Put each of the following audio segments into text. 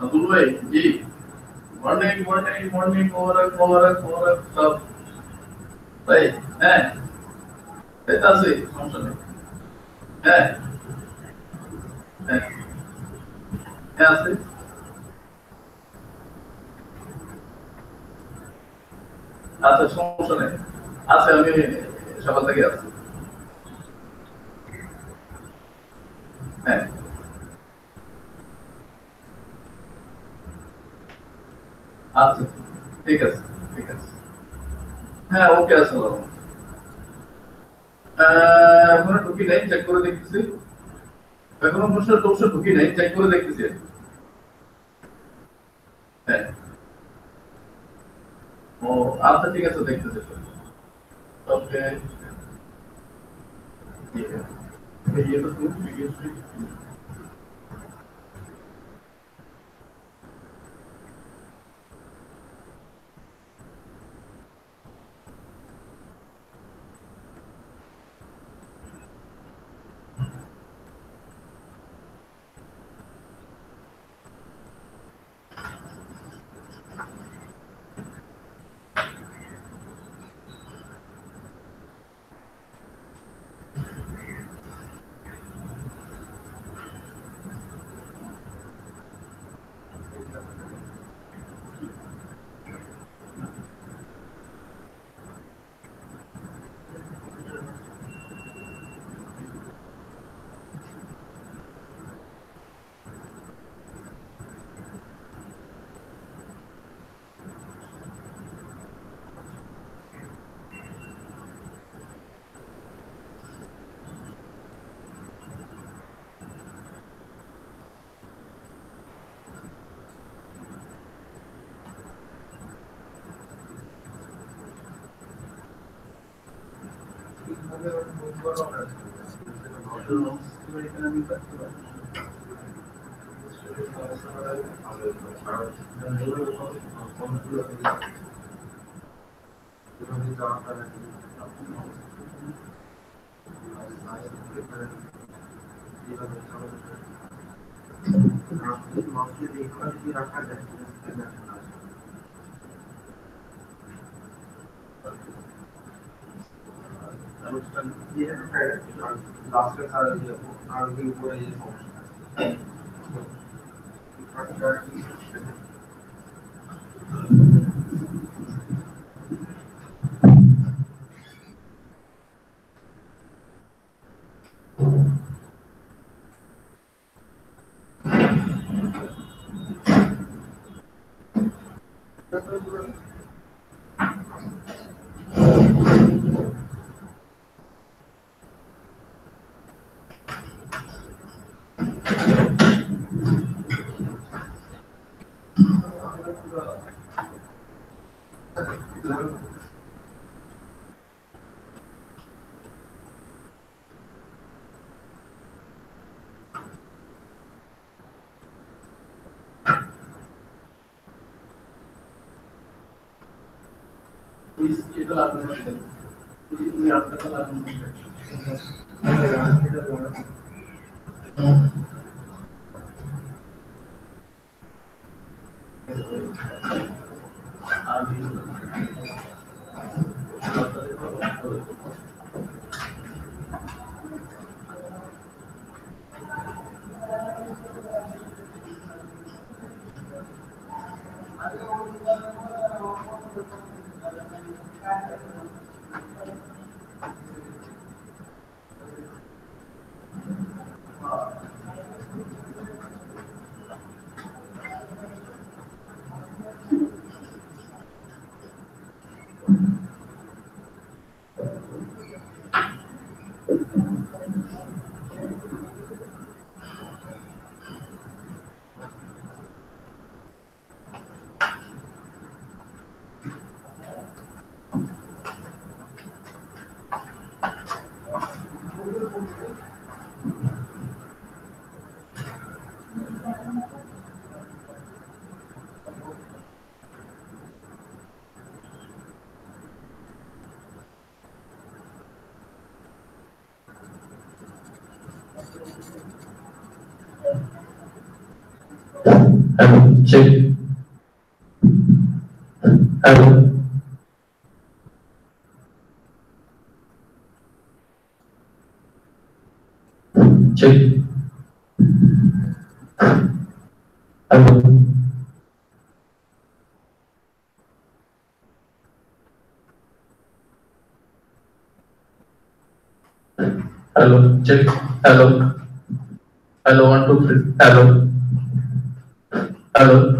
আব্দুল ভাই জি morning morning morning মোবারক মোবারক মোবারক সব ভাই হ্যাঁ এই তো আছি সমস্যা নেই হ্যাঁ হ্যাঁ হ্যাঁ আছি আচ্ছা সমস্যা নেই আছে আমি সকাল থেকে আছি হ্যাঁ আচ্ছা ঠিক আছে ঠিক আছে হ্যাঁ ওকে আছে বাবা এখনো ঢুকি নাই চেক করে দেখতেছি এখনো অবশ্য ঢুকি নাই চেক করে দেখতেছি হ্যাঁ ও আচ্ছা ঠিক আছে দেখতেছি ওকে ঠিক আছে ये तो तुम itu lagu ini apa lagu Hello, check. Hello. Check. Hello. Hello, check. Hello. Hello, 1, 2, 3. Hello. Hello.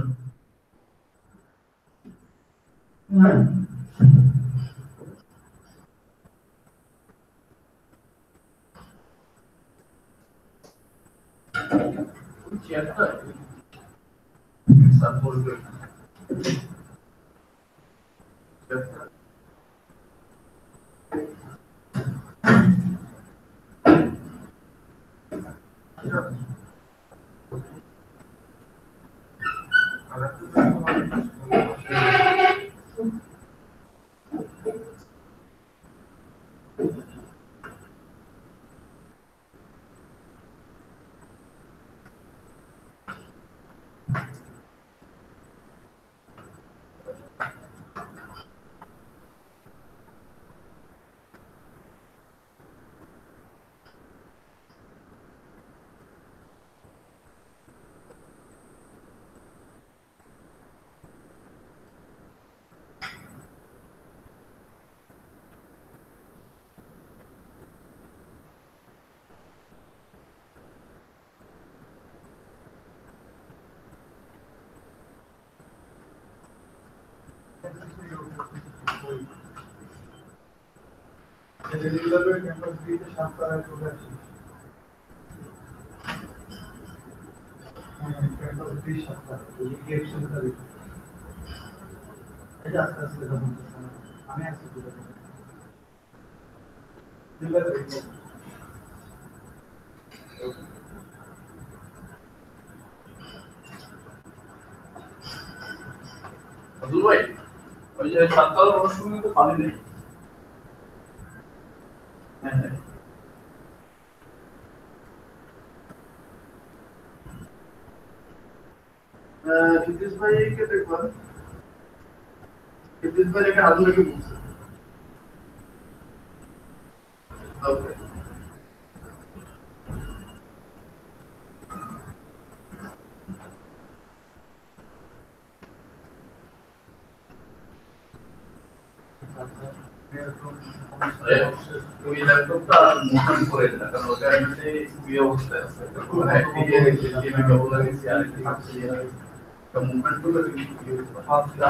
Abdul भाई ওই যে সাতকাল মৌসুমে তো পানি নেই নীতিশ ভাইকে দেখবেন নীতিশ ভাই এখানে আদৌ রেখে বলছে ওকে ওই ল্যাপটপটা মোশন করে দিলাম কারণ ওটা এমনি ইয়ে অবস্থায় আছে হ্যাঁ দিয়ে রেখে দিয়ে কেবল লাগিয়েছি আর একটু থাকছে তো মুভমেন্ট গুলো আসলে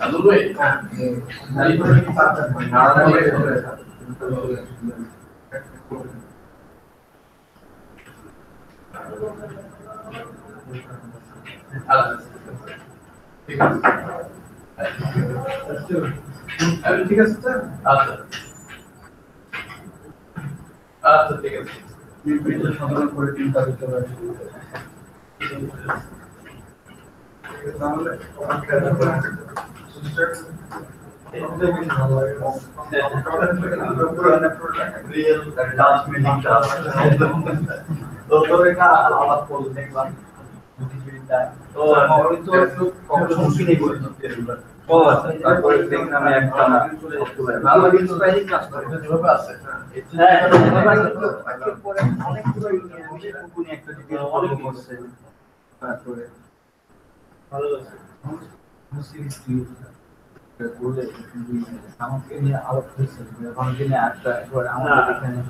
আদুল ভাই হ্যাঁ এই তো কি পাচ্ছেন নাড়া করে ঠিক আছে ঠিক আছে স্যার আচ্ছা আচ্ছা ঠিক আছে বিপিএল সমাধান করে 3 তারিখ চলে আসবে তাহলে আমাকে নিয়ে আলাপ হয়েছে আমাকে নিয়ে একটা আমাদের এখানে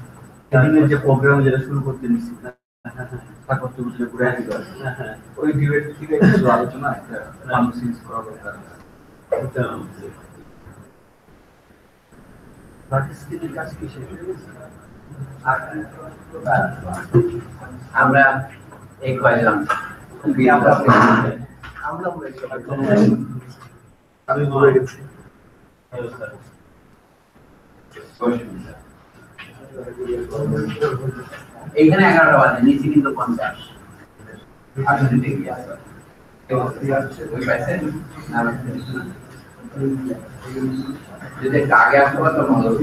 ট্রেনিংয়ের যে প্রোগ্রাম যেটা শুরু করতে নিচ্ছি তা করতে বুঝলে ঘুরে আসি ওই ডিবেট থেকে কিছু আলোচনা একটা কনভারসেশন করা দরকার পার্টিসিপেটের কাজ কি আমরা এই কয়জন আমি ভুলে গেছি এইখানে 11টা বাজে নিচে কিন্তু 50 আসলে দেখি আসলে ওই পাইছে যদি আগে আসতে পারতো ভালো হতো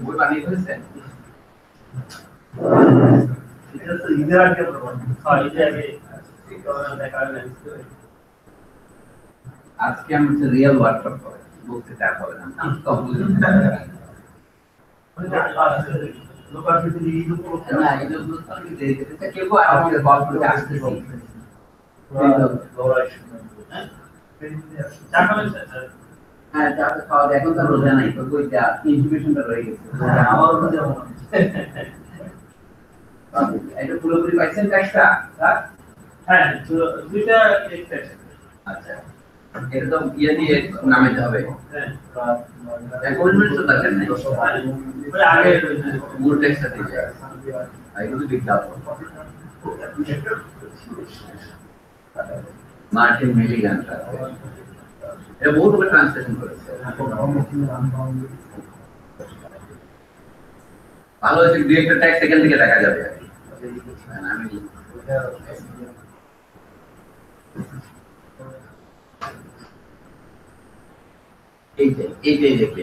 বই বানিয়ে ফেলছেন? আজকে আমি রিয়েল ওয়ার্কশপ করে বুঝতে চাই বলে না হ্যাঁ চাটা খাওয়া এখন তো রোজা নাই তো ওইটা ইনফরমেশনটা রয়ে গেছে আমার যেমন এটা পুরোপুরি পাইছেন ট্যাক্সটা হ্যাঁ দুইটা আচ্ছা এটা তো ইয়ে দিয়ে নামাইতে হবে হ্যাঁ কোন মিনিট তো দরকার নেই আগে মূল ট্যাক্সটা দিয়ে এগুলো দিতে হবে মার্টিন মিলিগান এটা বহুত বড় ট্রান্সলেশন করেছে ভালো হয়েছে দুই একটা ট্যাক্স সেকেন্ড থেকে দেখা যাবে আমি এইটাই দেখে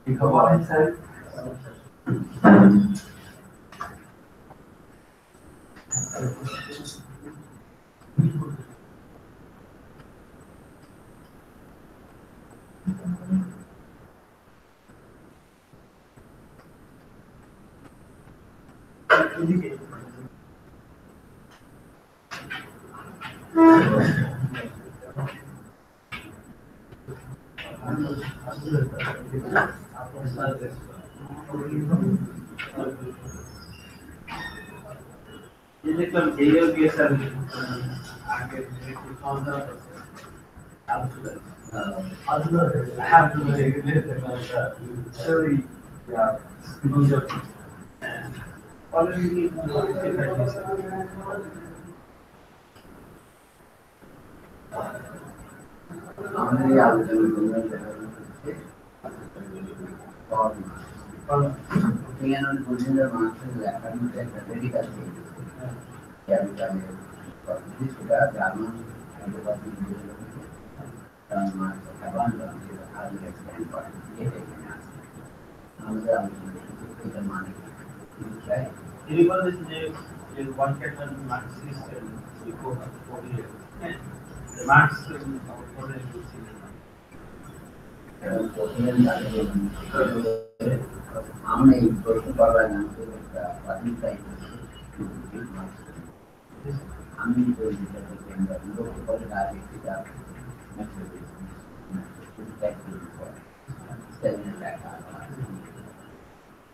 কি খবর স্যার দেখলাম জেইও গিয়েছে আগে আমাদের আমরা এই প্রশ্ন করবার না আমি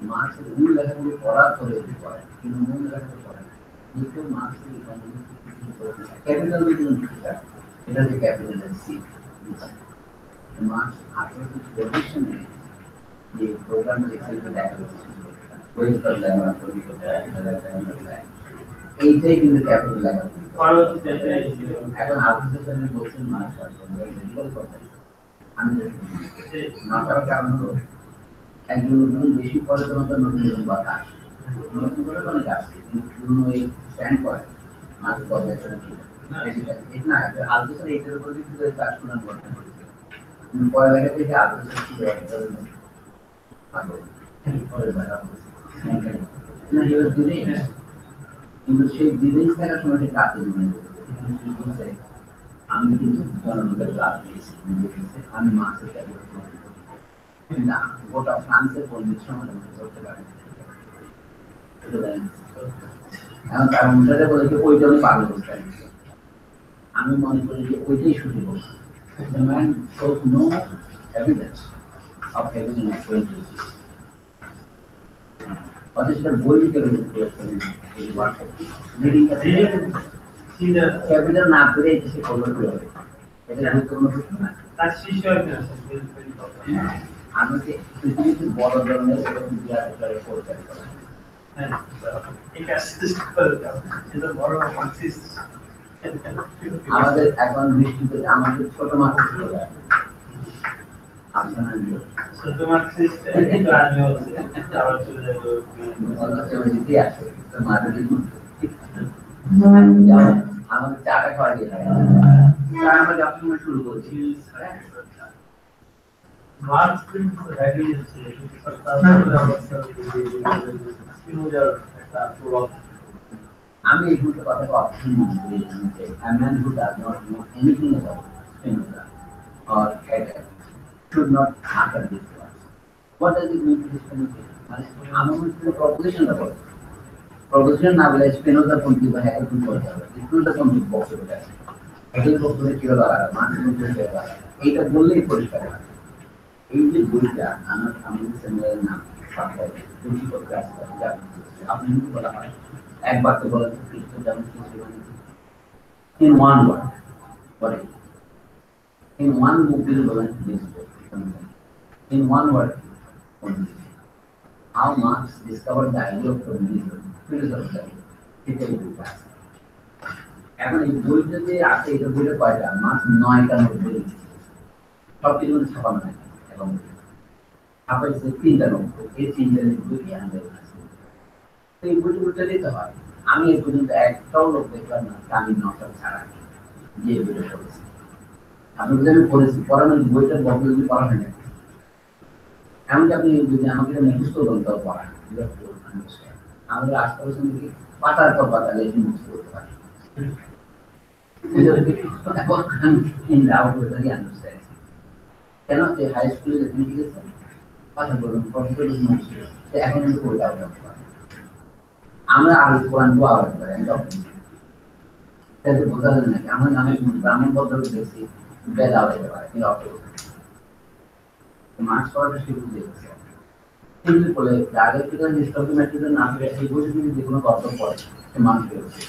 মার্ক্সের মূল লেখাগুলো পড়ার পরে পড়ে কিন্তু মূল লেখাগুলো পড়ে কিন্তু মার্ক্সের ক্যাপিটাল এটা হচ্ছে ক্যাপিটাল সি মার্ক্স 1840 যে প্রোগ্রাম লিখেছিল এইটাই কিন্তু ক্যাপিটাল লেখা এখন আপনি বলছেন মার্ক্স আমি না করার কারণ হলো একজন নতুন বেশি পড়াশোনা নতুন নতুন কথা নতুন করে অনেক আসছে পুরনো এই স্ট্যান্ড করে মার্ক্স পর্যালোচনা না আলোচনা এটার উপর ভিত্তি করে কাজ শোনার করতে হচ্ছে পড়ালেখা থেকে আলোচনা কিন্তু সেই বিদেশ থাকার সময় কাছে আমি কিন্তু জনগণের ক্লাস দিয়েছি আমি মার্ক্সের না গোটা ফ্রান্সের পরিবেশ সমাধান করতে পারি এখন তার অনুসারে বলে যে ওইটা আমি পাগল করতে আমি মনে করি যে ওইটাই শুরু করবো The man shows no evidence of having an experience. What is the goal you can do? Reading the capital না করে এই দেশে করলো কি হবে? এটা গুরুত্বপূর্ণ প্রশ্ন না। তার শিশু একজন আছে, আমি যে পৃথিবীতে বড় ধরনের বিরাট করে করতে পারি। হ্যাঁ, এটা সিস্টেম করে দাও। এটা বড় কনসিস্ট। আমাদের এখন দৃষ্টিতে আমাদের ছোট মাছ ছিল আপনার ছোট মাছ সিস্টেম কিন্তু আগে হচ্ছে আবার চলে যাবে দিতে আসে তো মাঝে আমাদের চাটা খাওয়া দিয়ে চা আমরা যখন শুরু করছি মাছ কিন্তু রেডি হচ্ছে আমি এই দুটো কথা অপশন দিচ্ছি a man who does not know anything about Spinoza or Hegel should not utter this word. What does it mean to Spinoza? আমার মধ্যে প্রপোজিশন না বলে প্রপোজিশন না বলে স্পিনোজা কোনটি বা হ্যাগেল কোন করতে হবে স্পিনোজা কোন বক্তব্য আছে হ্যাগেল বক্তব্যে কি হলো আর মার্ক্স বক্তব্যে কি হলো এইটা বললেই পরিষ্কার হয় এই যে বইটা আমার আমাদের চ্যানেলের নাম সাথে দুটি করতে আসছে আপনি কি বলা হয় একবার তো বলা খ্রিস্ট যেমন in one word what is in one book is বলেন in one word how Marx discovered the idea of communism philosophically এটা এই বইটা আছে এখন এই বইটা যে আছে এটা বইটা কয়টা মার্ক্স 9টা নোট বই সব কিছু ছাপানো নাই এবং ছাপাইছে 3টা নোট এই 3টা নোট বই আমাদের আছে তো এই বইটা দিতে হয় আমি এই পর্যন্ত একটাও লোক দেখলাম না আমি নকল ছাড়া যে বইটা পড়েছি আপনি যদি আমি পড়েছি পড়ানোর বইটার বক্তব্য যদি পড়া হয় না এমনকি আপনি যদি আমাকে মুখস্থ করতে পড়া আমাদের আশপাশে যদি পাতার পর পাতা লিখে মুখস্থ করতে পারি কেন যে হাই স্কুলে যেখানে গিয়েছে কথা বলুন প্রফেসর এখন কিন্তু বইটা আমরা আগে কোরআন দোয়া করতে পারি তাদের বোঝা যায় নাকি আমার নামে ব্রাহ্মণ পদ্ধতি দেখছি বেলা হতে পারে কিন্তু মার্ক্স পড়াটা শুরু দিয়েছে কিন্তু বলে ডাইরেক্টর নিষ্ঠব্দ ম্যাট্রিকের না করে এই বইটা যদি যে কোনো কর্তব্য পড়ে সে মানুষ পেয়েছে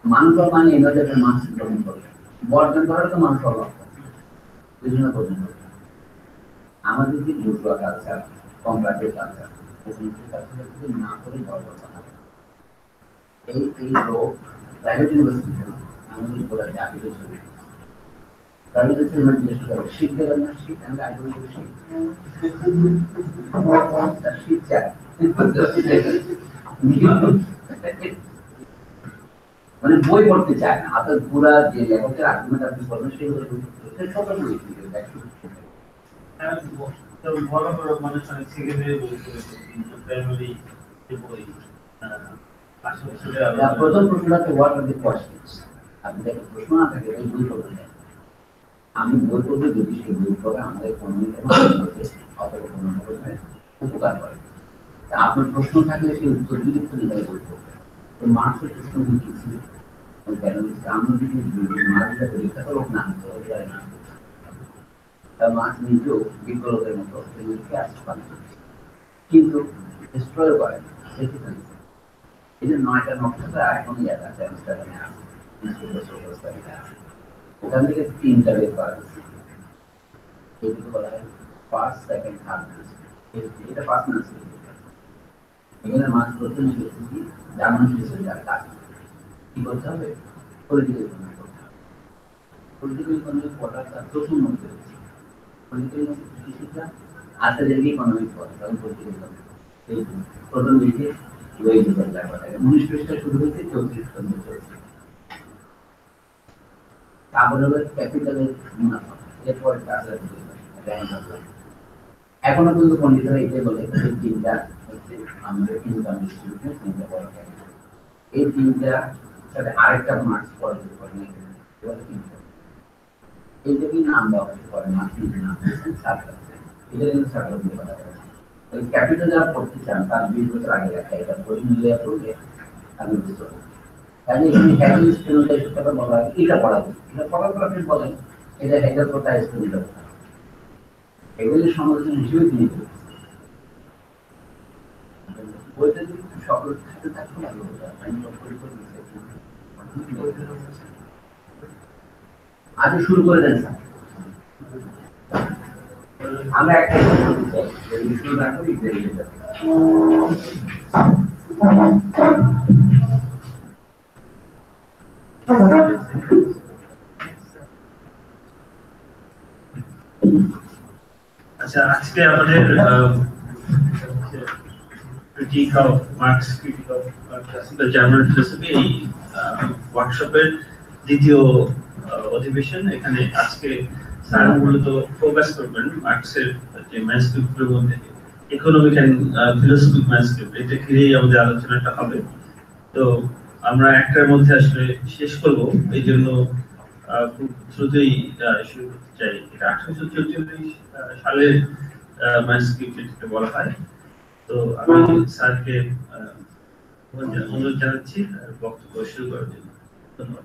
মানুষ মানে এনাদের মানসিক গ্রহণ করবে বর্জন করার তো মানুষ অভাব বিভিন্ন বর্জন করবে আমাদের যে দুর্গা কালচার কম্পারেটিভ কালচার না করে এই লোক প্রাইভেট ইউনিভার্সিটি আমাদের বলা যায় আগে ছবি প্রাইভেট ইউনিভার্সিটি শিখতে পারেন না শিখ আমি আগে শিখ চাই মানে বই পড়তে চায় না আপনার পুরা যে লেখকের আর্গুমেন্ট আপনি বলবেন সেগুলো ছোট বই বড় বড় মানুষ অনেক সেকেন্ডারি বই কিন্তু প্রাইমারি বই প্রথম প্রশ্নটাতে হোয়াট আর দি কোয়েশ্চেনস আপনি দেখেন প্রশ্ন না থাকে এই বই পড়তে আমি বই পড়তে যদি সেই বই পড়ে আমাদের কমিউনিকেশন উপকার করে আপনার প্রশ্ন থাকলে সেই উত্তর দিকে চলে যায় বই পড়তে তো মার্ক্সের প্রশ্ন কি ছিল আমরা যদি মার্ক্সের পরীক্ষা তো লোক না তার মার্ক্স নিজেও বিপ্লবের মতো কিন্তু ডিস্ট্রয় করে এই যে 9টা নকশা এখন আছে ওখান থেকে 3টা বের করা হয়েছে এগুলো বলা হয় ফার্স্ট সেকেন্ড থার্ড এটা ফার্স্ট না এখানে মার্ক্স করতে নিয়েছি জার্মান ফিলোসফির কাজ কি করতে হবে পলিটিক্যাল ইকোনমি করতে হবে পলিটিক্যাল ইকোনমি পড়ার তার প্রথম মধ্যে পলিটিক্যাল ফিজিক্সটা আর্থিক ইকোনমিক্স পড়ে কারণ পলিটিক্যাল ইকোনমি এই প্রথম দিকে ওই দিকে কথা 19 পৃষ্ঠা শুরু হয়েছে 34 পর্যন্ত চলছে তারপরে হলো ক্যাপিটালের মুনাফা এরপরে টাকার এখনো পর্যন্ত পণ্ডিতরা এটাই বলে এই 3টা হচ্ছে আমাদের ইনকাম ডিস্ট্রিবিউশন 3টা বড় এই 3টা সাথে আরেকটা মার্ক্স পড়ে এইটাকেই নাম দেওয়া হয়েছে পরে মার্ক্সের নাম সার্কাস এটা কিন্তু সার্কাস দিয়ে বলা হয় ওই ক্যাপিটাল যারা পড়তে চান তার 20 বছর আগে রাখা এটা বই মিলিয়ে পড়লে আমি বুঝতে পারি তাহলে এখানে হ্যাগেল স্পিনোজা এসব কথা বলা হয় এটা পড়া যায় এটা পড়ার পর আপনি বলেন এটা হ্যাগেল কথা স্পিনোজা কথা হ্যাগেলের সমালোচনা হিসেবে তিনি বইটা যদি সকল সাথে থাকতে ভালো হতো আজকে শুরু করে দেন স্যার। আমরা একটা যদি শুরু না করি দেরি হয়ে যাবে। আচ্ছা, আজকে আমাদের critique of Marx, critique of classical German philosophy এই ওয়ার্কশপের দ্বিতীয় অধিবেশন। এখানে আজকে স্যার মূলত ফোকাস করবেন মার্কসের যে ম্যানস্ক্রিপ্টের মধ্যে ইকোনমিক এন্ড ফিলোসফিক ম্যানস্ক্রিপ্ট, এটা ঘিরেই আমাদের আলোচনাটা হবে। তো আমরা একটার মধ্যে আসলে শেষ করব, এই জন্য খুব দ্রুতই শুরু করতে চাই। এটা 1844 সালের ম্যানস্ক্রিপ্ট যেটাকে বলা হয়। তো আমি স্যারকে অনুরোধ জানাচ্ছি বক্তব্য শুরু করার জন্য। ধন্যবাদ।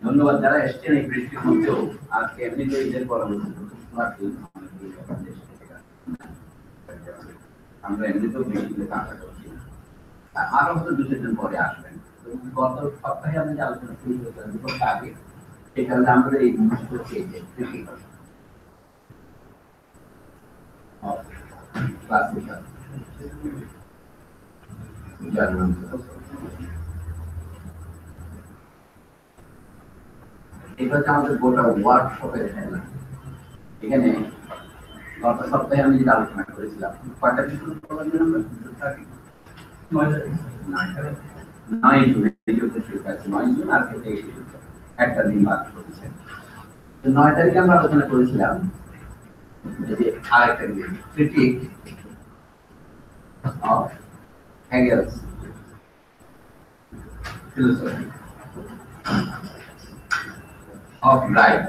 ধন্যবাদ যারা এসছেন এই বৃষ্টির মধ্যেও। আজকে এমনিতে ঈদের পরবর্তী আমরা এমনিতেও বৃষ্টিতে কাঁচা করছি, আরো হয়তো 2-3 দিন পরে আসবেন। গত সপ্তাহে আমি যে আলোচনা শুরু করেছিলাম দুটো আগে, সেই কারণে আমাদের এই জিনিসগুলো খেয়েছে এটা হচ্ছে আমাদের গোটা ওয়ার্কশপের খেলা। এখানে গত সপ্তাহে আমি যেটা আলোচনা করেছিলাম, কয়টা বিষয় আমরা 9 জুন আর একটা দিন বাদ করেছে। 9 তারিখে আমরা আলোচনা করেছিলাম যে আরেকটা critic of Hegel's philosophy of right.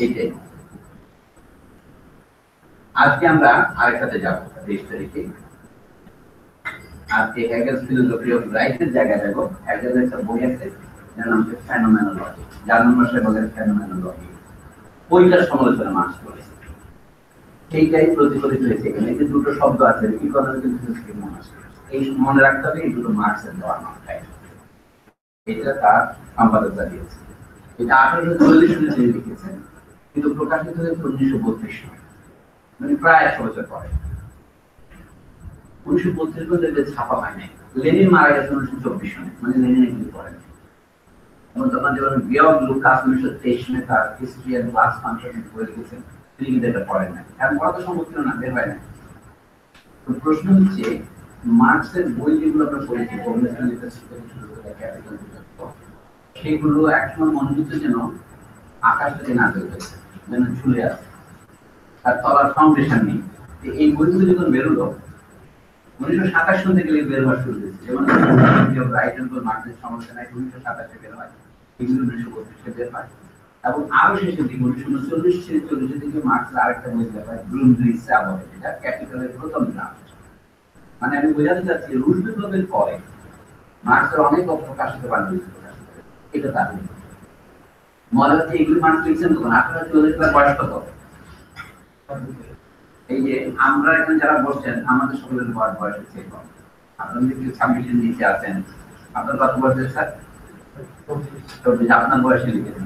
এইটাই আজকে আমরা আরেকটাতে যাব 20 তারিখে। আজকে হেগেলস ফিলোসফি অফ রাইটের জায়গায় যাব। হেগেলের একটা বই আছে যার নাম হচ্ছে ফেনোমেনোলজি, জার্মান ভাষায় বলে ফেনোমেনোলজি। বইটার সমালোচনা মার্কস করেছে, সেইটাই প্রতিফলিত হয়েছে এখানে। এই যে দুটো শব্দ আছে ইকোনমিক্যাল ফিলোসফি, এই মনে রাখতে হবে এই দুটো মার্কসের দেওয়া নয়। এটা তার সম্পাদকরা দিয়েছে। এটা 1840 সালে তিনি লিখেছেন, কিন্তু প্রকাশিত হয়েছে 1932 সালে, মানে প্রায় 100 বছর পরে। 1932 পর্যন্ত ছাপা হয় নাই। লেনিন মারা গেছে 1924 সালে, মানে লেনিন এগুলি করেন। এবং তখন যেমন গিয়র্গ লুকাস 1923 সালে তার হিস্ট্রি অ্যান্ড ক্লাস ফাংশন বই লিখেছেন, তিনি কিন্তু এটা পড়েন না, কারণ পড়া তো সম্ভব ছিল না, বের হয় না। তো প্রশ্ন হচ্ছে মার্কসের বই যেগুলো আমরা পড়েছি, সেগুলো একসময় মনে হচ্ছে যেন আকাশ থেকে নাজেল হয়েছে, যেন ঝুলে আছে, তার তলার ফাউন্ডেশন নেই। এই বইগুলো যখন বেরোলো 1927 সাল থেকে বের হওয়া শুরু হয়েছে। যেমন মার্কসের সমালোচনা 1927 বের হয়, এগুলো 1932 বের হয়। এবং আরো শেষের দিকে 1940 থেকে মার্কসের আরেকটা বই বের হয়, গ্রুন্ডরিস বলে, যেটা ক্যাপিটালের প্রথম ড্রাফট। মানে আমি বোঝাতে চাচ্ছি রুশ বিপ্লবের পরে মার্কসের অনেক প্রকাশিত বাণী, এটা তার মনে হচ্ছে এগুলি মার্কস লিখছেন তখন 1840 বয়স কত? এই যে আমরা এখন যারা বসছেন আমাদের সকলের বয়স হচ্ছে কম। আপনাদের কেউ 26-এর নিচে আছেন, আপনার কত বয়স স্যার? 24। আপনার বয়সে লিখেছেন।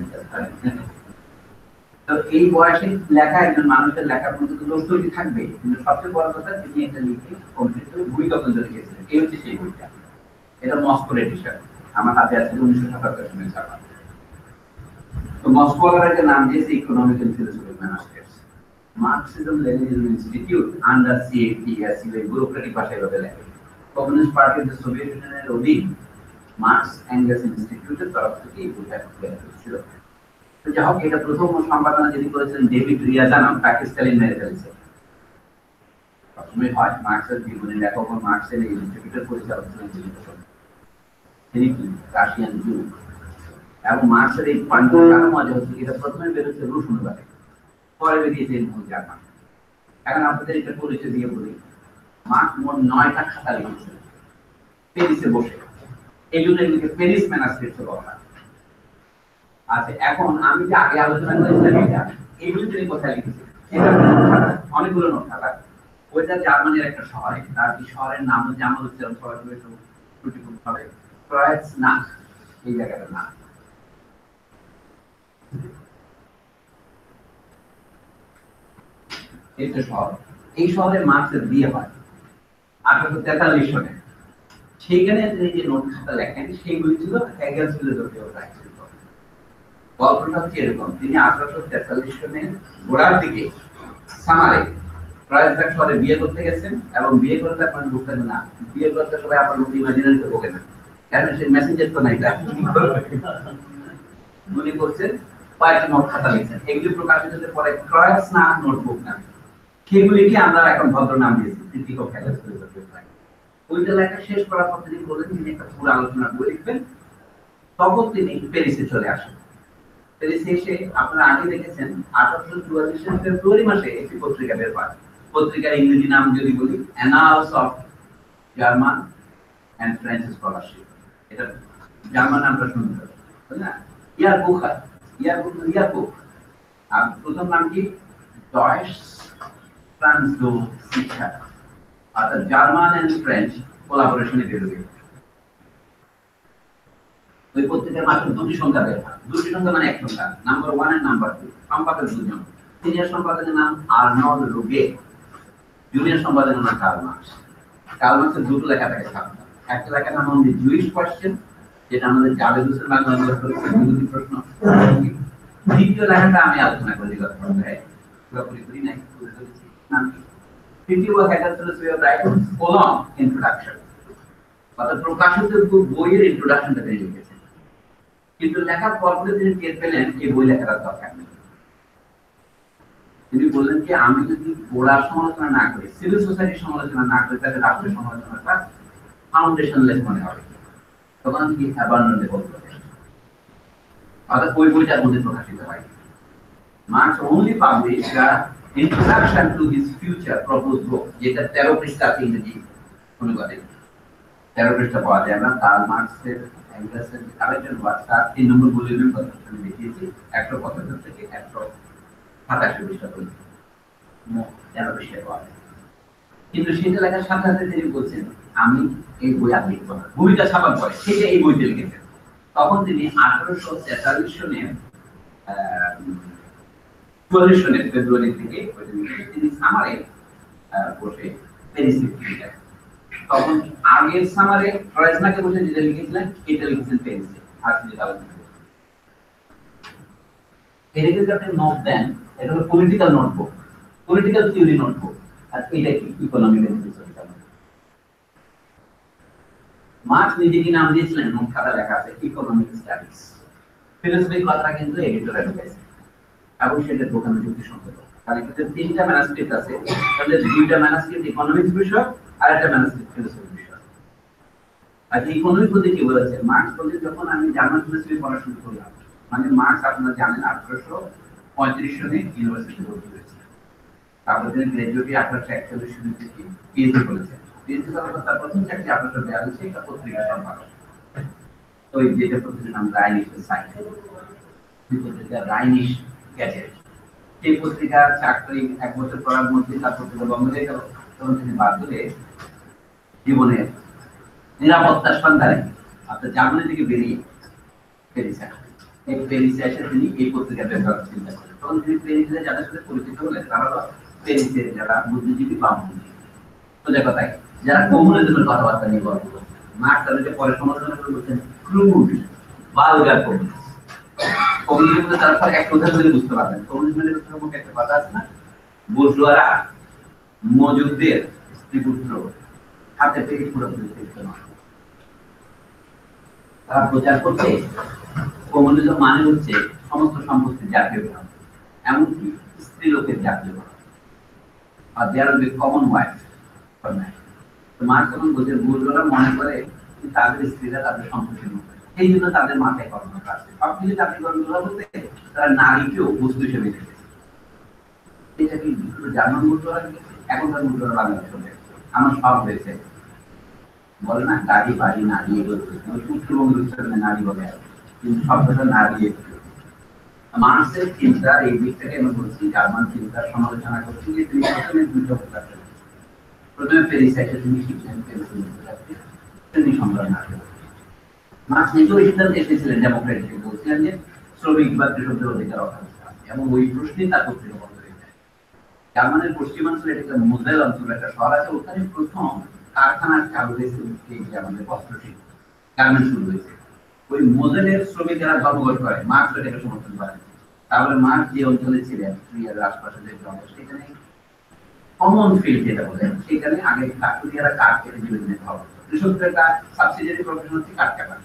তো এই বয়সে লেখা একজন মানুষের লেখার মধ্যে তো দোষ ত্রুটি থাকবে, কিন্তু সবচেয়ে বড় কথা তিনি একটা লিখে কমপ্লিট করে বই তখন লিখেছিলেন। এই হচ্ছে সেই বইটা। এটা মস্কোর এডিশন, আমার হাতে আছে 1977 সালে ছাপা। তো মস্কো একটা নাম দিয়েছে economical philosophy manuscripts, Marxism Leninism institute under CAPS, bureaucratic ভাষায় বলে লেখে। Communist party of the Soviet ইউনিয়নের অধীন মার্কস এঙ্গেলস ইনস্টিটিউটের তরফ থেকে এই বইটা তৈরি হয়েছিল। তো যাই হোক, এটা প্রথম সম্পাদনা যিনি করেছেন ডেভিড রিয়াজানভ, তাকে স্টালিন মেরে ফেলেছে। প্রথমে হয় মার্কসের জীবনী লেখক ও মার্কসের এই ইনস্টিটিউটের পরিচালক ছিলেন তিনি কি রাশিয়ান জু। এবং মার্কসের এই পয়েন্টটা মজা হচ্ছে, এটা প্রথমে বেরোচ্ছে রুশ অনুবাদে, পরে বেরিয়েছে মূল জার্মান। এখন আপনাদের এটা পরিচয় দিয়ে বলি, মার্কস মোট 9টা খাতা লিখেছিলেন প্যারিসে বসে। এই জন্য এগুলিকে পেরিস ম্যানাস্ক্রিপ্টস বলা হয়। আচ্ছা, এখন আমি যে আগে আলোচনা করেছিলাম এটা, এইগুলি তিনি কোথায় লিখেছেন? এটা অনেকগুলো নোট খাতা। ওইটা জার্মানির একটা শহরে, তার এই শহরের নাম হচ্ছে, আমার উচ্চারণ সরাসরি একটু ত্রুটিপূর্ণ হবে, ক্রয়েৎসনাখ, এই জায়গাটার নাম। একটা শহর, এই শহরে মার্ক্সের বিয়ে হয় 1843 সালে। সেইখানে তিনি যে নোট খাতা লেখেন সেইগুলি ছিল হেগেলস ফিলোসফি অফ রাইট। গল্পটা হচ্ছে এরকম, তিনি 1843 সালে গোড়ার দিকে সামারে ক্রয়েৎসনাখ শহরে বিয়ে করতে গেছেন, এবং বিয়ে করতে আপনার বুঝতেন না, বিয়ে করতে সবাই আপনার লোক ইমাজিনারিতে ঢোকে না, কারণ সে মেসেঞ্জার তো নাই, উনি করছেন কয়েকটা নোট খাতা লিখছেন, এগুলি প্রকাশিত হতে পরে ক্রয়েৎসনাখ নোটবুক নামে। সেগুলিকে আমরা এখন ভদ্র নাম দিয়েছি critic of Hegel's philosophy of right. ওইটা লেখা শেষ করার পর তিনি বললেন তিনি একটা পুরো আলোচনা বই লিখবেন। তখন তিনি প্যারিসে চলে আসেন। প্যারিসে এসে আপনারা আগে দেখেছেন 1844 সালের ফেব্রুয়ারি মাসে একটি পত্রিকা বের হয়। পত্রিকার ইংরেজি নাম যদি বলি, annals of German and French scholarship. এটা জার্মান নামটা শুনতে হবে, তাই না? Yearbook, yearbook. আর প্রথম নাম কি? ডয়েশ ফ্রান্সো শিক্ষা, অর্থাৎ জার্মান এন্ড ফ্রেঞ্চ কোলাবোরেশনে বেরোবে। ওই পত্রিকার মাত্র দুটি সংখ্যা বের হয়, দুটি সংখ্যা মানে এক সংখ্যা, নাম্বার 1 আর নাম্বার 2, সম্পাদক দুজন। সিনিয়র সম্পাদকের নাম আর্নল্ড রুগে, জুনিয়র সম্পাদকের নাম কার্ল মার্কস। কার্ল মার্কসের দুটো লেখা থাকে সাধারণত, একটা লেখার নাম হচ্ছে জুইশ কোয়েশ্চেন, যেটা আমাদের জাভেদ হোসেন বাংলা অনুবাদ করেছে, বিরোধী প্রশ্ন। দ্বিতীয় লেখাটা আমি আলোচনা করি গত সপ্তাহে, পুরোপুরি করি নাই, তুলে ধরেছি। নাম কি? Critique of Hegel's philosophy of right colon introduction, অর্থাৎ প্রকাশিত বইয়ের ইন্ট্রোডাকশনটা তিনি লিখেছেন। কিন্তু লেখার পরপরে তিনি টের পেলেন এই বই লেখার দরকার নেই। তিনি বললেন যে আমি যদি গোড়ার সমালোচনা না করি, সিভিল সোসাইটির সমালোচনা না করি, তাহলে রাষ্ট্রের সমালোচনাটা ফাউন্ডেশনলেস মনে হবে। তখন কি অ্যাবান্ডন বলতে হবে, অর্থাৎ ওই বইটার মধ্যে প্রকাশিত হয়। Marks only published the introduction to his future proposed book, যেটা 13 পৃষ্ঠা ইংরেজি অনুবাদে, 13 পৃষ্ঠা পাওয়া যায় না। কার্ল মার্কসের অ্যাঙ্গাসের আরেকজন ওয়ার্ক, তার 3 নম্বর ভলিউমের কথা আমি দেখিয়েছি, 175 থেকে 187 পৃষ্ঠা পর্যন্ত 13 পৃষ্ঠায় পাওয়া যায়। কিন্তু সেটা লেখার সাথে সাথে তিনি বলছেন আমি এই বই আর লিখবো না। বইটা ছাপার পরে সেটা এই বইতে লিখেছেন। তখন তিনি 1843 সনে 44 সনের ফেব্রুয়ারি থেকে তিনি সামারে বসে প্যারিসে লিখেছেন। তখন আগের সামারে ক্রয়েৎসনাখে বসে যেটা লিখেছিলেন এটা লিখেছেন প্যারিসে। আজকে আলোচনা করব এটা যদি আপনি নোট দেন, এটা হলো political notebook, political theory notebook. আর এটা কি? Economic and social. মার্কস নিজে কি নাম দিয়েছিলেন? নোট খাতা লেখা আছে ইকোনমিক স্টাডিজ। ফিলোসফি কথা কিন্তু এডিটরে ঢুকেছে এবং সেটা দোকানে যুক্তিসঙ্গত। কারণ এখানে 3টা ম্যানুস্ক্রিপ্ট আছে, তাহলে 2টা ম্যানুস্ক্রিপ্ট ইকোনমিক্স বিষয় আর একটা ম্যানুস্ক্রিপ্ট ফিলোসফি বিষয়। আর ইকোনমিক বলতে কি বলেছে? মার্কস বলতে যখন আমি জার্মান ফিলোসফি পড়া শুরু করলাম, মানে মার্কস আপনারা জানেন 1835 সনে ইউনিভার্সিটি ভর্তি হয়েছে। তারপর তিনি গ্র্যাজুয়েটি 1841 সালে থেকে পিএইচডি করেছেন। পিএইচডি করার পর তার প্রথম চাকরি 1842 একটা পত্রিকা সম্পাদক। তো এই যেটা পত্রিকার নাম রাইনিশ সাইট, এই পত্রিকা রাইনিশ গ্যাজেট। সেই পত্রিকার চাকরি 1 বছর করার মধ্যে তার পত্রিকা বন্ধ হয়ে গেল। তখন তিনি বাধ্য হয়ে জীবনের নিরাপত্তার সন্ধানে আপনার জার্মানি থেকে বেরিয়ে প্যারিসে আসেন। এই প্যারিসে এসে তিনি এই পত্রিকা ব্যবহার চিন্তা করেন। তখন তিনি প্যারিসে যাদের সাথে পরিচিত হলেন তারা হলো প্যারিসের যারা বুদ্ধিজীবী বা বুদ্ধিজীবী, সোজা কথায় যারা কমিউনিজমের কথাবার্তা নিয়ে গল্প করছেন। মার্কস তাদেরকে পরে সমালোচনা করে বলছেন ক্রুড ভালগার কমিউনিস্ট। কমিউনিজম তার পর একটা উদাহরণ দিয়ে বুঝতে পারবেন। কমিউনিজমের মধ্যে একটা কথা আছে না, বুর্জোয়ারা মজুরদের স্ত্রীপুত্র হাতে পেয়ে পুরোপুরি নয়। তারা প্রচার করছে কমিউনিজম মানে হচ্ছে সমস্ত সম্পত্তি জাতীয়করণ, এমনকি স্ত্রী লোকের জাতীয়করণ। আর there will be common wife for man. তো মার্কস যখন বলছে বুর্জোয়ারা মনে করে তাদের স্ত্রীরা তাদের সম্পত্তির মতো, এই জন্য তাদের মাথায় কর্মটা আছে। সবকিছু জাতীয়করণ করা বলতে তারা নারীকেও বস্তু হিসেবে দেখেছে। এটা কি জার্মান বুর্জোয়ারা, এখনকার বুর্জোয়ারা বাংলাদেশে আমার সব হয়েছে। বলে না গাড়ি বাড়ি নারী এগোচ্ছে, উত্তরবঙ্গের উচ্চারণে নারী বলে, কিন্তু শব্দটা নারী এগোচ্ছে। মার্ক্সের চিন্তা এই দিক থেকে আমি বলছি, জার্মান চিন্তার সমালোচনা করছি যে তিনি প্রথমে দুটো প্রকাশ করেছেন। প্রথমে প্যারিসাইটে তিনি শিখলেন শ্রেণী সংগ্রাম নাটক। মার্ক্স নিজেও এই সিদ্ধান্তে এসেছিলেন, ডেমোক্রেটিক বলছিলেন যে শ্রমিক বা কৃষকদের অধিকার অর্থাৎ, এবং ওই প্রশ্নে তার পত্রিকা বন্ধ হয়ে যায়। জার্মানের পশ্চিমাঞ্চলে একটা মোজেল অঞ্চলে একটা শহর আছে, ওখানে প্রথম কারখানার চালু হয়েছে আমাদের বস্ত্র শিল্প, গার্মেন্ট শুরু হয়েছে। ওই মোজেলের শ্রমিকেরা ধর্মঘট করে, মার্ক্স এটাকে সমর্থন করেন। তাহলে মার্ক্স যে অঞ্চলে ছিলেন ক্রিয়ার আশপাশে যে জঙ্গল, সেখানে কমন ফিল্ড যেটা বলে, সেখানে আগে কাঠুরিয়ারা কাঠ কেটে জীবনে খাওয়া হতো। কৃষকদের কাজ সাবসিডিয়ারি প্রফেশন হচ্ছে কাঠ কাটা।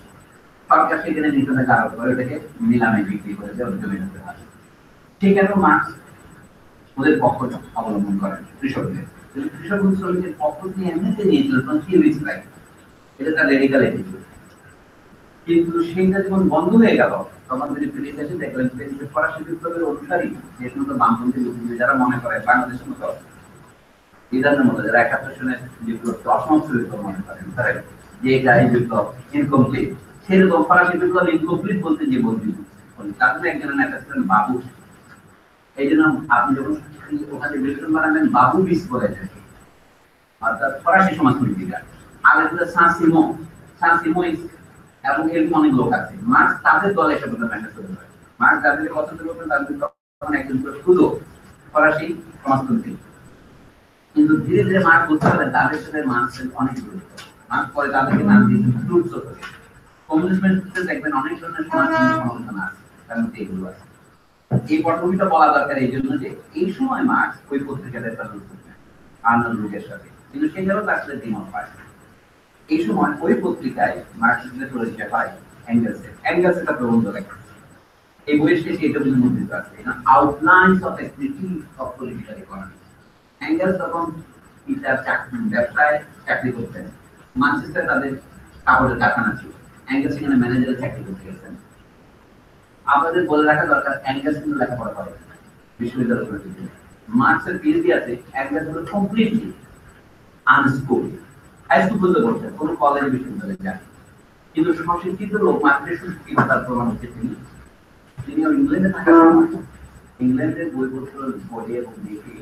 সরকার সেখানে নিজেরা কারো করে ওটাকে নিলামে বিক্রি করে দেয়, জমি নিতে হয়। সেখানে মার্ক্স ওদের পক্ষ অবলম্বন করেন কৃষকদের। কৃষক শ্রমিকের পক্ষ নিয়ে এমনিতে নিয়েছিল, এটা তার রেডিকাল এটিটিউড। কিন্তু সেইটা যখন বন্ধ হয়ে গেল, তখন তিনি ফিরে এসে দেখলেন যে ফরাসি বিপ্লবের অনুসারী যে সমস্ত বামপন্থী লোকগুলি যারা মনে করে বাংলাদেশের মতো ইরানের মতো, যারা ৭১ সনের বিপ্লবকে অসমাপ্ত বিপ্লব মনে করেন, তারা যে এটা এই বিপ্লব ইনকমপ্লিট, সেরকম ফরাসি বিপ্লব ইনকমপ্লিট বলতে যে বলবি, তার জন্য একজনের নেতা ছিলেন বাবু। এই জন্য আপনি যখন ওখানে বিল্টন বানাবেন, বাবু বিস বলে থাকে, অর্থাৎ ফরাসি সমাজপন্থীরা। আলেকজান্ডার সান-সিমো এবং এরকম অনেক লোক আছে। মার্ক্স তাদের দলে এসে বলতে ম্যানেজ করে। মার্ক্স যাদেরকে পছন্দ করতেন তাদের তখন একজন শুধু ফরাসি সমাজতন্ত্রী। কিন্তু ধীরে ধীরে মার্ক্স বুঝতে পারলেন তাদের সাথে মার্ক্সের অনেক দূরত্ব। মার্ক্স পরে তাদেরকে নাম দিয়েছেন ট্রুথ সোসাইটি। কমিউনিস্টে দেখবেন অনেক ধরনের সমাজতন্ত্রী সমালোচনা আছে, তার মধ্যে এগুলো আছে। এই পটভূমিটা বলা দরকার এই জন্য যে এই সময় মার্ক্স ওই পত্রিকাতে একটা রূপ করতেন আর্নল্ড রুগের সাথে, কিন্তু সেই জায়গায় তার সাথে দ্বিমত হয়। এই সময় ওই পত্রিকায় মার্ক্সিজমের পরিচয় হয় অ্যাঙ্গেলস একটা প্রবন্ধ লেখা। এই বইয়ের শেষে এটা বুঝে মুদ্রিত আছে, outlines of a critique of political economy. Engels তখন ব্যবসায় চাকরি করতেন, ম্যানচেস্টারে তাদের কাপড়ের কারখানা ছিল। অ্যাঙ্গেলস সেখানে ম্যানেজারের চাকরি করতে গেছেন। আপনাদের বলে রাখা দরকার, অ্যাঙ্গেলস কিন্তু লেখাপড়া করে বিশ্ববিদ্যালয় পড়েছে। মার্ক্সের পিএইচডি আছে, অ্যাঙ্গেলস হলো কমপ্লিটলি আনস্কুল, হাই স্কুল পর্যন্ত করছেন, কোনো কলেজ বিশ্ববিদ্যালয়ে যান। কিন্তু সংস্কৃত লোক মাতৃ সুশিক্ষিতার প্রমাণ হচ্ছে তিনি ইংল্যান্ডে থাকার সময় ইংল্যান্ডের বইপত্র পড়ে এবং দেখে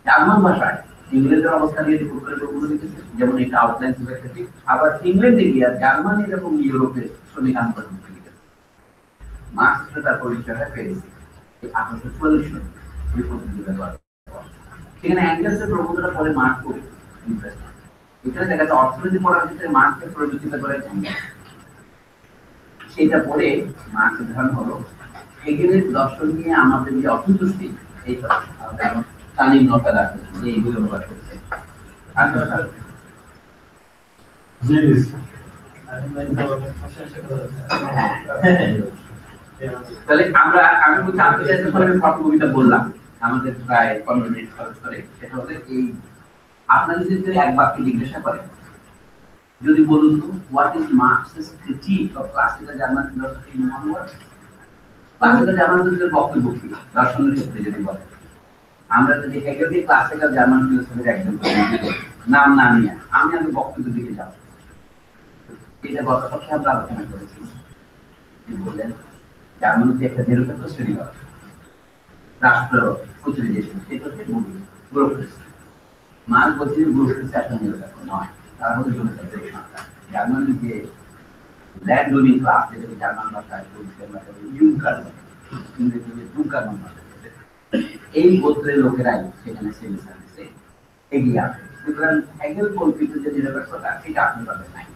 জার্মান ভাষায় ইংল্যান্ডের অবস্থা নিয়ে রিপোর্ট করে বইগুলো লিখেছে, যেমন এটা আউটলাইন সুপারফেক্টিভ। আবার ইংল্যান্ডে গিয়ে জার্মানির এবং ইউরোপের শ্রমিক আন্দোলন লিখেছে। মার্ক্স তার পরিচয়টা পেয়েছে 1844 সালে ওই পত্রিকা। সেখানে অ্যাঙ্গেলসের প্রবন্ধটা পরে মার্ক্স খুব ইন্টারেস্ট। এখানে দেখা যাচ্ছে অর্থনীতি পড়ার ক্ষেত্রে মার্ক্সের প্রযোজিত করে সেটা পড়ে মার্ক্সের ধারণা হলো হেগেলের দর্শন নিয়ে আমাদের যে অসন্তুষ্টি, এই তালিম নকল আছে যে এইগুলো প্রকাশ করছে। তাহলে আমি বলছি আন্তর্জাতিক কবিতা বললাম আমাদের প্রায় 15 মিনিট খরচ করে। সেটা হলে এই আপনারা যদি এক বাক্যে জিজ্ঞাসা করেন, যদি বলুন তো what is Marx's critique of classical German philosophy in one word, classical German ফিলোসফির বক্তব্য কি দর্শনের ক্ষেত্রে যদি বলেন, আমরা যদি হেগেলকে ক্লাসিক্যাল জার্মান ফিলোসফির একজন নাম না নিয়ে আমি আগে বক্তব্য দিকে যাব। এটা গত সপ্তাহে আমরা আলোচনা করেছি। বললেন জার্মানিতে একটা নিরপেক্ষ শ্রেণী রাষ্ট্র প্রতিনিধি, সেটা হচ্ছে ব্যুরোক্রেসি। মার্ক্স বলছিলেন ব্যুরোক্রেসি একটা নিরপেক্ষ নয়, তারা হচ্ছে জনতান্ত্রিক সরকার। জার্মানির যে ল্যান্ড ওনিং ক্লাস, যেটাকে জার্মান ভাষায় এই গোত্রের লোকেরাই সেখানে সিভিল সার্ভিসে এগিয়ে আসে। সুতরাং হেগেল কল্পিত যে নিরপেক্ষতা সেটা আপনার কাছে নাই।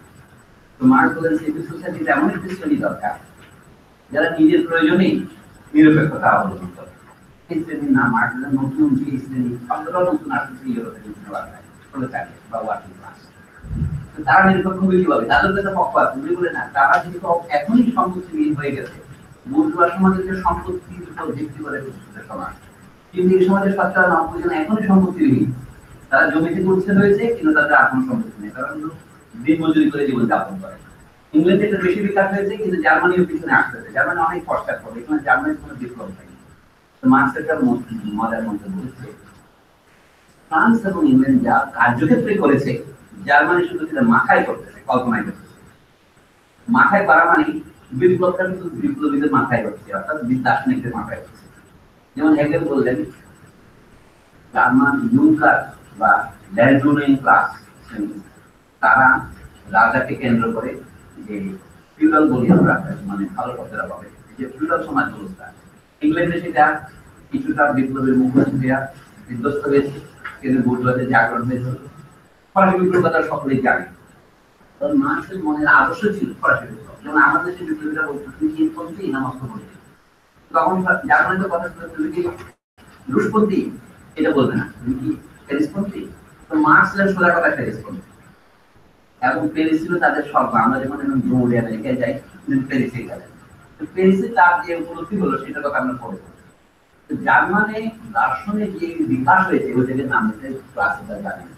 তো মার্ক্স বলেন সিভিল সোসাইটিতে এমন একটি শ্রেণী দরকার যারা নিজের প্রয়োজনেই নিরপেক্ষতা অবলম্বন করে। এই শ্রেণীর নাম মার্ক্সের নতুন যে শ্রেণী, শব্দটাও নতুন আসছে ইউরোপের বিভিন্ন ভাষায়, বা ওয়ার্কিং ক্লাস। তারা নিরপেক্ষ হয়ে কিভাবে? তাদের কাছে পক্ষ আছে বলে না, তারা যেহেতু এখনই সম্পত্তিবিহীন হয়ে গেছে, বুর্জোয়া সমাজের যে সম্পত্তির উপর ভিত্তি করে সমাজ, কিন্তু এই সমাজের 90% এখনই সম্পত্তিবিহীন। তারা জমিতে উচ্ছেদ হয়েছে, কিন্তু তাদের এখন সম্পত্তি নেই, তারা কিন্তু দিনমজুরি করে জীবন যাপন করে। ইংল্যান্ডে এটা বেশি বিকাশ হয়েছে, কিন্তু জার্মানিও পিছনে আসতেছে। জার্মানি অনেক পশ্চাৎ পড়ে, এখানে জার্মানির কোনো বিপ্লব হয়নি। তো মার্ক্স একটা মজার মধ্যে বলেছে ফ্রান্স এবং ইংল্যান্ড যা কার্যক্ষেত্রে করেছে জার্মানি শুধু সেটা মাথায় করতেছে, কল্পনায় করতেছে। মাথায় করা মানে বিপ্লবটা কিন্তু বিপ্লবীদের মাথায় করছে, অর্থাৎ দার্শনিকদের মাথায় করছে। যেমন হেগেল বললেন জার্মান ইউকার বা ল্যান্ডুনিং ক্লাস তারা রাজাকে কেন্দ্র করে যে ফিউডাল বলি আমরা, মানে ভালো কথাটা পাবে যে ফিউডাল সমাজ ব্যবস্থা, ইংল্যান্ডে সেটা কিছুটা বিপ্লবের মুখোমুখি দেওয়া বিধ্বস্ত হয়েছে, কিন্তু বুর্জোয়াদের জাগরণ হয়েছিল। ফরাসি বিপ্লব কথা সকলেই জানে। মানুষের মনের আদর্শ ছিল ফরাসি বিপ্লব, যেমন আমাদের দেশে বিপ্লবীরা বলতো তুমি চীনপন্থী না মস্কোপন্থী, তখন জার্মানিতে কথা ছিল তুমি কি রুশপন্থী, এটা বলবে না, তুমি কি প্যারিসপন্থী। তো মার্কস ছিলেন সোজা কথা প্যারিসপন্থী, এবং প্যারিস ছিল তাদের স্বপ্ন। আমরা যখন দৌড়ে আমেরিকায় যাই প্যারিসে গেলেন, প্যারিসে তার যে উপলব্ধি হলো সেটা কথা আমরা পড়ে। জার্মানে দার্শনিক যে বিকাশ হয়েছে ওইটাকে নাম দিতে ক্লাসিক্যাল জার্মানি।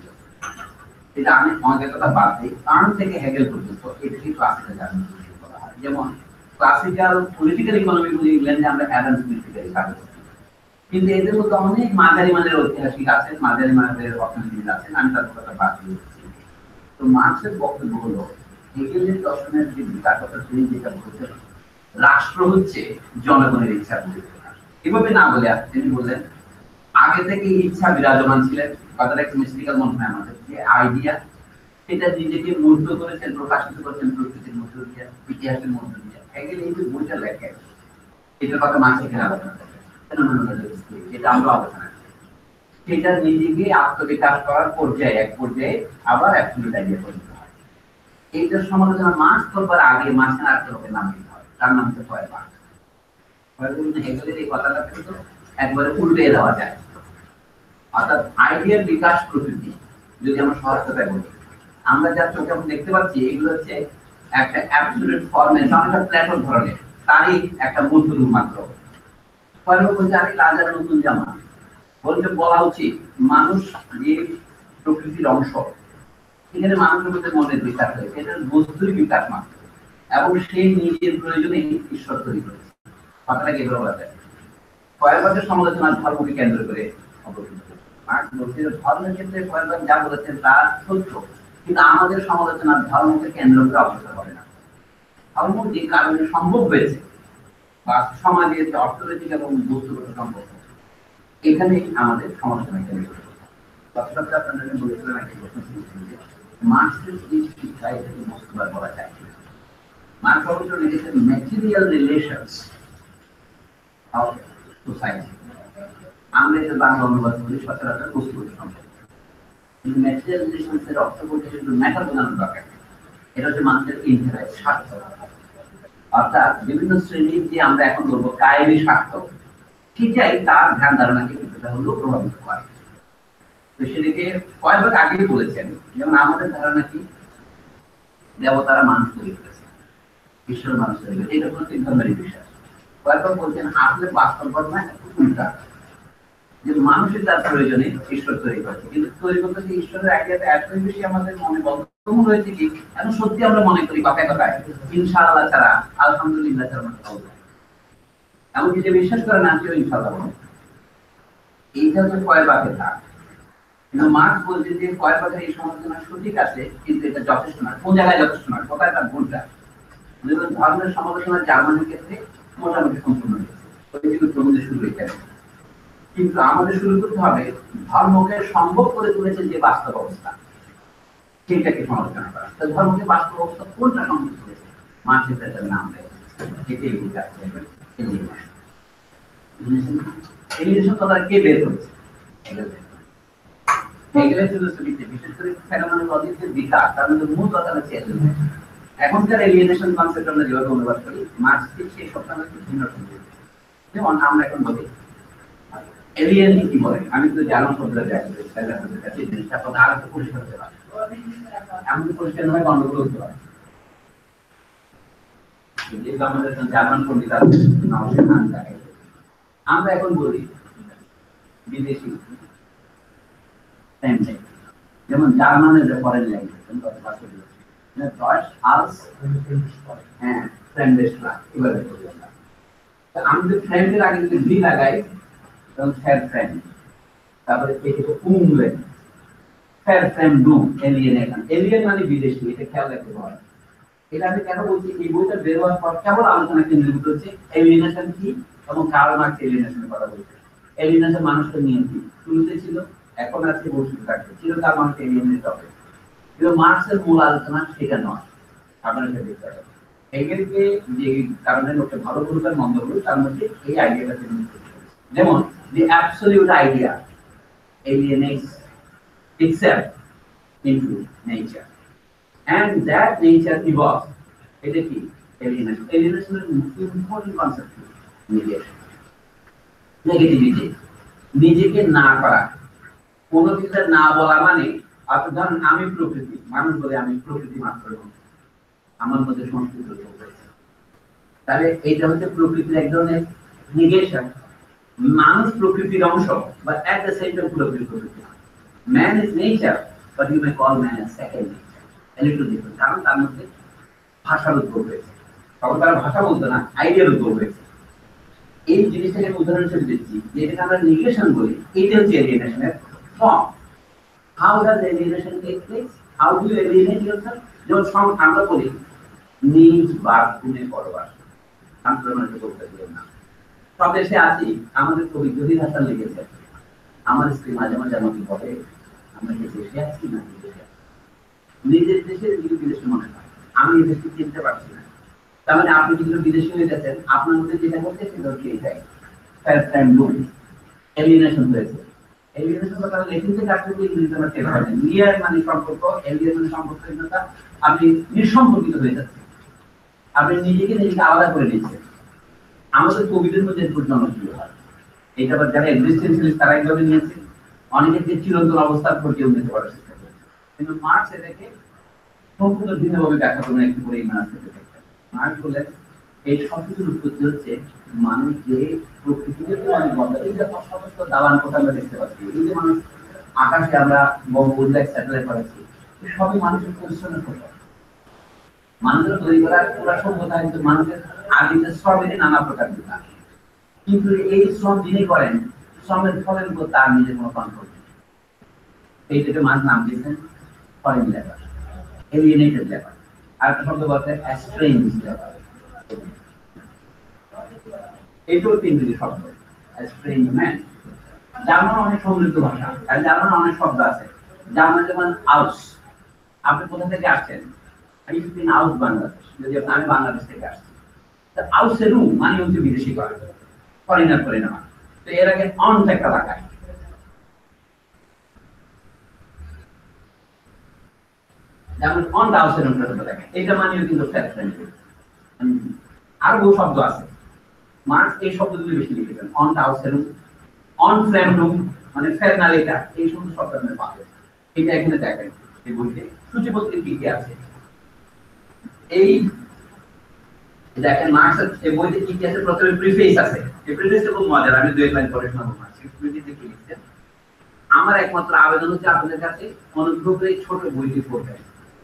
এটা আমি অনেকের কথা বাদ দিই, কারণ থেকে হেগেল পর্যন্ত এটাকে ক্লাসিক্যাল জার্মানি বলা হয়। যেমন ক্লাসিক্যাল পলিটিক্যাল ইকোনমি গুলি ইংল্যান্ডে আমরা অ্যাডাম স্মিথকে পাবো, কিন্তু এদের মধ্যে অনেক মাঝারি মানের ঐতিহাসিক আছেন, মাঝারি মানের অর্থনীতিবিদ আছেন, আমি তাদের কথা বাদ দিয়েছি। তো মার্ক্সের বক্তব্য হলো হেগেলের দর্শনের যে বিকাশ কথা তিনি যেটা বলছেন, রাষ্ট্র হচ্ছে জনগণের ইচ্ছা পূরণ। এভাবে না বলে তিনি বললেন আগে থেকে ইচ্ছা বিরাজমান ছিলেন, কথাটা একটু মিস্টিক্যাল মনে হয় আমাদের, যে আইডিয়া সেটা নিজেকে মূর্ত করেছেন, প্রকাশিত করেছেন প্রকৃতির মধ্য দিয়ে, ইতিহাসের মধ্য দিয়ে। হেগেল এই যে বইটা লেখেন এটার কথা মাঝে এখানে আলোচনা করেন, এটা আমরা আলোচনা করি। সেটা নিজেকে আত্মবিকাশ করার পর্যায়ে এক পর্যায়ে আবার অ্যাবসলিউট আইডিয়া পরিণত হয়। এইটার সমালোচনা মাস করবার আগে মাসের আর লোকের নাম দিতে হয়, তার নাম হচ্ছে ফয়েরবাখ। হেগেলের এই কথাটা কিন্তু একবারে উল্টে দেওয়া যায়, অর্থাৎ আইডিয়ার বিকাশ প্রকৃতি যদি আমরা সহজ কথায় বলি, আমরা যা চোখে দেখতে পাচ্ছি এগুলো হচ্ছে একটা অ্যাবসলিউট ফর্মের অনেকটা প্ল্যাটফর্ম ধরনের, তারই একটা মূর্ত রূপ মাত্র। ফয়েরবাখ বলছে আমি রাজার নতুন জামা, বলতে বলা উচিত মানুষ যে প্রকৃতির অংশ, এখানে মানুষের মধ্যে মনের বিকাশ হয়েছে, এটা বস্তুর বিকাশ মাত্র, এবং সেই নিজের প্রয়োজনে ঈশ্বর তৈরি করেছে। কথাটা কি বলা যায়? ফয়েরবাখের সমালোচনা ধর্মকে কেন্দ্র করে অবস্থিত। মার্ক্স বলছে ধর্মের ক্ষেত্রে ফয়েরবাখ যা বলেছেন তা সত্য, কিন্তু আমাদের সমালোচনা ধর্মকে কেন্দ্র করে অগ্রসর হবে না। ধর্ম যে কারণে সম্ভব হয়েছে বা সমাজের যে অর্থনৈতিক এবং বস্তুগত সম্পর্ক, এখানে আমাদের সমালোচনা কেন্দ্র করে। কথাটা আপনাদের বলেছিলেন একটা প্রশ্ন ছিল, মার্ক্সের এই শিক্ষা এটাকে মস্তবার বলা যায়। মার্ক্স অবশ্য লিখেছেন ম্যাটেরিয়াল রিলেশনস অফ সোসাইটি, আমরা এটা বাংলা অনুবাদ করি সচরাচর বস্তুগত সম্পর্ক, কিন্তু ম্যাটেরিয়াল রিলেশনস এর অর্থ বলতে শুধু ম্যাটার বোঝানোর দরকার, এটা হচ্ছে মানুষের ইন্টারেস্ট, স্বার্থ, অর্থাৎ বিভিন্ন শ্রেণীর যে আমরা এখন বলবো কায়েমি স্বার্থ, সেটাই তার ধ্যান ধারণাকে কিছুটা হলেও প্রভাবিত করে। তো সেদিকে ফয়েরবাখ আগেই বলেছেন, যেমন আমাদের ধারণা কি দেবতারা মানুষ তৈরি করেছে, ঈশ্বর মানুষ তৈরি করেছে, এটা কোনো তিন ধর্মের বিশ্বাস। ফয়েরবাখ বলছেন আসলে বাস্তব ঘটনা উল্টা, যে মানুষের তার প্রয়োজনে ঈশ্বর তৈরি করেছে, কিন্তু তৈরি করতে ঈশ্বরের আইডিয়াটা এতই বেশি আমাদের মনে বদ্ধমূল হয়েছে কি এখন সত্যি আমরা মনে করি কথায় কথায় ইনশাআল্লাহ ছাড়া, আলহামদুলিল্লাহ ছাড়া আমরা পাবো না। এমনকি যে বিশ্বাস করে না কেউ ইনশাআল্লাহ বলে, এইটা হচ্ছে ফয়েরবাখের ধার। কিন্তু মার্ক্স বলছেন যে ফয়েরবাখের এই সমালোচনা সঠিক আছে, কিন্তু এটা যথেষ্ট নয়। কোন জায়গায় যথেষ্ট নয়, কোথায় তার ভুলটা? ধর্মের সমালোচনা জার্মানির ক্ষেত্রে মোটামুটি সম্পূর্ণ হয়েছে, শুরু হয়েছে, কিন্তু আমাদের শুরু করতে হবে ধর্মকে সম্ভব করে তুলেছে যে বাস্তব অবস্থা, সেইটাকে সমালোচনা করা। ধর্মকে বাস্তব অবস্থা কোনটা সম্ভব করেছে, মার্ক্সের তার নাম দেয়, এটাই বুঝা এলিয়েনেশন কথা কে বের করেছে? হেগেলের ফিলোসফিতে বিশেষ করে ফেনোমেনোলজির যে বিকাশ, তার মধ্যে মূল কথা হচ্ছে এলিয়েনেশন। এখনকার এলিয়েনেশন কনসেপ্ট আমরা যেভাবে অনুবাদ করি, মার্ক্স ঠিক সেই সপ্তাহে ভিন্ন রকম। যেমন আমরা এখন বলি এলিয়েন কি বলে, আমি তো জার্মান শব্দটা যাই জিনিসটা কথা আর একটু পরিষ্কার হতে পারে, এমন পরিষ্কার নয় গন্ডগোল হতে পারে। যেহেতু আমাদের জার্মান পণ্ডিত আছে, আমরা এখন বলি বিদেশি, যেমন জার্মানের যে ফরেন ল্যাঙ্গুয়েজ আমি যদি ফ্রেন্ডের আগে যদি ভি লাগাই তখন ফ্রেন্ড, তারপরে ফ্যারফ্রেমডুম এলিয়েনেশন। এলিয়েন মানে বিদেশি, এটা খেয়াল রাখতে হবে। এটা আমি কেন বলছি, এই বইটা বের হওয়ার পর কেবল আলোচনা কেন্দ্রীভূত হচ্ছে এলিয়েনেশন কি এবং কার্ল মার্কস এলিয়েনেশনের কথা বলছে। এলিয়েনেশন মানুষকে নিয়ন্ত্রণ শুরুতে ছিল, এখন আছে, ভবিষ্যতে থাকবে, চিরকাল মানুষকে এলিয়েনেট হবে। কিন্তু মার্কসের মূল আলোচনা সেটা নয়, আপনারা সেটা দেখতে পাবেন। হেগেলকে যে কারণে লোককে ভালো বলুক আর মন্দ বলুক, তার মধ্যে এই আইডিয়াটা তিনি, যেমন the absolute idea alienates itself into nature and that nature evolves. এটা কি alienation? Alienation এর important concept negation, নেগেটিভিটি, নিজেকে না করা, কোনো কিছু না বলা মানে আপনি ধরেন আমি প্রকৃতি, মানুষ বলে আমি প্রকৃতি মাত্র, আমার মধ্যে সংস্কৃত রয়েছে, তাহলে এইটা হচ্ছে প্রকৃতির এক ধরনের নেগেশন। মানুষ প্রকৃতির অংশ, but at the same time প্রকৃতি। Man is nature, but you may call man a second nature, a little different, কারণ তার মধ্যে ভাষার উদ্ভব হয়েছে। তখন তারা ভাষা বলতো না, আইডিয়ার উদ্ভব হয়েছে। এই জিনিসটাকে উদাহরণ হিসেবে দিচ্ছি, যেটাকে আমরা নেগেশন বলি, এটা হচ্ছে এলিয়েনেশনের form. How does alienation take place? How do you alienate yourself? যেমন আমরা বলি নিজ বাথরুমে পরবার, আন্দোলনকে বলতে দিলেন না। স্বদেশে আছি, আমাদের কবি জহির হাসান লিখেছেন, আমার স্ত্রী মাঝে মাঝে আমাকে বলে আমরা কি দেশে আছি না বিদেশে আছি। নিজের দেশের কিছু বিদেশে মনে হয়, আমি এই দেশকে চিনতে পারছি না। তার মানে আপনি কিছু বিদেশি হয়ে গেছেন, আপনার মধ্যে যেটা হচ্ছে সেটা হচ্ছে এটাই এলিয়েনেশন হয়েছে। এলিয়েনেশন কথা লেখিন থেকে আপনি ইংরেজিতে আমরা টের পাবেন, নিয়ার মানে সম্পর্ক, এলিয়েন মানে সম্পর্কহীনতা, আপনি নিঃসম্পর্কিত হয়ে যাচ্ছেন, আপনি নিজেকে আলাদা করে নিচ্ছেন। আমাদের কবিদের মধ্যে জনপ্রিয় হয় এটা, আবার যারা এক্সিস্টেন্সিয়ালিস্ট তারা এইভাবে নিয়েছে, অনেকের যে চিরন্তন অবস্থার প্রতিও নিতে পারার চেষ্টা করেছে। কিন্তু মার্কস এটাকে সম্পূর্ণ ভিন্নভাবে ব্যাখ্যা করবেন একটু করে ইমান আসতে দেখতে। মার্কস বলেন এই সবকিছুর উৎপত্তি হচ্ছে মানুষ যে প্রকৃতিকে অনেক বন্ধ, এই যে সমস্ত দালান কোঠা আমরা দেখতে পাচ্ছি, এই যে মানুষ আকাশে আমরা বঙ্গবন্ধু এক স্যাটেলাইট পাঠাচ্ছি, সবই মানুষের পরিশ্রমের কথা। মানুষের তৈরি করার পুরা সভ্যতা কিন্তু মানুষের আদিতে শ্রমের নানা প্রকার বিকাশ, কিন্তু এই শ্রম যিনি করেন, শ্রমের ফলের উপর তার নিজের কোনো কন্ট্রোল নেই। এইটাকে মানুষ নাম দিয়েছেন ফরেন লেবার, এলিয়েনেটেড লেবার। আর একটা শব্দ বলতে এস্ট্রেঞ্জ লেবার, এইটাও তিনটি শব্দ। এস্ট্রেঞ্জমেন্ট, জার্মান অনেক সমৃদ্ধ ভাষা, আর জার্মান অনেক শব্দ আছে। জার্মান যেমন আউস, আপনি কোথা থেকে আসছেন, আউস বাংলাদেশ, যদি আমি বাংলাদেশ থেকে আসছি, আউসেরু মানে হচ্ছে বিদেশি করা, ফরেনার করে নেওয়া। তো এর আগে অন একটা লাগায়, যেমন অন হাউসের অনুসারে দেখেন, এটা মানেও কিন্তু আর বহু শব্দ আছে। মার্কস এই শব্দগুলি বেশি লিখেছেন, অন হাউসের, অন ফ্রেমডুম মানে ফেরনালিটা, এই সমস্ত শব্দ আপনি পাবেন। এটা এখানে দেখেন এই বইতে সূচিপত্রে কি কি আছে। এই দেখেন মার্কস এই বইতে কি কি আছে, প্রথমে প্রিফেস আছে। এই প্রিফেসটা খুব মজার, আমি দুই লাইন পড়ে শোনাবো। মার্কস প্রিফেসে কি লিখছেন, আমার একমাত্র আবেদন হচ্ছে আপনাদের কাছে অনুগ্রহ করে ছোট বইটি পড়বেন,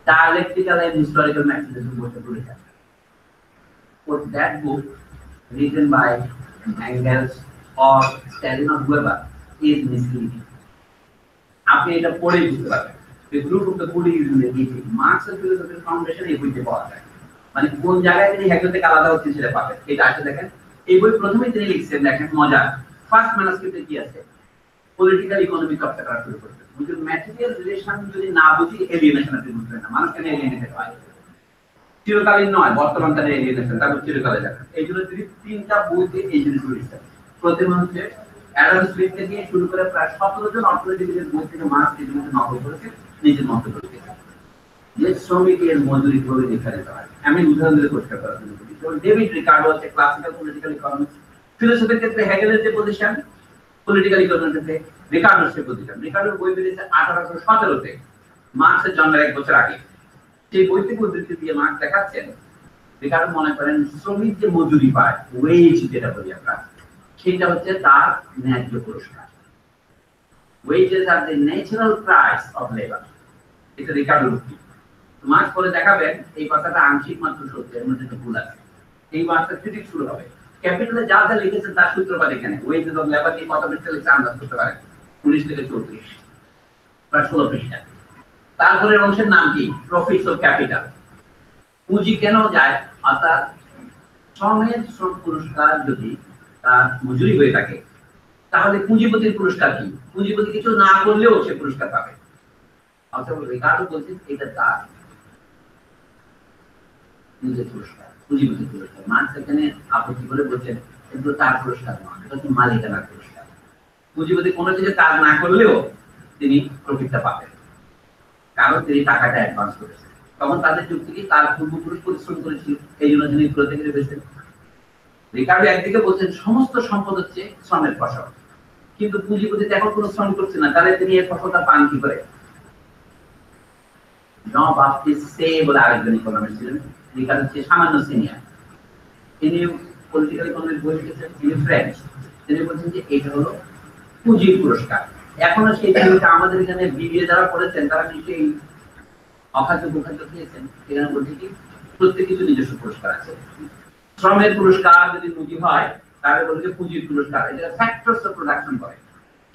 dialectical and historical materialism বইটা পড়ে যান। For that book written by Engels or Stalin or whoever is misleading. আপনি এটা পড়ে বুঝতে পারবেন। The group of the Buddhism is misleading. Marx's philosophy foundation এই বইতে পাওয়া যায়। মানে কোন জায়গায় তিনি হেগেল থেকে আলাদা হচ্ছে সেটা পাবেন। এটা আসলে দেখেন এই বই প্রথমেই তিনি লিখছেন, দেখেন মজা, ফার্স্ট ম্যানুস্ক্রিপ্টে কি আছে, পলিটিক্যাল ইকোনমি চর্চা করা শুরু করতে। বুঝুন ম্যাটেরিয়াল রিলেশন যদি না বুঝি এলিয়েনেশন আপনি বুঝবেন না, মানুষ কেন এলিয়েনেটেড হয়। চিরকালীন নয়, বর্তমান কালে এলিয়েনেশন, তারপর চিরকালে যাবে। এই জন্য তিনি তিনটা বইতে এই জিনিসগুলো লিখছেন। প্রথম হচ্ছে অ্যাডাম স্মিথ থেকে শুরু করে প্রায় 17 জন অর্থনীতিবিদের বই থেকে মার্কস এই জিনিসটা নকল করেছে, নিজের মতো করে যে শ্রমিকের মজুরি কিভাবে নির্ধারিত হয়। আমি উদাহরণ দিলে পরিষ্কার করার জন্য বলি, যেমন ডেভিড রিকার্ডো হচ্ছে ক্লাসিক্যাল পলিটিক্যাল ইকোনমিক্স। ফিলোসফির ক্ষেত্রে হেগেলের যে পজিশন, পলিটিক্যাল ইকোনমির ক্ষেত্রে রিকার্ডোর সে পজিশন। রিকার্ডোর বই বেরিয়েছে 1817-তে, মার্কসের জন্মের 1 বছর আগে। সেই বই থেকে উদ্ধৃতি দিয়ে মার্কস দেখাচ্ছেন, রিকার্ডো মনে করেন শ্রমিক যে মজুরি পায়, ওয়েজ যেটা বলি আমরা, সেটা হচ্ছে তার ন্যায্য পুরস্কার। Wages are the natural price of labour, এটা রিকার্ডোর উক্তি। মার্কস পরে দেখাবেন এই কথাটা আংশিক মাত্র সত্য, এর মধ্যে একটা ভুল আছে। এই মার্কসের ক্রিটিক শুরু হবে। ক্যাপিটালে যা যা লিখেছেন তার সূত্রপাত এখানে। ওয়েজেস অফ লেবার এই কথা পৃষ্ঠা লিখে আন্দাজ করতে পারেন, 19 থেকে 34, প্রায় 16 পৃষ্ঠা। তারপরের অংশের নাম কি? Profits of capital. পুঁজি কেন যায়? অর্থাৎ শ্রমের শ্রম পুরস্কার যদি তার মজুরি হয়ে থাকে তাহলে পুঁজিপতির পুরস্কার কি? পুঁজিপতি কিছু না করলেও সে পুরস্কার পাবে। অর্থাৎ রিকার্ডো বলছেন এটা তার নিজের পুরস্কার, পুঁজিপতির পুরস্কার। মার্কস এখানে আপত্তি করে বলছেন এগুলো তার পুরস্কার নয়, এটা হচ্ছে মালিকানার পুরস্কার। পুঁজিপতি কোনো কিছু কাজ না করলেও তিনি প্রফিটটা পাবেন, কারণ তিনি টাকাটা অ্যাডভান্স করেছেন। তখন তাদের যুক্তি কি? তার পূর্বপুরুষ পরিশ্রম করেছিল, এই জন্য তিনি প্রত্যেকের পেয়েছেন। রিকার্ডো একদিকে বলছেন সমস্ত সম্পদ হচ্ছে শ্রমের ফসল, কিন্তু পুঁজিপতি এখন কোনো শ্রম করছে না, তাহলে তিনি এই ফসলটা পান কি করে? জন বাপ্টিস্ট সে বলে আরেকজন ইকোনমিস্ট ছিলেন, রিকার্ডো হচ্ছে সামান্য সিনিয়র, তিনি পলিটিক্যাল ইকোনমিক্স বই লিখেছেন, তিনি ফ্রেঞ্চ। তিনি বলছেন যে এটা হলো পুঁজির পুরস্কার। এখনো সেই জিনিসটা আমাদের এখানে বিবিএ যারা পড়েছেন তারা নিশ্চয়ই অখাদ্য কুখাদ্য খেয়েছেন। এখানে বলছে কি প্রত্যেক কিছু নিজস্ব পুরস্কার আছে। শ্রমের পুরস্কার যদি পুঁজি হয় তাহলে বলছে পুঁজির পুরস্কার, এটা ফ্যাক্টরস অফ প্রোডাকশন করে।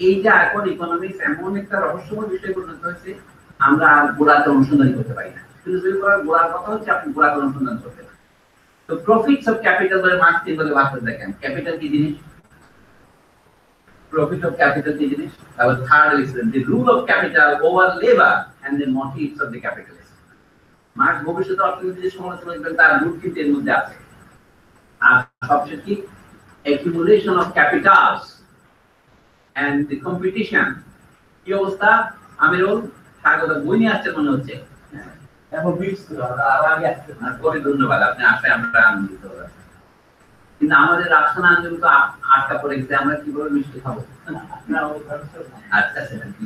এইটা এখন ইকোনমিক্স এমন একটা রহস্যময় বিষয় পরিণত হয়েছে, আমরা আর গোড়াতে অনুসন্ধান করতে পারি না। কিন্তু যদি গোড়ার কথা হচ্ছে আপনি গোড়াতে অনুসন্ধান করতে পারেন। তো প্রফিটস অফ ক্যাপিটাল ধরে মার্কস তিন ভাগে ভাগ করে দেখেন। ক্যাপিটাল কি জিনিস? Profit of capital কি জিনিস? তাহলে থার্ড লিখছেন the rule of capital over labor and the motives of the capitalist. Marks ভবিষ্যতে অর্থনীতিতে সমালোচনা করবেন, তার রুট কিন্তু এর মধ্যে আছে। আর সবশেষ কি? accumulation of capitals and the competition। কি অবস্থা? আমিরুল স্বাগত বই নিয়ে আসছে মনে হচ্ছে। এখন বিটস আর আগে আসছে না করে ধন্যবাদ, আপনি আসলে আমরা আনন্দিত হলাম। কিন্তু আমাদের রাফসানা আঞ্জুম তো আটকা পড়ে গেছে, আমরা কিভাবে মিষ্টি খাবো? আচ্ছা সেটা কি?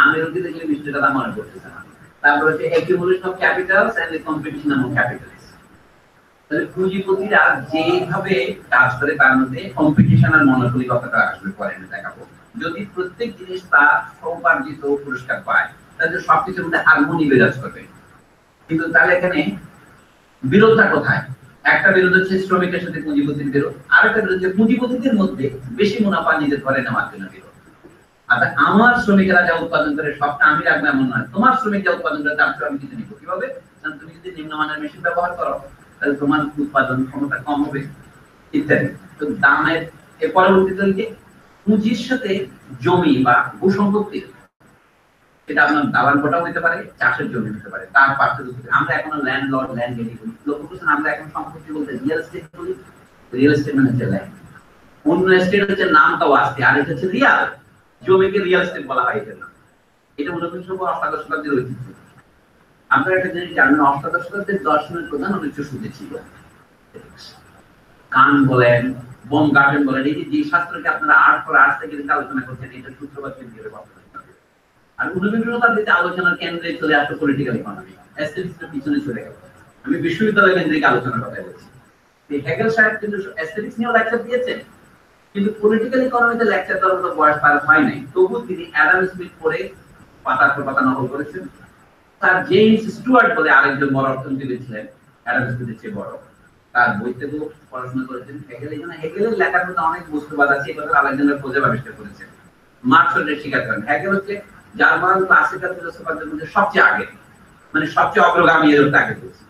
আমি ওকে দেখলে মিষ্টিটা মনে করতেছে না। তারপর হচ্ছে accumulation of capitals and the competition among capitalists। তাহলে পুঁজিপতিরা যেভাবে কাজ করে তার মধ্যে কম্পিটিশন আর মনোপলি কথাটা আসলে পরে দেখাবো। যদি প্রত্যেক জিনিস তার সৌপার্জিত পুরস্কার পায় তাহলে সবকিছুর মধ্যে হারমোনি বিরাজ করবে। কিন্তু তাহলে এখানে বিরোধটা কোথায়? একটা বিরোধ হচ্ছে শ্রমিকের সাথে পুঁজিপতির বিরোধ, আরেকটা বিরোধ হচ্ছে পুঁজিপতিদের মধ্যে বেশি মুনাফা নিজে ধরে নেওয়ার জন্য বিরোধ। আচ্ছা আমার শ্রমিকেরা যা উৎপাদন করে সবটা আমি রাখবো এমন নয়, তোমার শ্রমিক যা উৎপাদন করে তার চেয়ে আমি কিছু নিব। কিভাবে? কারণ তুমি যদি নিম্নমানের মেশিন ব্যবহার করো তাহলে তোমার উৎপাদন ক্ষমতা কম হবে ইত্যাদি। তো দামের এর পরবর্তীতে পুঁজির সাথে জমি বা ভূসম্পত্তি, এটা আপনার দালান কোটাও হতে পারে, চাষের জমি হতে পারে, তার পার্থক্য। আমরা এখন ল্যান্ড লর্ড ল্যান্ড লেডি বলি, লক্ষ্য করছেন আমরা এখন সম্পত্তি বলতে রিয়েল এস্টেট বলি। রিয়েল এস্টেট মানে হচ্ছে ল্যান্ড, অন্য এস্টেট হচ্ছে নামটাও আসছে, আর এটা হচ্ছে রিয়াল। জমিকে রিয়েল এস্টেট বলা হয় এটা না, এটা ঊনবিংশ অষ্টাদশ শতাব্দীর ঐতিহ্য। আপনারা একটা জিনিস জানেন, অষ্টাদশ শতাব্দীর দর্শনের প্রধান উদ্দেশ্য সুদে ছিল। কান বলেন, বোম গার্ডেন বলেন, এই যে শাস্ত্রকে আপনারা আর্ট ফর আর্টস থেকে আলোচনা করছেন, এটা সূত্রপাত কেন্দ্রে বর্তমানে। আর ঊনবিংশ শতাব্দীতে আলোচনার কেন্দ্রে চলে আসলো পলিটিক্যাল ইকোনমি, এস্থেটিক্সের পিছনে চলে গেল। আমি বিশ্ববিদ্যালয় কেন্দ্রিক আলোচনার কথা বলছি। হেগেল সাহেব কিন্তু এস্থেটিক্স নিয়েও লেকচার দিয়েছেন, কিন্তু পলিটিক্যাল ইকোনমিতে লেকচার দেওয়ার মতো বয়স তার হয় নাই। তবু তিনি অ্যাডাম স্মিথ পড়ে পাতার পর পাতা নকল করেছেন। তার জেমস স্টুয়ার্ট বলে আরেকজন বড় অর্থনীতিবিদ ছিলেন, অ্যাডাম স্মিথের চেয়ে বড়, তার বইতে তো পড়াশোনা করেছেন। হেগেলের লেখার মধ্যে অনেক বস্তুবাদ আছে, এই কথা আলেকজান্ডার পোজেভ আবিষ্কার করেছেন। মার্কস ওটা স্বীকার করেন। হেগেল হচ্ছে জার্মান ক্লাসিক্যাল ফিলোসফারদের মধ্যে সবচেয়ে আগে, মানে সবচেয়ে অগ্রগামী, এর আগে বলছি।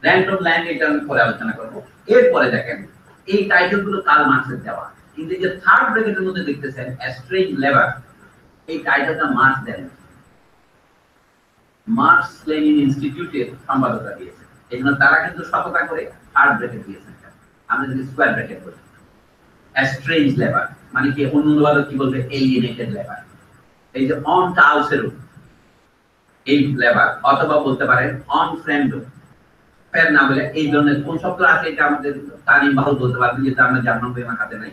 ল্যান্ড অফ ল্যান্ড এটা আমি পরে আলোচনা করবো। এরপরে দেখেন এই টাইটেল গুলো কার্ল মার্কসের দেওয়া। কিন্তু যে থার্ড ব্র্যাকেটের মধ্যে দেখতেছেন স্ট্রেঞ্জ লেবার, এই টাইটেলটা মার্কস দেন। মার্কস লেনিন ইনস্টিটিউটের সম্পাদকরা দিয়েছে, এই জন্য তারা কিন্তু সততা করে থার্ড ব্র্যাকেট দিয়েছেন। আমরা যদি স্কোয়ার ব্র্যাকেট বলি স্ট্রেঞ্জ লেবার মানে কি, অন্য অনুবাদক কি বলবে? Alienated labour. এই যে অন টাউসের এই লেবার, অথবা বলতে পারেন অন ফ্রেন্ড ফের না বলে এই ধরনের কোন শব্দ আছে এটা আমাদের তারিম বাহুল বলতে পারবেন, যেটা আমরা জার্মান বই আমার হাতে নাই।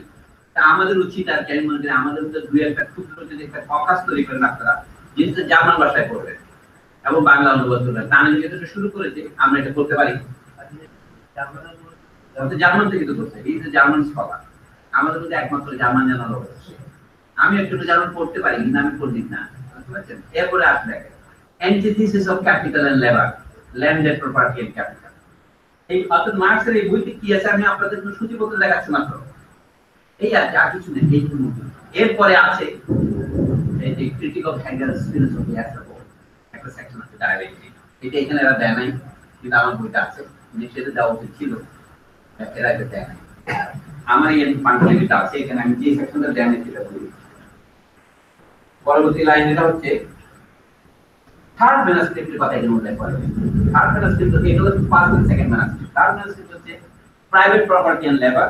তা আমাদের উচিত আর কি, আমি মনে করি আমাদের মধ্যে দুই একটা ক্ষুদ্র যদি একটা ফোকাস তৈরি করেন আপনারা, জিনিসটা জার্মান ভাষায় পড়বেন এবং বাংলা অনুবাদ করবেন। তাহলে যেটা শুরু করেছে আমরা এটা করতে পারি। জার্মান থেকে তো করছে, এই যে জার্মান স্কলার আমাদের মধ্যে একমাত্র জার্মান জানার লোক। আমি একটু জার্মান পড়তে পারি কিন্তু আমি পড়ি না, বুঝতে পারছেন? এরপরে আসলে antithesis of capital and labour, landed property and capital. এই অর্থাৎ মার্কসের এই বইটি কি আছে আমি আপনাদের জন্য সূচিপত্র দেখাচ্ছি মাত্র, এই আছে, আর কিছু নেই। এরপরে আছে এই যে ক্রিটিক্যাল হ্যাগেলস ফিলোসফি একটা সেকশন আছে ডায়ালেক্টিক, এটা এখানে এরা দেয় নাই, কিন্তু আমার বইটা আছে, নিশ্চয়ই দেওয়া উচিত ছিল, এরা এটা দেয় নাই। আমার এই ফান্ডামেন্টালটা আছে, এখানে আমি যে সেকশনটা দেয় নাই সেটা বলি। পরবর্তী লাইন এটা হচ্ছে থার্ড ম্যানুস্ক্রিপ্টের কথা এখানে উল্লেখ করা হয়েছে। থার্ড ম্যানুস্ক্রিপ্ট হচ্ছে এটা হচ্ছে first and second manuscript. Third manuscript হচ্ছে private property and labour,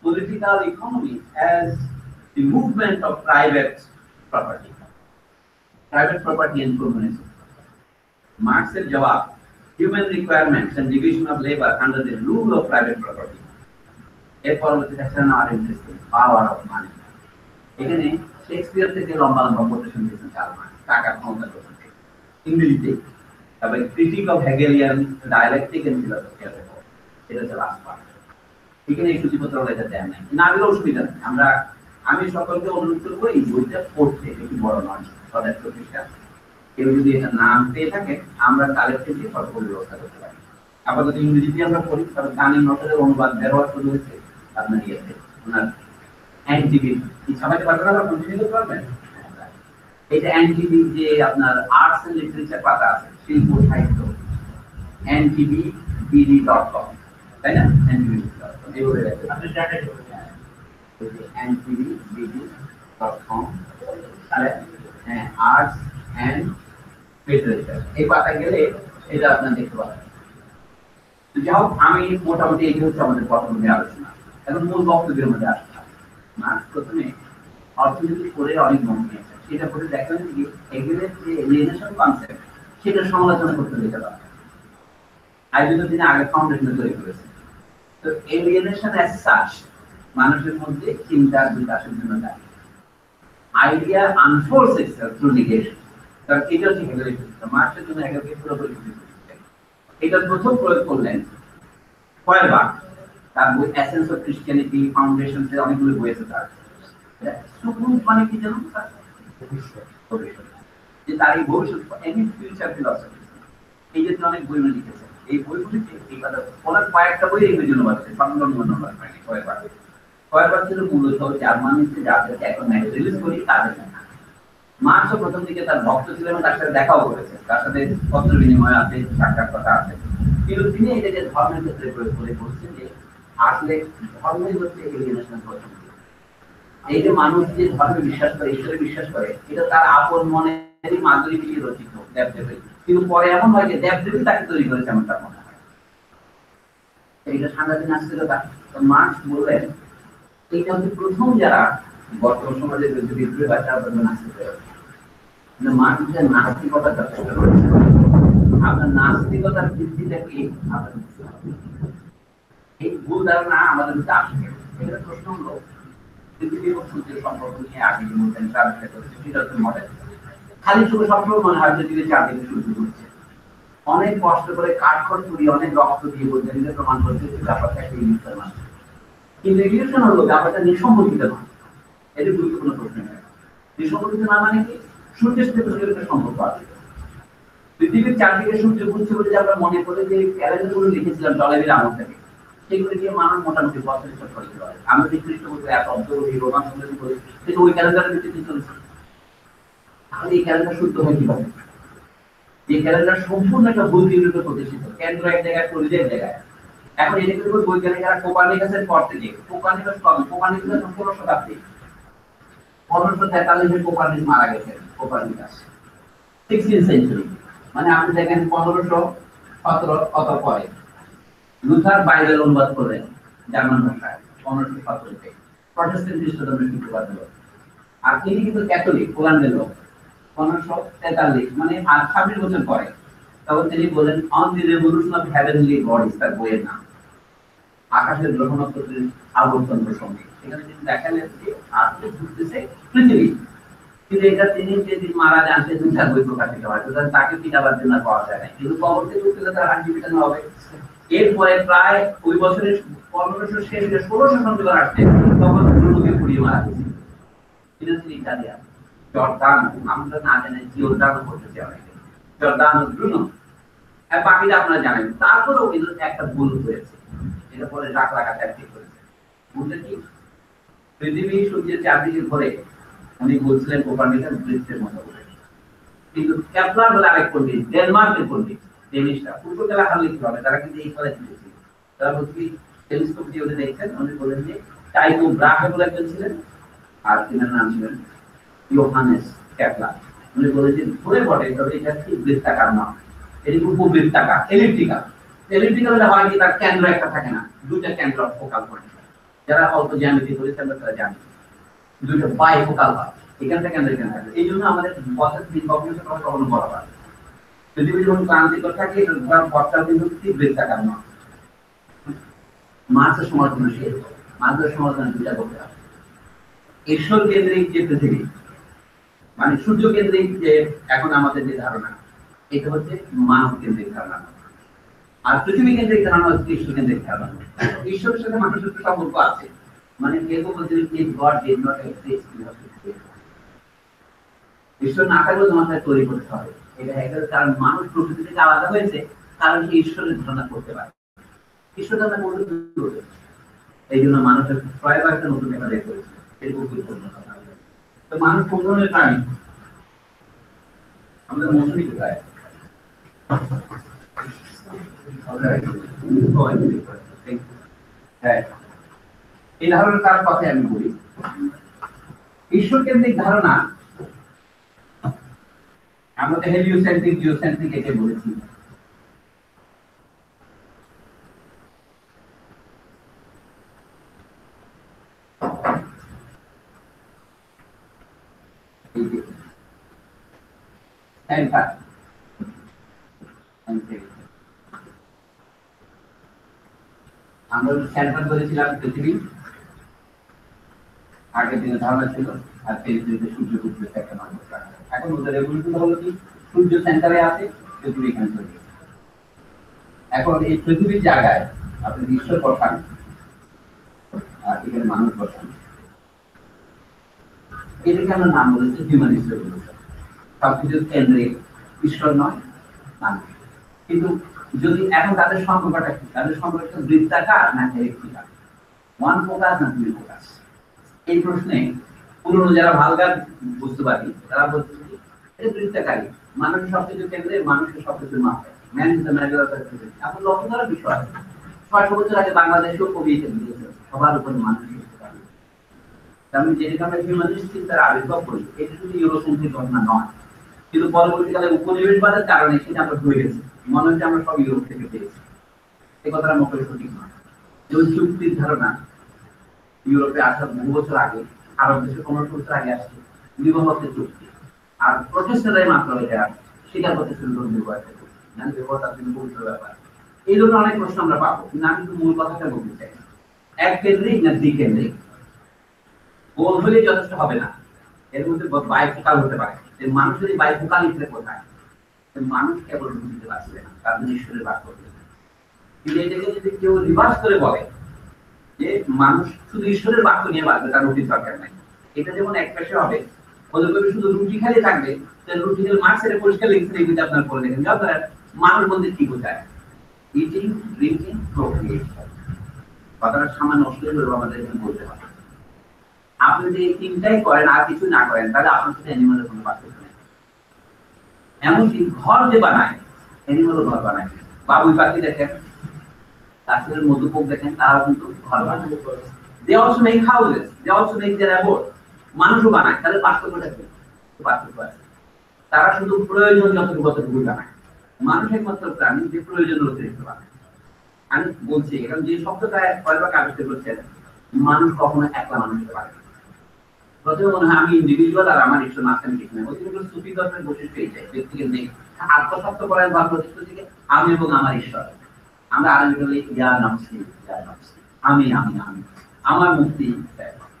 political economy as the movement of private property, private property and communism. Marx's jawab, human requirements and division of labor under the rule of private property. A পরবর্তী section আর interesting, power of money. এখানে Shakespeare থেকে লম্বা লম্বা quotation দিয়েছেন Karl Marx, টাকার ক্ষমতা করতে ইংরেজিতে। তবে critique of Hegelian dialectic and philosophy আছে, এটা হচ্ছে লাস্ট পার্ট। এখানে এই সূচিপত্র এটা দেন নাই, না দিলেও অসুবিধা নেই। আমি সকলকে অনুরোধ করবো এই বইটা পড়তে, একটু বড় নয়, ১০০ পৃষ্ঠা। কেউ যদি এটা না পেয়ে থাকে আমরা কালেক্টিভলি সরকারি ব্যবস্থা করতে পারি। আপাতত ইংরেজিতে আমরা পড়ি, তবে গানের নোটের অনুবাদ ব্যবহার শুরু হয়েছে আপনার ইয়েতে, ওনার এনটিভি কি সবাইকে পারবেন, আমরা কন্টিনিউ করতে পারবেন। এটা এনটিভি যে আপনার আর্টস এন্ড লিটারেচার পাতা আছে, শিল্প সাহিত্য, ntvbd.com, তাই না? ntvbd.com এইভাবে রাখবেন, আপনি ট্র্যাক করবেন ntvbd.com আর্টস এন্ড লিটারেচার, এই পাতা গেলে এটা আপনার দেখতে পাবেন। তো যাই হোক, আমি মোটামুটি এই হচ্ছে আমাদের প্রথম আলোচনা। এখন মূল বক্তব্যের মধ্যে আসলাম। মার্কস প্রথমে অর্থনীতি করে অনেক মন নিয়েছেন, সেটা করে দেখলেন যে হেগেলের যে এলিয়েনেশন কনসেপ্ট সেটা সমালোচনা করতে যেতে পারে। আইডিয়া তিনি আগে ফাউন্ডেশন তৈরি করেছেন। তো এলিয়েনেশন অ্যাজ সাচ মানুষের মধ্যে চিন্তার বিকাশের জন্য দায়ী। আইডিয়া আনফোর্স ইটসেলফ থ্রু নেগেশন, কারণ এটা হচ্ছে হেগেলের চিন্তা। মার্কসের জন্য হেগেলকে পুরোপুরি এটা প্রথম প্রয়োগ করলেন ফয়েরবাখ, তার বই এসেন্স অফ ক্রিশ্চিয়ানিটি, ফাউন্ডেশন, অনেকগুলো বই আছে তার। সুকুন মানে কি জানো, ভবিষ্যৎ, যে তার এই ভবিষ্যৎ এনি ফিউচার ফিলসফি, এই যে অনেক বই লিখেছেন। এই বইগুলিতে এই কথা ওনার কয়েকটা বই ইংরেজি অনুবাদ আছে, সংলগ্ন অনুবাদ হয়নি। ফয়েরবাখ ছিল মূলত জার্মানিতে যাদের এখন রিলিজ করি তাদের লেখা। মার্কসও প্রথম দিকে তার ভক্ত ছিলেন এবং তার সাথে দেখাও করেছে, তার সাথে পত্র বিনিময় আছে, সাক্ষাৎকার আছে। কিন্তু তিনি এটাকে ধর্মের ক্ষেত্রে প্রয়োগ করে বলছেন যে আসলে ধর্মই হচ্ছে এলিয়েনেশনের প্রথম। এই যে মানুষ যে ধর্মে বিশ্বাস করে, ঈশ্বরে বিশ্বাস করে, এটা তার আপন মনেরই মাধুরী মিশিয়ে রচিত দেবদেবী। কিন্তু পরে এমন হয় যে দেবদেবী তাকে তৈরি করেছে, এমন তার মনে হয়। এইটা সাংঘাতিক নাস্তিকতা। মার্কস বললেন এইটা হচ্ছে প্রথম যারা বর্তমান সমাজের বিরুদ্ধে বিদ্রোহী হয় তারা নাস্তিক হয়ে ওঠে। মানুষের নাস্তিকতা যথেষ্ট রয়েছে। আপনার নাস্তিকতার ভিত্তিটা কি এই ভুল ধারণা আমাদের মধ্যে আসে। এটা প্রশ্ন হলো পৃথিবী এবং সূর্যের সম্পর্ক নিয়ে আগে যে বলতেন সেটা হচ্ছে মডেল। খালি চোখে সবসময় মনে হয় পৃথিবীর চারদিকে সূর্য ঘুরছে। অনেক কষ্ট করে কাঠখড় চুরিয়ে অনেক রক্ত দিয়ে বলছেন এটা প্রমাণ করছে ব্যাপারটা একটা ইলিউশন আছে। কিন্তু ইলিউশন হলো ব্যাপারটা নিঃসম্পর্কিত নয়। এটা গুরুত্বপূর্ণ প্রশ্ন। নিঃসম্পর্কিত না মানে কি? সূর্যের সাথে পৃথিবীর একটা সম্পর্ক আছে। পৃথিবীর চারদিকে সূর্য ঘুরছে বলে যে আমরা মনে করে যে ক্যালেন্ডারগুলো লিখেছিলাম জলের আমল থেকে, সেগুলো দিয়ে মানুষ মোটামুটি বছর করতে পারে। আমরা যে খ্রিস্টপূর্ব এক অব্দী রোমান করি, কিন্তু ওই ক্যালেন্ডারের ভিত্তিতে চলেছে। তাহলে এই ক্যালেন্ডার শুদ্ধ হয় কিভাবে? এই ক্যালেন্ডার সম্পূর্ণ একটা ভুল বিরুদ্ধে প্রতিষ্ঠিত, কেন্দ্র এক জায়গায়, পরিধি এক জায়গায়। এখন এটা কিন্তু বৈজ্ঞানিকরা কোপারনিকাসের পর থেকে, কোপারনিকাস 15 শতাব্দী, 1543 কোপারনিকাস মারা গেছেন। কোপারনিকাস 16th সেঞ্চুরি, মানে আপনি দেখেন 1517 কত পরে লুথার বাইবেল অনুবাদ করলেন জার্মান ভাষায় 1517-তে, প্রটেস্ট্যান্ট খ্রিস্টধর্মের সূত্রপাত হলো। আর তিনি কিন্তু ক্যাথলিক, পোল্যান্ডের লোক। 1543 মানে 26 বছর পরে তখন তিনি বলেন on the revolution of heavenly bodies, তার বইয়ের নাম, আকাশের গ্রহ নক্ষত্রের আবর্তন প্রসঙ্গে। এখানে তিনি দেখালেন যে আসলে ঘুরতেছে পৃথিবী। কিন্তু এটা তিনি যেদিন মারা যান সেদিন তার বই প্রকাশিত হয়, তো তাকে পিটাবার জন্য পাওয়া যায় না। কিন্তু পরবর্তী যুগে তার হাঁটি পিটানো হবে। এরপরে প্রায় ওই বছরের 1500 শেষ 1600 সংযোজন আসছে, তখন ব্রুনোকে পুড়িয়ে মারা গেছে। এটা হচ্ছে ইটালিয়ান জর্দানো, আমরা না জানি জিওর্দানো করতেছে অনেকে, জর্দানো ব্রুনো, আর বাকিটা আপনারা জানেন। তারপরেও কিন্তু একটা ভুল হয়েছে, এটা পরে ডাক লাগাতে ঠিক করেছে। ভুলটা কি? পৃথিবী সূর্যের চারদিকে ঘোরে, উনি বলছিলেন কোপারনিকাস বৃত্তের মতো করে। কিন্তু কেপলার বলে আরেক পণ্ডিত, ডেনমার্কের পণ্ডিত, ডেনিশরা পূর্বকালে হার লিখতে হবে, তারা কিন্তু এই ফলে ছিল। তারা বলছি টেলিস্কোপ দিয়ে উনি দেখছেন, উনি বলেন যে টাইকো ব্রাহে বলে একজন ছিলেন, আর তিনার নাম ছিলেন ইয়োহানেস কেপলার। উনি বলেছেন ধরে বটে, তবে এটা ঠিক বৃত্তাকার নয়, এটি উপবৃত্তাকার, এলিপ্টিক্যাল। এলিপ্টিক্যাল হলে হয় কি, তার কেন্দ্র একটা থাকে না, দুইটা কেন্দ্র ফোকাল পয়েন্ট। যারা অল্প জ্যামিতি করেছে আমরা তারা জানি দুইটা বাই ফোকাল হয়, এখান থেকে আমরা এখানে থাকবে। এই জন্য আমাদের পথের দিন কখনো কখনো বরাবর পৃথিবী যখন ক্রান্তিকর থাকে, এটা ধরার পথটাও কিন্তু ঠিক বৃত্তাকার নয়। মার্সের সমালোচনা শেষ, মার্সের সমালোচনা দুইটা করতে হবে। ঈশ্বর কেন্দ্রিক যে পৃথিবী, মানে সূর্য কেন্দ্রিক যে এখন আমাদের যে ধারণা, এটা হচ্ছে মানব কেন্দ্রিক ধারণা, আর পৃথিবী কেন্দ্রিক ধারণা হচ্ছে ঈশ্বর কেন্দ্রিক ধারণা। ঈশ্বরের সাথে মানুষের সম্পর্ক আছে, মানে কেউ বলছে গড ডিড নট এক্সিস্ট, ঈশ্বর না থাকলে তোমাকে তৈরি করতে হবে, এটা একটা কারণ। মানুষ প্রকৃতি থেকে আলাদা হয়েছে, কারণ সে ঈশ্বরের ধারণা করতে পারে, ঈশ্বর ধারণা করতে। এই জন্য মানুষের প্রায়বার একটা নতুন একটা বের করেছে, এরকম গুরুত্বপূর্ণ কথা। তো মানুষ কোন ধরনের প্রাণী? আমাদের মৌসুমী কোথায়? হ্যাঁ, এই ধারণার তার কথাই আমি বলি। ঈশ্বর কেন্দ্রিক ধারণা আমরা তো হেলিওসেন্ট্রিক, জিওসেন্ট্রিক একে বলেছি। আমরা সেন্টার বলেছিলাম পৃথিবী, আগের দিনে ধারণা ছিল, আর পৃথিবীতে সূর্য ঘুরতে একটা মানুষ রাখা। এখন ওদের রেভলিউশন হলো কি, সূর্য সেন্টারে আছে, পৃথিবী এখানে চলে গেছে। এখন এই পৃথিবীর জায়গায় আপনি ঈশ্বর বসান, আর এখানে মানুষ বসান, এটাকে আমরা নাম বলেছি হিউম্যান রিভলিউশন। সবকিছু কেন্দ্রে ঈশ্বর নয়, মানুষ। কিন্তু যদি এখন তাদের সম্পর্কটা কি, তাদের সম্পর্কটা বৃত্তাকার না এলিপ্টিক্যাল, ওয়ান ফোকাস না দুই ফোকাস? এই প্রশ্নে পুরনো যারা ভালগার বুঝতে পারি তারা বলছে এটা বৃত্তাকারী, মানুষের সবকিছু কেন্দ্রে, মানুষের সবকিছুর মাথায়, man is the major of the universe. এখন লক্ষ্য করার বিষয়, ৬০০ বছর আগে বাংলাদেশেও কবি এসে দিয়েছে সবার উপরে মানুষ বুঝতে পারে। আমি যেটা আমরা হিউম্যানিস্ট চিন্তার আবির্ভাব করি, এটা শুধু ইউরোসেন্ট্রিক ঘটনা নয়, কিন্তু পরবর্তীকালে উপনিবেশবাদের কারণে সেটা আমরা ধরে গেছি, মনে হচ্ছে আমরা সব ইউরোপ থেকে পেয়েছি। এই কথাটা মোটেই সঠিক নয়। যেমন চুক্তির ধারণা ইউরোপে আসার বহু বছর আগে, আরব দেশে ১৫০০ বছর আগে আসছে বিবাহের চুক্তি, আর প্রচেষ্টাটাই মাত্র এটা স্বীকার করতে শুরু করে বিবাহের চুক্তি, মানে বিবাহটা কিন্তু পবিত্র ব্যাপার। এই জন্য অনেক প্রশ্ন আমরা পাবো, কিন্তু আমি কিন্তু মূল কথাটা বলতে চাই, এক কেন্দ্রিক না দ্বিকেন্দ্রিক? গোল হলে যথেষ্ট হবে না, এর মধ্যে বাইফোকাল হতে পারে। মানুষ যদি বাইফোকাল হিসেবে কোথায়, মানুষ কেবল বুঝতে পারছে না, তার ঈশ্বরের বাস করতে। কিন্তু এটাকে যদি কেউ রিভার্স করে বলে যে মানুষ শুধু ঈশ্বরের বাক্য নিয়ে বাঁচবে, তার রুটির দরকার নাই, এটা যেমন এক পাশে হবে, ওদের শুধু রুটি খালি থাকবে, রুটি খেলে মার্কসের পরিষ্কার লিখছে, এই যদি আপনার করে দেখেন, আপনার মানুষ বলতে কি বোঝায়? Eating, drinking, procreation. কথাটা সামান্য অশ্লীল হলেও আমাদের এখানে বলতে হবে। আপনি যদি এই তিনটাই করেন আর কিছু না করেন, তাহলে আপনার সাথে অ্যানিমালের কোনো পার্থক্য নেই। এমনকি ঘর যে বানায়, অ্যানিমালও ঘর বানায়। বাবুই পাখি দেখেন, গাছের মধুপোক দেখেন, তারা কিন্তু ঘর বানায়। They also make houses, they also make their abode. মানুষও বানায়, তাদের পার্থক্যটা কি? পার্থক্য আছে। তারা শুধু প্রয়োজন যতটুকু বানায়, মানুষ একমাত্র প্রাণী যে প্রয়োজন অতিরিক্ত বানায়। আমি বলছি এখন যে শব্দটা কয়েকবার আবিষ্কার করছেন, মানুষ কখনো একলা মানুষ হতে পারে। প্রথমে মনে হয় আমি ইন্ডিভিজুয়াল আর আমার ঈশ্বর মাঝখানে ঠিক নয়, ওইগুলো সুফি ধর্মের বৈশিষ্ট্য এইটাই, ব্যক্তিকে নেই আত্মসত্ত্ব করেন বা প্রতিষ্ঠা থেকে আমি এবং আমার ঈশ্বর। আমরা আরবি বলি ইয়া নাফসি, আমি আমি আমি, আমার মুক্তি।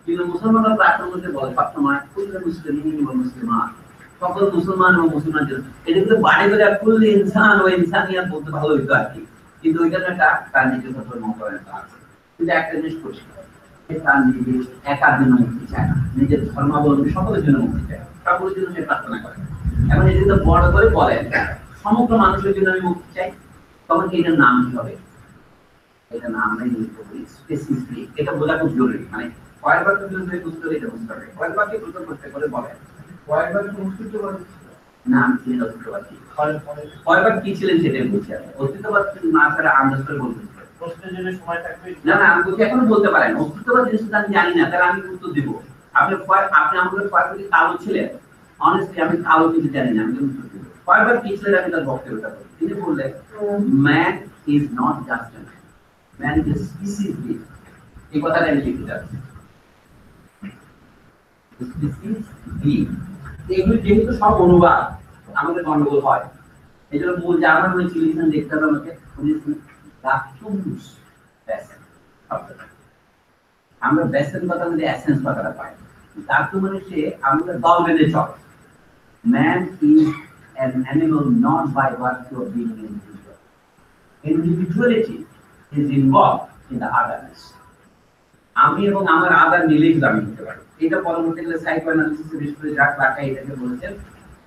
কিন্তু মুসলমানরা প্রার্থনার মধ্যে বলে সবসময় কুল্লু মুসলিমিন ওয়া মুসলিমাত, সকল মুসলমান ও মুসলমানদের, এগুলো বাড়ি করে কুল্লু ইনসান ও ইনসানিয়াত বলতে ভালো হইতো আর কি, কিন্তু ওইখানে একটা তার নিজের ধর্ম করেন আছে। কিন্তু একটা জিনিস পরিষ্কার, তার নিজে একার জন্য মুক্তি চায় না, নিজের ধর্মাবলম্বী সকলের জন্য মুক্তি চায়, সকলের জন্য সে প্রার্থনা করে। এখন এই যদি বড় করে বলেন সমগ্র মানুষের জন্য আমি মুক্তি চাই, তখন এটার নাম কি হবে? এটা নাম আমরা ইউজ করি স্পেসিফিক, এটা বোঝা খুব জরুরি। মানে ফয়েরবার্গ যদি বুঝতে হলে এটা বুঝতে হবে। ফয়েরবার্গকে প্রথম করতে করে বলেন ফয়েরবার্গ অস্তিত্ববাদী না আমি ছিলেন অস্তিত্ববাদী। ফয়েরবার্গ কি ছিলেন সেটাই বলছি আমি। অস্তিত্ববাদ না ছাড়া আন্দাজ করে বলতে প্রশ্নের জন্য সময় থাকবে না না আমি বলছি এখনো বলতে পারেন অস্তিত্ববাদ জিনিসটা আমি জানি না তাহলে আমি উত্তর দিব। আপনি আমাদের ফয়েরবার্গ কালো ছিলেন অনেস্টলি আমি কালো কিছু জানি না আমি উত্তর দিব। ফয়েরবার্গ কি ছিলেন আমি তার বক্তব্যটা বলি। তিনি বললেন man is not just a man is a species being. এই কথাটা আমি লিখতে চাচ্ছি। এগুলি যেহেতু সব অনুবাদ আমাদের গন্ডগোল হয় এই জন্য মূল জার্মান হয়েছে লিখেন দেখতে হবে আমাকে আমরা বেসেন কথা মধ্যে এসেন্স কথাটা পাই ধাতু মানে সে আমাদের দল বেঁধে চলে man is an animal not by virtue of being an individual. Individuality is involved in the otherness. আমি এবং আমার আদার মিলেই আমি হতে পারি। এটা পরবর্তীকালে সাইকোঅ্যানালিসিসের বিষয়ে যাক লাকা এটাকে বলেছেন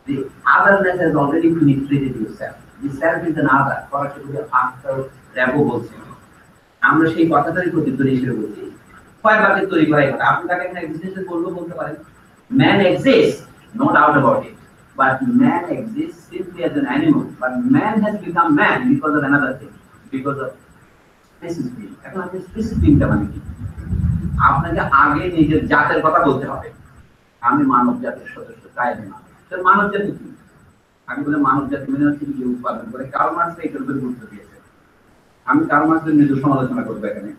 the otherness has already penetrated yourself. The self is an other. পরবর্তীকালে আফটার র্যাবো বলছেন আমরা সেই কথাটারই প্রতিধ্বনি হিসেবে বলছি ফয়েরবার্গের তৈরি করা কথা আপনি তাকে একটা এক্সিস্টেন্স বলতে পারেন man exists no doubt about it but man exists simply as an animal but man has become man because of another thing because of species being এখন আপনি species being টা মানে কি আপনাকে আগে নিজের জাতের কথা বলতে হবে আমি মানব জাতির সদস্য তাই না তো মানব জাতি কি আমি বলে মানব জাতি মানে হচ্ছে কি উৎপাদন করে কার্ল মার্কস এটার উপর গুরুত্ব দিয়েছে আমি কার্ল মার্কসের নিজের সমালোচনা করবো এখানে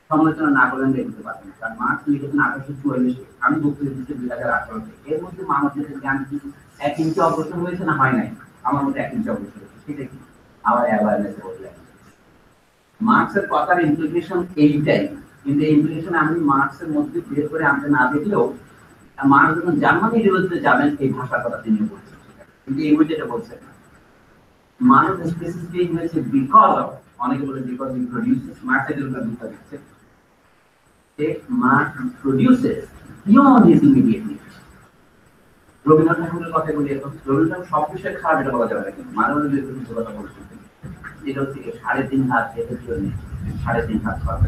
সমালোচনা না করলে দেখতে পাবেন কারণ মার্কস লিখেছেন 1844 আমি বক্তব্য দিচ্ছি 2018 এর মধ্যে মানব জাতির জ্ঞান কি 1 ইঞ্চি অগ্রসর হয়েছে না হয় নাই আমার মধ্যে 1 ইঞ্চি অগ্রসর হয়েছে সেটা কি আবার অ্যাওয়ারনেস বললেন মার্কসের কথার ইমপ্লিকেশন এইটাই কিন্তু এই ইমপ্লিকেশন আমি মার্কসের মধ্যে বের করে আনতে না দেখলেও মার্কস যখন জার্মানি বিরুদ্ধে যাবেন এই ভাষার কথা তিনি বলছেন কিন্তু এই বই যেটা বলছেন মানুষ স্পেসিফিক হয়েছে বিকজ অফ অনেকে বলে বিকজ হি প্রোডিউসেস মার্কসের জন্য দুটো দিচ্ছে যে Marx produces beyond his immediate needs Rabindranath ঠাকুরের কথা বলি এখন রবীন্দ্রনাথ সব বিষয়ে খারাপ এটা বলা যাবে না কিন্তু মাঝে মাঝে দুটো কথা বলছেন যেটা হচ্ছে 3.5 হাত খেতে জন্য 3.5 হাত খাওয়া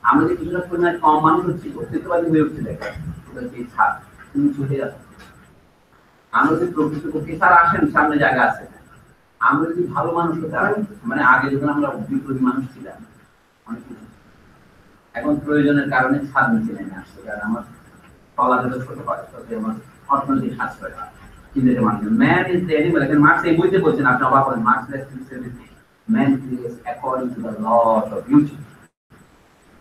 আমাদের কিছুটা পরিমাণ কম মানুষ হচ্ছে অস্তিত্ববাদী হয়ে উঠছে দেখা ওটা যে ছাদ তুমি ছুটে যাচ্ছ আমরা যদি প্রকৃত প্রফেসর আসেন সামনে জায়গা আছে আমরা যদি ভালো মানুষ হতাম মানে আগে যখন আমরা বিপ্লবী মানুষ ছিলাম অনেক এখন প্রয়োজনের কারণে ছাদ নিচে নেমে আসছে কারণ আমার তলা যত ছোট হয় তত আমার অর্থনৈতিক সাশ্রয় হয় কিন্তু এটা মানুষ ম্যান ইজ দ্য অ্যানিমাল এখন মার্কস এই বইতে বলছেন আপনি অবাক হবেন Marx man creates according to the laws of beauty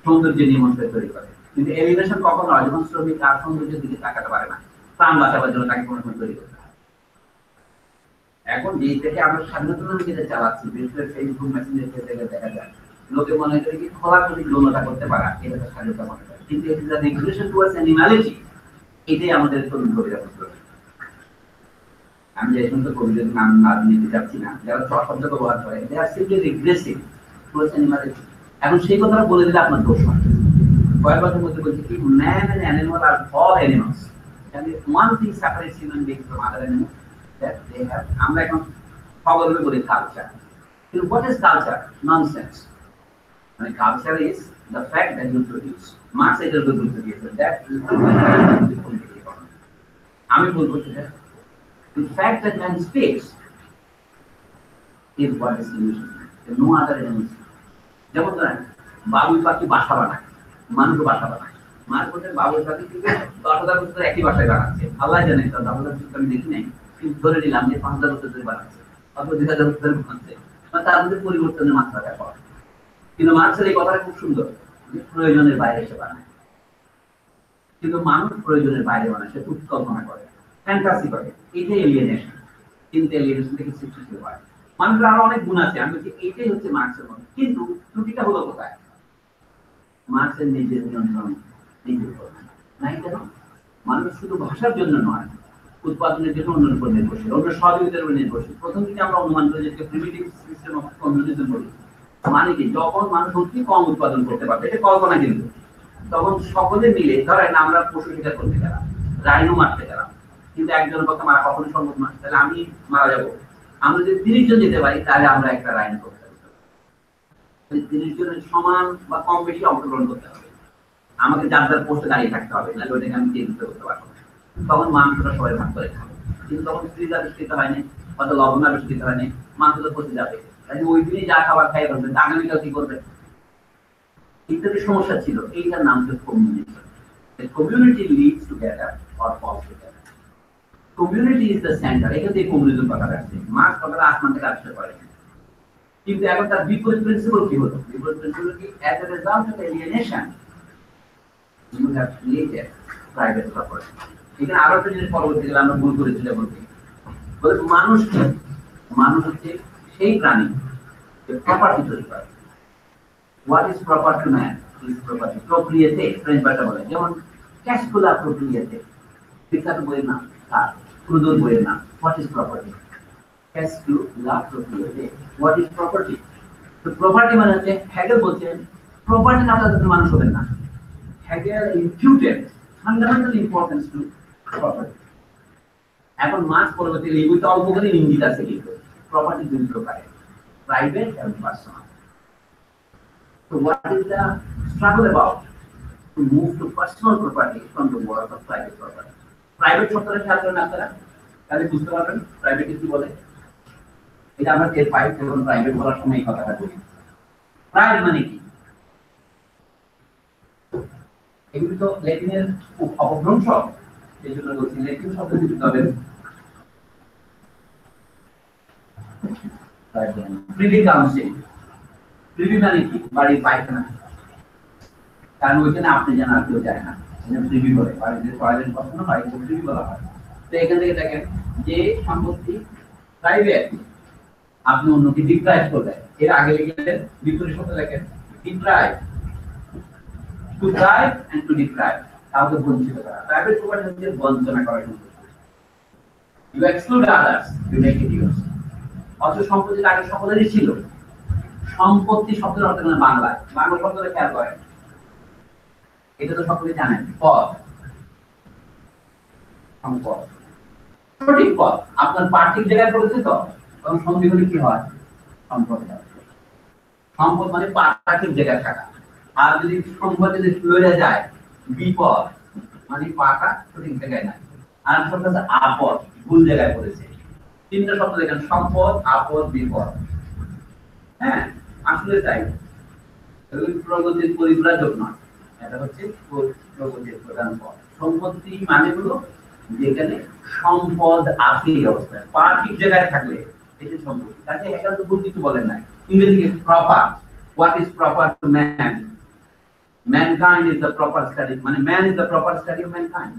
সৌন্দর্য নিয়ম তৈরি করে কিন্তু এলিভেশন কখন হয় যখন শ্রমিক তার সৌন্দর্যের দিকে তাকাতে পারে না প্রাণ বাঁচাবার জন্য তাকে কোনো তৈরি করতে হয় এখন যেই থেকে আমরা স্বাধীনতা যেটা চালাচ্ছি বিশেষ করে ফেসবুক মেসেঞ্জার ক্ষেত্রে দেখা যায় লোকে মনে করে কি খোলাখুলি যৌনতা করতে পারা এটা স্বাধীনতা মনে করে কিন্তু এটা রেগুলেশন টুয়ার্ডস অ্যানিমালিটি এটাই আমাদের তরুণ কবিরা বুঝতে হবে আমি যে সমস্ত কবিদের নাম না নিতে চাচ্ছি না যারা শব্দ ব্যবহার করে দে আর সিম্পলি রিগ্রেসিভ টুয়ার্ডস অ্যানিমালিটি এখন সেই কথাটা বলে দিলে আপনার দোষ হয় ফয়েরবার্গের মধ্যে বলছে কি man and animal are all animals and one thing separates human beings from other animals that they have আমরা এখন খবরে বলি কালচার কিন্তু what is culture nonsense মানে culture is the fact that you produce marks এটার উপর গুরুত্ব দিয়েছেন that আমি বলবো সেটা the fact that man speaks is what is illusion no other animals যেমন ধরেন বাবুই পাখি বাসা বানায় মানুষ বাসা বানায় মার কোথায় বাবুই পাখি থেকে 10,000 বছর একই বাসায় বানাচ্ছে আল্লাহ জানে তার 10,000 বছর আমি দেখি নাই কিন্তু ধরে নিলাম যে 5,000 বছর ধরে বানাচ্ছে অথবা 2,000 বছর ধরে বানাচ্ছে মানে তার মধ্যে পরিবর্তনের মাত্রাটা কম কিন্তু মার্কসের এই কথাটা খুব সুন্দর যে প্রয়োজনের বাইরে এসে বানায় কিন্তু মানুষ প্রয়োজনের বাইরে বানায় সে উৎকল্পনা করে ফ্যান্টাসি করে এটাই এলিয়েনেশন কিন্তু এলিয়েনেশন থেকে সৃষ্টি হয় মানুষের আরো অনেক গুণ আছে আমি বলছি এইটাই হচ্ছে মার্কসের মধ্যে কিন্তু ত্রুটিটা হলো কোথায় মার্কসের নিজের নিয়ন্ত্রণ নিজের নাই কেন মানুষ শুধু ভাষার জন্য নয় উৎপাদনের জন্য অন্যের উপর নির্ভরশীল অন্য সহযোগিতার উপর নির্ভরশীল প্রথম থেকে আমরা অনুমান করি যে প্রিমিটিভ সিস্টেম অফ কমিউনিজম বলি মানে কি যখন মানুষ অতি কম উৎপাদন করতে পারবে এটা কল্পনা কিন্তু তখন সকলে মিলে ধরেন আমরা পশু শিকার করতে গেলাম রাইনো মারতে গেলাম কিন্তু একজনের পক্ষে মারা কখনোই সম্ভব নয় তাহলে আমি মারা যাবো আমরা যদি 30 জন যেতে পারি তাহলে আমরা একটা রাইন করতে পারি 30 জনের সমান বা কম বেশি অংশগ্রহণ করতে হবে আমাকে যার যার পোস্টে দাঁড়িয়ে থাকতে হবে, নাহলে ওইটাকে আমি চেঞ্জ করতে পারবো না। তখন মাংসটা সবাই ভাগ করে খাবে, কিন্তু তখন ফ্রিজ আবিষ্কৃত হয়নি, হয়তো লবণ আবিষ্কৃত হয়নি, মাংস তো পচে যাবে। তাই ওই দিনই যা খাবার খাই বলবেন, আগামীকাল কি করবে, ইত্যাদি সমস্যা ছিল। এইটার নাম হচ্ছে community. Community leads together or falls together. Community is the centre. এখান থেকে কমিউনিজম কথা আসছে। মার্ক্স কথাটা আসমান থেকে আবিষ্কার করেন, কিন্তু এখন তার বিপরীত প্রিন্সিপাল কি হলো? বিপরীত প্রিন্সিপাল কি? As a result of alienation you have created private property. এখানে আরো একটা জিনিস পরবর্তীকালে আমরা ভুল করেছিলাম বলতে, মানুষ কি? মানুষ হচ্ছে সেই প্রাণী যে প্রপার্টি তৈরি করে। What is proper to man is property. Propriété, French ভাষা বলে, যেমন ক্যাশকুলা প্রোপ্রিয়েটে, বিখ্যাত বইয়ের নাম, তার ক্রুদোর বইয়ের নাম। What is property? ক্যাশকুলা প্রোপ্রিয়েটে। What is property? তো প্রপার্টি মানে হচ্ছে, হেগেল বলছেন প্রপার্টি না থাকলে মানুষ হবে না। Hegel imputed fundamental importance to property. এখন মার্ক্স পরবর্তীকালে এই বইতে অল্প করে ইঙ্গিত আছে, কিন্তু প্রপার্টি দুই প্রকারের, প্রাইভেট এবং personal. So what is the struggle about? To move to personal property from the world of private property. Private শব্দটা খেয়াল করেন আপনারা, তাহলে বুঝতে পারবেন প্রাইভেট কি বলে। এটা আমরা টের পাই যখন প্রাইভেট বলার সময় এই কথাটা বলি। প্রাইভেট মানে কি? এগুলি তো ল্যাটিনের অপভ্রংশ, এই জন্য বলছি ল্যাটিন শব্দ যদি পাবেন। Privy council. প্রিভি মানে কি? বাড়ির পায়খানা, কারণ ওইখানে আপনি জানা আর কেউ যায় না, প্রিভি বলে। বাড়িতে টয়লেট বসানো হয়, প্রিভি বলা হয়। তো এখান থেকে দেখেন যে সম্পত্তি প্রাইভেট, আপনি অন্যকে ডিপ্রাইভ করবেন। এর আগে লিখলেন বিপরীত শব্দ লেখেন deprive, to prive and to deprive, কাউকে বঞ্চিত করা। প্রাইভেট প্রপার্টি হচ্ছে বঞ্চনা করা সম্পত্তি। You exclude others, you make it yours. অথচ সম্পত্তি আগে সকলেরই ছিল। সম্পত্তি শব্দের অর্থ মানে বাংলায়, বাংলা শব্দটা খেয়াল করেন, এটা তো সকলে জানেন, পদ, সম্পদ, সঠিক পদ। আপনার পার্থিব জায়গায় পড়েছে তো, তখন সন্ধি হলে কি হয়? সম্পদ। সম্পদ মানে পার্থিব জায়গায় থাকা। আর যদি সম্পদ যদি লড়ে যায়, বিপদ মানে পাটা সঠিক জায়গায় নাই। আর শব্দ আছে আপদ, ভুল জায়গায় পড়েছে। তিনটা শব্দ দেখেন, সম্পদ, আপদ, বিপদ। হ্যাঁ, আসলে তাই। প্রগতির পরিব্রাজক নয়, এটা হচ্ছে প্রগতির প্রধান পদ। সম্পত্তি মানে হলো যেখানে সম্পদ আছে এই অবস্থায়, পার্থিব জায়গায় থাকলে এটি সম্পত্তি। তাকে একা তো ভুল কিছু বলেন নাই। ইংরেজি proper, what is proper to man? Mankind is the proper study, মানে man is the proper study of mankind.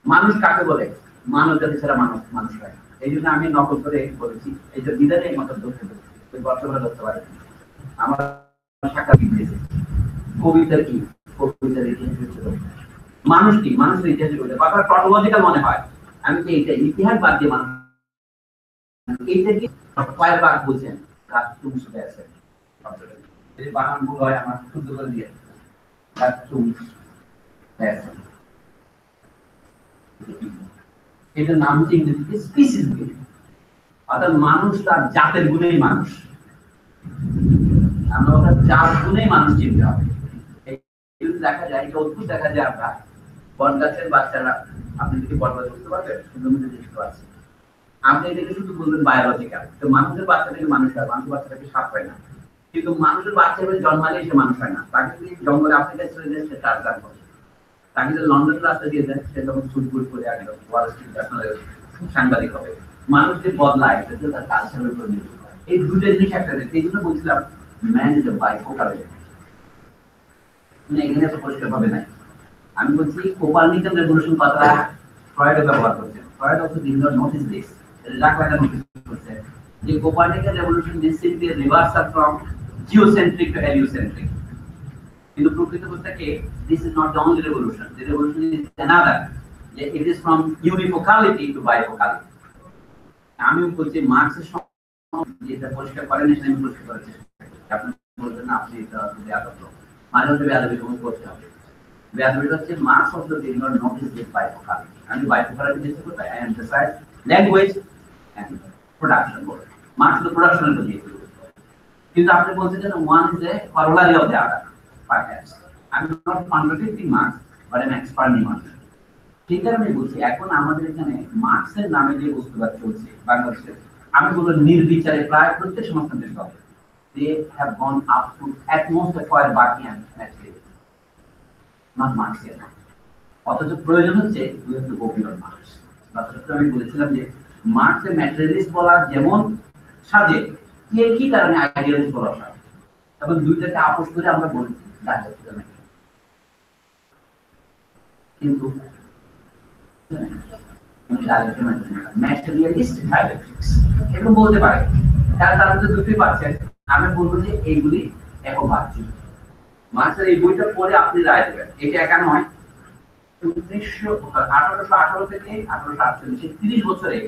মানুষ কাকে বলে? মানব জাতি ছাড়া মানুষ মানুষ হয়। এই জন্য আমি নকল করে বলেছি, এই যে বিদায় এই মতো ধরতে ধরছি, বর্তমানে ধরতে পারে আমার শাখা বিদ্যেছে। কবিতার কি? কবিতার ইতিহাস হচ্ছে মানুষ কি? মানুষের ইতিহাস বলতে বারবার টটোলজিক্যাল মনে হয়। আমি কি এইটা ইতিহাস বাদ দিয়ে মানুষ এইটা কি কয়েক বার বলছেন রাষ্ট্রুম শুধু আছে, যদি বানান ভুল হয় আমার শুদ্ধ করে দিয়ে রাষ্ট্রুম আছে। এটার নাম হচ্ছে ইংরেজিতে স্পিসিস গুণ, অর্থাৎ মানুষ তার জাতের গুণেই মানুষ। আমরা ওটা জাত গুণেই মানুষ চিনতে হবে। দেখা যায়, এটা অদ্ভুত দেখা যায়, আমরা বট গাছের বাচ্চারা, আপনি যদি বট গাছ বুঝতে পারবেন, সুন্দর জিনিস আছে, আপনি এটাকে শুধু বলবেন বায়োলজিক্যাল। তো মানুষের বাচ্চা থেকে মানুষ হয়, মানুষের বাচ্চাটাকে সাপ হয় না। কিন্তু মানুষের বাচ্চা হিসেবে জন্মালে সে মানুষ হয় না। তাকে যদি জঙ্গলে আফ্রিকায় চলে যায়, সে টার্জান হবে। তাকে যদি লন্ডন রাস্তা দিয়ে দেয়, সে তখন সুটবুট করে একদম ওয়াল স্ট্রিট সাংবাদিক হবে। মানুষ যে বদলায়, সেটা তার কালচারের উপর নির্ভর করে। এই দুটো জিনিস একটা, এই জন্য বলছিলাম ম্যান ইজ এ বাইফোকাল। মানে এখানে তো পরিষ্কার ভাবে নাই। আমি বলছি কোপারনিকান রেভলিউশন কথাটা ফ্রয়েড ব্যবহার করছেন। Freud also did not notice this, রাখলাটা নোটিস করছে যে Copernican revolution is simply a reversal from geocentric to heliocentric. কিন্তু প্রকৃতপক্ষে this is not the only revolution, the revolution is another, যে it is from unifocality to bifocality. আমি বলছি মার্ক্সের যেটা পরিষ্কার করেন, সেটা আমি পরিষ্কার করেছি। আপনি বলবেন না আপনি এটা যদি আদর্শ মাঝে মধ্যে বেয়াদবি করতে হবে। বেয়াদবিটা হচ্ছে Marx of the did not notice this bifocality. আমি বাইফোকালিটি দিতে করতে I emphasise language and production বলে। মার্ক্স তো প্রোডাকশনের প্রতি, কিন্তু আপনি বলছেন যে one is a corollary of the other. Perhaps I'm not contradicting Marx, but I'm expanding on it. ঠিক কারণে বলছি এখন আমাদের এখানে মার্কসের নামে যে বস্তুবাদ চলছে বাংলাদেশে, আমি বলবো নির্বিচারে প্রায় প্রত্যেক সংস্থান দেশ হবে। They have gone up to at most acquire Baki and material, not Marxian. অথচ প্রয়োজন হচ্ছে we have to go beyond Marx. অথচ আমি বলেছিলাম যে মার্কসের ম্যাটেরিয়ালিস্ট বলা যেমন সাজে, কি কারণে আইডিয়ালিস্ট বলা হয়, এবং দুইটাকে আপোষ করে আমরা বলি কিন্তু ম্যাটেরিয়ালিস্ট ডায়ালেকটিক্স এরকম বলতে পারে। তার মধ্যে দুটোই পাচ্ছেন। আমি বলবো যে এইগুলি একবাচ্য। মার্কসের এই বইটা পড়ে আপনি রায় দেবেন। এটা একা নয়, 1818 থেকে 1848 30 বছরে,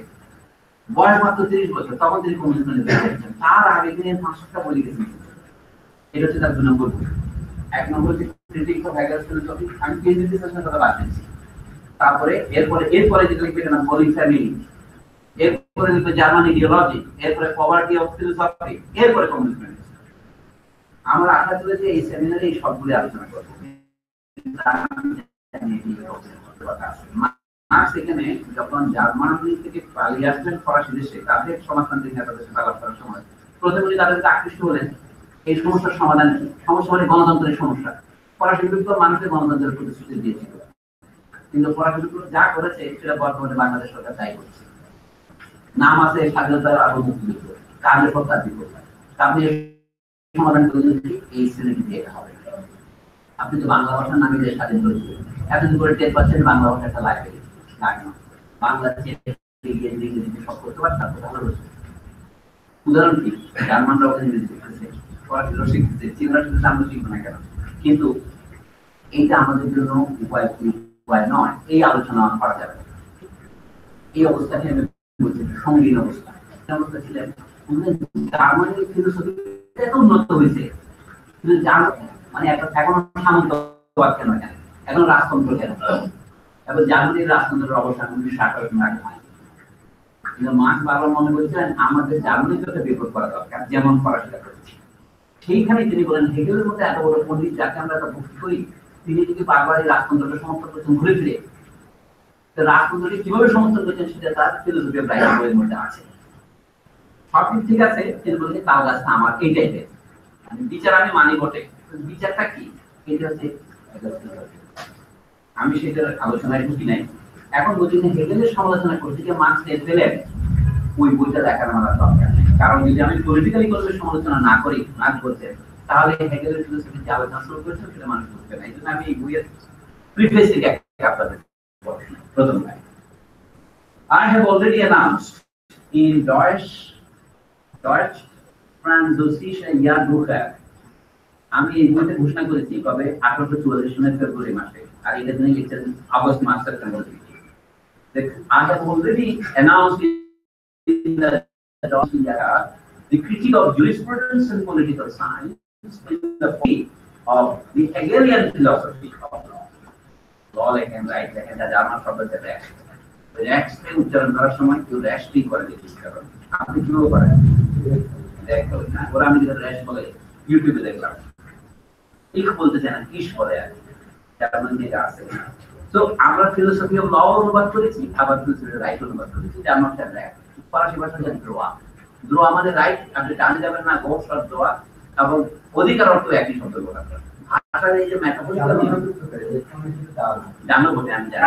বয়স মাত্র 30 বছর, তখন তিনি কমিউনিস্ট দেখেছেন। তার আগে তিনি 5টা বই লিখেছেন। এটা হচ্ছে তার 2 নম্বর বই। 1 নম্বর হচ্ছে ক্রিটিক অফ হেগেলস ফিলোসফি, আমি কেজি ডিসকাশনের কথা বাদ দিয়েছি। তারপরে এরপরে যেটা লিখবে না পলি ফ্যামিলি, এরপরে লিখবে জার্মান ইডিওলজি, এরপরে পভার্টি অফ ফিলোসফি, এরপরে কমিউনিজম। আমরা আশা করি যে এই সেমিনারে এই সবগুলো আলোচনা করব। মার্কস এখানে যখন জার্মানি থেকে পালিয়ে আসলেন ফরাসি দেশে, তাদের সমাজতান্ত্রিক নেতাদের সাথে আলাপ করার সময় প্রথমে তাদেরকে আকৃষ্ট হলেন এই সমস্যার সমাধান কি। সমস্যা মানে গণতন্ত্রের সমস্যা। ফরাসি বিপ্লব মানুষের গণতন্ত্রের প্রতিশ্রুতি দিয়েছিল, কিন্তু ফরাসি বিপ্লব যা করেছে সেটা বর্তমানে বাংলাদেশ সরকার তাই করছে। নাম আছে স্বাধীনতার আরো মুক্তিযুদ্ধ, কাজের পর কাজ বিপ্লব। আপনি সমাধান করলেন এই শ্রেণীটি দিয়ে হবে। আপনি তো বাংলা ভাষার নামে যে স্বাধীন করেছিলেন, এতদিন করে টের পাচ্ছেন বাংলা ভাষা একটা লাইব্রেরি লাগে না। বাংলা ইংরেজিতে সব করতে পারছে, ভালো হচ্ছে। উদাহরণ কি, জার্মানরা ওখানে ইংরেজি শিখতেছে, ফরাসিরাও শিখতেছে, চীনরা শিখতেছে, আমরা শিখবো না কেন? কিন্তু এইটা আমাদের জন্য উপায় নয়, এই আলোচনা করা যাবে। এই অবস্থাকে আমি বলছি সংগীন অবস্থা। অবস্থা ছিলেন জার্মানির ফিলোসফি এত উন্নত হয়েছে, কিন্তু মানে এখন সামন্তবাদ কেন, এখন রাজতন্ত্র কেন, এবং জার্মানির রাজতন্ত্রের অবসান 1960 আগে হয়। কিন্তু মার্কস বারবার মনে করছেন আমাদের জার্মানির সাথে বিপদ করা দরকার, যেমন ফরাসিরা করেছে। সেইখানে তিনি বলেন হেগেলের মধ্যে এত বড় পণ্ডিত যাকে আমরা এত ভক্তি করি, তিনি যদি বারবার এই রাজতন্ত্রকে সমর্থন করছেন ঘুরে ফিরে, তো রাজতন্ত্রকে কিভাবে সমর্থন করছেন সেটা তার ফিলোসফি অফ রাইট বইয়ের মধ্যে আছে। সবকিছু ঠিক আছে, তিনি বলছেন তাল গাছটা আমার এই টাইপের, বিচার আমি মানি বটে, বিচারটা কি এটা হচ্ছে আমি সেটার আলোচনায় ঢুকি নাই। এখন বলছি যে হেগেলের সমালোচনা করছি যে মার্কস টের পেলেন, ওই বইটা দেখার আমার দরকার নেই। কারণ যদি আমি পলিটিক্যাল ইকোনমির সমালোচনা না করি, না করতে, তাহলে হেগেলের ফিলোসফি যে আলোচনা শুরু করেছে সেটা মানুষ বুঝবে না। এই জন্য আমি এই বইয়ের প্রিফেস থেকে আপনাদের প্রথম line, I have already announced in Deutsch Französische Jahrbucher, আমি এই বইতে ঘোষণা করেছি কবে 1844 সালের ফেব্রুয়ারি মাসে, আর এটা তিনি লিখছেন আগস্ট মাস সেপ্টেম্বর থেকে। I have already announced in the Deutsch Jahrbucher the critique of jurisprudence and political science in the field of the Hegelian philosophy of law. Law লেখেন, রাইট লেখেন, যা জার্মান শব্দ যেটা র্যাক্সকে উচ্চারণ করার সময় কেউ র্যাশটি করে লিখিস, কারণ আপনি কিভাবে করেন দেখবেন না, ওরা আমি যেটা র্যাশ বলে ইউটিউবে দেখলাম, ইক বলতে চায় না, ইস বলে আর জার্মান যেটা আছে। তো আমরা ফিলোসফি অফ ল অনুবাদ করেছি, আবার ফিলোসফি অফ রাইট অনুবাদ করেছি, জার্মান র্যাক। ফরাসি ভাষা দ্রোয়া, দ্রোয়া মানে রাইট, আপনি টানে যাবেন না, গোস আর দ্রোয়া, এবং অধিকার অর্থ একই শব্দ ব্যবহার করেন। ভাষার এই যে ম্যাটাফরিক্যাল জানো বটে, আমি জানি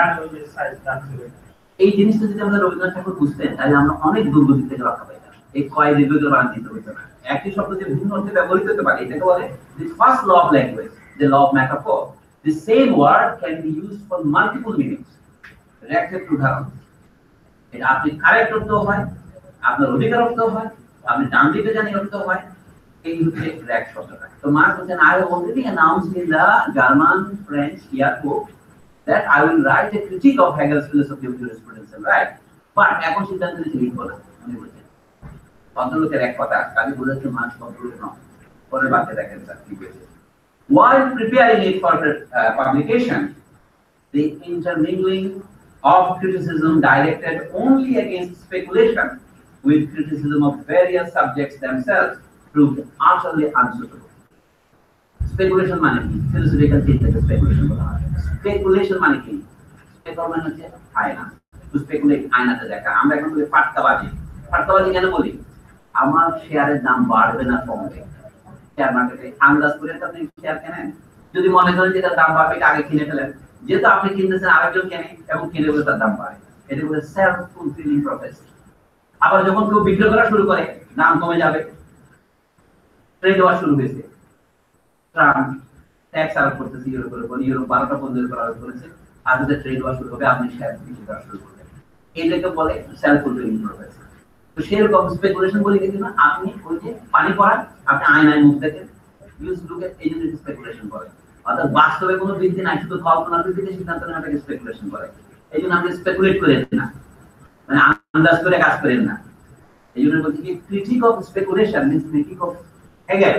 এই জিনিসটা যদি আমরা রবীন্দ্রনাথ ঠাকুর বুঝতেন, তাহলে আমরা অনেক দুর্গতি থেকে রক্ষা পাইতাম। এই কয় দীর্ঘ বানান দিতে হইতো না, একই শব্দ যে ভিন্ন অর্থে ব্যবহৃত হতে পারে, এটাকে বলে the first law of language, the law of metaphor. The same word can be used for multiple meanings. এটা একটা উদাহরণ। এটা আপনি কারেক্ট অর্থ হয়, আপনার অধিকার অর্থ হয়, আপনি ডান দিকে জানি অর্থ হয়, এই হচ্ছে র্যাক শব্দটা। তো মার্কস বলেন I have already announced in the German French Jahrbuch that I will write a critique of Hegel's philosophy of jurisprudence and right. But এখন সিদ্ধান্ত নিতে লিখব না, উনি বলছেন ভদ্রলোকের এক কথা, কাজে বোঝাচ্ছে মার্কস ভদ্রলোক নয়। পরের বাক্যে দেখেন স্যার কি বলছে, while preparing it for publication, the intermingling of criticism directed only against speculation with criticism of various subjects themselves proved utterly unsuitable. Speculation মানে কি? ফিলোসফিক্যাল চিন্তাকে স্পেকুলেশন বলা হয়। স্পেকুলেশন মানে কি? স্পেকুলেশন মানে হচ্ছে আয়না, টু স্পেকুলেট, আয়নাতে দেখা। আমরা এখন বলি ফাটকাবাজি। ফাটকাবাজি কেন বলি? আমার শেয়ারের দাম বাড়বে না কমবে, শেয়ার মার্কেটে আন্দাজ করে আপনি শেয়ার কেনেন, যদি মনে করেন যে তার দাম বাড়বে এটা আগে কিনে ফেলেন, যেহেতু আপনি কিনতেছেন আরেকজন কেনে এবং কিনে বলে তার দাম বাড়ে, এটা বলে সেলফ ফুলফিলিং প্রফেসি। আবার যখন কেউ বিক্রি করা শুরু করে দাম কমে যাবে, ট্রেড ওয়ার শুরু হয়েছে, ট্রাম্প ট্যাক্স আরোপ করতেছে ইউরোপের উপর, ইউরোপ 12টা পণ্য আরোপ করেছে, আর যদি ট্রেড ওয়ার শুরু হবে আপনি শেয়ার বিক্রি করা শুরু করবেন, এইটাকে বলে সেলফ ফুলফিলিং প্রফেসি। তো সেরকম স্পেকুলেশন বলে কিন্তু না, আপনি ওই যে পানি পড়া, আপনি আয়নায় মুখ দেখেন, ইউজ লুকে, এই জন্য স্পেকুলেশন করে। অর্থাৎ বাস্তবে কোনো বৃদ্ধি নাই, শুধু কল্পনার ভিত্তিতে সিদ্ধান্ত নেওয়াটাকে স্পেকুলেশন করে। এই জন্য আপনি স্পেকুলেট করেন না, মানে আন্দাজ করে কাজ করেন না। এই জন্য বলছি কি critique of speculation means critique of Hegel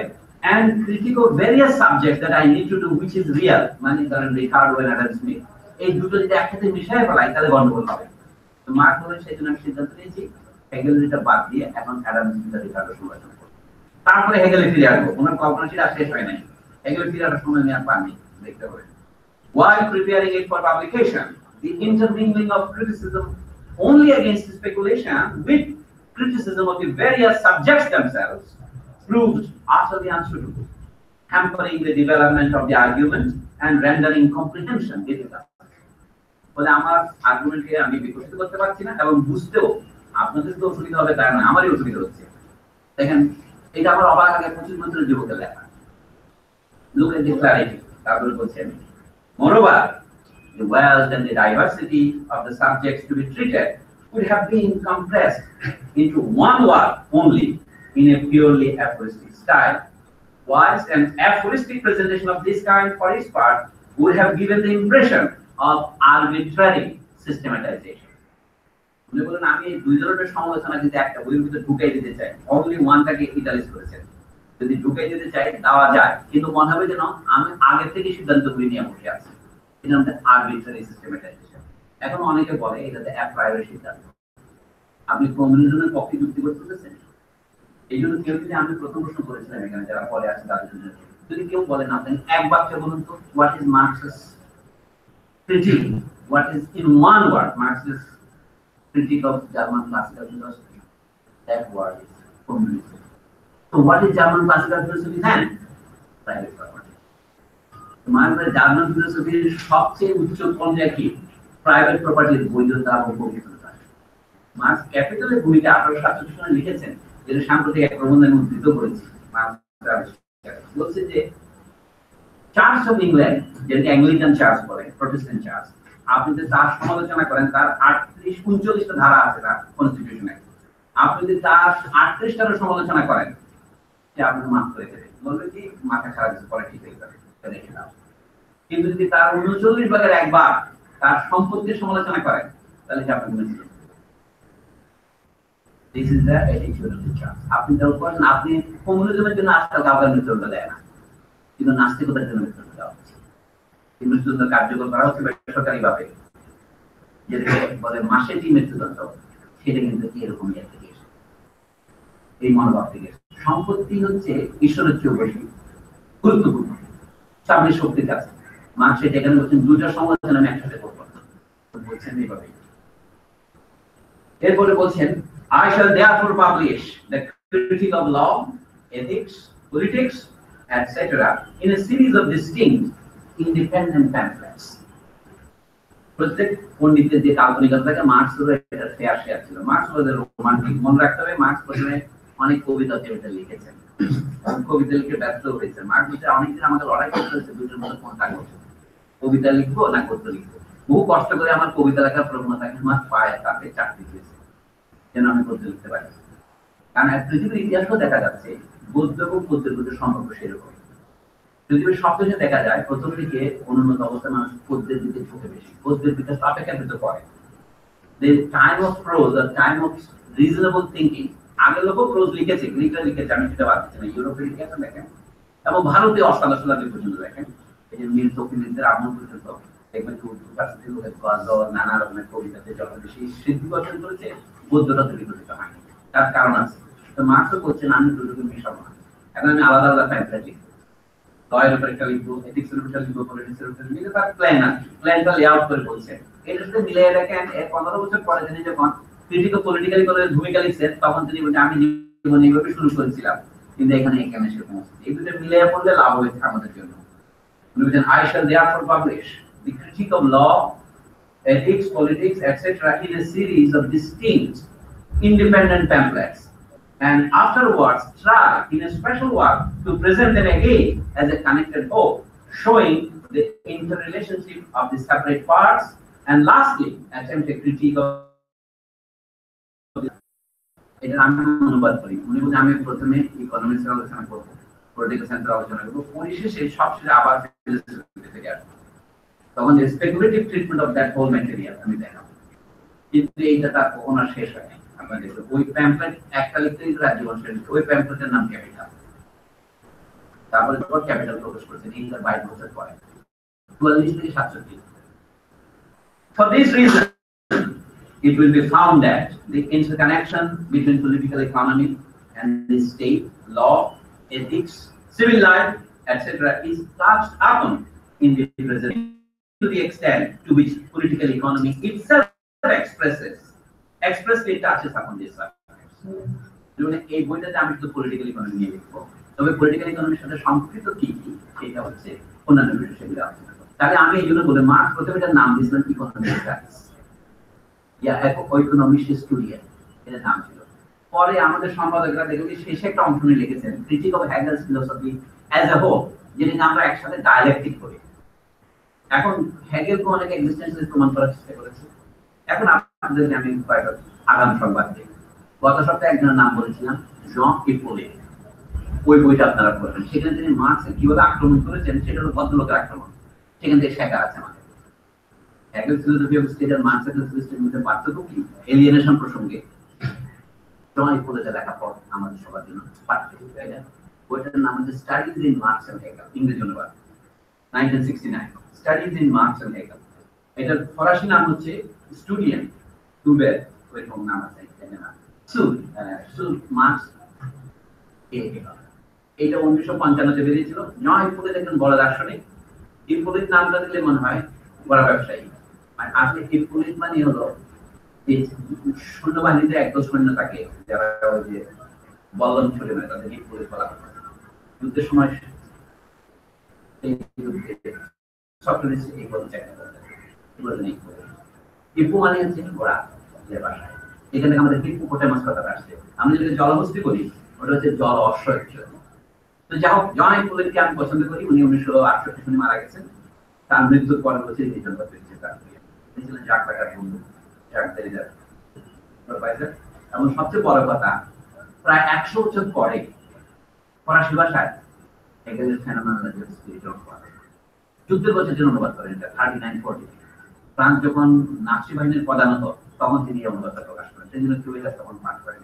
and critique of various subjects that I need to do which is real, মানে ধরেন রিকার্ডো এন্ড অ্যাডাম স্মিথ, এই দুটো যদি একসাথে মিশিয়ে ফেলাই তাহলে গন্ডগোল হবে। তো মার্ক বলেন সেই জন্য আমি সিদ্ধান্ত নিয়েছি হেগেল এটা বাদ দিয়ে এখন অ্যাডাম স্মিথ রিকার্ডো সমালোচনা করব, তারপরে হেগেলে ফিরে আসবো। ওনার কল্পনাশীল আর শেষ হয় নাই, হেগেলে ফিরে আসার সময় আমি আর পাইনি, দেখতে হবে। While preparing it for publication, the intermingling of criticism only against speculation with criticism of the various subjects themselves proved utterly unsuitable, hampering the development of the argument and rendering comprehension difficult. বলে আমার আর্গুমেন্টকে আমি বিকশিত করতে পারছি না এবং বুঝতেও আপনাদের তো অসুবিধা হবে তাই না, আমারই অসুবিধা হচ্ছে। দেখেন এটা আমার অবাক আগে 25 বছরের যুবকের লেখা। Look at the clarity. তারপরে বলছেন, moreover, the wealth and the diversity of the subjects to be treated would have been compressed into one work only in a purely aphoristic style, whilst an aphoristic presentation of this kind for its part would have given the impression of arbitrary systematization. উনি বলেন আমি দুই ধরনের সমালোচনা যদি একটা বইয়ের ভিতরে ঢুকাই দিতে চাই, অনলি ওয়ানটাকে ইটালিস করেছেন, যদি ঢুকাই দিতে চাই দেওয়া যায়, কিন্তু মনে হবে যেন আমি আগে থেকে সিদ্ধান্তগুলি নিয়ে বসে আছি, এটা আমাদের আরবিট্রারি সিস্টেমেটাইজেশন। এখন অনেকে বলে এটাতে অ্যাপ্রাইরি সিদ্ধান্ত। আপনি কমিউনিজমের পক্ষে যুক্তি করতেছেন, এই জন্য কেউ যদি, আমি প্রথম প্রশ্ন করেছিলাম এখানে যারা পরে আছে তাদের জন্য, যদি কেউ বলেন আপনি এক বাক্যে বলুন তো what is Marx's critique, what is in one word Marx's critique of German classical philosophy, that word is communism. So what is German classical philosophy then? Private property. মানে জার্মান ফিলোসফির সবচেয়ে উচ্চ পর্যায়ে কি? প্রাইভেট প্রপার্টির বৈধতা এবং পবিত্রতা। মার্কস ক্যাপিটালের ভূমিকা 1867 সালে লিখেছেন, যেটা সাম্প্রতিক এক প্রবন্ধে আমি উদ্ধৃত করেছি। মার্কস বলছে যে চার্চ অফ ইংল্যান্ড, যেটাকে অ্যাংলিকান চার্চ বলে, প্রটেস্ট্যান্ট চার্চ, আপনি যে তার সমালোচনা করেন তার 38-39টা ধারা আছে তার কনস্টিটিউশনে, আপনি যদি তার 38টারও সমালোচনা করেন আপনাকে মাফ করে দেবে, বলবে কি মাথা খারাপ পরে ঠিক হয়ে যাবে। কিন্তু যদি তার 39 ভাগের এক ভাগ তার সম্পত্তির সমালোচনা করেন তাহলে কি আপনাকে মেনে নেবে? This is the attitude of the church. আপনি তার উপর, আপনি কমিউনিজমের জন্য আজকাল কাউকে মৃত্যুদণ্ড দেয় না, কিন্তু নাস্তিকতার জন্য মৃত্যুদণ্ড দেওয়া হচ্ছে। এই মৃত্যুদণ্ড কার্যকর করা হচ্ছে বেসরকারিভাবে, যেটাকে বলে মাসেটি মৃত্যুদণ্ড, সেটা কিন্তু এরকমই একটা কেস। এই মনোভাব থেকে সম্পত্তি হচ্ছে ঈশ্বরের চেয়ে বেশি গুরুত্বপূর্ণ, সামনের শক্তির কাছে। মার্কস এখানে বলছেন দুইটা সমালোচনা আমি একসাথে করব, বলছেন এইভাবে। এরপরে বলছেন I shall therefore publish the critique of law, ethics, politics, etc. in a series of distinct independent pamphlets. প্রত্যেক পণ্ডিতের যে কাল্পনিকতাকে মার্কসের এটা ফেয়ার শেয়ার ছিল। মার্কস ওয়াজ এ রোমান্টিক, মনে রাখতে হবে মার্কস প্রথমে অনেক কবিতা কবিতা লিখেছেন, কবিতা লিখে ব্যস্ত হয়েছে। মার্কস অনেকদিন আমাকে লড়াই করতে হয়েছে দুটোর মধ্যে কোনটা করছে, কবিতা লিখবো না গদ্য লিখবো। বহু কষ্ট করে আমার কবিতা লেখার প্রবণতাকে আমার পায় তাতে চাকরি দিয়েছে যেন আমি গদ্য লিখতে পারি। কারণ পৃথিবীর ইতিহাসও দেখা যাচ্ছে গদ্য এবং গদ্যের মধ্যে সম্পর্ক সেরকম। পৃথিবীর সব দেশে দেখা যায় প্রথম দিকে অনুন্নত অবস্থায় মানুষ গদ্যের দিকে ঝুঁকে বেশি, গদ্যের বিকাশ অপেক্ষাকৃত করে। The time of prose, the time of reasonable thinking, আগে লোক প্রোজ লিখেছে, গ্রিকরা লিখেছে, আমি সেটা বাদছি না, ইউরোপের ইতিহাস দেখেন এবং ভারতীয় অষ্টাদশ শতাব্দী পর্যন্ত দেখেন, এই যে মীর তকিনদের আগমন পর্যন্ত দেখবেন গজল, নানা রকমের কবিতাতে যত বেশি সিদ্ধি অর্জন করেছে, গদ্যটা তৈরি করতে হয়নি। তার কারণ আছে। তো মার্কসও বলছেন আমি দুটোকে মিশাবো না, এখন আমি আলাদা আলাদা প্যাম্পলেট লিখবো। লয়ের উপর একটা লিখবো, এথিক্সের উপর লিখবো, পলিটিক্সের উপর লিখবো, তার প্ল্যান আছে, প্ল্যানটা লেআউট করে বলছেন। এর সাথে মিলিয়ে দেখেন 15 বছর পরে তিনি যখন ক্রিটিক্যাল পলিটিক্যালি করে ভূমিকা লিখছেন, তখন তিনি বলেন আমি জীবনে এইভাবে শুরু করেছিলাম, কিন্তু এখানে এসে পৌঁছেছি। এই দুটো মিলিয়ে পড়লে লাভ হয়েছে আমাদের জন্য। I shall therefore publish the critique of law, ethics, politics, etc. in a series of distinct, independent pamphlets, and afterwards try in a special work to present them again as a connected whole, showing the interrelationship of the separate parts, and lastly attempt a critique of এটা আমি অনুবাদ করি। উনি বলেন আমি প্রথমে economics এর আলোচনা করব, পলিটিক্যাল সায়েন্স এর আলোচনা করব, পরিশেষে সবশেষে আবার ফিলোসফি থেকে আসব। তখন speculative treatment of that whole material আমি দেখাবো। কিন্তু এইটা তার কখনো শেষ হয় না। আপনাদের ওই প্যাম্পলেট একটা লিখতেই জীবন শেষ। ওই প্যাম্পলেটের নাম ক্যাপিটাল। তারপরে যখন ক্যাপিটাল প্রকাশ করেছেন এই 22 বছর পরে 44 থেকে 67। For this reason it will be found that the interconnection between political economy and the state, law, ethics, civil life, etc. is touched upon in the present to the extent to which political economy itself expressly touches upon this subject. এই বইটাতে আমি শুধু political economy নিয়ে লিখবো, তবে political ইকোনমির সাথে সম্পৃক্ত কি কি সেটা হচ্ছে অন্যান্য বিষয়গুলো আলোচনা করব। তাহলে আমি এই জন্য বলে মার্ক্স প্রথমে এটার নাম দিয়েছিলাম ইকোনমিক স্টাডিজ, ইকোনমিক্স স্টুডিয়ান এর নাম ছিল। পরে আমাদের সম্পাদকরা দেখেছি শেষে একটা অংশ নিয়ে লিখেছেন critique of Hegel's philosophy as a whole, যেটাকে আমরা একসাথে ডায়ালেকটিক করি। এখন হেগেলকে অনেক এক্সিস্টেন্সিয়ালিস্ট প্রমাণ করার চেষ্টা করেছে। এখন আপনাদেরকে আমি কয়েকটা আগাম সংবাদ দিই। গত সপ্তাহে একজনের নাম বলেছিলাম জন ইপোলে, ওই বইটা আপনারা পড়বেন। সেখানে তিনি মার্ক্সের কিভাবে আক্রমণ করেছেন সেটা হলো ভদ্রলোকের আক্রমণ, সেখান থেকে শেখা আছে আমাদের। হেগেল ফিলোসফি অফ স্টেট আর মার্ক্সের ফিলোসফির মধ্যে পার্থক্য কি? এলিয়েনেশন প্রসঙ্গে জন ইপোলের লেখা পড় আমাদের সবার জন্য পাঠ্য। বইটার নাম হচ্ছে studies in Marx and Hegel, ইংরেজি অনুবাদ 1969, studies in Marx and Hegel. এটার ফরাসি নাম হচ্ছে স্টুডিয়ান টুবের, ওইরকম নাম আছে সুল মার্ক্স এ হেগেল। এটা 1955 তে বেরিয়েছিল। জন ইপোলে একজন বড় দার্শনিক। ইপোলিট নামটা দিলে মনে হয় বড় ব্যবসায়ী, আর আসলে ইপোলিট মানে হলো যে সৈন্যবাহিনীতে একদল সৈন্য থাকে যারা ওই যে বল্লম ছুড়ে মারে, তাদের ইপোলিট বলা হয়। যুদ্ধের সময় সক্রেটিস এই বলতে চায় হিপো মানে হচ্ছে ঘোড়া যে ভাষায়। এখানে আমাদের হিপোপোটামাস কথাটা আসছে। আমরা যদি জলহস্তি করি ওটা হচ্ছে জল অশ্ব অ্যাকচুয়ালি। তো যাই হোক, জন ইপোলিটকে আমি পছন্দ করি। উনি 1968 সালে মারা গেছেন। তার মৃত্যুর পরে বলছে এবং সবচেয়ে বড় কথা, প্রায় 100 বছর পরে ফরাসি ভাষায় যুদ্ধের বছর জন্য অনুবাদ করেন 39-40। ফ্রান্স যখন নাৎসি বাহিনীর প্রধান হতো তখন তিনি এই অনুবাদটা প্রকাশ করেন, সেই জন্য কেউ এটা তখন পাঠ করেন।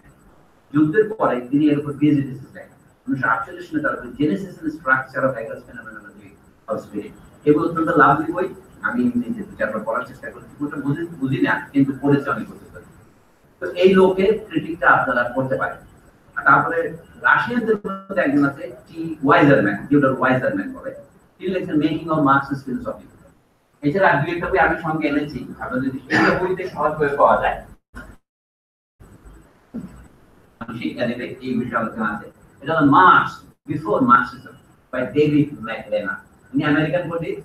যুদ্ধের পরে তিনি এর উপর পিএইচডি থিসিস লেখেন। 1948 সালে তার genesis and structure of Hegel's phenomenology of spirit. এগুলো অত্যন্ত লাভলি বই। আমি নিজে চারবার পড়ার চেষ্টা করছি, ওটা বুঝি না কিন্তু পড়েছি অনেক বছর ধরে। তো এই লোকের ক্রিটিকটা আপনারা পড়তে পারেন। তারপরে রাশিয়ানদের মধ্যে একজন আছে টি ওয়াইজারম্যান, টিউডর ওয়াইজারম্যান বলে, তিনি লিখেছেন মেকিং অফ মার্ক্সিস্ট ফিলোসফি। এছাড়া আর দুই একটা বই আমি সঙ্গে এনেছি, আপনারা যদি এই বইতে সহজ করে পাওয়া যায় শিক্ষা দেবে এই বিষয়ে আলোচনা আছে। এটা হলো Marx before Marxism by David ম্যাকলেনা। ইনি আমেরিকান পণ্ডিত।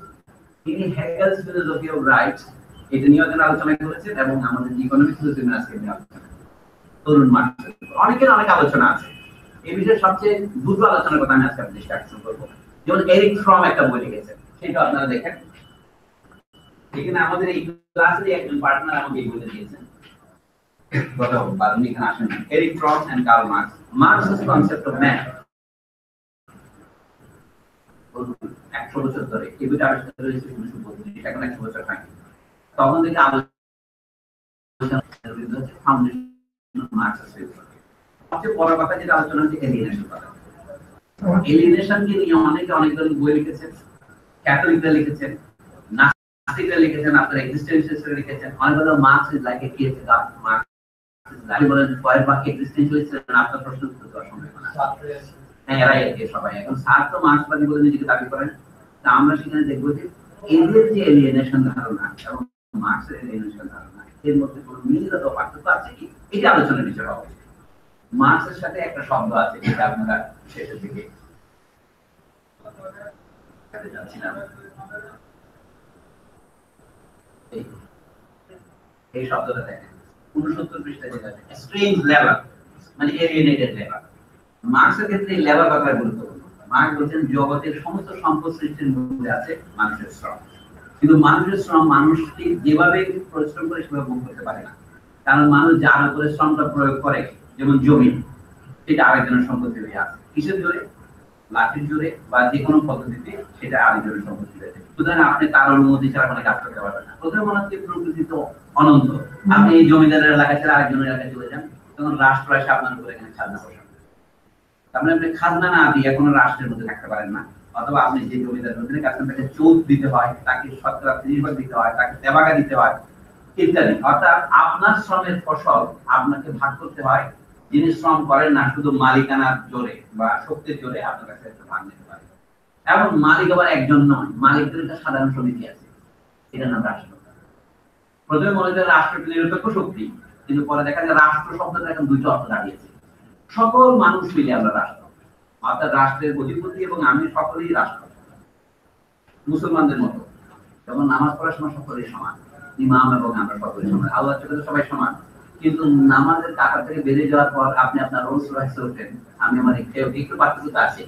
তিনি হেগেলস ফিলোসফি অফ রাইট এটা নিয়ে আলোচনা করেছেন এবং আমাদের ইকোনমিক্স ফিলোসফি আজকে নিয়ে আলোচনা তরুণ মার্ক্স। অনেকের অনেক আলোচনা আছে এই বিষয়ে। সবচেয়ে দুটো আলোচনার কথা আমি আজকে আপনাদের সাথে করব। যেমন এরিক ফ্রম একটা বই লিখেছেন, সেটা আপনারা দেখেন। এখানে আমাদের এই ক্লাসের একজন পার্টনার আমাকে এই বইটা দিয়েছেন, গতবার উনি এখানে আসেন। Erich Fromm and Karl Marx, Marxist concept of man. 100 বছর ধরে এই বইটা আবিষ্কার হয়েছে 1932, এখন 100 বছর হয়নি। তখন থেকে আলোচনা ফাউন্ডেশন অফ মার্ক্সিজম। সবচেয়ে বড় কথা যেটা আলোচনা হচ্ছে এলিয়েনেশন কথা। এলিয়েনেশনকে নিয়ে অনেকে অনেকজন বই লিখেছেন, ক্যাথলিকরা লিখেছেন, নাস্তিকরা লিখেছেন, আপনারা এক্সিস্টেন্সিয়ালিস্টরা লিখেছেন। অনেকগুলো Marx is like a Kierkegaard, Marx is like বলেন ফয়েরবাখ এক্সিস্টেন্সিয়ালিস্ট। আপনার প্রশ্ন উত্তর দেওয়ার সম্ভাবনা এরাই আর কি সবাই। এখন স্যার তো মার্ক্সবাদী বলে নিজেকে দাবি করেন, তা আমরা সেখানে দেখবো যে এদের যে এলিয়েনেশন ধারণা এবং মার্ক্সের এলিয়েনেশন ধারণা এর মধ্যে কোনো মিল অথবা পার্থক্য আছে কি, এটা আলোচনার বিষয় হবে। মার্ক্সের সাথে একটা শব্দ আছে যেটা আপনারা শেষের দিকে যাচ্ছিলাম, এই শব্দটা দেখেন 69 পৃষ্ঠায় যেটা আছে স্ট্রেঞ্জ লেবার, মানে এলিয়েনেটেড লেবার। মার্ক্সের ক্ষেত্রে এই লেবার ব্যাপারে গুরুত্বপূর্ণ। মার্ক্স বলছেন জগতের সমস্ত সম্পদ সৃষ্টির মধ্যে আছে মানুষের শ্রম, কিন্তু মানুষের শ্রম মানুষকে যেভাবে পরিশ্রম করে সেভাবে ভোগ করতে পারে না, কারণ মানুষ যার উপরে শ্রমটা প্রয়োগ করে, যেমন জমি, সেটা আরেকজনের সম্পত্তি হয়ে আছে। কিসের জোরে? লাঠির জোরে বা যে কোনো পদ্ধতিতে সেটা আরেকজনের সম্পত্তি হয়ে যায়। সুতরাং আপনি তার অনুমতি ছাড়া কোনো কাজ করতে পারবেন না। প্রথমে মনে হচ্ছে প্রকৃতি তো অনন্ত, আপনি এই জমিদারের এলাকা ছেড়ে আরেকজনের এলাকায় চলে যান, তখন রাষ্ট্র এসে আপনার উপরে এখানে খাজনা বসান। তারপরে আপনি খাজনা না দিয়ে কোনো রাষ্ট্রের মধ্যে থাকতে পারেন না, অথবা আপনি যে জমিদার মধ্যে কাছে তাকে চোট দিতে হয়, তাকে শতকরা 30 দিতে হয়, তাকে তেবাগা দিতে হয় ইত্যাদি। অর্থাৎ আপনার শ্রমের ফসল আপনাকে ভাগ করতে হয়, যিনি শ্রম করেন না শুধু মালিকানার জোরে বা শক্তির জোরে আপনার কাছে একটা ভাগ নিতে পারে। এবং মালিক আবার একজন নয়, মালিকদের একটা সাধারণ সমিতি আছে, এটার নাম রাষ্ট্র। প্রথমে মনে হয় রাষ্ট্র নিরপেক্ষ শক্তি, কিন্তু পরে দেখা যায় রাষ্ট্র শব্দটা এখন দুইটা অর্থ দাঁড়িয়েছে। সকল মানুষ মিলে আমরা রাষ্ট্র, অর্থাৎ রাষ্ট্রের অধিপতি এবং আমি সকলেই রাষ্ট্র। মুসলমানদের মতো যেমন নামাজ পড়ার সময় সকলেই সমান, ইমাম এবং আমরা সকলেই সমান, আল্লাহর চোখে সবাই সমান। কিন্তু নামাজের টাকা থেকে বেরিয়ে যাওয়ার পর আপনি আপনার রোলস রয়েছে ওঠেন, আমি আমার একটু পার্থক্য আছে।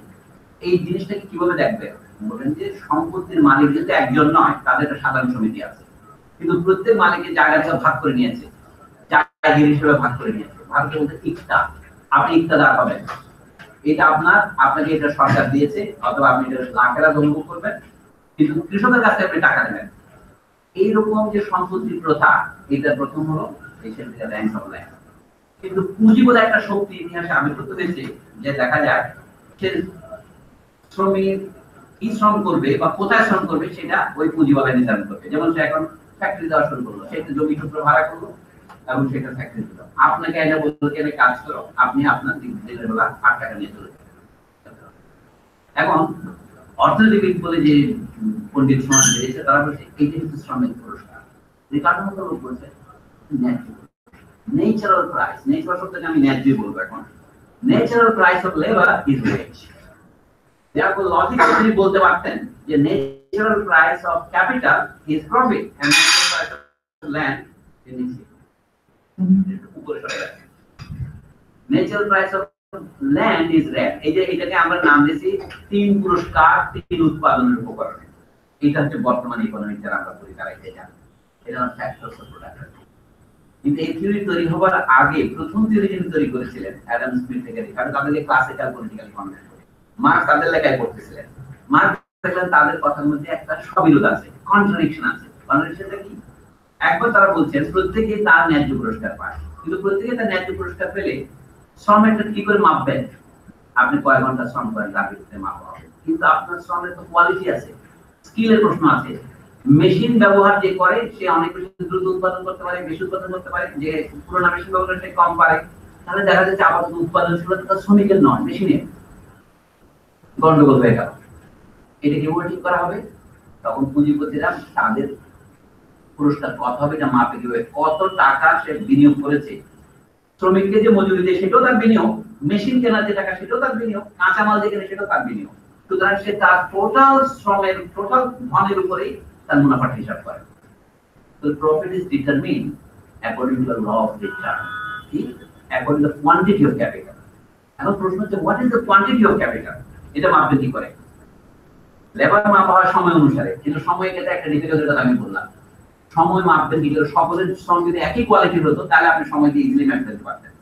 এই জিনিসটাকে কিভাবে দেখবেন? বলেন যে সম্পত্তির মালিক যেহেতু একজন নয়, তাদের একটা সাধারণ সমিতি আছে, কিন্তু প্রত্যেক মালিকের জায়গাটা ভাগ করে নিয়েছে, জায়গির হিসেবে ভাগ করে নিয়েছে। ভারতের মধ্যে ইকতা, আপনি ইকতাদার হবেন, এটা আপনাকে এটা সরকার দিয়েছে, অথবা আপনি এটা লাখেরা অনুভব করবেন, কিন্তু কৃষকের কাছে আপনি টাকা নেবেন। এইরকম যে সম্পত্তির প্রথা, এটা প্রথম হলো ল্যান্ড অফ ল্যান্ড। কিন্তু পুঁজি বলে একটা শক্তি ইতিহাসে আবির্ভূত হয়েছে, যে দেখা যায় সে শ্রমিক কি শ্রম করবে বা কোথায় শ্রম করবে সেটা ওই পুঁজিওয়ালা নির্ধারণ করবে। যেমন সে এখন ফ্যাক্টরি দেওয়া শুরু করলো, সে একটা জমি টুকরো ভাড়া করলো এবং সেটা ফ্যাক্টরি দিল। আপনাকে এটা বললো যে কাজ করো, আপনি আপনার দিনের বেলা 8 টাকা নিয়ে চলে যাবেন। এখন অর্থনীতিবিদ বলে যে পণ্ডিত সমাজ বেরিয়েছে, তারা বলছে এইটা কিন্তু শ্রমিক পুরস্কার। যে কাঠামোটা লোক বলছে ন্যাচারাল প্রাইস, ন্যাচারাল শব্দকে আমি ন্যায্য বলবো এখন। Natural price of labour is wage. Therefore, logically তিনি বলতে পারতেন যে natural price of capital is profit and natural price of land is উপরে চলে গেছে। Natural price of land is rent. এই যে এটাকে আমরা নাম দিয়েছি 3 পুরস্কার 3 উৎপাদনের উপকরণ। এটা হচ্ছে বর্তমান ইকোনমিক যারা আমরা করি তারা এটা জানে, এটা হচ্ছে ফ্যাক্টরস অফ প্রোডাকশন। কিন্তু এই থিওরি তৈরি হবার আগে প্রথম থিওরি যিনি তৈরি করেছিলেন অ্যাডাম স্মিথ থেকে, কারণ তাদেরকে ক্লাসিক্যাল পলিটিক্যাল ইকোনমি মার্কস তাদের লেখায় পড়তেছিলেন। মার্কস দেখলেন তাদের কথার মধ্যে একটা সবিরোধ আছে, কন্ট্রাডিকশন আছে। কন্ট্রাডিকশনটা কি? একবার তারা বলছেন প্রত্যেকে তার ন্যায্য পুরস্কার পায়, কিন্তু প্রত্যেকে তার ন্যায্য পুরস্কার পেলে শ্রমটা কি করে মাপবেন? আপনি কয় ঘন্টা শ্রম করেন তার ভিত্তিতে মাপা হবে, কিন্তু আপনার শ্রমের তো কোয়ালিটি আছে, স্কিলের প্রশ্ন আছে। মেশিন ব্যবহার যে করে সে অনেক বেশি দ্রুত উৎপাদন করতে পারে, বেশি উৎপাদন করতে পারে, যে পুরোনো মেশিন ব্যবহার সে কম পারে। তাহলে দেখা যাচ্ছে আপাতত উৎপাদনশীলতা শ্রমিকের নয়, মেশিনের। গন্ডগোল হয়ে গেল। এটা কিভাবে ঠিক করা হবে? তখন পুঁজিপতিরা তাদের পুরস্কার কত হবে এটা মাপে কিভাবে, কত টাকা সে বিনিয়োগ করেছে। শ্রমিককে যে মজুরি দেয় সেটাও তার বিনিয়োগ, মেশিন কেনার যে টাকা সেটাও তার বিনিয়োগ, কাঁচামাল যে কেনে সেটাও তার বিনিয়োগ। সুতরাং সে তার টোটাল শ্রমের টোটাল ধনের উপরেই তার মুনাফার হিসাব করে। তো profit is determined according to the law of return, according to the quantity of capital. এখন প্রশ্ন হচ্ছে what is the quantity of capital? এটা মাপবে কি করে? লেবার মাপা হয় সময় অনুসারে, কিন্তু সময় ক্ষেত্রে একটা ডিফিকাল্টির কথা আমি বললাম। সময় মাপবেন কি করে? সকলের শ্রম যদি একই কোয়ালিটির হতো তাহলে আপনি সময়কে ইজিলি ম্যাপ করতে পারতেন।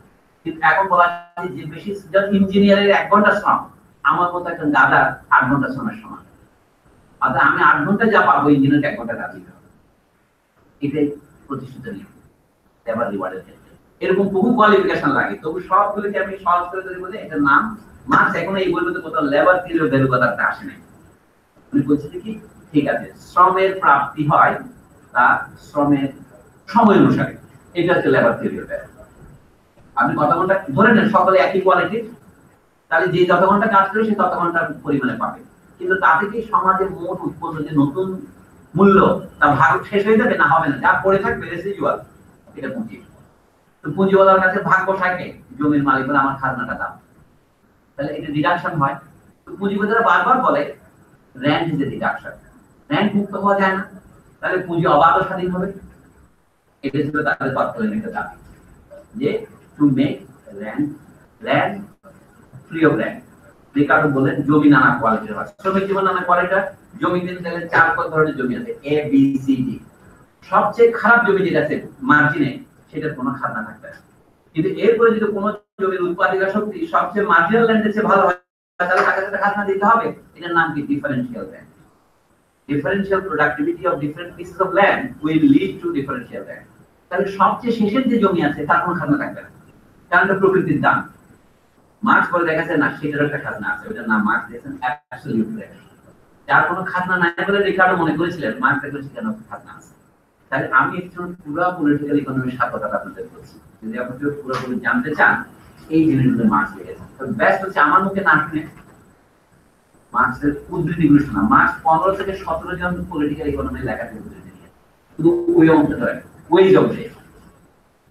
কিন্তু এখন বলা যায় যে বেশি ইঞ্জিনিয়ারের 1 ঘন্টা শ্রম আমার মতো একটা দাদার 8 ঘন্টা শ্রমের সমান। অর্থাৎ আমি 8 ঘন্টা যা পাবো ইঞ্জিনিয়ার 1 ঘন্টা কাজ দিতে হবে। এটাই প্রতিষ্ঠিত নিয়ম লেবার রিওয়ার্ডের ক্ষেত্রে। এরকম বহু কোয়ালিফিকেশন লাগে, তবু সবগুলোকে আমি সহজ করে তৈরি বলে এটার নাম মার্কস। এখন এই বইগুলোতে কোথাও লেবার থিওরি অফ ভ্যালু কথাটা আসে নাই। উনি বলছেন কি ঠিক আছে, শ্রমের প্রাপ্তি হয় তা শ্রমের সময় অনুসারে, এটা হচ্ছে লেবার থিওরি অফ ভ্যালু। আপনি কথা বলতে ধরে নেন সকলে একই কোয়ালিটির, তাহলে যে যত ঘন্টা কাজ করে সে তত ঘন্টার পরিমাণে পাবে, কিন্তু তাতে কি সমাজের মোট উৎপন্ন যে নতুন মূল্য তা ভাগ শেষ হয়ে যাবে? না, হবে না, যা পড়ে থাকবে রেসিডুয়াল, এটা পুঁজি। তো পুঁজিওয়ালার কাছে ভাগ বসায় জমির মালিক বলে আমার খাজনাটা দাও, তাহলে এটা ডিডাকশন হয়। তো পুঁজিপতিরা বারবার বলে rent is a deduction, rent মুক্ত হওয়া যায় না, তাহলে পুঁজি অবাধ ও স্বাধীন হবে। এটা ছিল তাদের তৎকালীন একটা দাবি, যে to make land free of land. Ricardo বলেন জমি নানা কোয়ালিটির হয়, শ্রমিক জীবন নানা কোয়ালিটির। জমি কিন্তু তাহলে 4 ধরনের জমি আছে, এ বি সি ডি। সবচেয়ে খারাপ জমি যেটা আছে মার্জিনে, সেটার কোনো খাজনা থাকবে না। কিন্তু এরপরে যদি কোনো জমির উৎপাদিকা শক্তি সবচেয়ে মার্জিনাল ল্যান্ডের চেয়ে ভালো হয়, তাহলে তাকে একটা খাজনা দিতে হবে। এটার নাম কি? Differential land. Differential productivity of different pieces of land will lead to differential land. তাহলে সবচেয়ে শেষের যে জমি আছে তার কোনো খাজনা থাকবে না, কারণ এটা প্রকৃতির দান। মার্কস বলে দেখা যায় না, সেটার একটা খাজনা আছে, ওটার নাম মার্কস দিয়েছেন অ্যাবসলিউট রেট। যার কোনো খাজনা নাই বলে রিকার্ডো মনে করেছিলেন মার্কস দেখলে সেখানে খাজনা আছে। তাহলে আমি একজন পুরো পলিটিক্যাল ইকোনমির সাক্ষরতা আপনাদের বলছি, যদি আপনি পুরোপুরি জানতে চান এই জিনিসগুলো মার্কস লিখেছেন। তো বেস্ট হচ্ছে আমার মুখে না শুনে মার্কসের উদ্ধৃতিগুলো শোনা। মার্কস 15 থেকে 17 জন পলিটিক্যাল ইকোনমি লেখা থেকে উদ্ধৃতি নিয়ে শুধু ওই অংশটা ধরে, ওই জবে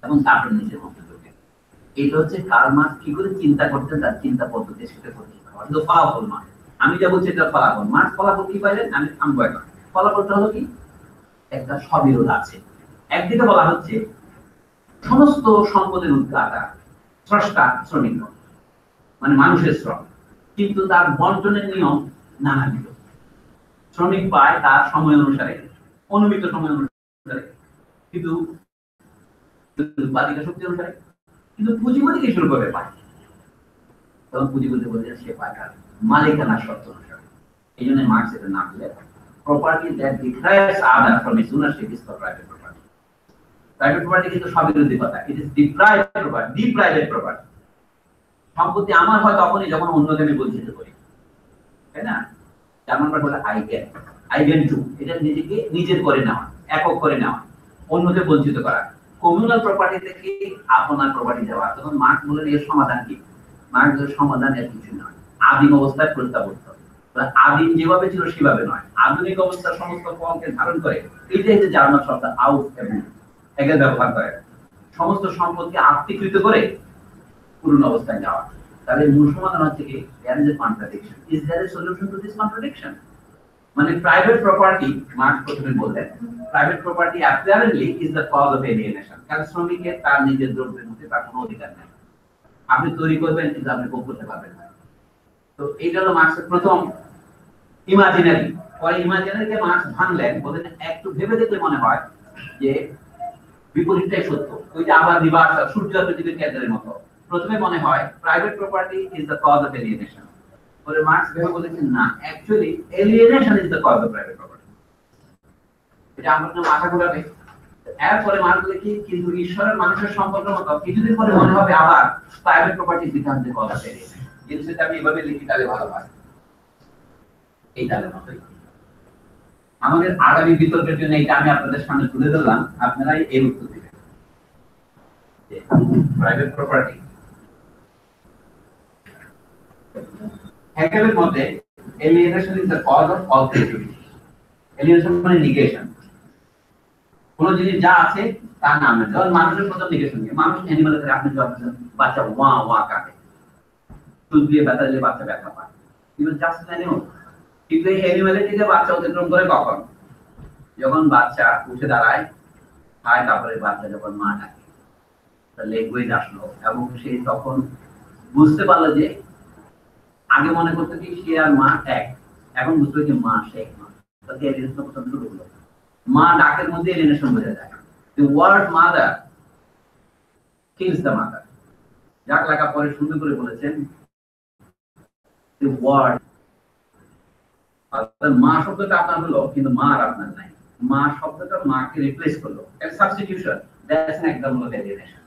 এবং তারপর নিজের মন্তব্য। এটা হচ্ছে কার্ল মার্কস কি করে চিন্তা করতেন, তার চিন্তা পদ্ধতি সেটা করতে হবে, কিন্তু ফলাফল নয়। আমি যা বলছি এটা ফলাফল। মার্কস ফলাফল কি পাইলেন আমি থামবো এখন। ফলাফলটা হলো কি, একটা স্ববিরোধ আছে। একদিকে বলা হচ্ছে সমস্ত সম্পদের উৎপাদক স্রষ্টা শ্রমিক, মানে মানুষের শ্রম, কিন্তু তার বন্টনের নিয়ম নানাবিধ। শ্রমিক পায় তার সময় অনুসারে, অনুমিত সময় অনুসারে, কিন্তু উৎপাদিকা শক্তি অনুসারে। কিন্তু পুঁজিপতি কি শুরু করে পায়, তখন পুঁজিপতি বলে সে পায় তার মালিকানা শর্ত অনুসারে। এই জন্য মার্কস এর নাম দিলেন property that deprives other from its ownership is called private property. Private property কিন্তু সবিরোধী কথা, it is deprived property, deprivate property. সম্পত্তি আমার হয় তখনই যখন অন্যকে আমি বঞ্চিত করি, তাই না? যেমন আমরা বলি আই ক্যান টু, এটা নিজেকে নিজের করে নেওয়া, একক করে নেওয়া, অন্যকে বঞ্চিত করা। কমিউনাল প্রপার্টি থেকে আপনার প্রপার্টি দেওয়া। তখন মার্কস বলেন এর সমাধান কি? মার্কসের সমাধান এর কিছু নয়, আদিম অবস্থায় প্রত্যাবর্তন। আদিম যেভাবে ছিল সেভাবে নয়, আধুনিক অবস্থার সমস্ত ফলকে ধারণ করে। এইটাই যে জার্মান শব্দ আউট এবং একে ব্যবহার করে সমস্ত সম্পদকে আত্মীকৃত করে পুরনো অবস্থায় যাওয়া। তাহলে মূল সমাধান হচ্ছে কি, there is a contradiction. Is there a solution to this contradiction? মানে প্রাইভেট প্রপার্টি, মার্কস প্রথমে বললেন private property apparently is the cause of alienation. কারণ শ্রমিকের তার নিজের দ্রব্যের মধ্যে তার কোনো অধিকার নেই। আপনি তৈরি করবেন কিন্তু আপনি ভোগ করতে পারবেন না। তো এইটা হলো মার্কসের প্রথম ইমাজিনারি। পরে ইমাজিনারিকে মার্কস ভাঙলেন, বলেন একটু ভেবে দেখলে মনে হয় যে বিপরীতটাই সত্য। ওই যে আবার রিভার্স, সূর্য পৃথিবীর কেন্দ্রের মতো। প্রথমে মনে হয় private property is the cause of alienation, পরে মার্কস ভেবে বলেছেন না, actually alienation is the cause of private property. এটা আমরা জন্য আশা করাবে। এরপরে মার্কস বলে কি, কিন্তু ঈশ্বরের মানুষের সম্পর্কের মতো কিছুদিন পরে মনে হবে আবার প্রাইভেট প্রপার্টি বিকাশ দ্য কজ অফ এলিয়েনেশন। কিন্তু সেটা আমি এভাবে লিখি তাহলে ভালো হয়, এই তাহলে মতোই। আমাদের আগামী বিতর্কের জন্য এটা আমি আপনাদের সামনে তুলে ধরলাম, আপনারাই এর উত্তর দিবেন। প্রাইভেট প্রপার্টি হ্যাকেলের মতে alienation is the cause of all creativity. alienation মানে negation। কোন জিনিস যা আছে তার নাম না। যেমন মানুষের প্রথম negation কি, মানুষ অ্যানিমালের থেকে আপনি যখন বাচ্চা ওয়া ওয়া কাটে, চুল দিয়ে ব্যথা দিলে বাচ্চা ব্যথা পায়, কিন্তু জাস্ট অ্যানিমাল। কিন্তু এই অ্যানিমালের থেকে বাচ্চা অতিক্রম করে কখন, যখন বাচ্চা উঠে দাঁড়ায়, খায়, তারপরে বাচ্চা যখন মা ডাকে, তার ল্যাঙ্গুয়েজ আসলো এবং সে তখন বুঝতে পারলো যে আগে মনে করতো কি সে আর মা এক, এখন বুঝতে যে মা সে এক মা। তাতে এলিয়েনেশন প্রথম শুরু হলো। মা ডাকের মধ্যে এলিয়েনেশন বোঝা যায়। The word mother kills the mother. যাক লেখা পরে সুন্দর করে বলেছেন the word, অর্থাৎ মা শব্দটা আপনার হলো কিন্তু মা আর আপনার নাই। মা শব্দটা মাকে রিপ্লেস করলো, একটা substitution. That's an example of alienation.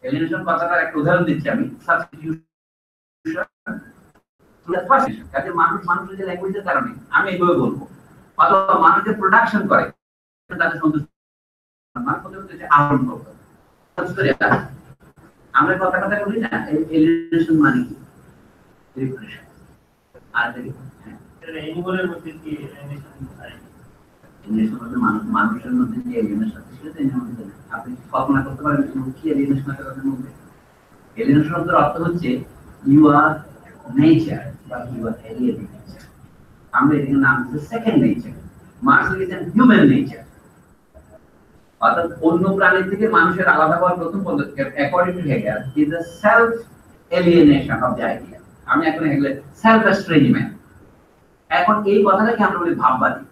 Alienation কথাটার একটা উদাহরণ দিচ্ছি আমি, সাবস্টিটিউশন। কাজে মানুষ মানুষের যে ল্যাঙ্গুয়েজের কারণে আমি এইভাবে বলবো, অথবা মানুষের প্রোডাকশন করে তাদের সন্তুষ্ট আহরণ করতে। আমরা কথা কথা বলি না এলিয়েনেশন মানে কি, রিপ্রেশন। আর এনিমলের মধ্যে কি এলিয়েনেশন নাই? মানুষের মধ্যে যে এলিয়েনেশন আছে সেটা এলিয়েনেশন। আপনি কল্পনা করতে পারেন কি এলিয়েনেশন আছে তাদের মধ্যে? এলিয়েনেশন শব্দের অর্থ হচ্ছে ইউ আর নেচার বা ইউ আর এলিয়েন নেচার। আমরা এটাকে নাম দিচ্ছি সেকেন্ড নেচার। মার্কস লিখেছেন হিউম্যান নেচার, অর্থাৎ অন্য প্রাণীর থেকে মানুষের আলাদা হওয়ার প্রথম পদক্ষেপ according to Hegel is the self alienation of the idea. আমি এখন হেগেলের সেলফ এস্ট্রেঞ্জমেন্ট। এখন এই কথাটাকে আমরা বলি ভাববাদী,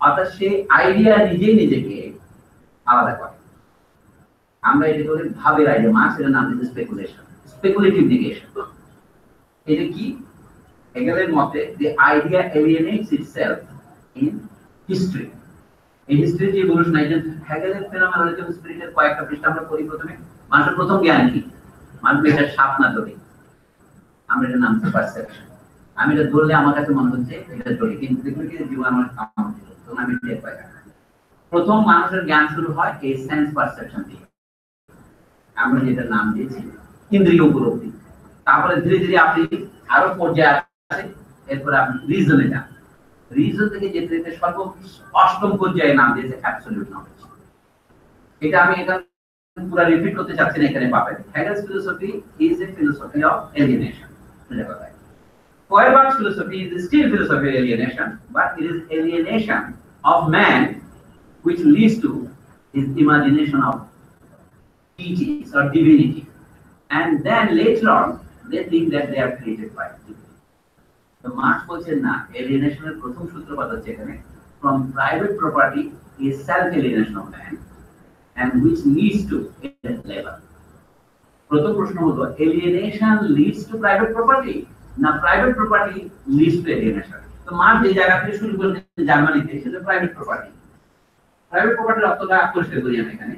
অর্থাৎ সে আইডিয়া নিজেই নিজেকে আলাদা করে। আমরা এটাকে বলি ভাবের আইডিয়া। মার্কস এর নাম দিয়েছে স্পেকুলেশন, স্পেকুলেটিভ নেগেশন। এটা কি? হেগেলের মতে the idea alienates itself in history. এই হিস্ট্রি যে ইভলিউশন আইডেন হেগেলের ফেনোমেনোলজি অফ স্পিরিটের কয়েকটা পৃষ্ঠা আমরা পড়ি। প্রথমে মানুষের প্রথম জ্ঞান কি? মানুষ এটা সাপ না ধরে, আমরা এটা নাম দিই পারসেপশন। আমি এটা ধরলে আমার কাছে মনে হচ্ছে এটা ধরে, কিন্তু দেখুন কি জীবন আমার কাম ছিল তখন আমি টের পাই না। প্রথম মানুষের জ্ঞান শুরু হয় এই সেন্স পারসেপশন দিয়ে, আমরা যেটা নাম দিয়েছি ইন্দ্রিয় উপলব্ধি। তারপরে ধীরে ধীরে আপনি আরো পর্যায়ে আছে, এরপরে আপনি রিজনে যান। রিজন থেকে যেতে যেতে সর্ব অষ্টম পর্যায়ে নাম দিয়েছে অ্যাবসলিউট নলেজ। এটা আমি এখানে পুরো রিপিট করতে চাচ্ছি না, এখানে পাবেন। Hegel's philosophy is a philosophy of alienation. Feuerbach's philosophy is still philosophy of alienation, but it is alienation of man which leads to his imagination of deities or divinity, and then later on they think that they are created by divinity. The Marx বলছেন না, এলিয়েনেশনের প্রথম সূত্রপাত হচ্ছে এখানে from private property is self alienation of man and which leads to labor. প্রথম প্রশ্ন হলো alienation leads to private property না private property leads to alienation? তো মার্ক্স যে জায়গা থেকে শুরু করেছেন জার্মানিতে সেটা প্রাইভেট প্রপার্টি। প্রাইভেট প্রপার্টির অর্থটা পরিষ্কার করি আমি এখানে।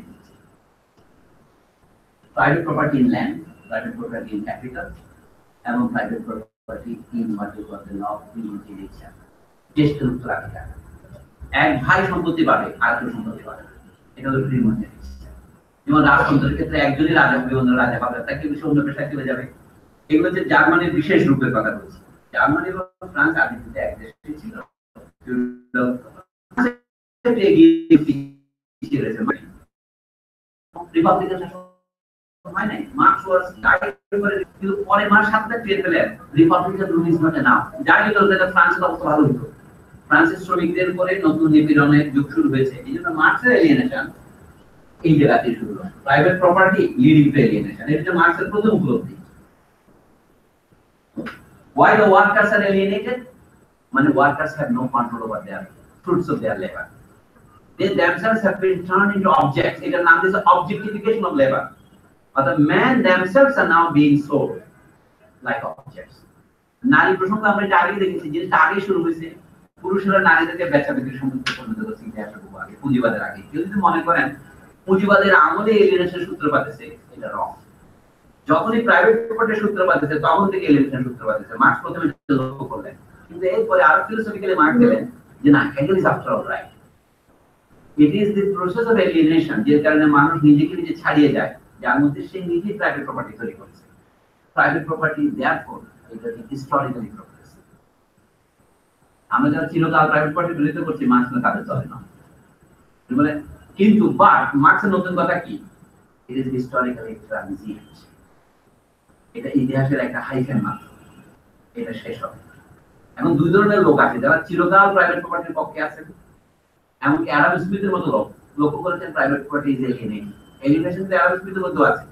Private property in land, private property in capital এবং private property in what you call the law of privilege. জ্যেষ্ঠ উত্তরাধিকার। এক ভাই সম্পত্তি পাবে আর কেউ সম্পত্তি পাবে না, এটা হলো প্রিভিলেজ। যেমন রাজতন্ত্রের ক্ষেত্রে একজনই রাজা হবে, অন্য রাজা পাবে, তার কেউ অন্য পেশায় চলে যাবে। এগুলো হচ্ছে জার্মানির বিশেষ রূপের কথা বলছি। জার্মানি এবং ফ্রান্স আগে থেকে এক দেশে ছিল। রিপাবলিকান সময় নাই, মার্ক্স ওয়াজ কিন্তু পরে মার্ক্স সাথে পেয়ে পেলেন Republican rule is not enough. যার ভিতরে ফ্রান্সের অবস্থা ভালো হতো, ফ্রান্সের শ্রমিকদের উপরে নতুন নিপীড়নের যুগ শুরু হয়েছে। এই জন্য মার্ক্সের এলিয়েনেশন এই জায়গাতে শুরু হয়, private property leading to alienation. এটা মার্ক্সের প্রথম উপলব্ধি। Why the workers are alienated? When workers have no control over their fruits of their labor, they themselves have been turned into objects. It is known as objectification of labor. But the men themselves are now being sold like objects. নারী প্রসঙ্গ আমরা এটা আগে দেখেছি, যেটা আগে শুরু হয়েছে। পুরুষরা নারীদেরকে বেচা বিক্রির সম্মুখীন পরিণত করছে ইতিহাসের বহু আগে, পুঁজিবাদের আগে। কেউ যদি মনে করেন পুঁজিবাদের আমলে এলিয়েনেশনের সূত্রপাত হয়েছে, এটা রং। যখনই প্রাইভেট প্রপার্টির সূত্রপাত হয়েছে তখন থেকে এলিয়েনেশনের সূত্রপাত হয়েছে। মার্ক্স প্রথমে লক্ষ্য করলেন, কিন্তু এরপরে আরো ফিলোসফিক্যালি মার্ক্স দিলেন যে না, Hegel is after all right. It is the process of alienation, যে কারণে মানুষ নিজেকে নিজে ছাড়িয়ে যায়, যার মধ্যে সে নিজেই প্রাইভেট প্রপার্টি তৈরি করেছে। প্রাইভেট প্রপার্টি দেয়ারফর এটা হিস্টোরিক্যালি প্রগ্রেস। আমরা যারা চিরকাল প্রাইভেট প্রপার্টি বিরোধিতা করছি, মার্ক্স না তাদের চলে না বলে। কিন্তু বাট মার্ক্সের নতুন কথা কি? It is historically transient. এটা ইতিহাসের একটা হাইফেন মাত্র, এটা শেষ হবে। এখন দুই ধরনের লোক আছে, যারা চিরকাল প্রাইভেট প্রপার্টির পক্ষে আছেন, এমনকি অ্যাডাম স্মিথের মতো লোক লক্ষ্য করেছেন প্রাইভেট প্রপার্টি ইজ এলিয়েনেশন। তো অ্যাডাম স্মিথের মধ্যে আছে,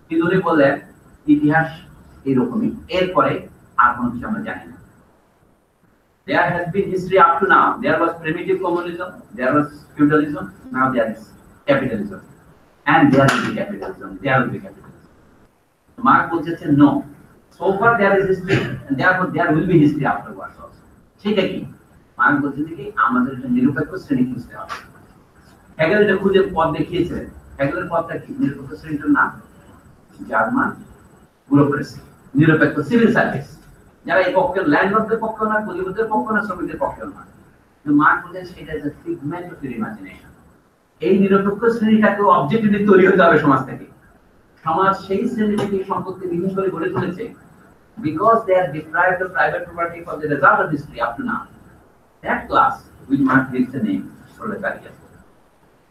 কিন্তু উনি বললেন ইতিহাস এইরকমই, এরপরে আর কোনো কিছু আমরা জানি না। There has been history up to now. There was primitive communism, there was feudalism, now there is capitalism, and there will be capitalism. There will be capitalism. Marx বলছেন no. So far there is history, and therefore there will be history afterwards also. ঠিক আছে? Marx বলছেন কি আমাদের একটা নিরপেক্ষ শ্রেণী খুঁজতে হবে। হেগেল এটা খুঁজে পথ দেখিয়েছিলেন। হেগেলের পথটা কি? নিরপেক্ষ শ্রেণীটার নাম জার্মান ব্যুরোক্রেসি, নিরপেক্ষ সিভিল সার্ভিস, যারা এই পক্ষের ল্যান্ডলর্ডদের পক্ষ না, পুঁজিপতিদের পক্ষ না, শ্রমিকদের পক্ষ না। মার্ক্স বলছেন সেটা is a figment of imagination. এই নিরপেক্ষ শ্রেণীটাকে অবজেক্টিভলি তৈরি হতে হবে সমাজ থেকে। সমাজ সেই শ্রেণী থেকে সম্পত্তি বিহীন করে গড়ে তুলেছে because they are deprived of private property for the result of history up to now. That class which Marx gives the name proletariat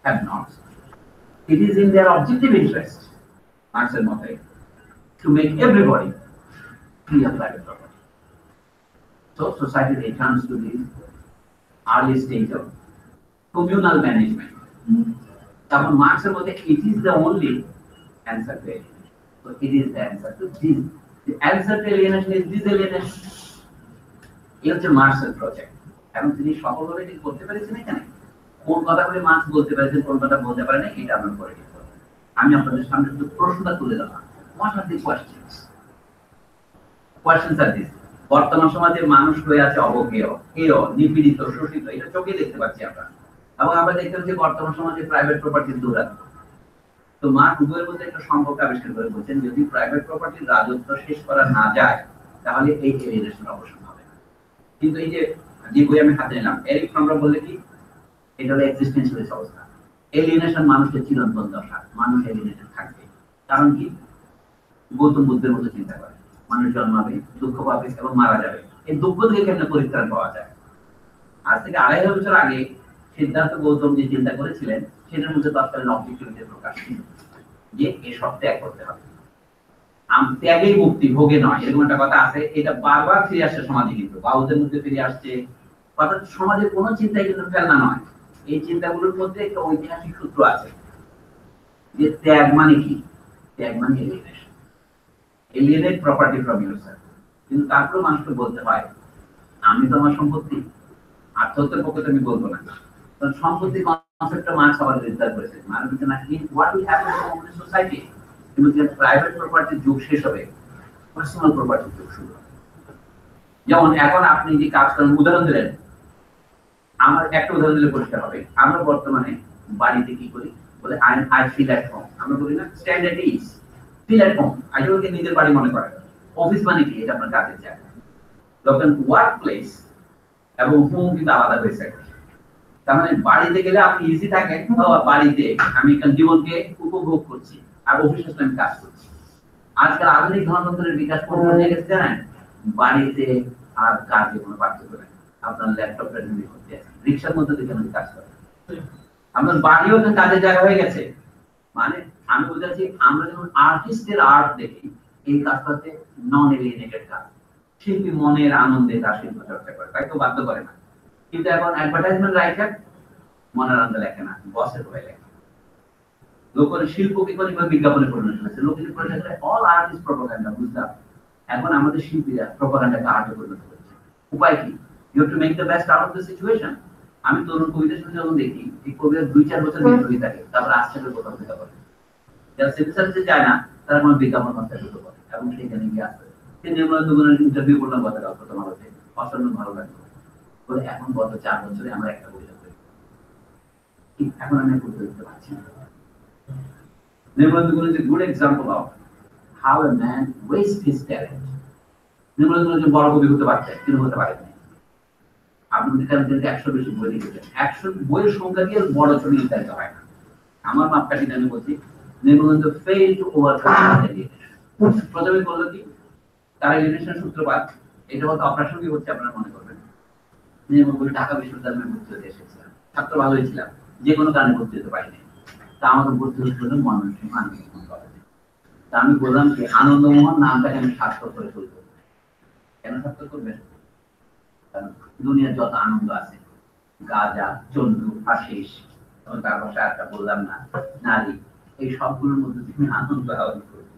have not. It is in their objective interest, Marx's motto, to make everybody free of private property. So society returns to the early stage of communal management. Therefore, Marx's motto, it is the only answer to it. So it is the answer to this. The answer to alienation is this alienation. এই হচ্ছে মার্ক্সের project. এখন তিনি সফলভাবে কি করতে পেরেছেন এখানে? কোন কথাগুলি মার্ক্স বলতে পেরেছেন, কোন কথা বলতে পারেন না, এটা আমরা পরে দেখব। আমি আপনাদের সামনে শুধু প্রশ্নটা তুলে ধরলাম। What are the questions? Questions are this. বর্তমান সমাজে মানুষ হয়ে আছে অবজ্ঞেয়, হেয়, নিপীড়িত, শোষিত, এটা চোখে দেখতে পাচ্ছি আমরা। এবং আমরা দেখতে পাচ্ছি বর্তমান সমাজে প্রাইভেট প্রপার্টির দুরাত্ম। তো মার্ক্স উভয়ের মধ্যে একটা সম্পর্ক আবিষ্কার করে বলছেন, যদি প্রাইভেট প্রপার্টির রাজত্ব শেষ করা না যায় তাহলে এই এলিয়েনেশন অবসান হবে না। কিন্তু এই যে বই আমি হাতে নিলাম, এরিক ফ্রমরা বললে কি এটা হলো এক্সিস্টেন্সিয়ালিস্ট অবস্থা। এলিয়েনেশন মানুষের চিরন্তন দশা, মানুষ এলিয়েনেটেড থাকবে। কারণ কি? গৌতম বুদ্ধের মতো চিন্তা করে, মানুষ জন্মাবে, দুঃখ পাবে এবং মারা যাবে। এই দুঃখ থেকে কেমনে পরিত্রাণ পাওয়া যায়? আজ থেকে 250 বছর আগে সিদ্ধার্থ গৌতম যে চিন্তা করেছিলেন সেটার মধ্যে তৎকালীন অবজেক্টিভিটির প্রকাশ ছিল যে এসব ত্যাগ করতে হবে। ত্যাগেই মুক্তি, ভোগে নয়, এরকম একটা কথা আছে। এটা বারবার ফিরে আসছে সমাজে, কিন্তু বাউদের মধ্যে ফিরে আসছে। অর্থাৎ সমাজের কোনো চিন্তাই কিন্তু ফেলনা নয়। এই চিন্তাগুলোর মধ্যে একটা ঐতিহাসিক সূত্র আছে যে ত্যাগ মানে কি? ত্যাগ মানে alienation, alienate property from yourself. কিন্তু তারপরে মানুষকে বলতে হয় আমি তো আমার সম্পত্তি, আত্মহত্যার পক্ষে আমি বলবো না। কারণ সম্পত্তি কনসেপ্টটা মার্ক্স আবার বিস্তার করেছে। মার্ক্স বলছে না কি what will happen to communist society, কিন্তু প্রাইভেট প্রপার্টির যুগ শেষ হবে, পার্সোনাল প্রপার্টির যুগ শুরু হবে। যেমন এখন আপনি যে কাজ করেন, উদাহরণ দিলেন, আমার একটা উদাহরণ দিলে পরিষ্কার হবে। আমরা বর্তমানে বাড়িতে কি করি বলে আই ফিল এট হোম, আমরা বলি না standard is feel at home. আজকে নিজের বাড়ি মনে করেন। অফিস মানে কি? এটা আপনার কাজের জায়গা। যখন ওয়ার্ক প্লেস এবং হোম কিন্তু আলাদা হয়েছে। তার মানে বাড়িতে গেলে আপনি ইজি থাকেন, বাড়িতে আমি জীবনকে উপভোগ করছি, আর অফিসে আমি কাজ করছি। আজকাল আধুনিক ধর্মান্তরের বিকাশ কোথায় গেছে জানেন? বাড়িতে আর কাজে কোনো পার্থক্য নেই। আপনার ল্যাপটপ প্রেজেন্ট করতে আছে, রিক্সার মধ্যে দেখে আমি কাজ করি, আপনার বাড়িও তো কাজের জায়গা হয়ে গেছে। মানে আমি বুঝাচ্ছি, আমরা যখন আর্টিস্টের আর্ট দেখি, এই কাজটাতে নন এলিয়েনেটেড কাজ। শিল্পী মনের আনন্দে তার শিল্প চর্চা করে, তাই তো বাধ্য করে না। কিন্তু এখন অ্যাডভার্টাইজমেন্ট রাইটার মনের আনন্দে লেখে না, বসের ভয়ে লেখে। লোকের শিল্প কি করে বিজ্ঞাপনে পরিণত হয়েছে, লোকের পরিণত করে অল আর্ট ইজ প্রপাগান্ডা। বুঝলাম, এখন আমাদের শিল্পীরা প্রপাগান্ডাকে আর্টে পরিণত করেছে। উপায় কি? You have to make the best out of the situation. আমি তরুণ কবিদের সাথে যখন দেখি, এই কবিরা 2-4 বছর বিদ্রোহী থাকে, তারপর আজকে কোথাও দেখা করে। যারা সিভিল সার্ভিসে যায় না তারা কোনো বিজ্ঞাপন সংস্থাপিত করে এবং সেখানে গিয়ে আসে। ইন্টারভিউ করলাম গতকাল প্রথম আলোতে, অসাধারণ ভালো লাগলো। বলে এখন গত 4 বছরে আমরা একটা বইটা করি, এখন আমি করতে দিতে পারছি না। Nirmalandugun is a good example of how a man wastes his talent. Nirmalandugun যে বড় কবি হতে পারতেন, তিনি হতে পারেননি। আপনি দেখেন তিনি 100 বেশি বই লিখেছেন। 100 বইয়ের সংখ্যা দিয়ে বড় ছবি নির্ধারিত হয় না। আমার মাপকাঠি আমি বলছি, Nirmalendu fail to overcome alienation. প্রথমে বললো কি তার এলিয়েনেশন সূত্রপাত, এটা হয়তো অপ্রাসঙ্গিক হচ্ছে আপনারা মনে করবেন। নির্মল ঢাকা বিশ্ববিদ্যালয়ে ভর্তি হতে এসেছিলাম, ছাত্র ভালোই ছিলাম, যে কোনো কারণে ভর্তি হতে পারিনি। তা আমাকে ভর্তি হচ্ছিল ময়মনসিংহ আনন্দমোহন কলেজে। তা আমি বললাম যে আনন্দমোহন নামটাকে আমি সার্থক করে তুলবো। কেন সার্থক করবেন? কারণ দুনিয়ার যত আনন্দ আছে, গাঁজা, চন্দ্র, আশিস, এবং তার পাশে একটা বললাম না নারী, এই সবগুলোর মধ্যে তুমি আনন্দ আহরণ করবে।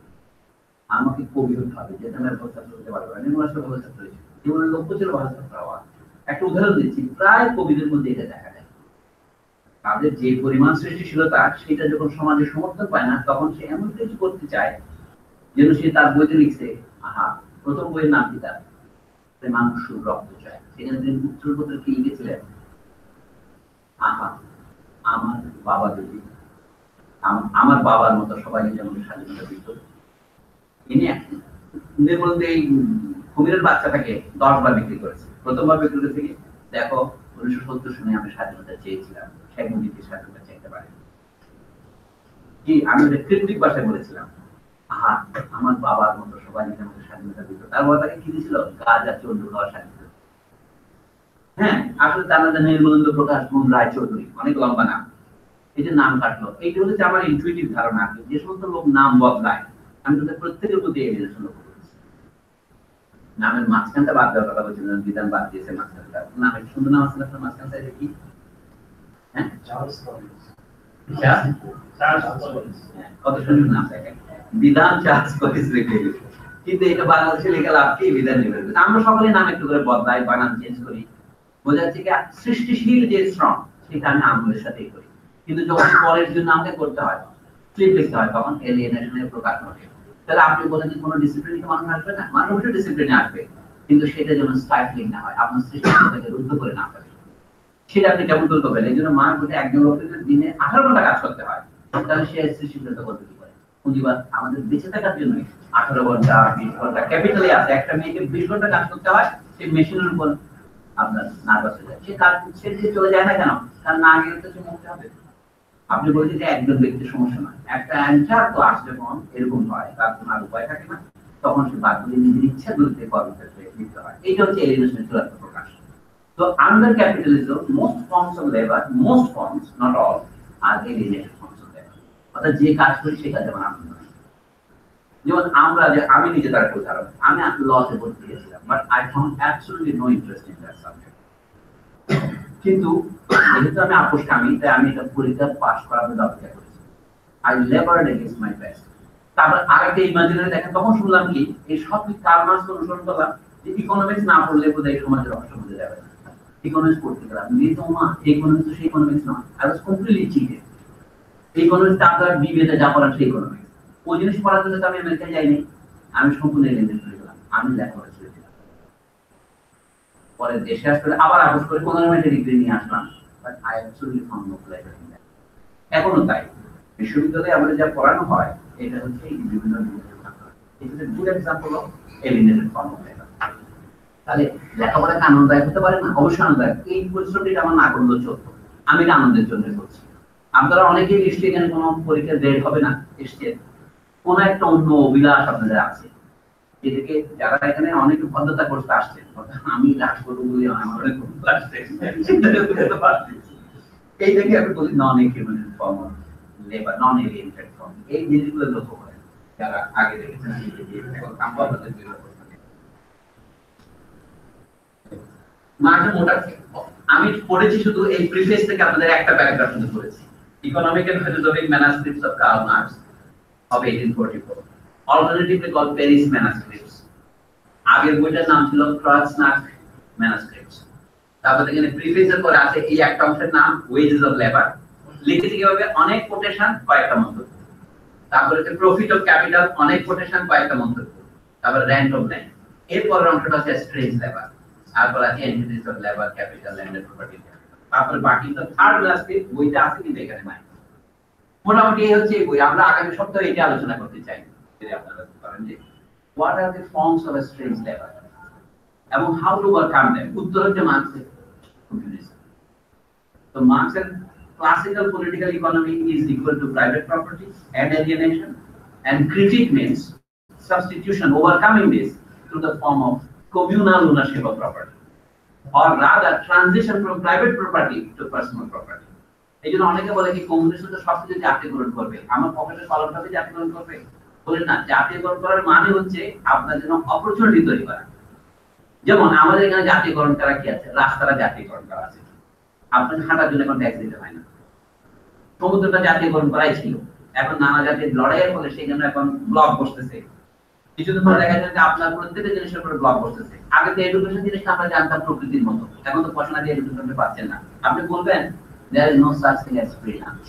আমাকে কবি হতে হবে, যেটা আমি ব্যবস্থা করতে পারবো না। নির্মলার ব্যবস্থা করেছি, জীবনের লক্ষ্য ছিল ব্যবস্থা করা। একটা উদাহরণ দিচ্ছি, প্রায় কবিদের মধ্যে এটা দেখা যায়। তাদের যে পরিমাণ সৃষ্টিশীলতা, সেটা যখন সমাজে সমর্থন পায় না, তখন সে এমন কিছু করতে চায় যেন সে তার বইতে লিখছে, আহা, প্রথম বইয়ের নাম কি তার? মানুষ রক্ত চায়। সেখানে তিনি উত্তরপত্রে কি লিখেছিলেন? আহা, আমার বাবা যদি আমার বাবার মতো সবাই যেমন স্বাধীনতা দিত। তিনি নির্মল এই কুমিরের বাচ্চাটাকে 10 বার বিক্রি করেছে। প্রথমবার বিক্রি করেছে কি, দেখো 1970 সনে আমি স্বাধীনতা চেয়েছিলাম, শেখ মুজিবকে স্বাধীনতা চাইতে পারি কি, আমি ক্রিপ্টিক ভাষায় বলেছিলাম। হ্যাঁ, আমার বাবার মতো সবাই নিজের মতো স্বাধীনতা দিত। তার বাবা তাকে কি দিয়েছিল? গাঁজা চন্দ্র খাওয়া স্বাধীনতা। হ্যাঁ, আসলে তার নাম নির্মলেন্দ্র প্রকাশ গুণ রায় চৌধুরী, অনেক লম্বা নাম। এই যে নাম কাটলো, এইটা হচ্ছে আমার ইনটুইটিভ ধারণা। যে সমস্ত লোক নাম বদলায়, আমি তাদের প্রত্যেকের প্রতি এলিগেশন লক্ষ্য করেছি। নামের মাঝখানটা বাদ দেওয়ার কথা বলছিলেন, বিধান বাদ দিয়েছে মাঝখানটা। নামের সুন্দর নাম আছে আপনার মাঝখানটা, এটা কি? হ্যাঁ, কত সুন্দর নাম দেখেন, বিধান চার্লস কলিন্স রেখে দিয়েছে। কিন্তু এটা বাংলাদেশে লেখা লাভ কি? বিধান নেবে। আমরা সকলে নাম একটু করে বদলাই, বানান চেঞ্জ করি। বোঝা যাচ্ছে কি সৃষ্টিশীল যে শ্রম সেটা আমি আমলের সাথেই করি। কিন্তু যখন পরের জন্য আমাকে করতে হয়, স্লিপ লিখতে হয়, তখন এলিয়েনেশনের প্রকাশ ঘটে। তাহলে আপনি বলেন যে কোনো ডিসিপ্লিনে মানুষ আসবে না, মানুষ অবশ্যই ডিসিপ্লিনে আসবে, কিন্তু সেটা যেন স্টাইফলিং না হয়, আপনার সৃষ্টিশীলতাকে রুদ্ধ করে না ফেলে। সেটা আপনি কেমন করতে পারেন? এই জন্য মানুষ বলতে একজন লোকের দিনে 18 ঘন্টা কাজ করতে হয়, তাহলে সে সৃষ্টিশীলতা করতে কি পারে? পুঁজিবাদ আমাদের বেঁচে থাকার জন্য 18 ঘন্টা 20 ঘন্টা ক্যাপিটালে আছে। একটা মেয়েকে 20 ঘন্টা কাজ করতে হয়, সেই মেশিনের উপর আপনার নার্ভাস হয়ে যায়, সে কাজ ছেড়ে চলে যায় না কেন? কারণ না গেলে তো মুক্তি হবে। আপনি বলছেন যে একজন ব্যক্তির সমস্যা নয়, একটা অ্যান্সার তো আসলে যখন এরকম হয়, তার কোনো আর উপায় থাকে না, তখন সে বাধ্য হয়ে নিজের ইচ্ছা করতে কর্মক্ষেত্রে লিপ্ত হয়। এইটা হচ্ছে এলিয়েনেশনের চূড়ান্ত প্রকাশ। So under capitalism, most forms of labor, most forms, not all, are alienated forms of labor. অর্থাৎ যে কাজ করি সে কাজে আমার আনন্দ নেই। যেমন আমি নিজে তার একটা উদাহরণ, আমি লতে ভর্তি দিয়েছিলাম, but I found absolutely no interest in that subject. কিন্তু যেহেতু আমি আপোষকামী, তাই আমি এটা পরীক্ষা পাস করার জন্য অপেক্ষা করেছি। I লেবার্ড against my best. তারপর আরেকটা ইমাজিনারি দেখেন, তখন শুনলাম কি এই সব কার্ল মার্ক্স অনুসরণ করলাম, যে ইকোনমিক্স না পড়লে বোধহয় এই সমাজের রহস্য বুঝে যাবে না। ইকোনমিক্স পড়তে গেলাম, ইকোনমিক্স তো সেই ইকোনমিক্স নয়। I was completely cheated. Economics আপনার বিবেতে যা পড়ার সেই ইকোনমিক্স, ওই জিনিস পড়ার জন্য তো আমি আমেরিকায় যাইনি। আমি সম্পূর্ণ এলিয়েনেট হয়ে গেলাম, আমি লেখাপড়া ছেড়ে দিলাম। পরে দেশে আসলে আবার আপোষ করে 15 মিনিটের ডিগ্রি নিয়ে আসলাম, but I actually found no pleasure in that. এখনো তাই বিশ্ববিদ্যালয়ে আমাদের যা পড়ানো হয়, এটা হচ্ছে বিভিন্ন good example of alienated form of labour. তাহলে লেখাপড়াকে আনন্দদায়ক হতে পারে না? অবশ্যই আনন্দদায়ক। এই পরিশ্রমটা আমার না করলেও চলতো, আমি এটা আনন্দের জন্য করছি। আপনারা অনেকেই নিশ্চয়ই এখানে কোনো পরীক্ষার রেট হবে না, এসছে কোন একটা অন্য অভিলাষ আপনাদের আছে, এটাকে যারা এখানে অনেক ভদ্রতা করতে আসছেন, আমি রাগ করবো বলে আমার অনেক আসছে, এই দেখে আমি বলি non equivalent form of labour, non alienated form. এই জিনিসগুলো লক্ষ্য করেন যারা আগে দেখেছেন। আমি পড়েছি শুধু এই প্রিফেস থেকে আপনাদের একটা প্যারাগ্রাফ শুধু পড়েছি, economic and philosophic manuscripts of Karl Marx of 1844, alternatively called Paris manuscripts. আগের বইটার নাম ছিল ক্রয়সনাক ম্যানাস্ক্রিপ্টস। তারপর এখানে প্রিফেসের পরে আছে এই একটা অংশের নাম ওয়েজেস অফ লেবার, লিখেছি কিভাবে? অনেক কোটেশন, কয়েকটা মন্তব্য। তারপরে হচ্ছে প্রফিট অফ ক্যাপিটাল, অনেক কোটেশন, কয়েকটা মন্তব্য। তারপর রেন্ট অফ ল্যান্ড, এর পরের অংশটা হচ্ছে স্ট্রেঞ্জ লেবার। তারপর আছে entities of labour, capital, land and property. তারপরে বাকি তো থার্ড ম্যানাস্ক্রিপ্ট বইটা আছে কিন্তু এখানে নাই। মোটামুটি এই হচ্ছে এই বই। আমরা আগামী সপ্তাহে এটা আলোচনা করতে চাই, যদি আপনারা পারেন যে what are the forms of a strange labor এবং how to overcome them. উত্তর হচ্ছে মার্ক্সের কমিউনিজম। তো মার্ক্সের classical political economy is equal to private property and alienation, and critique means substitution, overcoming this through the form of communal ownership of property, or rather transition from private property to personal property. এই জন্য অনেকে বলে কি communist তো সবকিছু জাতীয়করণ করবে, আমার পকেটের কলমটাকে জাতীয়করণ করবে। বলে না, জাতীয়করণ করার মানে হচ্ছে আপনার জন্য অপরচুনিটি তৈরি করা। যেমন আমাদের এখানে জাতীয়করণ করা কি আছে? রাস্তাটা জাতীয়করণ করা আছে, আপনাকে হাঁটার জন্য এখন ট্যাক্স দিতে হয় না। সমুদ্রটা জাতীয়করণ করাই ছিল, এখন নানা জাতির লড়াইয়ের ফলে সেখানে এখন ব্লক বসতেছে। কিছুদিন পরে দেখা যায় যে আপনার প্রত্যেকটা জিনিসের উপরে ব্লক বসতেছে। আগে তো এডুকেশন জিনিসটা আমরা জানতাম প্রকৃতির মতো, এখন তো পড়াশোনা দিয়ে এডুকেশন পাচ্ছেন না। আপনি বলবেন there is no such thing as free lunch.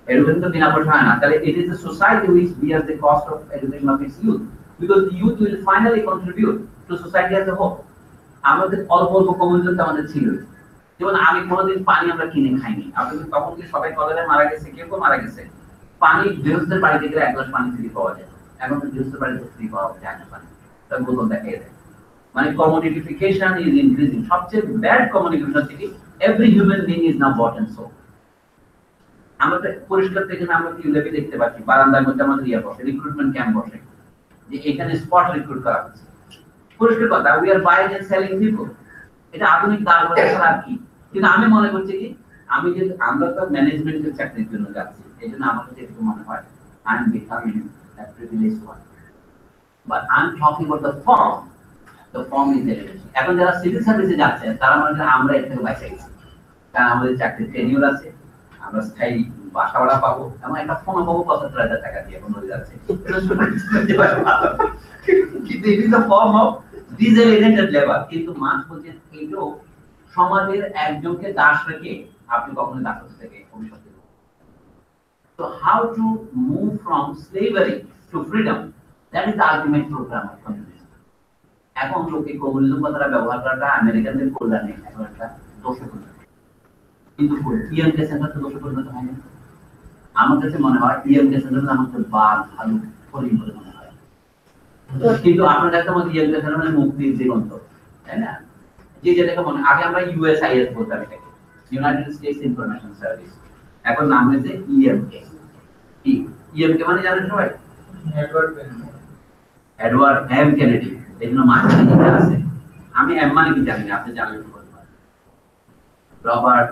Education to bina purchase hai na. It is a society which bears the cost of education of its youth, because the youth will finally contribute to society as a whole. আমাদের অল্প অল্প community আমাদের ছিল, যেমন আমি কোনোদিন পানি আমরা কিনে খাইনি। আপনাদের তখন কি সবাই কলেরায় মারা গেছে, কেউ কেউ মারা গেছে। পানি গৃহস্থের বাড়িতে গেলে 1 গ্লাস পানি ফ্রি পাওয়া যায়, এখন তো গৃহস্থের বাড়িতে ফ্রি পাওয়া যায় না পানি, তার বোতল দেখাই দেয়। মানে কমোডিফিকেশন ইজ ইনক্রিজিং। সবচেয়ে ব্যাড কমিউনিকেশন থেকে every human being is now bought and sold. আমরা পরিষ্কার থেকে আমরা কি লেভে দেখতে পাচ্ছি বারান্দার মধ্যে আমাদের ইয়ে বসে রিক্রুটমেন্ট ক্যাম্প বসে যে এখানে স্পট রিক্রুট করা হচ্ছে পরিষ্কার কথা we are buying and selling people এটা আধুনিক দাঁড় করে আর কি কিন্তু আমি মনে করছি কি আমি যে আমরা তো ম্যানেজমেন্টের চাকরির জন্য যাচ্ছি এই জন্য আমার কাছে একটু মনে হয় I am becoming a privilege one but I am talking about the form is elevation এখন যারা সিভিল সার্ভিসে যাচ্ছে তারা মনে হয় আমরা এর থেকে বাইসে গেছি কারণ আমাদের চাকরির টেনিউর আছে আমরা স্থায়ী বাসা ভাড়া পাবো এবং একটা ফোন পাবো ৭৫,০০০ টাকা দিয়ে এখন হয়ে যাচ্ছে কিন্তু it is a form of disalienated labour কিন্তু মানুষ বলছেন এইটাও সমাজের একজনকে দাস রেখে আপনি কখনো দাসত্ব থেকে ভবিষ্যতে so how to move from slavery to freedom that is the ultimate program of communism এখন লোকে কমিউনিজম কথাটা ব্যবহার করাটা আমেরিকানদের কল্যাণে এখন একটা দোষে পরিণত কিন্তু ইএমকে সেন্টার তো দোষে পরিণত হয়নি আমার কাছে মনে হয় ইএমকে সেন্টার আমাদের বাদ ভালো ফলিং করে মনে হয় কিন্তু আপনার কাছে আমাদের ইএমকে সেন্টার মানে মুক্তির জীবন্ত তাই না যে যেটাকে মনে আগে আমরা ইউএসআইএস বলতাম এটাকে ইউনাইটেড স্টেটস ইনফরমেশন সার্ভিস এখন নাম হয়েছে ইএমকে ইএমকে মানে জানেন সবাই এডওয়ার্ড এম কেনেডি এজন্য মাঝখানে যেটা আছে আমি এম মানে কি জানি না আপনি জানলে বলতে পারেন রবার্ট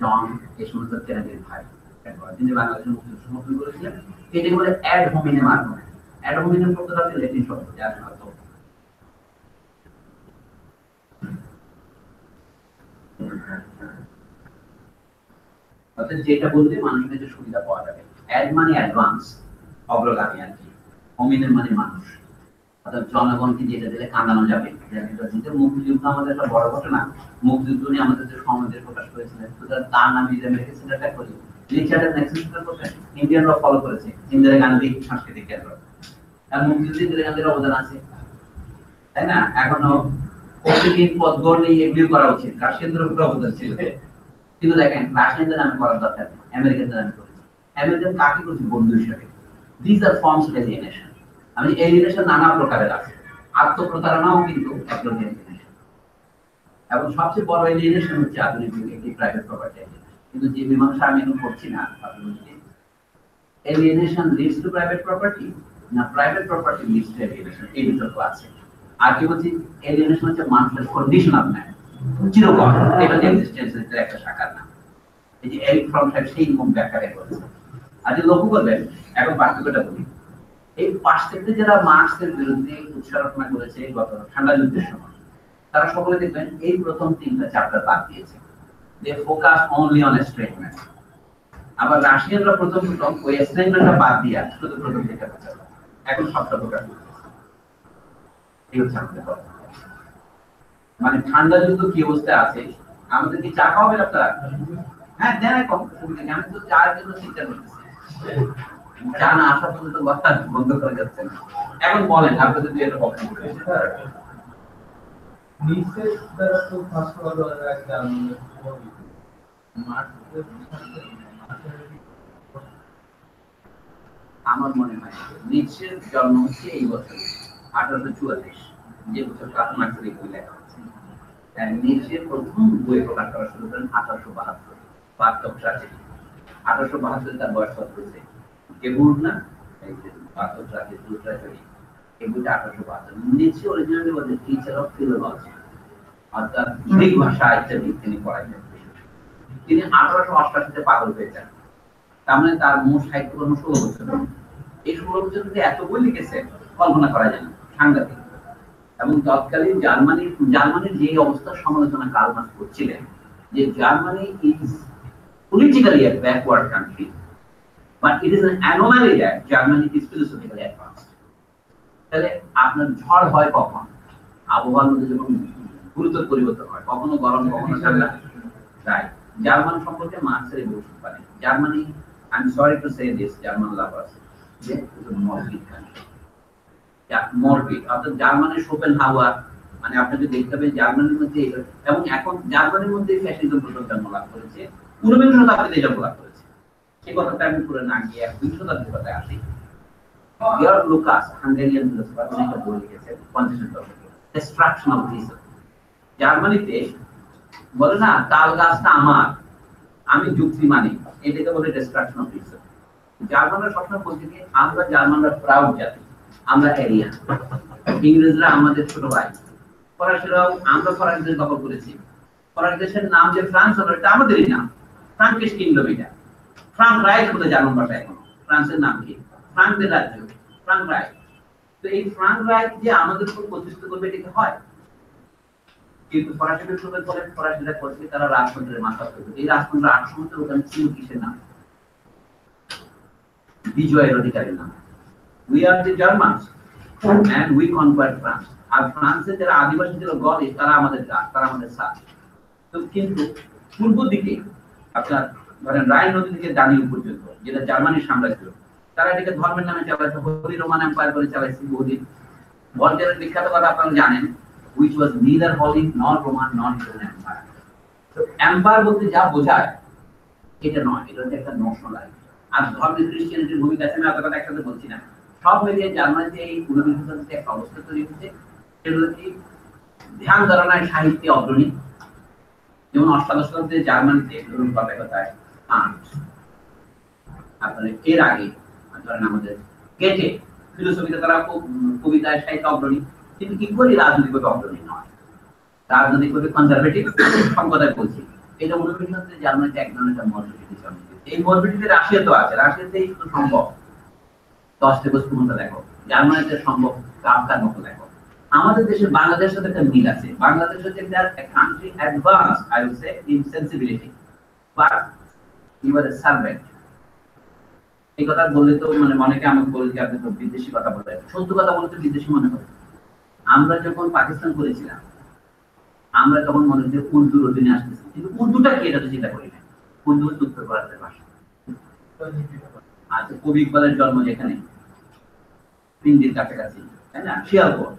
জন এই সমস্ত কেনেডির ভাই এডওয়ার্ড যিনি বাংলাদেশের মুক্তিযুদ্ধ সমর্থন করেছিলেন এটাকে বলে add hominem argument add hominem শব্দটা হচ্ছে ল্যাটিন শব্দ যার অর্থ অর্থাৎ যেটা বলতে মানুষের কাছে সুবিধা পাওয়া যাবে অ্যাড মানে অ্যাডভান্স অগ্রগামী আর কি হোমিনেম মানে মানুষ অর্থাৎ জনগণকে যেটা দিলে কাঁদানো যাবে মুক্তিযুদ্ধ আমাদের একটা বড় ঘটনা মুক্তিযুদ্ধ নিয়ে আমাদের যে সমাজের প্রকাশ করেছিলেন তার নাম আমেরিকা সেন্টারটা করি রিচার্ড নেক্সন করতেন ইন্ডিয়ানরা ফলো করেছে ইন্দিরা গান্ধী সাংস্কৃতিক কেন্দ্র আর মুক্তিযুদ্ধে ইন্দিরা গান্ধীর অবদান আছে তাই না এখনো প্রতিদিন পদ গড়লে এগুলি করা উচিত রাশিয়ানদের উপর অবদান ছিল কিন্তু দেখেন রাশিয়ানদের নামে করার দরকার নেই আমেরিকানদের নামে করেছে আমেরিকান কাকে করছে বন্ধু হিসেবে this are forms of alienation আমি এলিয়েনেশন নানা প্রকারের আছে আত্মপ্রতারণাও কিন্তু এক ধরনের এলিয়েনেশন এবং সবচেয়ে বড় এলিয়েনেশন হচ্ছে আধুনিক যুগে একটি প্রাইভেট প্রপার্টি কিন্তু যে মীমাংসা আমি এখন করছি না alienation leads to private property না private property leads to alienation এই বিতর্ক আছে আর কি বলছি এলিয়েনেশন হচ্ছে মানুষের কন্ডিশন অফ ম্যান চিরকাল এটা এক্সিস্টেন্সের একটা শাখার নাম এই যে এরিক ফ্রম সাহেব সেই মুখ ব্যাখ্যা করেছে আর যে লক্ষ্য করবেন এখন পার্থক্যটা বলি এই পাশ থেকে যারা মার্কসের বিরুদ্ধে উচ্চারণা করেছে গত ঠান্ডা যুদ্ধের সময় তারা সকলে দেখবেন এই প্রথম 3টা চ্যাপ্টার বাদ দিয়েছে দে ফোকাস অনলি অন এস্ট্রেটমেন্ট আবার রাশিয়ানরা প্রথম ওই এস্ট্রেটমেন্টটা বাদ দিয়া শুধু প্রথম দিকটা পৌঁছালো এখন সবটা প্রকাশ এই হচ্ছে আমাদের কথা মানে ঠান্ডা যুদ্ধ কি অবস্থায় আছে আমাদের কি চা খাওয়াবেন আপনারা হ্যাঁ দেন কম আমি তো চার জন্য চিন্তা করতেছি চা না আসা পর্যন্ত কথা বন্ধ করে যাচ্ছে না এখন বলেন আপনি যদি এটা বক্তব্য করেন নিচের দ্বারা তো ফাস্ট একটা আমার মনে হয় নিচের জন্ম হচ্ছে এই বছর 1844 যে বছর কাঠমান্ডুর বই লেখা হচ্ছে নিচের প্রথম বই প্রকাশ করা শুরু করেন 1872 বাস্তব ট্রাজেডি 1872 তার বয়স কত হয়েছে কেবুর না এই যে বাস্তব ট্রাজেডি এই বইটা 1872 নিচে অরিজিনালি বলে টিচার অফ ফিলোলজি অর্থাৎ গ্রিক ভাষা ইত্যাদি তিনি পড়াইতেন তিনি 1888 পাগল হয়ে যান তার মানে তার মোট সাহিত্যকর্ম 16 বছর এই 16 বছর ধরে এত বই লিখেছে কল্পনা করা যায় না সাংঘাতিক এবং তৎকালীন জার্মানির যে অবস্থার সমালোচনা কার্ল মার্কস করছিলেন যে Germany is politically a backward country but it is an anomaly that Germany is philosophically advanced তাহলে আপনার ঝড় হয় কখন আবহাওয়ার মধ্যে যখন গুরুতর পরিবর্তন হয় কখনো গরম কখনো ঠান্ডা রাইট জার্মান সম্পর্কে মার্কসের এই বক্তব্য পারেন Germany I am sorry to say this German lovers যে মরবিড কান্ট্রি মরবিড অর্থাৎ জার্মানির শোপেনহাউয়ার মানে আপনি যদি দেখতে পাবেন জার্মানির মধ্যে এবং এখন জার্মানির মধ্যে ফ্যাসিজম প্রথম জন্ম লাভ করেছে 19 শতাব্দীতে জন্ম লাভ করেছে সেই কথাটা আমি পুরো না গিয়ে 20 শতাব্দীর কথায় আসি গিয়ার্ড লুকাস হাঙ্গেরিয়ান ফিলোসফার তিনি একটা বই লিখেছেন 50 দশকে ডিস্ট্রাকশন অফ রিজন জার্মানিতে বলে না তাল গাছটা আমার আমি যুক্তি মানি এটাকে বলে ডিস্ট্রাকশন অফ রিসোর্স। জার্মানরা সবসময় বলছে যে আমরা জার্মানরা প্রাউড জাতি, আমরা এরিয়ান, ইংরেজরা আমাদের ছোট ভাই, ফরাসিরাও, আমরা ফরাসিদের দখল করেছি, ফরাসি দেশের নাম যে ফ্রান্স হলো এটা আমাদেরই নাম, ফ্রাঙ্কিশ কিংডম এটা, ফ্রাঙ্ক রাইট বলে জার্মান ভাষা এখন, ফ্রান্সের নাম কি ফ্রাঙ্কদের রাজ্য, ফ্রাঙ্ক রাইট। তো এই ফ্রাঙ্ক রাইট যে আমাদের উপর প্রতিষ্ঠিত করবে এটা হয়, কিন্তু ফরাসিদের সুযোগ করে ফরাসিরা করছে তারা রাজতন্ত্রের মাথা করবে। এই রাজতন্ত্র 800 বছর ওখানে ছিল কিসের নাম? বিজয়ের অধিকারীর নাম। We are the জার্মানস and we conquered France. আর ফ্রান্সের যারা আদিবাসী ছিল গলিশ, তারা আমাদের কাজ, তারা আমাদের সাথ। তো কিন্তু পূর্ব দিকে আপনার ধরেন রাইন নদী থেকে দানিউব পর্যন্ত যেটা জার্মানির সাম্রাজ্য, তারা এটাকে ধর্মের নামে চালাইছে, হোলি রোমান এম্পায়ার করে চালাইছে বহুদিন। ভলটেয়ারের বিখ্যাত কথা আপনারা জানেন, which was neither holy nor Roman nor Roman empire. তো এম্পায়ার বলতে যা বোঝায় এটা নয়, এটা হচ্ছে একটা নোশনাল আইডিয়া। আর ধর্মের ক্রিশ্চিয়ানিটির ভূমিকা আছে, আমি আপনাদের একসাথে বলছি না, সব মিলিয়ে জার্মানিতে এই ঊনবিংশ শতাব্দীতে একটা অবস্থা তৈরি হচ্ছে, সেগুলো কি ধ্যান ধারণায় সাহিত্যে অগ্রণী। যেমন অষ্টাদশ শতাব্দীতে জার্মানিতে ধরুন কথায় কথায় আপনার এর আগে ধরেন আমাদের গেটে ফিলোসফিতে তারা কবিতায় সাহিত্য অগ্রণী, কিন্তু ইকুয়ালি রাজনৈতিকভাবে অগ্রণী নয়, রাজনৈতিকভাবে কনজারভেটিভ সংকতায় বলছি। এটা ঊনবিংশ শতাব্দীতে জার্মানিতে এক ধরনের একটা মরবিডিটি জন্ম দিয়েছে। এই মরবিডিটি রাশিয়াতেও আছে, রাশিয়াতেই শুধু সম্ভব 10 থেকে 20 ক্ষমতা দেখো, জার্মানিতে সম্ভব কাফকার মতো দেখো। আমাদের দেশে বাংলাদেশের সাথে একটা মিল আছে, বাংলাদেশ হচ্ছে একটা country advance I will say in sensibility, but you are a servant. এই কথা বললে তো মানে অনেকে আমাকে বলে যে আপনি তো বিদেশি কথা বলেন, সত্য কথা বলতে বিদেশি মনে হয়। আমরা যখন পাকিস্তান করেছিলাম, আমরা তখন মনে হচ্ছে উর্দুর অধীনে আসতেছি, কিন্তু উর্দুটা কি এটা তো চিন্তা করি না। উর্দু হচ্ছে উত্তর ভারতের ভাষা। আচ্ছা, কবি ইকবালের জন্ম যেখানে পিন্ডির কাছাকাছি, তাই না, শিয়ালকোট,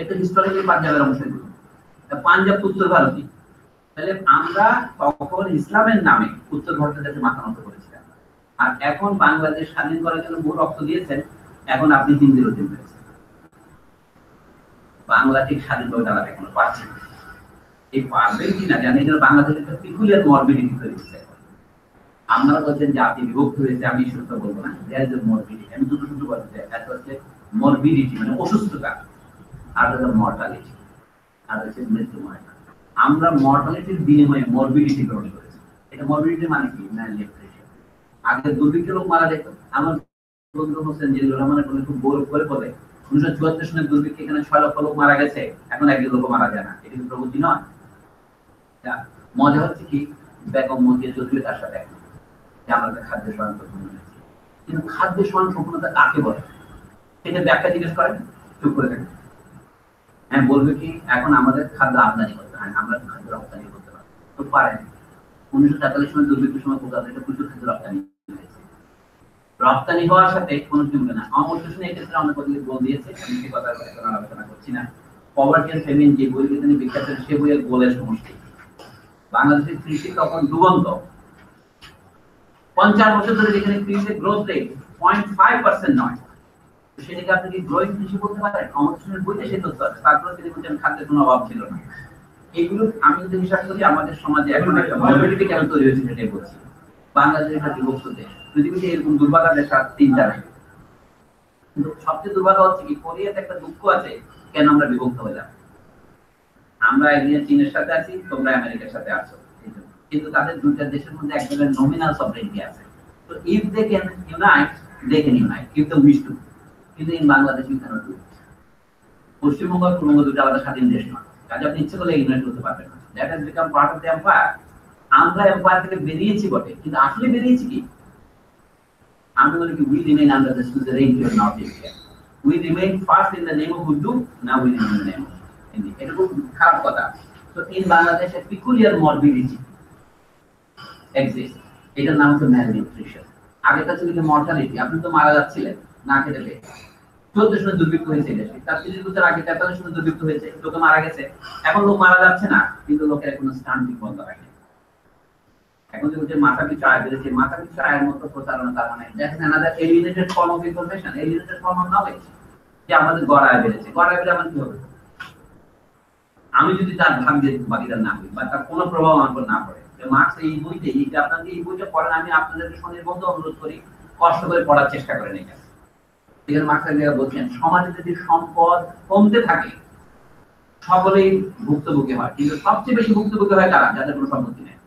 এটা হিস্টোরিক্যালি পাঞ্জাবের অংশগুলো, পাঞ্জাব উত্তর ভারতী। তাহলে আমরা তখন ইসলামের নামে উত্তর ভারতের কাছে মাথা নত করেছিলাম। আর এখন বাংলাদেশ স্বাধীন করার জন্য বহু রক্ত দিয়েছেন, এখন আপনি হিন্দির অধীন হয়েছেন। বাংলা ঠিক স্বাধীনভাবে দাঁড়াতে এখনো পারছে না। এই পারবেন কিনা জানি, যেন বাংলাদেশের একটা পিকুলিয়ার মরবিডিটি তৈরি হচ্ছে। আপনারা বলছেন জাতি বিভক্ত হয়েছে, আমি সত্য বলবো না, দেয়ার ইজ এ মরবিডিটি। আমি দুটো শুধু বলতে চাই, একটা হচ্ছে মরবিডিটি মানে অসুস্থতা, আর হচ্ছে মর্টালিটি, আর হচ্ছে মৃত্যুময়। আমরা মর্টালিটির বিনিময়ে মরবিডিটি গ্রহণ করেছি। এটা মরবিডিটি মানে কি? আগে দুর্ভিক্ষে লোক মারা যেত। আমার বন্ধু হোসেন জিল্লুর রহমানের বলে খুব গৌরব করে বলে 1974 সালের দুর্ভিক্ষে এখানে 6 লক্ষ লোক মারা গেছে, এখন 1 লোক মারা যায় না। এটা কি প্রগতি নয়? মজা হচ্ছে কি, বেগম মতিয়া চৌধুরী তার সাথে যে আমাদের খাদ্য স্বয়ংসম্পূর্ণ হয়েছে, কিন্তু খাদ্য স্বয়ংসম্পূর্ণতা কাকে বলে সেটা ব্যাখ্যা জিজ্ঞেস করেন, চুপ করে থাকেন। হ্যাঁ, বলবে কি এখন আমাদের খাদ্য আমদানি করতে হয়, আমরা খাদ্য রপ্তানি করতে পারি, তো পারেন। 1943 সালের দুর্ভিক্ষের সময় প্রচুর খাদ্য রপ্তানি হয়েছে। রপ্তানি হওয়ার সাথে কোনো যুক্ত না। অমর হোসেন এই ক্ষেত্রে আমাদের প্রতি বল দিয়েছে, আমি সে কথা আলোচনা করছি না। পভার্টি এন্ড ফেমিন যে বইটি তিনি বিখ্যাত, সে বইয়ের গোলের সমষ্টি। বাংলাদেশের কৃষি তখন ডুবন্ত, 50 বছর ধরে যেখানে কৃষির গ্রোথ রেট 0.5% নয়, সেটাকে আপনি কি গ্রোয়িং কৃষি বলতে পারেন? অমর হোসেনের বইতে সে তথ্য আছে। তারপরে তিনি বলছেন খাদ্যের কোনো অভাব ছিল না। এগুলো আমি যদি হিসাব করি, আমাদের সমাজে এখন একটা মরবিডিটি কেন তৈরি হয়েছে সেটাই বলছি। বাংলাদেশ একটা বিভক্ত দেশ, পৃথিবীতে এরকম দুর্ভাগা দেশ আর 3টা নেই। কিন্তু সবচেয়ে দুর্ভাগা হচ্ছে কি, কোরিয়াতে একটা দুঃখ আছে, কেন আমরা বিভক্ত হলাম। আমরা একদিকে চীনের সাথে আছি, তোমরা আমেরিকার সাথে আছো, কিন্তু তাদের দুইটা দেশের মধ্যে এক ধরনের নমিনাল সভরেনিটি আছে। তো if they can unite, they can unite, if they wish to. কিন্তু in Bangladesh you cannot do it. Paschimbanga আর পূর্ববঙ্গ দুটো আলাদা স্বাধীন দেশ নয়, কাজে আপনি ইচ্ছে করলে ইউনাইট করতে পারবেন না। That has become part of the empire. আমরা এম্পায়ার থেকে বেরিয়েছি বটে, কিন্তু আসলে বেরিয়েছি কি? আমরা বলি কি, we remain under the suzerainty of North India. We remain first in the name of Urdu, now we remain in the name of Hindi. এটা খুব খারাপ কথা। তো in Bangladesh a peculiar morbidity exists. এটার নাম হচ্ছে malnutrition। আগেটা ছিল কি মর্টালিটি, আপনি তো মারা যাচ্ছিলেন না খেতে পেয়ে। 14 সালে দুর্ভিক্ষ হয়েছে দেশে, তার 30 বছর আগে 43 সালে দুর্ভিক্ষ হয়েছে, লোক মারা গেছে। এখন লোক মারা যাচ্ছে না, কিন্তু লোকের কোনো স্টান্টিং বন্ধ রাখে। এখন যে মাথা পিছু আয় বেড়েছে, মাথা পিছু আয়ের মতো প্রতারণা, তার মানে দেখেন another alienated form of information, alienated form of knowledge, যে আমাদের গড়ায় বেড়েছে। গড়ায় বেড়ে আমার কি হবে? আমি যদি তার ভাগ্যে বাকিটা না করি বা তার কোনো প্রভাব আমার উপর না পড়ে, মার্কস এই বইতে এইটা আপনাদের এই বইটা পড়েন, আমি আপনাদেরকে স্বনির্বন্ধ অনুরোধ করি কষ্ট করে পড়ার চেষ্টা করেন এটা। এখানে মার্কস বলছেন সমাজে যদি সম্পদ কমতে থাকে সকলেই ভুক্তভোগী হয়, কিন্তু সবচেয়ে বেশি ভুক্তভোগী হয় কারা? যাদের কোনো সম্পত্তি নেই।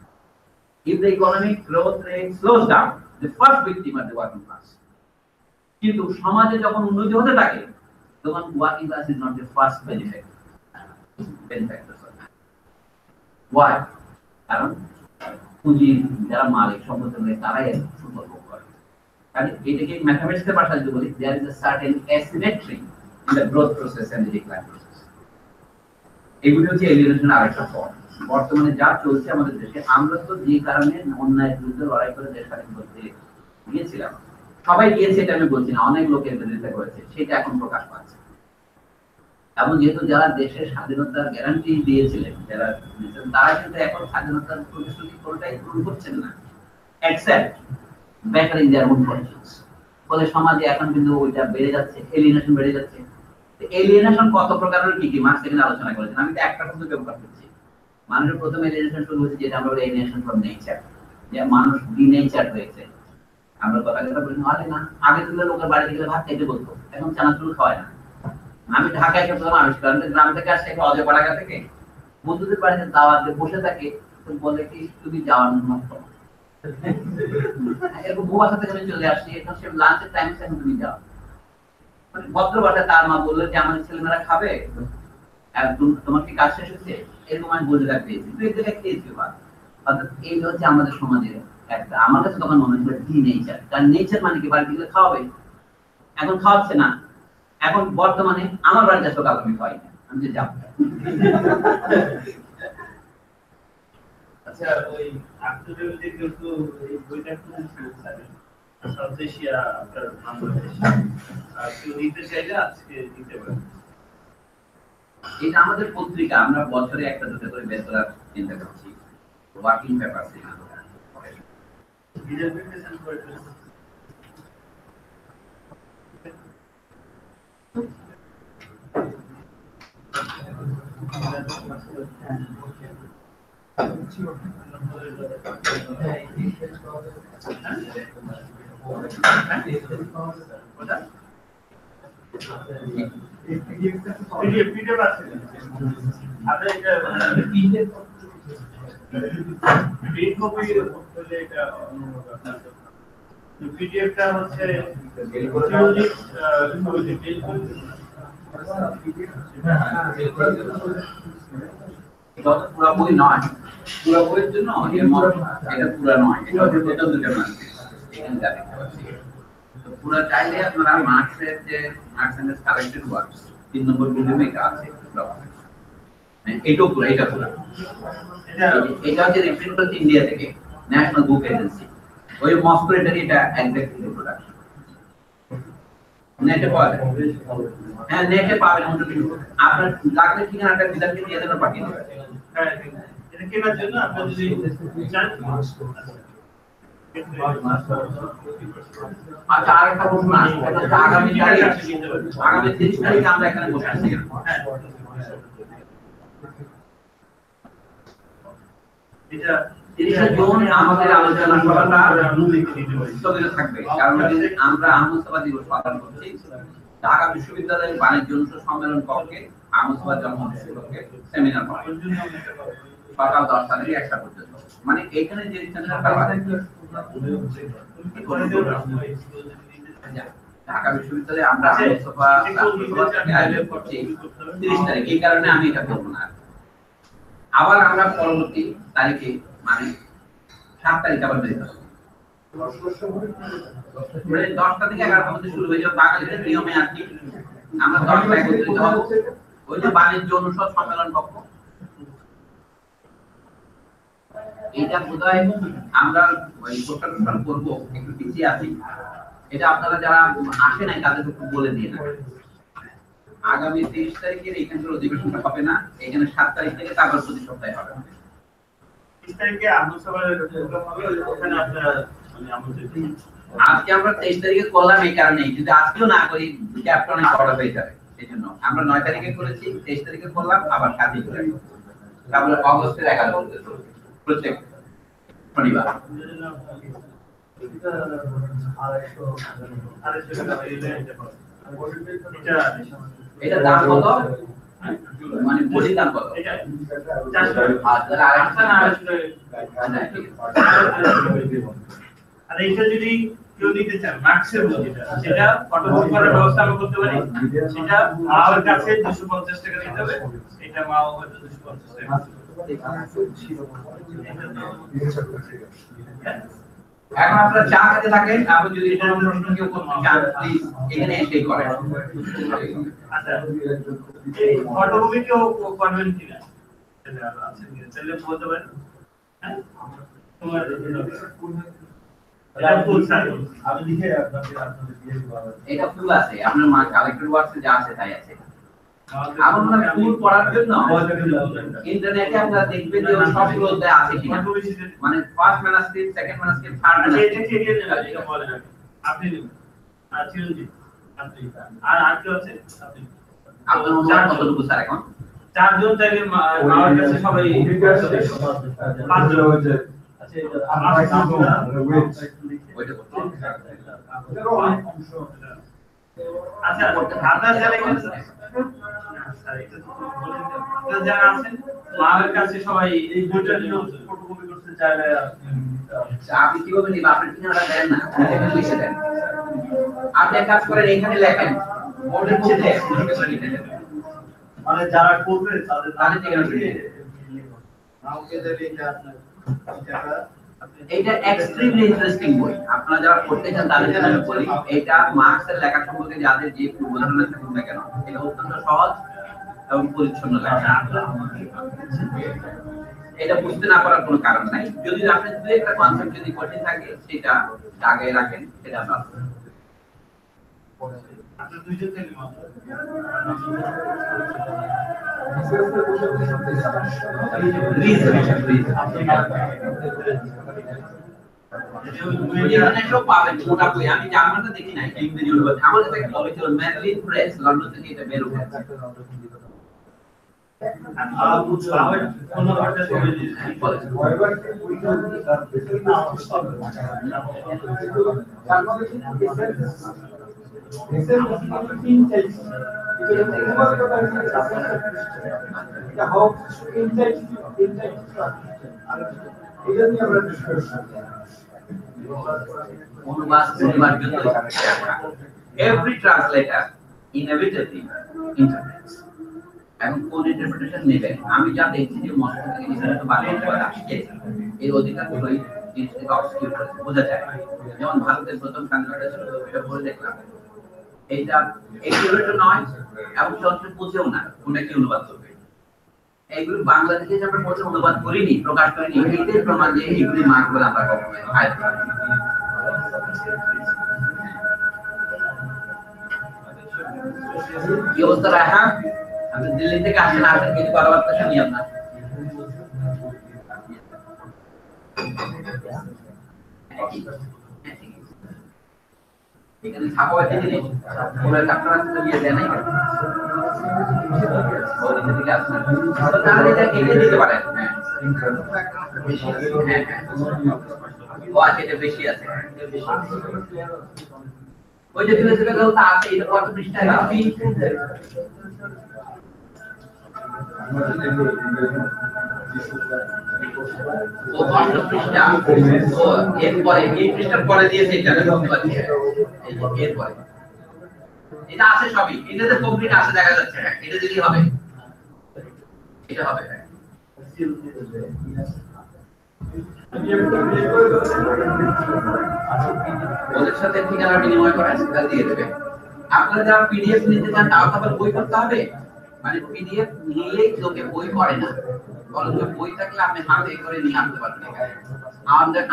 If the economic growth rate slows down, the first victim are the working class. কিন্তু সমাজে যখন উন্নতি হতে থাকে তখন working class is not the first beneficiary. Why? কারণ পুঁজির যারা মালিক সম্পত্তি নেই তারাই সুফল ভোগ করে। কারণ এটাকে ম্যাথমেটিক্সের ভাষায় যদি বলি, there is a certain asymmetry in the growth process and the decline process. এগুলো হচ্ছে এলিয়েনেশন আরেকটা ফর্ম। বর্তমানে যা চলছে আমাদের দেশে, আমরা তো যে কারণে অন্যায়ের বিরুদ্ধে লড়াই করে দেশ স্বাধীন করতে গিয়েছিলাম, সবাই গিয়েছে এটা আমি বলছি না, অনেক লোকের বিরোধিতা করেছে, সেটা এখন প্রকাশ পাচ্ছে। এবং যেহেতু যারা দেশের স্বাধীনতার গ্যারান্টি দিয়েছিলেন, যারা তারা কিন্তু এখন স্বাধীনতার প্রতিশ্রুতি কোনটাই পূরণ করছেন না, except better in their own politics. ফলে সমাজে এখন কিন্তু ওইটা বেড়ে যাচ্ছে, এলিয়েনেশন বেড়ে যাচ্ছে। এলিয়েনেশন কত প্রকারের কি কি মার্কস এখানে আলোচনা করেছেন, আমি তো একটা শব্দ ব্যবহার করছি। মানুষের প্রথম এলিয়েনেশন শুরু হয়েছে যেটা আমরা বলি এলিয়েনেশন ফ্রম নেচার, যে মানুষ ডিনেচার হয়েছে। আমরা কথা বলি না, আগে তুলে লোকের বাড়িতে গেলে ভাত খেতে বলতো, এখন চানাচুর খাওয়ায় না। আমি ঢাকায় একটা প্রথম আবিষ্কার, গ্রাম থেকে আসছে একটা অজপাড়াগা থেকে, বন্ধুদের বাড়িতে দাওয়াত দিয়ে বসে থাকে, বলে কি তুমি যাওয়ার মতো এরকম বউ বাসা থেকে আমি চলে আসছি, এখন সে লাঞ্চের টাইম এখন তুমি যাও। ভদ্র বাসায় তার মা বললো যে আমার ছেলেমেয়েরা খাবে, তোমার কি কাজ শেষ হচ্ছে, এরকম আমি বলে রাখতেছি, তুই এদিকে খেয়েছি ভাত। অর্থাৎ এই হচ্ছে আমাদের সমাজের একটা, আমার কাছে তখন মনে হচ্ছিল ডি নেচার। কারণ নেচার মানে কি বাড়িতে গেলে খাওয়াবে, এখন খাওয়াচ্ছে না। এখন বর্তমানে আমার বাড়িতে সকাল আমি খাওয়াই না, আমি যে যাবো। আচ্ছা, ওই আফটার কিন্তু এই বইটা খুব সায়েন্স সাউথ এশিয়া আপনার বাংলাদেশ আর কেউ নিতে চাইলে আজকে দিতে পারেন। এটা আমাদের পত্রিকা, আমরা বছরে একটা দুটো করে বের করার চিন্তা করছি, ওয়ার্কিং পেপার। পিডিএফটা হচ্ছে পুরা বই নয়, পুরা বইয়ের জন্য এটা পুরা নয়, এটা দুটো মাস এখানে দেখতে পাচ্ছি। তো পুরা চাইলে আপনারা মার্কসের যে মার্কস এন্ড কালেক্টেড ওয়ার্কস 3 নম্বর ভলিউমে এটা আছে, এটাও পুরা, এটা পুরা, এটা হচ্ছে রিপ্রিন্ট করছে ইন্ডিয়া থেকে ন্যাশনাল বুক এজেন্সি, ওই মস্কোরেটারি, এটা এক্স্যাক্টলি প্রোডাকশন। নেটে পাওয়া যায়, হ্যাঁ নেটে পাবেন। আপনার লাগলে ঠিকানাটা বিদাকে দিয়ে দেবেন, পাঠিয়ে দেবেন। হ্যাঁ, এটা কেনার জন্য আপনারা যদি চান। আচ্ছা, আরেকটা প্রশ্ন আসছে, এটা আগামী 30 তারিখে আমরা এখানে বসে আছি। এটা 30 জুন আমাদের আলোচনা সভাটা স্থগিত থাকবে, কারণ আমরা আহমদ সভা দিবস পালন করছি ঢাকা বিশ্ববিদ্যালয়ের বাণিজ্য অনুষদ সম্মেলন কক্ষে। আহমদ সভা জন্মদিবসে সেমিনার হবে সকাল 10টা থেকে 1টা পর্যন্ত। মানে এখানে যে সেমিনারটা হবে ঢাকা বিশ্ববিদ্যালয়ে আমরা আহমদ সভা আয়োজন করছি 30 তারিখ, এই কারণে আমি এটা বলবো না। আবার আমরা পরবর্তী তারিখে মানে 7 তারিখ আবার বের করব, 10টা থেকে 11টার মধ্যে শুরু হয়ে যাবে। বাঙালিদের নিয়মে আর কি আমরা 10টায় একত্রিত হব, ওই যে বাণিজ্য অনুষদ সম্মেলন কক্ষ। এটা বোধহয় আমরা ওই প্রোগ্রাম করব, একটু পিছিয়ে আছি। এটা আপনারা যারা আসে নাই তাদেরকে একটু বলে দিয়ে না, আগামী 30 তারিখের এখানকার অধিবেশনটা হবে না, এখানে 7 তারিখ থেকে তারপর প্রতি সপ্তাহে হবে। 30 তারিখে আহমদ সভার প্রোগ্রাম হবে, ওখানে আপনারা মানে আমন্ত্রিত। আজকে আমরা 23 তারিখে করলাম এই কারণে, যদি আজকেও না করি চ্যাপ্টার অনেক বড় হয়ে যাবে, সেজন্য আমরা 9 তারিখে করেছি, 23 তারিখে করলাম, আবার 7 তারিখে, তারপরে অগস্টের 11 প্রত্যেক শনিবার। এটা দাম কত? মানে বড়ি দাম কত? আর এটা যদি কেউ নিতে চান মার্কসের যেটা সেটা ফটোকপি করার ব্যবস্থা আমরা করতে পারি। সেটা মাওয়ের কাছে 250 টাকা দিতে হবে। এটা মাও হয়তো 250 টাকা। এখন আপনারা চা খেতে থাকেন, আপনি যদি কোনো প্রশ্ন কেউ করতে চান প্লিজ এখানে এসে করেন। আচ্ছা এই ফটোকপি কেউ করবেন কিনা সেটা আছে কিনা তাহলে বলতে পারেন। হ্যাঁ তোমার এটা ফুল সাইজ আমি লিখে আপনাদের দিয়ে দিব। এটা ফুল আছে আপনার মা কালেক্টর ওয়ার্কসে যা আছে তাই আছে। আপনারা ফুল পড়ার জন্য ইন্টারনেটে আপনারা দেখবেন যে সবগুলোতে আছে কিনা, মানে first manuscript, second manuscript, third manuscript. এটা বলেন আপনি দিবেন আর চিরঞ্জিত আপনি আর কেউ আছে আপনি আপনার অনুমান কতটুকু স্যার এখন? চারজন চাইলে মাওয়ার কাছে সবাই পাঁচজন হয়েছে। আচ্ছা এটা আমার ওইটা আচ্ছা আপনারা যারা এখানে যারা আছেন মাওয়ার কাছে সবাই এই দুইটা নিয়ম ফটোকপি করতে চাইলে আপনি কিভাবে নিবেন? আপনি ঠিকানাটা দেন না, এখানে লিখে দেন। আপনি এক কাজ করেন, এখানে লেখেন বোর্ডের মধ্যে লিখে দেন, মানে যারা করবে তাদের ঠিকানা দিয়ে আমাকে দিলে এটা আপনার টাকা এটা এক্সট্রিমলি ইন্টারেস্টিং বই। আপনারা যারা পড়তে চান তাদের জন্য আমি বলি, এটা মার্কসের লেখা সম্পর্কে যাদের যে পূর্বধারণা থাকুক না কেন, এটা অত্যন্ত সহজ এবং পরিচ্ছন্ন লেখা। এটা বুঝতে না পারার কোনো কারণ নাই। যদি আপনি দুই একটা কনসেপ্ট যদি কঠিন থাকে সেটা আগে রাখেন, সেটা ভালো। আপনার দুইজন থেকে পাবেন মোটা বই। আমি জার্মানটা দেখি নাই, ইংরেজি অনুবাদ। আমার কাছে একটা বই ছিল ম্যাডলিন প্রেস, লন্ডন থেকে এটা বের হয়েছে। Every translator inevitably interprets. এখন কোন ইন্টারপ্রিটেশন নেবেন? আমি যা দেখছি যে মস্কো থেকে নির্ধারিত বাংলা অনুবাদ আসছে, এর অধিকাংশই জিনিসটাকে অবস্কিউট করে বোঝা যায়। যেমন ভারতের প্রথম সংখ্যাটা ছিল, এটা পড়ে দেখলাম এইটা একুরেট নয় এবং সঠিক বুঝেও না কোনটা কি অনুবাদ করবে। এইগুলো বাংলা থেকে যে আমরা পড়ে অনুবাদ করিনি, প্রকাশ করিনি, এইটাই প্রমাণ যে এইগুলি মার্ক করে আমরা কখনোই আয়ত্ত করিনি। কি অবস্থা রাখা? আপনি দিল্লি থেকে আসেন, আসেন কিছু কথাবার্তা শুনি আপনার। এখানে ছাপাও একটা জিনিস, ওরা আপনারা তো দিয়ে দেয় নাই, ওদিকে থেকে আসেন তাহলে এটা কেটে দিতে পারেন। ও আছে, এটা বেশি আছে, ওই যে দিলে সেটা তো আছে। এটা কত পৃষ্ঠা? ও 5 পৃষ্ঠা। ও এরপরে এই পৃষ্ঠার পরে দিয়েছে এটা, এরপরে এটা আছে সবই, এটাতে কমপ্লিট আছে, দেখা যাচ্ছে। এটা যদি হবে, এটা হবে। ওদের সাথে ঠিকানা বিনিময় করা সেটা দিয়ে দেবে। আপনারা যারা পিডিএফ নিতে চান তাও আবার বই করতে হবে, মানে পিডিএফ নিলেই লোকে বই করে না, বরং বই থাকলে আপনি হাতে করে নিয়ে আসতে পারবেন এখানে,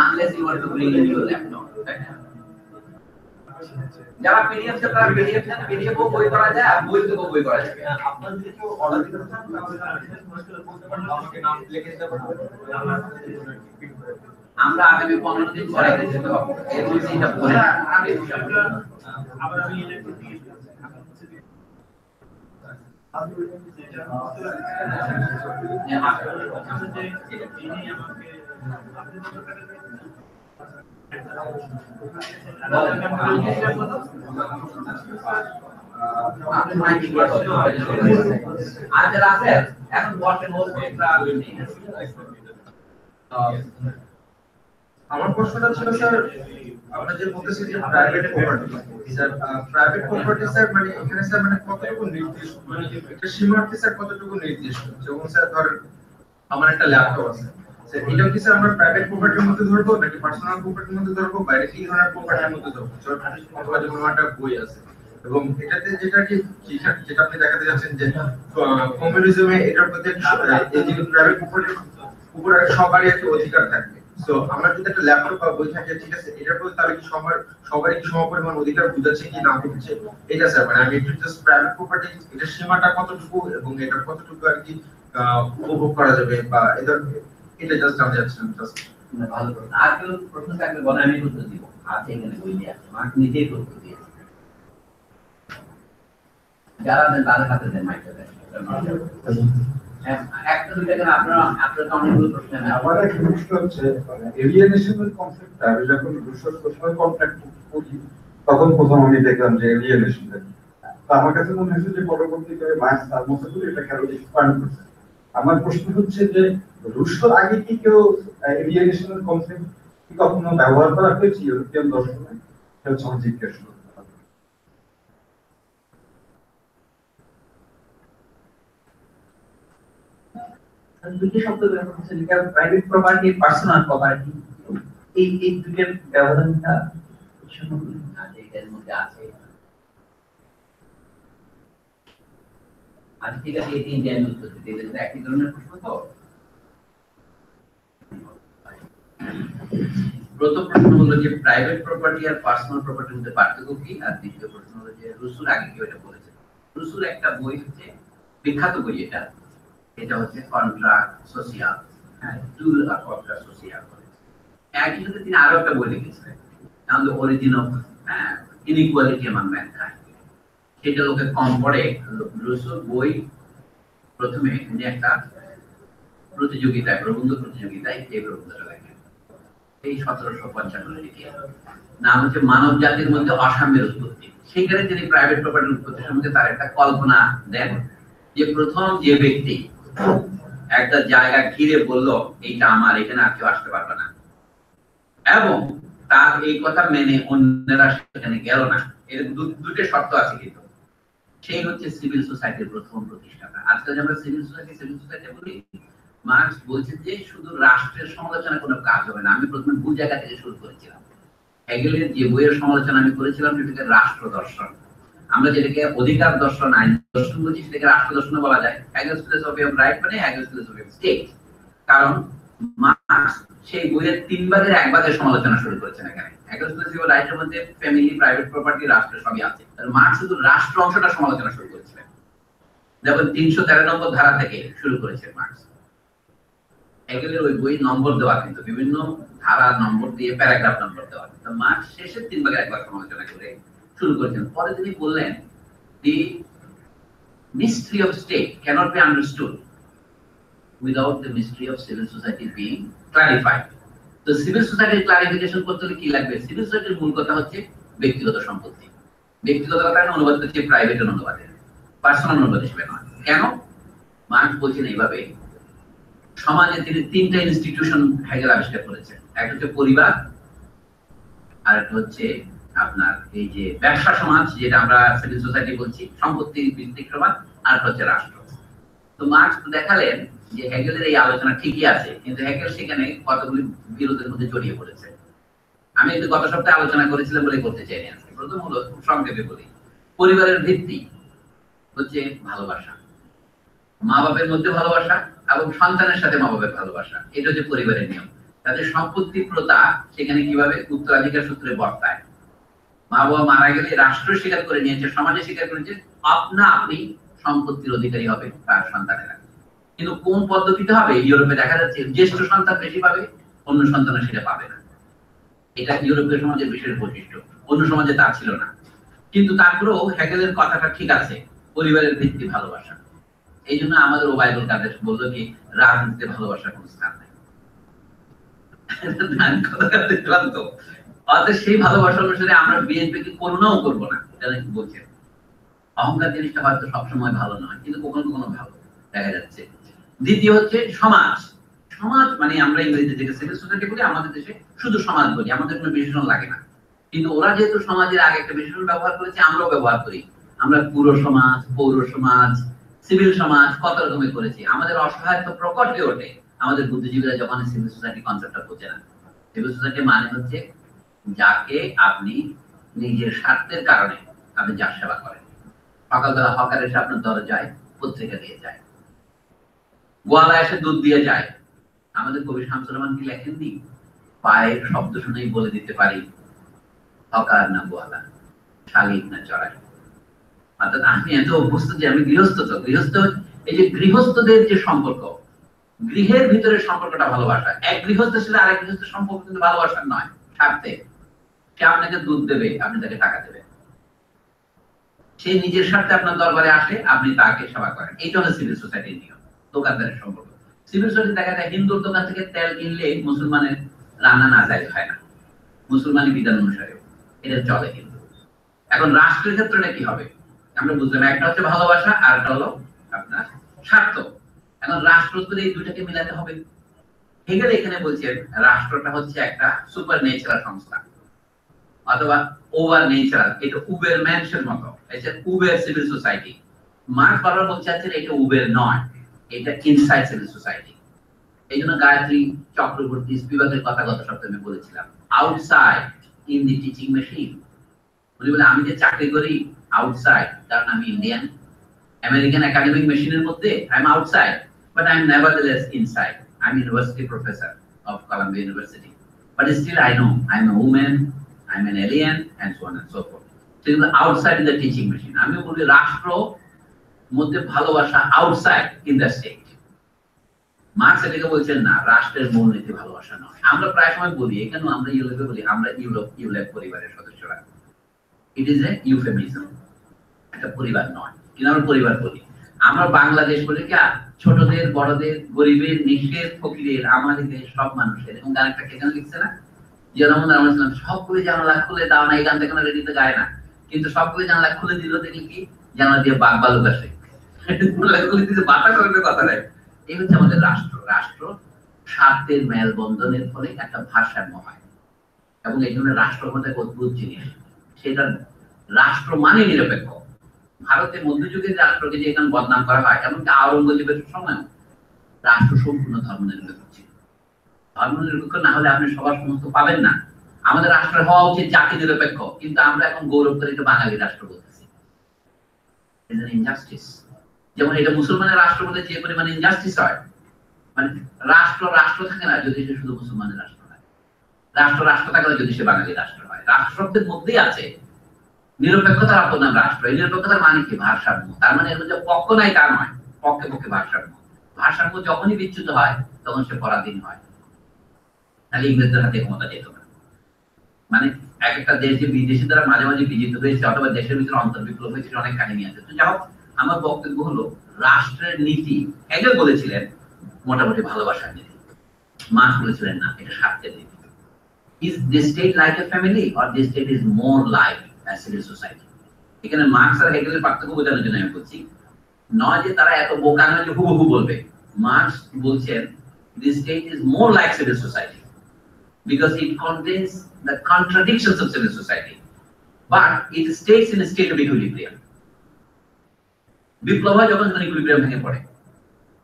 unless you want to bring in your laptop, তাই না? যারা পিডিএফ চান তারা পিডিএফ চান, পিডিএফ ও বই করা যায় আর বই থেকেও বই করা যায়। আপনাদের যদি কেউ অর্ডার দিতে চান তাহলে বলতে পারেন, আমাকে নাম লিখে দিতে পারেন, আমরা আগামী 15 দিন পরে দিতে হবে। এর মধ্যে এটা বলে আমি আবার আমি এটা করতে গিয়ে আমাকে আচ্ছা রাসেল এখন বলেন ওর একটা আমার প্রশ্নটা ছিল স্যার, আমরা যে বলতেছি যে private property, sir private property sir মানে এখানে স্যার মানে কতটুকু নির্দিষ্ট, মানে এটা সীমার্থে স্যার কতটুকু নির্দিষ্ট? যেমন স্যার ধরেন আমার একটা ল্যাপটপ আছে স্যার, এটাও কি স্যার আমরা প্রাইভেট প্রপার্টির মধ্যে ধরবো নাকি পার্সোনাল প্রপার্টির মধ্যে ধরবো, বাইরে কি ধরনের প্রপার্টির মধ্যে ধরবো? অথবা যেমন আমার একটা বই আছে এবং এটাতে যেটা কি যেটা আপনি দেখাতে যাচ্ছেন যে কমিউনিজমে এটার প্রতি এই যে প্রাইভেট প্রপার্টির উপরে সবারই একটা অধিকার থাকবে। সো আমরা যদি একটা ল্যাপটপ বা বই থাকে, ঠিক আছে, এটার প্রতি তাহলে কি সবারই কি সমপরিমাণ অধিকার বুঝাচ্ছে কি না বুঝছে, এটা স্যার মানে আমি একটু জাস্ট প্রাইভেট প্রপার্টি এটা সীমাটা কতটুকু এবং এটা কতটুকু আর কি উপভোগ করা যাবে বা এটা জাস্ট আমি যাচ্ছিলাম জাস্ট। ভালো প্রশ্ন। আর কেউ প্রশ্ন থাকলে বলে আমি উত্তর দিব। আছে এখানে বই দিয়ে আছে, মার্ক নিজেই উত্তর দিয়েছে। যারা দেন তাদের হাতে দেন মাইকটা দেন। একটা দুইটা কেন আপনারা আপনারা তো অনেকগুলো প্রশ্ন আছে। আমার একটা প্রশ্ন হচ্ছে এলিয়েনেশনের কনসেপ্টটা আমি যখন রিসার্চ প্রশ্নের কন্ট্যাক্ট করি তখন প্রথম আমি দেখলাম যে এলিয়েনেশন, তো আমার কাছে মনে হয়েছে যে পরবর্তীকালে মার্কস তার মতো করে এটা কেন এক্সপ্যান্ড করছে। আমার প্রশ্ন হচ্ছে যে রুশোর আগে কি কেউ এলিয়েনেশনের কনসেপ্ট কি কখনো ব্যবহার করা হয়েছে ইউরোপিয়ান দর্শনে? এটা হচ্ছে আমার জিজ্ঞাসা। দুটি শব্দ ব্যবহার হচ্ছে, যেটা প্রাইভেট প্রপার্টি, পার্সোনাল প্রপার্টি, এই দুটোর ব্যবধানটা এটার মধ্যে আছে। আর ঠিক আছে, এই তিনটে আমি উত্তর দিতে দিতে একই ধরনের প্রশ্ন তো। প্রথম প্রশ্ন হলো যে প্রাইভেট প্রপার্টি আর পার্সোনাল প্রপার্টির মধ্যে পার্থক্য কি, আর দ্বিতীয় প্রশ্ন হলো যে রুসুর আগে কি এটা বলেছে। রুসুর একটা বই হচ্ছে বিখ্যাত বই, এটা হচ্ছে কন্ট্রা সোশিয়াল, হ্যাঁ, টুল অফ কন্ট্রা সোশিয়াল। একই সাথে তিনি আরো একটা বই লিখেছিলেন, the origin of inequality among mankind. সেটা লোকে কম পড়ে। রুসুর বই প্রথমে উনি একটা প্রতিযোগিতায়, প্রবন্ধ প্রতিযোগিতায় এই প্রবন্ধটা লেখেন, এই 1755 লিখে, নাম হচ্ছে মানব জাতির মধ্যে অসাম্যের উৎপত্তি। সেখানে তিনি প্রাইভেট প্রপার্টির উৎপত্তি সম্বন্ধে তার একটা কল্পনা দেন, যে প্রথম যে ব্যক্তি একটা জায়গা ঘিরে বলল এইটা আমার, এখানে আর কেউ আসতে পারবে না, এবং তার এই কথা মেনে অন্যরা সেখানে গেল না, এর দুটো শর্ত আছে কিন্তু, সেই হচ্ছে সিভিল সোসাইটির প্রথম প্রতিষ্ঠাতা। আজকাল যে আমরা সিভিল সোসাইটি বলি, মার্কস বলছেন যে শুধু রাষ্ট্রের সমালোচনা কোনো কাজ হবে না। আমি প্রথমে ভুল জায়গা থেকে শুরু করেছিলাম। হেগেলের যে বইয়ের সমালোচনা আমি করেছিলাম সেটাকে রাষ্ট্র দর্শন, আমরা যেটাকে অধিকার দর্শন, আইন দর্শন বলছি, সেটাকে রাষ্ট্র দর্শন বলা যায়। হেগেলস ফিলোসফি অফ রাইট মানে হেগেলস ফিলোসফি অফ স্টেট। কারণ মার্কস সেই বইয়ের 3 ভাগের 1 ভাগের সমালোচনা শুরু করেছেন এখানে। হেগেলস ফিলোসফি অফ রাইটের মধ্যে ফ্যামিলি, প্রাইভেট প্রপার্টি, রাষ্ট্র সবই আছে। আর মার্কস শুধু রাষ্ট্র অংশটা সমালোচনা শুরু করেছিলেন, যেমন 313 নম্বর ধারা থেকে শুরু করেছেন মার্কস। হেগেলের ওই বই নম্বর দেওয়া, কিন্তু বিভিন্ন ধারা নম্বর দিয়ে প্যারাগ্রাফ নম্বর দেওয়া, তো মার্কস শেষের 3 ভাগের 1 ভাগ সমালোচনা করে শুরু করেছেন। পরে তিনি বললেন, the mystery of state cannot be understood without the mystery of civil society being clarified. তো সিভিল সোসাইটির ক্লারিফিকেশন করতে হলে কি লাগবে? সিভিল সোসাইটির মূল কথা হচ্ছে ব্যক্তিগত সম্পত্তি। ব্যক্তিগত কথা অনুবাদ করছে প্রাইভেট অনুবাদে, পার্সোনাল অনুবাদ হিসেবে নয়। কেন? মার্কস বলছেন এইভাবে, সমাজে তিনি 3টা ইনস্টিটিউশন হেগেল আবিষ্কার করেছেন। একটা হচ্ছে পরিবার, আর একটা হচ্ছে আপনার এই যে ব্যবসা সমাজ, যেটা আমরা সিভিল সোসাইটি বলছি, সম্পত্তি ভিত্তিক সমাজ, আর হচ্ছে রাষ্ট্র। তো মার্কস দেখালেন যে হেগেলের এই আলোচনা ঠিকই আছে, কিন্তু হেগেল সেখানে কতগুলি বিরোধের মধ্যে জড়িয়ে পড়েছে। আমি একটু গত সপ্তাহে আলোচনা করেছিলাম বলে করতে চাই আজকে। প্রথম হলো, খুব সংক্ষেপে বলি, পরিবারের ভিত্তি হচ্ছে ভালোবাসা, মা বাবার মধ্যে ভালোবাসা এবং সন্তানের সাথে মা বাবার ভালোবাসা, এটা হচ্ছে পরিবারের নিয়ম। তাদের সম্পত্তি প্রথা সেখানে কিভাবে উত্তরাধিকার সূত্রে বর্তায়। মা বাবা মারা গেলে রাষ্ট্র স্বীকার করে নিয়েছে, সমাজে স্বীকার করেছে আপনি সম্পত্তির অধিকারী হবে তার সন্তানেরা। কিন্তু কোন পদ্ধতিতে হবে? ইউরোপে দেখা যাচ্ছে জ্যেষ্ঠ সন্তান বেশি পাবে, অন্য সন্তান সেটা পাবে না। এটা ইউরোপীয় সমাজের বিশেষ বৈশিষ্ট্য, অন্য সমাজে তা ছিল না। কিন্তু তারপরেও হেগেলের কথাটা ঠিক আছে, পরিবারের ভিত্তি ভালোবাসা। এই জন্য আমাদের ওবায়দুল কাদের বললো কি, রাজনীতিতে ভালোবাসার কোনো স্থান নেই। অর্থাৎ সেই ভালোবাসা অনুসারে আমরা বিএনপিকে করুণাও করবো না, এটা নাকি বলছেন। অহংকার জিনিসটা হয়তো সবসময় ভালো নয়, কিন্তু কখনো কখনো ভালো দেখা যাচ্ছে। দ্বিতীয় হচ্ছে সমাজ। সমাজ মানে আমরা ইংরেজিতে থেকে সিভিল সোসাইটি বলি, আমাদের দেশে শুধু সমাজ বলি, আমাদের কোনো বিশেষণ লাগে না। কিন্তু ওরা যেহেতু সমাজের আগে একটা বিশেষণ ব্যবহার করেছে, আমরাও ব্যবহার করি। আমরা পুরো সমাজ, পৌর সমাজ, সিভিল সমাজ কত রকমের করেছি। আমাদের অসহায়ত্ব প্রকট হয়ে ওঠে আমাদের বুদ্ধিজীবীরা যখন সিভিল সোসাইটি কনসেপ্টটা বোঝে না। সিভিল সোসাইটি মানে হচ্ছে যাকে আপনি নিজের স্বার্থের কারণে আপনি যার সেবা করেন। সকালবেলা হকার এসে আপনার দরজায় পত্রিকা দিয়ে যায়, গোয়ালা এসে দুধ দিয়ে যায়। আমাদের কবি শামসুর রহমান কি লেখেননি, পায়ের শব্দ শুনেই বলে দিতে পারি হকার না গোয়ালা, শালিক না চড়াই। অর্থাৎ আমি এত অভ্যস্ত যে আমি গৃহস্থ। তো গৃহস্থ, এই যে গৃহস্থদের যে সম্পর্ক, গৃহের ভিতরে সম্পর্কটা ভালোবাসা। এক গৃহস্থের সাথে আরেক গৃহস্থের সম্পর্ক কিন্তু ভালোবাসার নয়, স্বার্থে। সে আপনাকে দুধ দেবে, আপনি তাকে টাকা দেবেন। সে নিজের স্বার্থে আপনার দরবারে আসে, আপনি তাকে সেবা করেন। এইটা হলো সিভিল সোসাইটির নিয়ম, দোকানদারের সম্পর্ক। সিভিল সোসাইটি দেখা যায় হিন্দুর দোকান থেকে তেল কিনলে মুসলমানের রান্না না যায় হয় না, মুসলমানি বিধান অনুসারে এটা চলে। কিন্তু এখন রাষ্ট্রের ক্ষেত্রে কি হবে আমরা বুঝলাম, একটা হচ্ছে ভালোবাসা আর একটা হলো আপনার স্বার্থ। এখন রাষ্ট্র তো এই দুটাকে মিলাতে হবে। হেগেল এখানে বলছেন রাষ্ট্রটা হচ্ছে একটা সুপার ন্যাচারাল সংস্থা অথবা ওভার ন্যাচারাল, এটা উবের ম্যানসের মতো, এটা উবের সিভিল সোসাইটি। মার্কস বারবার বলতে চাচ্ছেন এটা উবের নয়, এটা ইনসাইড সিভিল সোসাইটি। এই জন্য গায়ত্রী চক্রবর্তী স্পিবাকের কথা গত সপ্তাহে আমি বলেছিলাম, outside in the teaching machine. উনি বলে আমি যে চাকরি করি আউটসাইড, কারণ আমি ইন্ডিয়ান, আমেরিকান একাডেমিক মেশিনের মধ্যে I am outside, but I am nevertheless inside. I am university professor of Columbia University, but still I know I am a woman, I am an alien and so on and so forth. সেগুলো outside in the teaching machine. আমি বলি রাষ্ট্র মধ্যে ভালোবাসা outside in the state. Marx এটাকে বলছেন না, রাষ্ট্রের মূলনীতি ভালোবাসা নয়। আমরা প্রায় সময় বলি, এখানে আমরা ইউরোপে বলি আমরা ইউরোপ পরিবারের সদস্যরা। ইট ইজ এ ইউফেমিজম, একটা পরিবার নয়, কিন্তু আমরা পরিবার বলি। আমরা বাংলাদেশ বলি কি ছোটদের, বড়দের, গরিবের, নিঃস্বের, ফকিরের, আমাদের দেশ সব মানুষের। এবং গানটা কেন লিখছে না, যেমন আমরা বলছিলাম সবগুলি জানালা খুলে দাও না, এই গানটা কেন রেডিতে গায় না, কিন্তু সবগুলি জানালা খুলে দিল দেখি কি জানালা দিয়ে বাঘ বালুক আসে, বাতাস করবে কথা নেই। এই হচ্ছে আমাদের রাষ্ট্র। রাষ্ট্র স্বার্থের মেলবন্ধনের ফলে একটা ভারসাম্য হয়, এবং এই জন্য রাষ্ট্র হচ্ছে এক অদ্ভুত জিনিস। সেটা রাষ্ট্র মানে নিরপেক্ষ। ভারতের মধ্যযুগের রাষ্ট্রকে যে এখানে বদনাম করা হয়, এমনকি আওরঙ্গজেবের সময় রাষ্ট্র সম্পূর্ণ ধর্ম নিরপেক্ষ ছিল। ধর্ম নিরপেক্ষ না হলে আপনি সবার সমস্ত পাবেন না। আমাদের রাষ্ট্র হওয়া উচিত জাতি নিরপেক্ষ, কিন্তু আমরা এখন গৌরব করে এটা বাঙালি রাষ্ট্র বলতেছি। ইনজাস্টিস। যেমন এটা মুসলমানের রাষ্ট্র বলে যে পরিমাণে ইনজাস্টিস হয়, মানে রাষ্ট্র রাষ্ট্র থাকে না যদি সে শুধু মুসলমানের রাষ্ট্র হয়, রাষ্ট্র রাষ্ট্র থাকে না যদি সে বাঙালি রাষ্ট্র হয়। রাষ্ট্র শব্দের মধ্যেই আছে নিরপেক্ষতার অপনাম রাষ্ট্র। এই নিরপেক্ষতার মানে কি? ভারসাম্য। তার মানে এর মধ্যে পক্ষ নাই তা নয়, পক্ষে পক্ষে ভারসাম্য। ভারসাম্য যখনই বিচ্যুত হয় তখন সে পরাধীন হয়, তাহলে ইংরেজদের হাতে ক্ষমতা যেত না। মানে এক একটা দেশ যে বিদেশি দ্বারা মাঝে মাঝে বিজিত হয়েছে অথবা দেশের ভিতরে অন্তর্বিপ্লব হয়েছে, অনেক কাহিনী আছে। তো যাই হোক, আমার বক্তব্য হলো রাষ্ট্রের নীতি একজন বলেছিলেন মোটামুটি ভালোবাসার নীতি, মার্কস বলেছিলেন না, এটা স্বার্থের নীতি। Is the state like a family or the state is more like a civil society? এখানে মার্কস আর হেগেলের পার্থক্য বোঝানোর জন্য আমি বলছি, নয় যে তারা এত বোকা নয় যে হুবহু বলবে। মার্কস বলছেন the state is more like civil society because it contains the contradictions of civil society, but it stays in a state of equilibrium. বিপ্লব হয় যখন ইকুইলিব্রিয়াম ভেঙে পড়ে,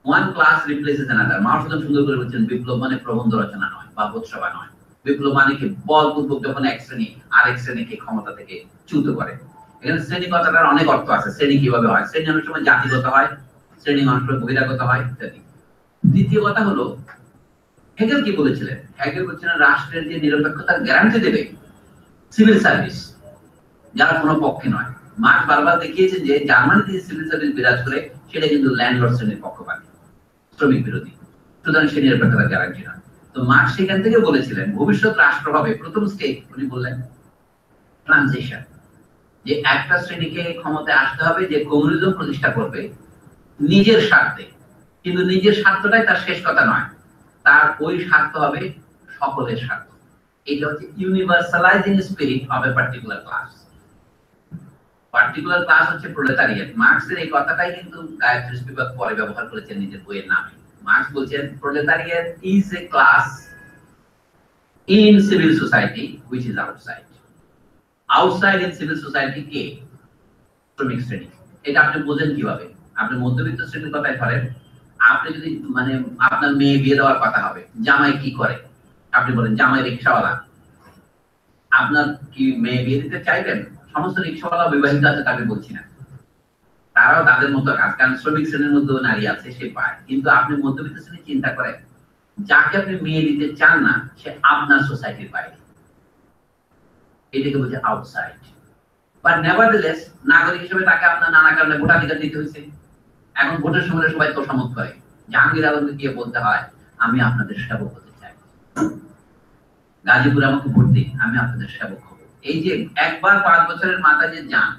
one class replaces another. Marks সুন্দর করে বলছেন বিপ্লব মানে প্রবন্ধ রচনা নয় বা বোধসভা নয়। বিপ্লব মানে কি বলপূর্বক যখন এক শ্রেণী আরেক শ্রেণীকে ক্ষমতা থেকে চ্যুত করে। এখানে শ্রেণী কথাটার অনেক অর্থ আছে। শ্রেণী কিভাবে হয়? শ্রেণী অনেক সময় জাতিগত হয়, শ্রেণী অনেক সময় বহিরাগত হয় ইত্যাদি। দ্বিতীয় কথা হলো হেগেল কি বলেছিলেন? হেগেল বলেছিলেন রাষ্ট্রের যে নিরপেক্ষতার গ্যারান্টি দেবে সিভিল সার্ভিস, যারা কোনো পক্ষে নয়। মার্কস বারবার দেখিয়েছেন যে জার্মানিতে সিভিল সার্ভিস বিরাজ করে সেটা কিন্তু ল্যান্ডলর্ড শ্রেণীর পক্ষপাতী, শ্রমিক বিরোধী, সুতরাং সে নিরপেক্ষতার গ্যারান্টি নয়। তো মার্কস সেখান থেকে বলেছিলেন ভবিষ্যৎ রাষ্ট্র হবে প্রথম স্টেপ, উনি বললেন ট্রানজিশন, যে একটা শ্রেণীকে ক্ষমতায় আসতে হবে যে কমিউনিজম প্রতিষ্ঠা করবে নিজের স্বার্থে, কিন্তু নিজের স্বার্থটাই তার শেষ কথা নয়, তার ওই স্বার্থ হবে সকলের স্বার্থ। এটা হচ্ছে universalising spirit of a particular class. Particular class হচ্ছে প্রোলেটারিয়েট। মার্কসের এই কথাটাই কিন্তু গায়ত্রী স্পিবাক পরে ব্যবহার করেছেন নিজের বইয়ের নামে। মার্কস বলছেন proletariat is a class in civil society which is outside. Outside in civil society কে? শ্রমিক শ্রেণী। এটা আপনি বোঝেন কিভাবে? আপনি মধ্যবিত্ত শ্রেণীর কথাই ধরেন, আপনি যদি মানে আপনার মেয়ে বিয়ে দেওয়ার কথা হবে, জামাই কি করে? আপনি বলেন জামাই রিক্সাওয়ালা। আপনার কি মেয়ে বিয়ে দিতে চাইবেন? সমস্ত রিক্সাওয়ালা বিবাহিত আছে তাকে বলছি না, তারাও তাদের মতো কাজ, কারণ শ্রমিক শ্রেণীর মধ্যে নারী আছে, সে পায়। কিন্তু আপনি মধ্যবিত্ত শ্রেণী চিন্তা করেন, যাকে আপনি মেয়ে দিতে চান না সে আপনার সোসাইটির বাইরে, এটাকে বলছে আউটসাইড। বাট নেভারথেলেস নাগরিক হিসেবে তাকে আপনার নানা কারণে ভোটাধিকার দিতে হয়েছে। এখন ভোটের সময় সবাই তোষামত করে। জাহাঙ্গীর আলমকে গিয়ে বলতে হয় আমি আপনাদের সেবক হতে চাই, গাজীপুরে আমাকে ভোট দিন, আমি আপনাদের সেবক হব। এই যে একবার 5 বছরের মাথায় যে যান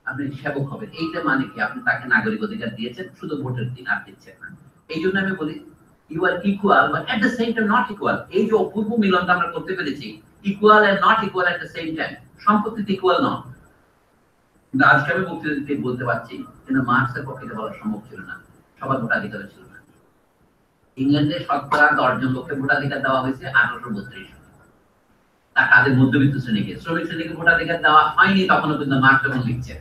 আপনি সেবক হবেন, এইটা মানে কি? আপনি তাকে নাগরিক অধিকার দিয়েছেন, শুধু ভোটের দিন আর দিচ্ছেন না। এই জন্য আমি বলি you are equal but at the same time not equal. এই যে অপূর্ব মিলনটা আমরা করতে পেরেছি, equal and not equal at the same time. সম্পত্তিতে ইকুয়াল নয়, কিন্তু আজকে আমি বক্তৃতা বলতে পারছি, কিন্তু মার্কসের পক্ষে এটা বলা সম্ভব ছিল না, সবার ভোটাধিকার ছিল না। ইংল্যান্ডে 10% লোককে ভোটাধিকার দেওয়া হয়েছে 1832। তা কাদের? মধ্যবিত্ত শ্রেণীকে। শ্রমিক শ্রেণীকে ভোটাধিকার দেওয়া হয়নি তখনও, কিন্তু মার্কস যখন লিখছেন।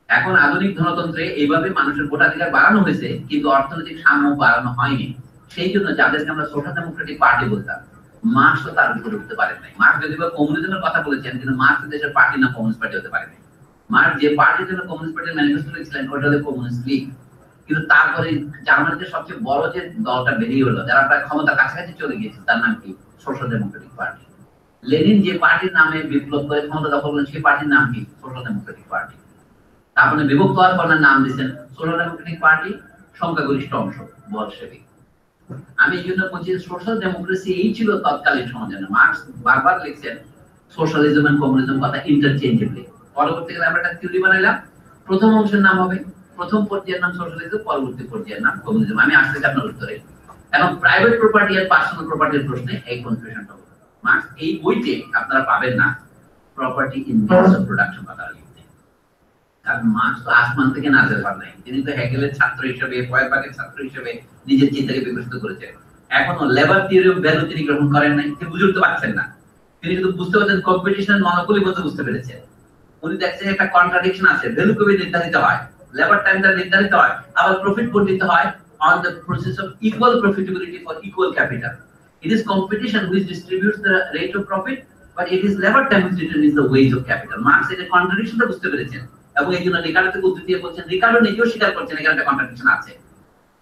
এখন আধুনিক ধনতন্ত্রে এইভাবে মানুষের ভোটাধিকার বাড়ানো হয়েছে, কিন্তু অর্থনৈতিক সাম্য বাড়ানো হয়নি। সেই জন্য যাদেরকে আমরা সোশ্যাল ডেমোক্রেটিক পার্টি বলতাম, মার্কস তো তার উপরে উঠতে পারেন নাই। মার্কস যদি বা কমিউনিজমের কথা বলেছেন, কিন্তু মার্কস দেশের পার্টি না কমিউনিস্ট পার্টি হতে পারেনি। মার্কস যে পার্টির জন্য কমিউনিস্ট পার্টির ম্যানিফেস্টো লিখছিলেন ওটা হলো কমিউনিস্ট লীগ। কিন্তু তারপরে জার্মানিতে সবচেয়ে বড় যে দলটা বেরিয়ে হলো, যারা প্রায় ক্ষমতার কাছাকাছি চলে গিয়েছে, তার নাম কি? Social Democratic party. লেনিন যে পার্টির নামে বিপ্লব করে ক্ষমতা দখল করলেন, সেই পার্টির নাম কি? Social Democratic party. তারপরে বিভক্ত হওয়ার পর নাম দিয়েছেন সোশ্যাল ডেমোক্রেটিক পার্টি, সংখ্যাগরিষ্ঠ অংশ বলশেভিক। আমি এই জন্য বলছি সোশ্যাল ডেমোক্রেসি এই ছিল তৎকালীন সমাজে। মার্কস বারবার লিখছেন সোশ্যালিজম এন্ড কমিউনিজম কথা ইন্টারচেঞ্জেবলি। পরবর্তীকালে আমরা একটা থিওরি বানাইলাম, প্রথম অংশের নাম হবে, প্রথম পর্যায়ের নাম সোশ্যালিজম, পরবর্তী পর্যায়ের নাম কমিউনিজম। আমি আসতেছি আপনার উত্তরে। এখন প্রাইভেট প্রপার্টি আর পার্সোনাল প্রপার্টির প্রশ্নে এই কনফিউশনটা হবে। মার্কস এই বইতে আপনারা পাবেন না property in means of production কথা লিখতে, কারণ মার্কস তো আসমান থেকে নাজেল হন নাই। তিনি তো হেগেলের ছাত্র হিসেবে, ফয়েরবাখের ছাত্র হিসেবে নিজের চিন্তাকে বিকশিত করেছেন। এখনো লেবার থিওরি অফ ভ্যালু তিনি গ্রহণ করেন নাই, তিনি বুঝতে পারছেন না। তিনি কিন্তু বুঝতে পারছেন কম্পিটিশন মনোপলি বলতে বুঝতে পেরেছেন। উনি দেখছেন একটা কন্ট্রাডিকশন আছে, ভ্যালু কবে নির্ধারিত হয়, লেবার টাইমটা নির্ধারিত হয়, আবার প্রফিট বর্ধিত হয় on the process of equal profitability for equal capital. It is competition which distributes the rate of profit, but it is labor time which determines the wage of capital. Marks এই কন্ট্রাডিকশনটা বুঝতে পেরেছেন, এবং এই জন্য Ricardo থেকে উদ্ধৃতি দিয়ে বলছেন, রিকার্ডো নিজেও স্বীকার করছেন এখানে একটা কন্ট্রাডিকশন আছে।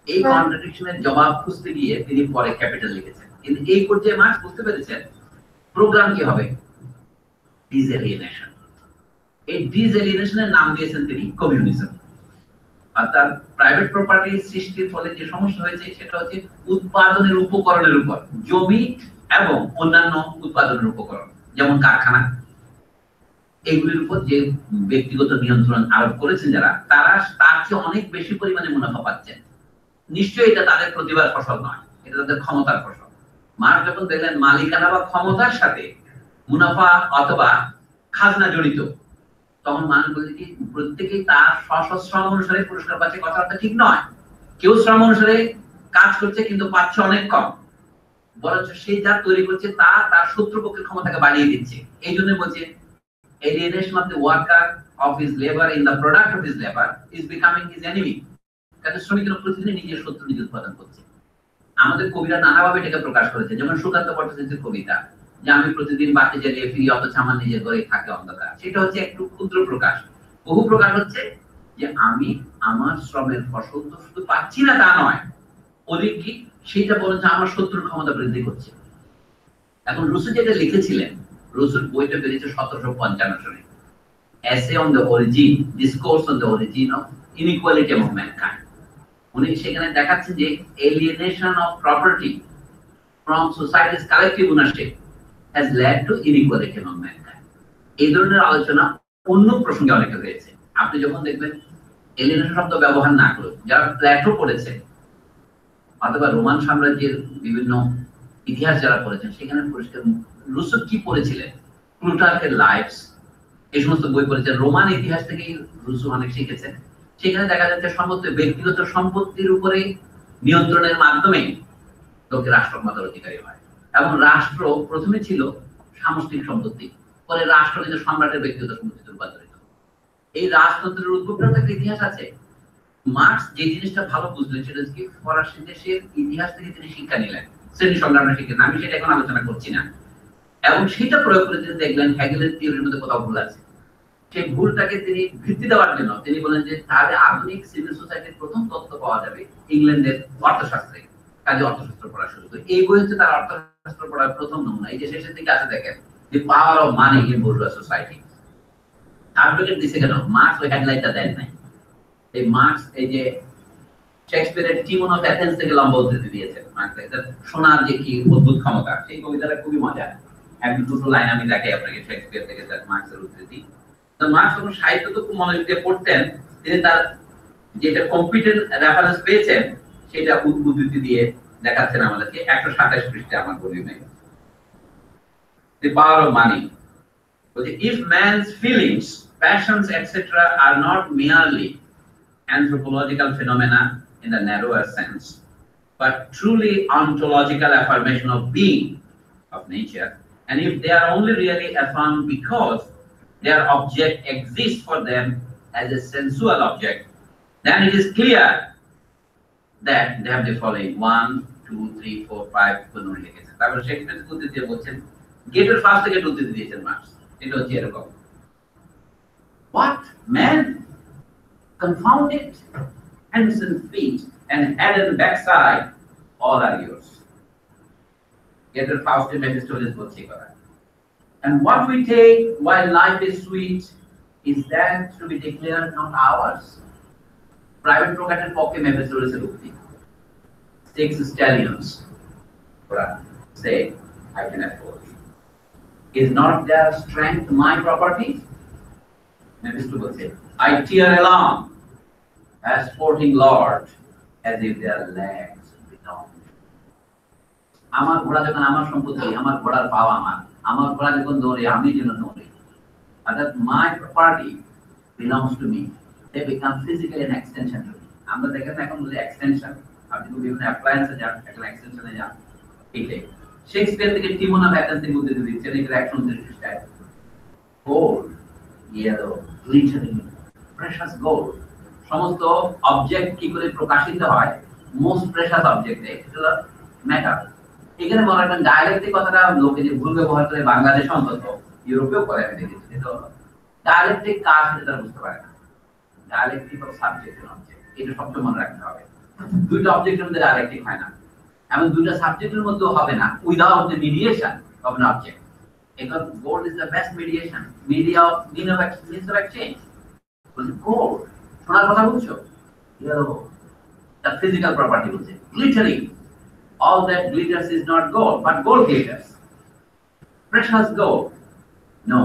এই কন্ট্রাডিকশনের জবাব খুঁজতে গিয়ে তিনি পরে ক্যাপিটাল লিখেছেন। কিন্তু এই পর্যায়ে মার্কস বুঝতে পেরেছেন প্রোগ্রাম কি হবে, ডিসএলিয়েনেশন। এই ডিসএলিয়েনেশনের নাম দিয়েছেন তিনি কমিউনিজম। অর্থাৎ প্রাইভেট প্রপার্টি সৃষ্টির ফলে যে সমস্যা হয়েছে সেটা হচ্ছে উৎপাদনের উপকরণের উপর, জমি এবং অন্যান্য উৎপাদনের উপকরণ যেমন কারখানা, এগুলির উপর যে ব্যক্তিগত নিয়ন্ত্রণ আরোপ করেছেন যারা, তারা তার চেয়ে অনেক বেশি পরিমাণে মুনাফা পাচ্ছেন। নিশ্চয়ই এটা তাদের প্রতিভার ফসল নয়, এটা তাদের ক্ষমতার ফসল। মার্কস যখন দেখলেন মালিকানা বা ক্ষমতার সাথে মুনাফা অথবা খাজনা জড়িত, তখন মানুষ বলছে কি প্রত্যেকেই তার শ্রম অনুসারে পুরস্কার পাচ্ছে, কথাটা ঠিক নয়। কেউ শ্রম অনুসারে কাজ করছে কিন্তু পাচ্ছে অনেক কম, বরঞ্চ সে যা তৈরি করছে তা তার শত্রুপক্ষের ক্ষমতাকে বাড়িয়ে দিচ্ছে। এই জন্য বলছে alienation of the worker of his labor in the product of his labor is becoming his enemy. কাজে শ্রমিকের প্রতিদিন নিজের শত্রু নিজে উৎপাদন করছে। আমাদের কবিরা নানাভাবে এটাকে প্রকাশ করেছে, যেমন সুকান্ত ভট্টাচার্যের কবিতা যে আমি প্রতিদিন বাতি জ্বালিয়ে ফিরি অথচ আমার নিজের ঘরে থাকে অন্ধকার, সেটা হচ্ছে একটু ক্ষুদ্র প্রকাশ। বহু প্রকাশ হচ্ছে যে আমি আমার শ্রমের ফসল তো শুধু পাচ্ছি না তা নয়, অধিক কি সেটা বলছে আমার শত্রুর ক্ষমতা বৃদ্ধি করছে। এখন রুসো যেটা লিখেছিলেন, রুসোর বইটা বেরিয়েছে 1755 সালে, Essay on the Origin, Discourse on the Origin of Inequality among Mankind। উনি সেখানে দেখাচ্ছেন যে alienation of property from society's collective ownership has led to inequality among mankind। এই ধরনের আলোচনা অন্য প্রসঙ্গে অনেকে হয়েছে। আপনি যখন দেখবেন এলিয়েনেশন শব্দ ব্যবহার না করে যারা প্ল্যাটো পড়েছে অথবা রোমান সাম্রাজ্যের বিভিন্ন ইতিহাস যারা পড়েছেন সেখানে পরিষ্কার রুসো কি পড়েছিলেন, প্লুটার্কের লাইফস, এই সমস্ত বই পড়েছেন, রোমান ইতিহাস থেকেই রুসো অনেক শিখেছেন। সেখানে দেখা যাচ্ছে সর্বত্র ব্যক্তিগত সম্পত্তির উপরে নিয়ন্ত্রণের মাধ্যমে লোকে রাষ্ট্র ক্ষমতার অধিকারী হয়, এবং রাষ্ট্র প্রথমে ছিল সামষ্টিক সম্পত্তি, পরে রাষ্ট্র কিন্তু সম্রাটের ব্যক্তিগত সম্পত্তিতে রূপান্তরিত। এই রাজতন্ত্রের উদ্ভবটার একটা ইতিহাস আছে। মার্কস যে জিনিসটা ভালো বুঝলেন সেটা হচ্ছে ফরাসি দেশের ইতিহাস থেকে তিনি শিক্ষা নিলেন, শ্রেণী সংগ্রামের শিক্ষা। আমি সেটা এখন আলোচনা করছি না, এবং সেটা প্রয়োগ করে তিনি দেখলেন হ্যাগেলের থিওরির মধ্যে কোথাও ভুল আছে। সেই ভুলটাকে তিনি ভিত্তি দেওয়ার জন্য তিনি বলেন যে তাহলে আধুনিক সিভিল সোসাইটির প্রথম তত্ত্ব পাওয়া যাবে ইংল্যান্ডের অর্থশাস্ত্রে, কাজে অর্থশাস্ত্র পড়া শুরু করে। এই বই হচ্ছে তার অর্থশাস্ত্র পড়ার প্রথম নমুনা। এই যে শেষের দিকে আছে দেখেন, the power of money in bourgeois society. Certificate দিছে কেন? মার্কস ওই হেডলাইনটা দেন নাই। এই মার্কস এই যে শেক্সপিয়ারের টিমন অফ অ্যাথেন্স থেকে লম্বা উদ্ধৃতি দিয়েছেন। মার্কস এটা শোনার যে কি অদ্ভুত ক্ষমতা, সেই কবিতাটা খুবই মজা। এক দুটো লাইন আমি দেখাই আপনাকে শেক্সপিয়ার থেকে মার্কসের উদ্ধৃতি। তো মার্কস যখন সাহিত্য তো খুব মনোযোগ দিয়ে পড়তেন, তিনি তার যেটা কম্পিটেন্ট রেফারেন্স পেয়েছেন সেটা উদ্ধৃতি দিয়ে দেখাচ্ছেন আমাদেরকে। 127 পৃষ্ঠাে আমার ভলিউমে the power of money. If man's feelings, passions, etc. are not merely anthropological phenomena in the narrower sense, but truly ontological affirmation of being, of nature, and if they are only really affirmed because their object exists for them as a sensual object, then it is clear that they have the following 1, 2, 3, 4, 5 কোন লিখেছে। তারপর Shakespeare উদ্ধৃতি দিয়ে বলছেন, গেটের first থেকে উদ্ধৃতি দিয়েছেন মার্কস। এটা হচ্ছে এরকম, what man confounded hands and feet and head and backside, all are yours. Ghetto Faustin Mephistopheles বলছে কথা। And what we take while life is sweet, is that to be declared not ours? Private proprietor পক্ষে মেফিস্টোফেলেসের উক্তি। 6 stallions say, I can afford. Is not their strength my property? Mephistopheles said, I tear along as sporting lord, as if their legs belong. আমার ঘোড়া যখন আমার সম্পত্তি, আমার ঘোড়ার পাওয়া আমার ঘোড়া যখন দৌড়ে আমি যেন দৌড়ি, অর্থাৎ my property belongs to me. They become physically an extension to me. আমরা দেখেন এখন বলি এক্সটেনশন, আপনি বিভিন্ন অ্যাপ্লায়েন্সে যান, একটা এক্সটেনশনে যান, এইটাই। শেক্সপিয়ার থেকে টিমন অফ অ্যাথেন্স থেকে উদ্ধৃতি দিচ্ছেন, এটা 129 পৃষ্ঠায়। Gold, yellow, glittering, precious gold, সমস্ত অবজেক্ট কি করে প্রকাশিত হয়, মোস্ট প্রেশাস অবজেক্টে এটা ম্যাটার। এখানে বলা একটা ডায়ালেক্টিক কথাটা লোকে যে ভুল ব্যবহার করে বাংলাদেশ অন্তত, ইউরোপেও করে আমি দেখেছি, এটা ডায়ালেক্টিক কাজ সেটা তারা বুঝতে পারে না। ডায়ালেক্টিক অফ সাবজেক্ট এন্ড অবজেক্ট, এটা সবসময় মনে রাখতে হবে। দুইটা অবজেক্টের মধ্যে ডায়ালেক্টিক হয় না, এবং দুইটা সাবজেক্টের মধ্যেও হবে না without the mediation of an object. এখন gold is the best mediation, media of mean of exchange. Gold শোনার কথা বলছো, দ্য ফিজিক্যাল প্রপার্টি বলছে। Glittering, all that glitters is not gold, but gold glitters. Precious gold, no,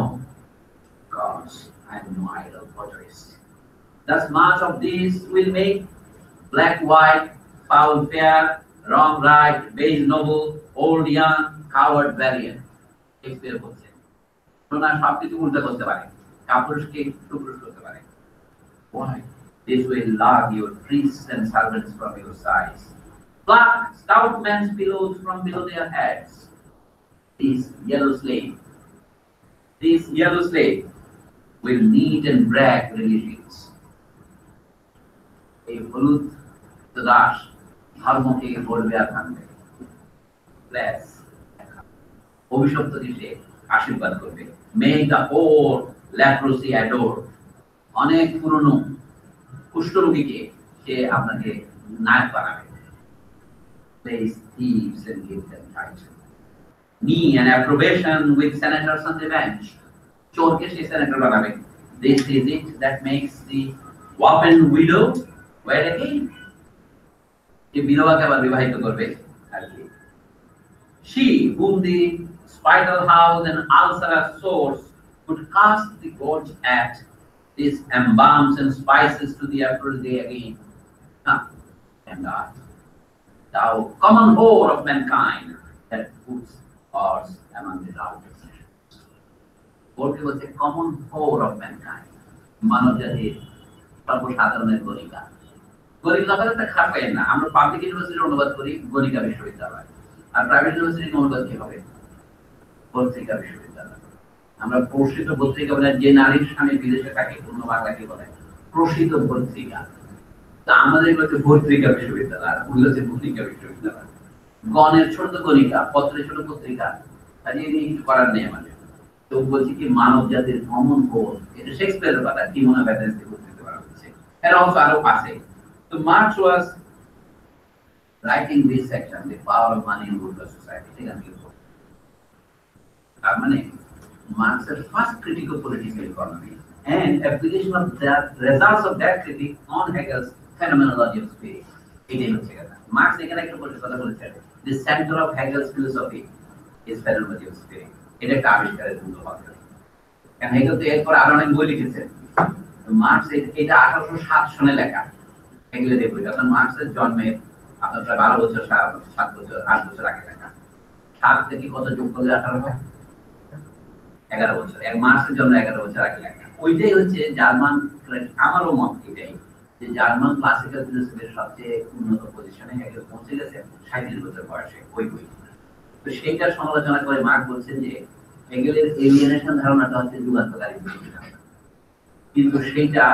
because I am no idol potterist. Thus much of these will make black white, foul fair, wrong right, base noble, old young, coward valiant. Shakespeare বলছে, সোনা সবকিছু উল্টা করতে পারে, কাপুরুষকে সুপুরুষ করতে পারে। Why? This will lug your priests and servants from your sides, pluck stout men's pillows from below their heads. This yellow slave will knead and brag religions. A হলুদ দাস ধর্মকে বলবে আর ভাঙবে, ব্লেস অভিশপ্ত দিশে আশীর্বাদ করবে। মে দ্য ওল্ড লেপ্রোসি অ্যাডোর, অনেক পুরনো কুষ্ঠরোগীকে সে আপনাকে নায়ক বানাবে। Place thieves and give them title. Me and approbation with senators on the bench. চোরকে সে সেনেটর বানাবে। This is it that makes the woman widow wed again. যে বিধবাকে আবার বিবাহিত করবে আর কি। She whom the spital house and ulcerous sores would cast the gorge at, these embalms and spices to the aphrodite again. And thou common whore of mankind, that puts odds among the routed nations. Borke was a common core of mankind. মানব জাতির সর্বসাধারণের গণিকা। গণিকা বলতে একটা খারাপ পাই না, আমরা public ইউনিভার্সিটির অনুবাদ করি গণিকা বিশ্ববিদ্যালয়, আর প্রাইভেট ইউনিভার্সিটির অনুবাদ কি হবে? পত্রিকা বিশ্ববিদ্যালয়। আমরা প্রসিত পত্রিকা বলে যে নারীর স্বামী বিদেশে থাকে, পূর্ণ বাংলা কি বলে? প্রসিত পত্রিকা। তো আমাদের হচ্ছে পত্রিকা বিশ্ববিদ্যালয়, আর ওগুলো হচ্ছে পত্রিকা বিশ্ববিদ্যালয়। গণের ছোট গণিকা, পত্রের ছোট পত্রিকা, কাজে এই কিছু করার নেই আমাদের। তো বলছি কি মানব জাতির কমন কোর, এটা শেক্সপিয়ারের কথা, কি মনে ব্যালেন্স করতে পারা হচ্ছে। এর অংশ আরো আছে। তো marks was writing this section, the power of money in ruler society. ঠিক আছে, তার মানে মার্কসের first critic of political economy and application of that results of that critique on Hegel's phenomenology of spirit. এটাই হচ্ছে কথা। মার্কস এখানে একটা কথা বলেছেন, the center of Hegel's philosophy is phenomenology of spirit. এটা একটা আবিষ্কারের মূল কথা। কারণ হেগেল তো এরপর আরো অনেক বই লিখেছেন। মার্কস এটা 1807 সনে লেখা হেগেলের এই বইটা। মার্কসের জন্মের আপনার প্রায় 12 বছর 7 বছর 8 বছর আগে লেখা। 7 থেকে কত যোগ করলে 18 হয়? 11 বছর। এক মার্কসের জন্য 11 বছর আগে লেখা। ওইটাই হচ্ছে জার্মান, আমারও মত এটাই, যে জার্মান ক্লাসিক্যাল ফিলোসফির সবচেয়ে উন্নত পজিশনে হেগেল পৌঁছে গেছেন 37 বছর বয়সে ওই বই। তো সেইটার সমালোচনা করে মার্কস বলছেন যে হেগেলের এলিয়েনেশন ধারণাটা হচ্ছে যুগান্তকারী ধারণা, কিন্তু সেইটা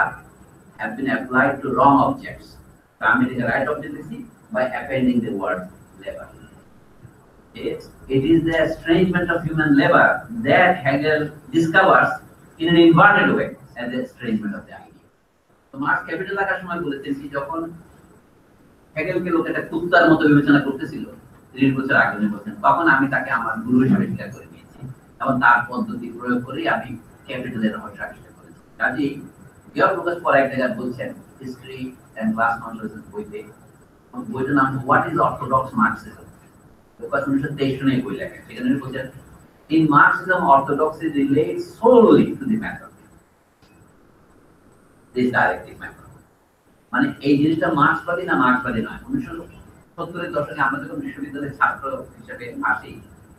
have been applied to wrong objects. So আমি এটাকে right object লিখি by appending the word labor. It is the estrangement of human labor that Hegel discovers in an inverted way as the estrangement of the idea. So Marx capital লেখার সময় বলেছেন কি যখন হেগেলকে লোক একটা কুত্তার মতো বিবেচনা করতেছিল 30 বছর আগে বলছেন, তখন আমি তাকে আমার গুরু হিসেবে স্বীকার করে নিয়েছি এবং তার পদ্ধতি প্রয়োগ করে আমি ক্যাপিটালের রহস্য আবিষ্কার করেছি। কাজেই গিয়র্গ লুকাস পরে এক জায়গায় বলছেন হিস্ট্রি এন্ড ক্লাস কনসিয়াসনেস বইতে, বইটার নাম what is orthodox Marxism. Lucas 1923 সনে বই লেখেন, সেখানে উনি বলছেন in Marxism orthodoxy relates solely to the method, this dialectic method. মানে এই জিনিসটা মার্ক্সবাদী না মার্ক্সবাদী নয়। 1970 এর দশকে আমরা যখন বিশ্ববিদ্যালয়ের ছাত্র হিসেবে আসি,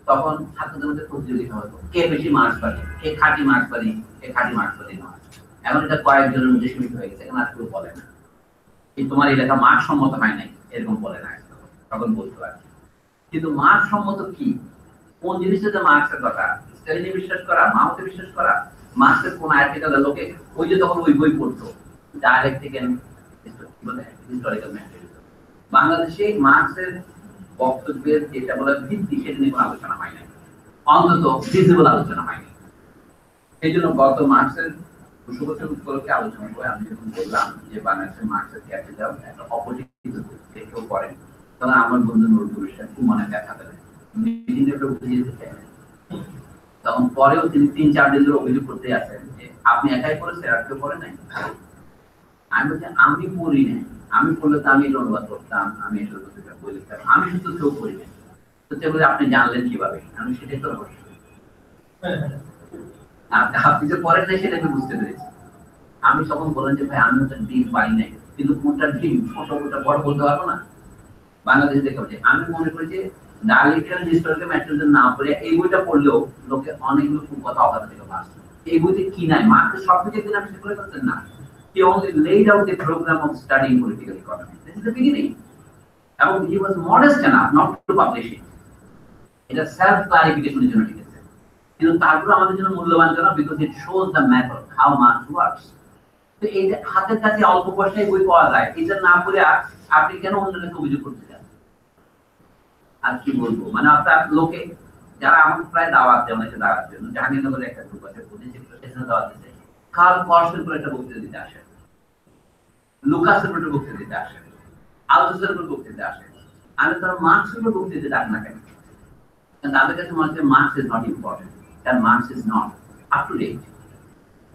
তখন ছাত্রদের মধ্যে প্রতিযোগিতা হতো কে বেশি মার্ক্সবাদী, কে খাঁটি মার্ক্সবাদী, কে খাঁটি মার্ক্সবাদী নয়। এখন এটা কয়েকজনের মধ্যে সীমিত হয়ে গেছে, এখন আর কেউ বলে না এই তোমার এই লেখা মার্ক্স সম্মত হয় নাই, এরকম বলে না, তখন বলতে পারে। কিন্তু মার্ক্স সম্মত কি, কোন জিনিসটাতে মার্ক্সের কথা, স্টালিনে বিশ্বাস করা, মাওতে বিশ্বাস করা, মার্ক্সের কোন আর্টিকেলে লোকে ওই যে তখন ওই বই পড়তো ডায়ালেকটিক এন্ড হিস্টোরিক্যাল ম্যাটেরিয়াল, বাংলাদেশে মার্ক্সের বক্তব্যের যেটা বলে ভিত্তি সেটা নিয়ে কোনো আলোচনা হয় নাই, অন্তত ভিজিবল আলোচনা হয়নি। এই জন্য গত মার্ক্সের 200 বছর উপলক্ষে আলোচনা করে আমি যখন বললাম যে বাংলাদেশের মার্ক্সের ক্যাপিটাল একটা অপোজিট কেউ করেন, তখন আমার বন্ধু নুরুল ইসলাম খুব মনে ব্যথা পেলেন, তখন পরেও তিনি 3-4 দিন ধরে অভিযোগ করতে আসেন যে আপনি একাই করেছেন আর কেউ করে নাই। আমি বলছি আমি পড়ি নাই, আমি পড়লে তো আমি এটা অনুবাদ করতাম, আমি এটা বই লিখতাম, আমি শুধু কেউ করি নাই। তো সেগুলো আপনি জানলেন কিভাবে? আমি সেটাই তো রহস্য, আপনি যে পরেন নাই সেটা আমি বুঝতে পেরেছি। আমি তখন বললাম যে ভাই আমি তো ডিম পাই নাই, কিন্তু কোনটা ডিম ছোট কোনটা বড় বলতে পারবো না। বাংলাদেশে দেখে হচ্ছে আমি মনে করি যে ডায়ালেকটিক্যাল হিস্টোরিক্যাল ম্যাটেরিয়াল না পড়ে এই বইটা পড়লেও লোকে অনেকগুলো কথা অগাধ থেকে পাচ্ছে। এই বইতে কি নাই, মার্ক্সের সবকিছু কিনা আপনি করে করতেন না। He only laid out the program of studying political economy. This is the beginning. এবং he was modest enough not to publish it. এটা self clarification এর জন্য লিখেছে, কিন্তু তারপরে আমাদের জন্য মূল্যবান কেন? because it shows the method how Marx works. তো এই যে হাতের কাছে অল্প পয়সায় বই পাওয়া যায়, এটা না পড়ে আপনি কেন অন্যকে অভিযোগ করতে চান? আর কি বলবো, মানে আপনার লোকে যারা আমাকে প্রায় দাওয়াত দেয়, অনেকে দাওয়াত দেন, জাহাঙ্গীরনগরে একটা গ্রুপ আছে সেখানে দাওয়াত দিতে, কার্ল মার্ক্সের উপর একটা বক্তৃতা দিতে আসে, লুকাসের উপর বক্তৃতা দিতে আসে, আলথুসের উপর বক্তৃতা আসে। আমি তার মার্ক্সের উপর বক্তৃতা ডাক না কেন? কারণ তাদের কাছে মনে হচ্ছে মার্ক্স ইজ নট ইম্পর্টেন্ট, কারণ Marx is not up to date.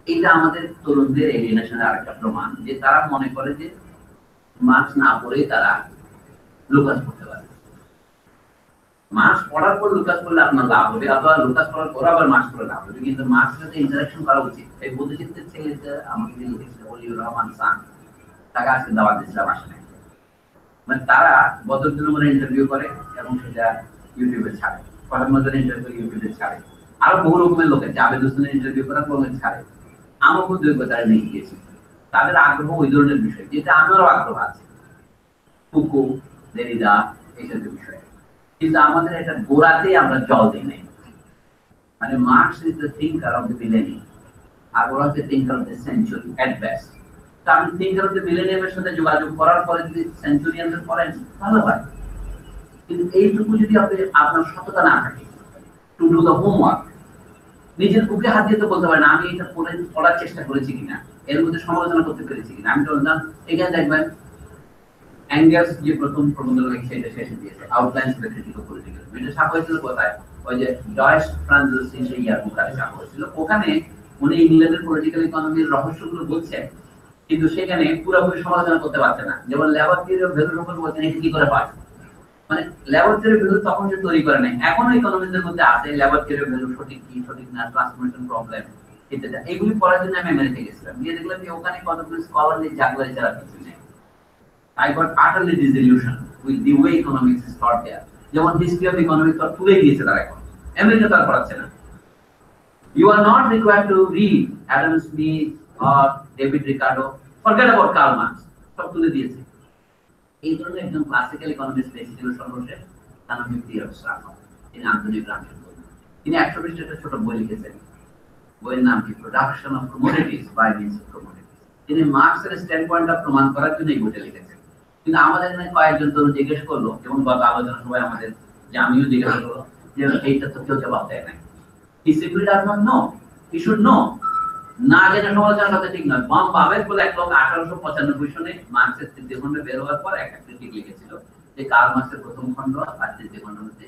এটা আমাদের তরুণদের এলিয়েনেশনের আরেকটা প্রমাণ, যে তারা মনে করে যে মার্ক্স না পড়েই তারা লুকাস পড়তে পারে। মার্ক্স পড়ার পর লুকাস পড়লে আপনার লাভ হবে, অথবা লুকাস পড়ার পর আবার মার্ক্স পড়লে লাভ হবে, কিন্তু মার্ক্সের সাথে ইন্টারাকশন করা উচিত। এই বুদ্ধিজীবীদের ছেলে আমাকে যে লিখেছিল ওলিউর রহমান সান, তাকে আজকে দাওয়াত দিয়েছিলাম আসলে, মানে তারা বদরুদ্দিন উমরের ইন্টারভিউ করে এবং সেটা ইউটিউবে ছাড়ে, প্রধানমন্ত্রীর ইন্টারভিউ ইউটিউবে ছাড়ে, আরো বহু রকমের লোকের জাভেদ হোসেনের ইন্টারভিউ করার প্রবলেম ছাড়ে। আমাকেও যোগ্যতায় নিয়ে গিয়েছি, তাদের আগ্রহ ওই ধরনের বিষয়, যেটা আমারও আগ্রহ আছে, ফুকু, দেরিদা এইসব বিষয়ে। কিন্তু আমাদের এটা গোড়াতেই আমরা জল দিই নাই। মানে Marx is the thinker of the millennium, আর ওরা হচ্ছে thinker of the century at best. তো আপনি থিঙ্কার অফ দ্য মিলেনিয়ামের সাথে যোগাযোগ করার পরে যদি সেঞ্চুরিয়ানদের পড়েন ভালো হয়, কিন্তু এইটুকু যদি আপনি আপনার সততা না থাকে, টু ডু দ্য হোমওয়ার্ক, নিজের বুকে হাত দিয়ে তো বলতে পারেন আমি এটা পড়ার চেষ্টা করেছি কিনা, এর মধ্যে সমালোচনা করতে পেরেছি কিনা। আমি বললাম এখানে দেখবেন অ্যাঙ্গার্স যে প্রথম প্রবন্ধ লিখছে এটা শেষে দিয়েছে, আউটলাইনস দ্য ক্রিটিক্যাল পলিটিক্যাল। এটা ছাপা হয়েছিল কোথায়? ওই যে ডয়েশ ফ্রান্সেস সেই ইয়ার বুকারে ছাপা হয়েছিল। ওখানে উনি ইংল্যান্ডের পলিটিক্যাল ইকোনমির রহস্যগুলো বলছেন, কিন্তু সেখানে পুরোপুরি সমালোচনা করতে পারছে না। যেমন লেবার থিওরি অফ ভ্যালু সম্পর্কে বলছেন এটা কি করে পায়, মানে লেবার থিওরি ভ্যালু তখন সে তৈরি করে নাই, এখনো ইকোনমিক্সের মধ্যে আছে লেবার থিওরি ভ্যালু সঠিক কি সঠিক না, ট্রান্সফরমেশন প্রবলেম ইত্যাদি। এগুলি পড়ার জন্য আমি আমেরিকা গেছিলাম, গিয়ে দেখলাম যে ওখানে কতগুলো স্কলারলি জাগলারি ছাড়া কিছু নেই। I got utterly disillusioned with the way economics is taught there. যেমন history of economics আর তুলে দিয়েছে তারা, এখন আমেরিকা তার পড়াচ্ছে না। You are not required to read Adam Smith or David Ricardo, forget about Karl Marx, সব তুলে দিয়েছে। এই ধরনের একজন ক্লাসিক্যাল ইকোনমিক্স এসেছিল সর্বশেষ, তার নাম থিওরি অফ স্ট্রাকচার, তিনি আন্তনি গ্রামসের বই। তিনি 100 পৃষ্ঠার একটা ছোট বই লিখেছেন, বইয়ের নাম কি production of commodities by means of commodities. তিনি মার্কসের স্ট্যান্ড পয়েন্টটা প্রমাণ করার জন্য এই বইটা লিখেছেন। কিন্তু আমাদের এখানে কয়েকজন তরুণ জিজ্ঞেস করলো, যেমন গত আলোচনা সবাই আমাদের, যে আমিও জিজ্ঞাসা করলো যে এইটা তো কেউ জবাব দেয় না। He simply does not know. He should know. না জেনে সমালোচনা করতে ঠিক নয়। বম বাবেক বলে এক লোক 1895 সনে মার্কসের তৃতীয় খণ্ডে বের হওয়ার পর একটা ক্রিটিক লিখেছিল যে কার্ল মার্কসের প্রথম খণ্ড আর তৃতীয় খণ্ডের মধ্যে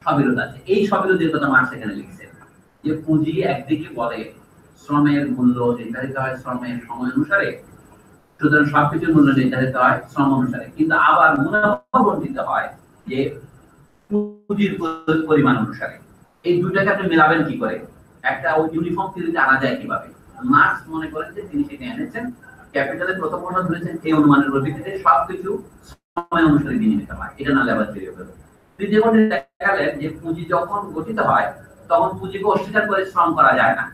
সবিরোধ আছে। এই সবিরোধের কথা মার্কস এখানে লিখছেন, যে পুঁজি একদিকে বলে শ্রমের মূল্য নির্ধারিত হয় শ্রমের সময় অনুসারে, সুতরাং সবকিছুর মূল্য নির্ধারিত হয় শ্রম অনুসারে, কিন্তু আবার মুনাফা বর্ধিত হয় যে পুঁজির পরিমাণ অনুসারে। এই দুইটাকে আপনি মেলাবেন কি করে, একটা ইউনিফর্ম থিওরিতে আনা যায় কিভাবে? মার্কস মনে করেন যে তিনি সেটা এনেছেন, ক্যাপিটালের প্রথম খণ্ড ধরেছেন এই অনুমানের ভিত্তিতে সবকিছু সময় অনুসারে বিনিয়োগ হয়, এটা না লেবার থিওরি হলো। তৃতীয় খণ্ডে দেখালেন যে পুঁজি যখন গঠিত হয় তখন পুঁজিকে অস্বীকার করে শ্রম করা যায় না,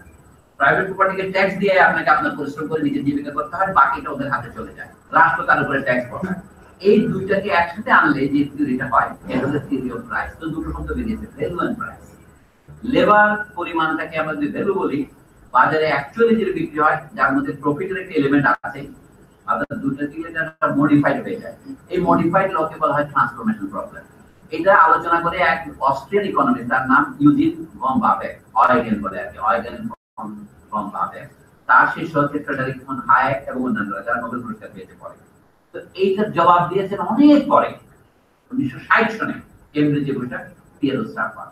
প্রাইভেট প্রপার্টিকে ট্যাক্স দিয়ে আপনাকে আপনার পরিশ্রম করে নিজের জীবিকা করতে হয়, বাকিটা ওদের হাতে চলে যায়, রাষ্ট্র তার উপরে ট্যাক্স বসায়। এই দুইটাকে একসাথে আনলে যে থিওরিটা হয় এটা হচ্ছে থিওরি অফ প্রাইস। তো দুটো শব্দ বেরিয়েছে, ভ্যালু এন্ড প্রাইস। লেবার পরিমাণটাকে আমরা যদি ভ্যালু বলি, বাজারে অ্যাকচুয়ালি যে বিক্রি হয় যার মধ্যে প্রফিটের একটা এলিমেন্ট আছে, আবার দুটো দিকে একটা মডিফাইড হয়ে যায়, এই মডিফাইড লকে বলা হয় ট্রান্সফরমেশন প্রবলেম। এটা আলোচনা করে এক অস্ট্রিয়ান ইকোনমিস্ট, তার নাম ইউজিন ভন বাবেক, অয়গেন বলে আর কি, অয়গেন ভন বাবেক। তার শিষ্য হচ্ছে ফ্রেডারিক ভন হায়েক এবং অন্যান্যরা যারা নোবেল পুরস্কার পেয়েছে পরে। তো এইটার জবাব দিয়েছেন অনেক পরে, 1960 সনে কেমব্রিজে বইটা থিওরি অফ স্ট্রাকচার।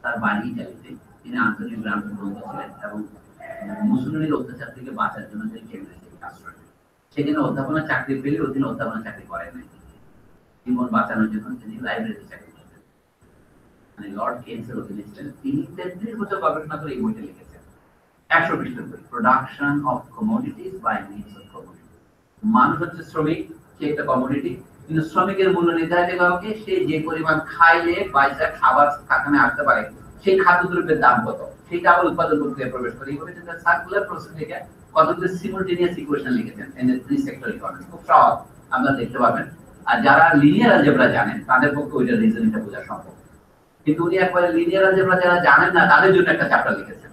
তার বাড়ি ইতালিতে, তিনি আন্তনি গ্রামে বন্ধু ছিলেন এবং মুসলিমের অত্যাচার থেকে বাঁচার জন্য তিনি কেমব্রিজে কাজ করেন। সেখানে অধ্যাপনা চাকরি পেলে তিনি অধ্যাপনা চাকরি করেন নাই, জীবন বাঁচানোর জন্য তিনি লাইব্রেরিতে চাকরি করতেন, মানে লর্ড কেন্সের অধীনে ছিলেন। তিনি 33 বছর গবেষণা করে এই বইটা লিখেছেন, 100 পৃষ্ঠার বই, production of commodities by means of commodities. মানুষ হচ্ছে শ্রমিক, সে একটা কমোডিটি, কিন্তু শ্রমিকের মূল্য নির্ধারিত কাউকে, সে যে পরিমাণ খাইলে পয়সা খাবার কারখানায় আসতে পারে, সেই খাদ্যদ্রব্যের দাম কত, সেটা আবার উৎপাদন প্রক্রিয়ায় প্রবেশ করে। এইভাবে সার্কুলার প্রসেস থেকে কতগুলো সিমultaneous ইকুয়েশন লিখেছেন এন্ড থ্রি সেক্টর ইকোনমি, খুব সহজ, আপনারা দেখতে পাবেন। আর যারা লিনিয়ার অ্যালজেব্রা জানেন তাদের পক্ষে ওইটা রিজনিংটা বোঝা সম্ভব, কিন্তু উনি একবারে লিনিয়ার অ্যালজেব্রা যারা জানেন না তাদের জন্য একটা চ্যাপ্টার লিখেছেন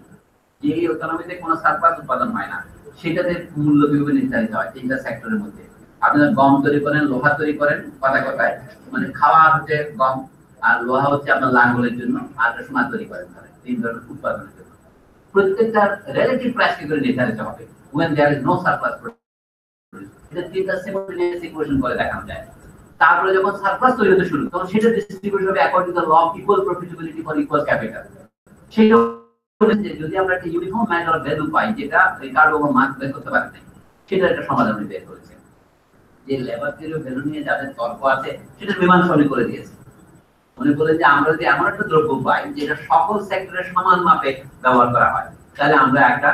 যে এই ইকোনমিতে কোনো সারপ্লাস উৎপাদন হয় না, সেটাতে মূল্য কিভাবে নির্ধারিত হয় তিনটা সেক্টরের মধ্যে। আপনারা গম তৈরি করেন, লোহা তৈরি করেন, কথায় কথায় মানে খাওয়া হচ্ছে গম, আর লোহা হচ্ছে আপনার লাঙ্গলের জন্য, আর সোনা তৈরি করেন, তিন ধরনের উৎপাদনের জন্য। প্রত্যেকটার রিলেটিভ প্রাইস কি করে নির্ধারিত হবে when there is no surplus produce, এটা তিনটা সিমultaneous ইকুয়েশন করে দেখানো যায়। তারপরে যখন সারপ্লাস তৈরি হতে শুরু তখন সেটা ডিস্ট্রিবিউশন হবে according to the law of equal profitability for equal capital. সেটা যদি আমরা একটা ইউনিফর্ম ম্যানার অফ ভ্যালু পাই, যেটা রিকার্ডো বা মার্কস বের করতে পারেন, সেটা একটা সমাধান বের করেছে। যে লেবার থিওরি ভ্যালু নিয়ে যাদের তর্ক আছে সেটা মীমাংসা করে দিয়েছে। মনে করেন যে আমরা যদি এমন একটা দ্রব্য পাই যেটা সকল সেক্টরে সমান মাপে ব্যবহার করা হয়, তাহলে আমরা একটা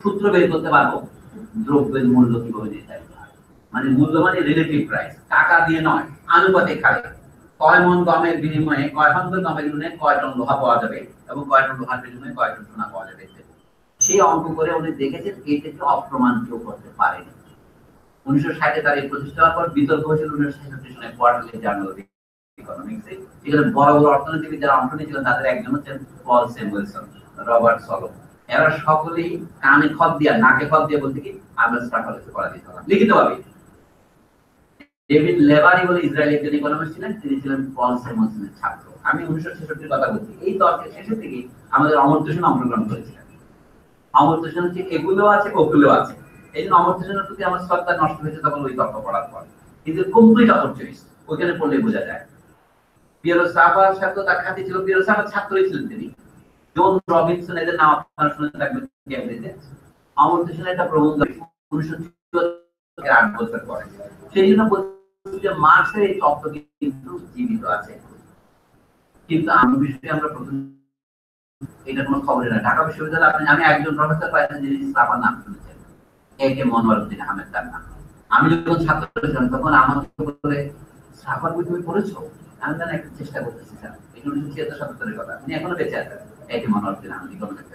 সূত্র বের করতে পারবো দ্রব্যের মূল্য কিভাবে নির্ধারিত হয়। মানে মূল্য মানে রিলেটিভ প্রাইস, টাকা দিয়ে নয়, আনুপাতিক হারে। কয় মন গমের বিনিময়ে কয় খন্ড গমের বিনিময়ে কয় টন লোহা পাওয়া যাবে এবং কয় টন লোহার বিনিময়ে কয় টন সোনা পাওয়া যাবে, সেই অঙ্ক করে উনি দেখেছেন এটাকে অপ্রমাণ কেউ করতে পারেনি। 1960-এ তার এই প্রতিষ্ঠা হওয়ার পর বিতর্ক হয়েছিল 1966 সনে কোয়ার্টারলি জার্নাল অফ ইকোনমিক্সে। সেখানে বড় বড় অর্থনীতিবিদ যারা অংশ নিয়েছিলেন তাদের একজন হচ্ছেন পল স্যামুয়েলসন, রবার্ট সলো। এরা সকলেই কানে খত দিয়া নাকে খত দিয়ে বলতে কি আমরা স্ট্রাগলকে করা দিতে হবে লিখিতভাবে। ডেভিড লেবারি বলে ইসরায়েলি একজন ইকোনমিস্ট ছিলেন, তিনি ছিলেন পল স্যামুয়েলসনের ছাত্র। আমি 1966-এর কথা বলছি। এই তর্কের শেষের দিকে আমাদের অমর্ত্য সেন অংশগ্রহণ করেছিলেন। অমর্ত্য সেন হচ্ছে এগুলো আছে ওগুলো আছে, এই জন্য অমর্ত্য সেনের প্রতি আমার শ্রদ্ধা নষ্ট হয়েছে তখন ওই তর্ক পড়ার পর। কিন্তু কমপ্লিট অপরচুনিস্ট ওখানে পড়লে বোঝা যায়। পিয়েরো সাভার সাথে তার খ্যাতি ছিল, পিয়েরো সাভার ছাত্রই ছিলেন তিনি। জন রবিনসন এদের নাম আপনারা শুনে থাকবেন ক্যাম্ব্রিজে। অমর্ত্য সেনের একটা প্রবন্ধ 1974 8 বছর পরে। সেই জন্য বলছি যে মার্ক্সের এই তত্ত্ব কিন্তু জীবিত আছে, কিন্তু আমি বিষয়ে আমরা প্রথম এটা কোনো খবরে না। ঢাকা বিশ্ববিদ্যালয়ে আমি একজন প্রফেসর পাইছেন যিনি আমার নাম শুনেছেন, একে মনোয়ারউদ্দিন আহমেদ তার নাম। আমি যখন ছাত্র ছিলাম তখন আমার বলে সাফার বই তুমি পড়েছো? আমি জানি একটা চেষ্টা করতেছি স্যার, এই 1976-77-এর কথা। উনি এখনো বেঁচে আছেন, একে মনোয়ারউদ্দিন আহমেদ ইকোনমিক্স।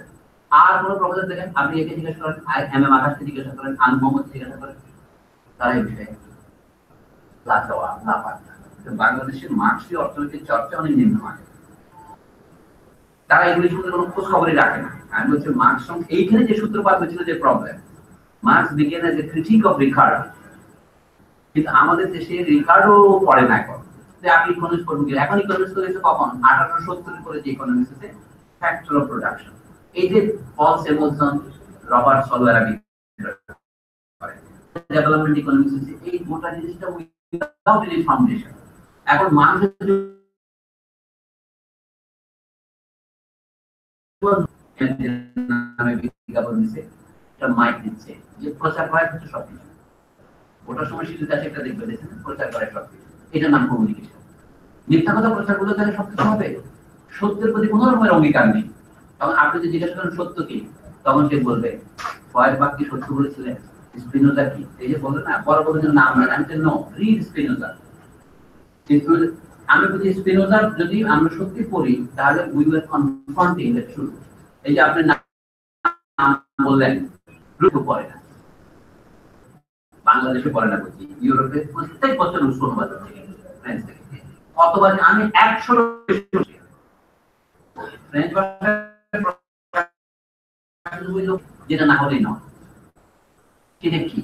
আর কোনো প্রফেসর দেখেন আপনি একে জিজ্ঞাসা করেন, এম এম আকাশকে জিজ্ঞাসা করেন, আনু মোহাম্মদ জিজ্ঞাসা করেন, তারা এই বিষয়ে বাংলাদেশের মার্ক্সীয় অর্থনৈতিক চর্চা অনেক নিম্নমানের। তারা এগুলি শুনে কোনো খোঁজ খবরই রাখে না। আমি বলছি মার্ক্স এইখানে যে সূত্রপাত হয়েছিল যে problem, Marx began as a critique of Ricardo, কিন্তু আমাদের দেশে রিকার্ডো পড়ে না এখন। যে আপনি ইকোনমিক্স পড়বেন, এখন ইকোনমিক্স করেছে কখন 1870 করে যে ইকোনমিক্স আছে ফ্যাক্টর অফ প্রোডাকশন, এই যে পল স্যামুয়েলসন, রবার্ট সলো এরা ডেভেলপমেন্ট ইকোনমিক্স আছে, এই গোটা জিনিসটা উইদাউট এনি ফাউন্ডেশন। এখন মানুষের বিজ্ঞাপন দিচ্ছে, একটা মাইক দিচ্ছে, যে প্রচার করার কিছু সবকিছু ওটার সময় শিশুর কাছে একটা দেখবে প্রচার করার সবকিছু, এটার নাম কমিউনিকেশন। মিথ্যা কথা প্রচার করলে তাহলে সবকিছু হবে, সত্যের প্রতি কোনো রকমের অঙ্গীকার নেই। তখন আপনি যদি জিজ্ঞাসা করেন সত্য কি, তখন সে বলবে ফয়েরবাখ কি সত্য বলেছিলেন, স্পিনোজা কি, এই যে বললেন না বড় বড় নাম নেন, আমি নো রিড স্পিনোজা। আমি যদি স্পিনোজার যদি আমরা সত্যি পড়ি তাহলে উই উইল কনফ্রন্টিং দ্য ট্রুথ। এই যে আপনি নাম বললেন, রুশো পড়ে না, বাংলাদেশে পড়ে না বলছি, ইউরোপে প্রত্যেক বছর রুশো অনুবাদ হচ্ছে ফ্রেঞ্চ থেকে। কতবার আমি 100 ফ্রেঞ্চ ভাষায় যেটা না হলেই নয়, সেটা কি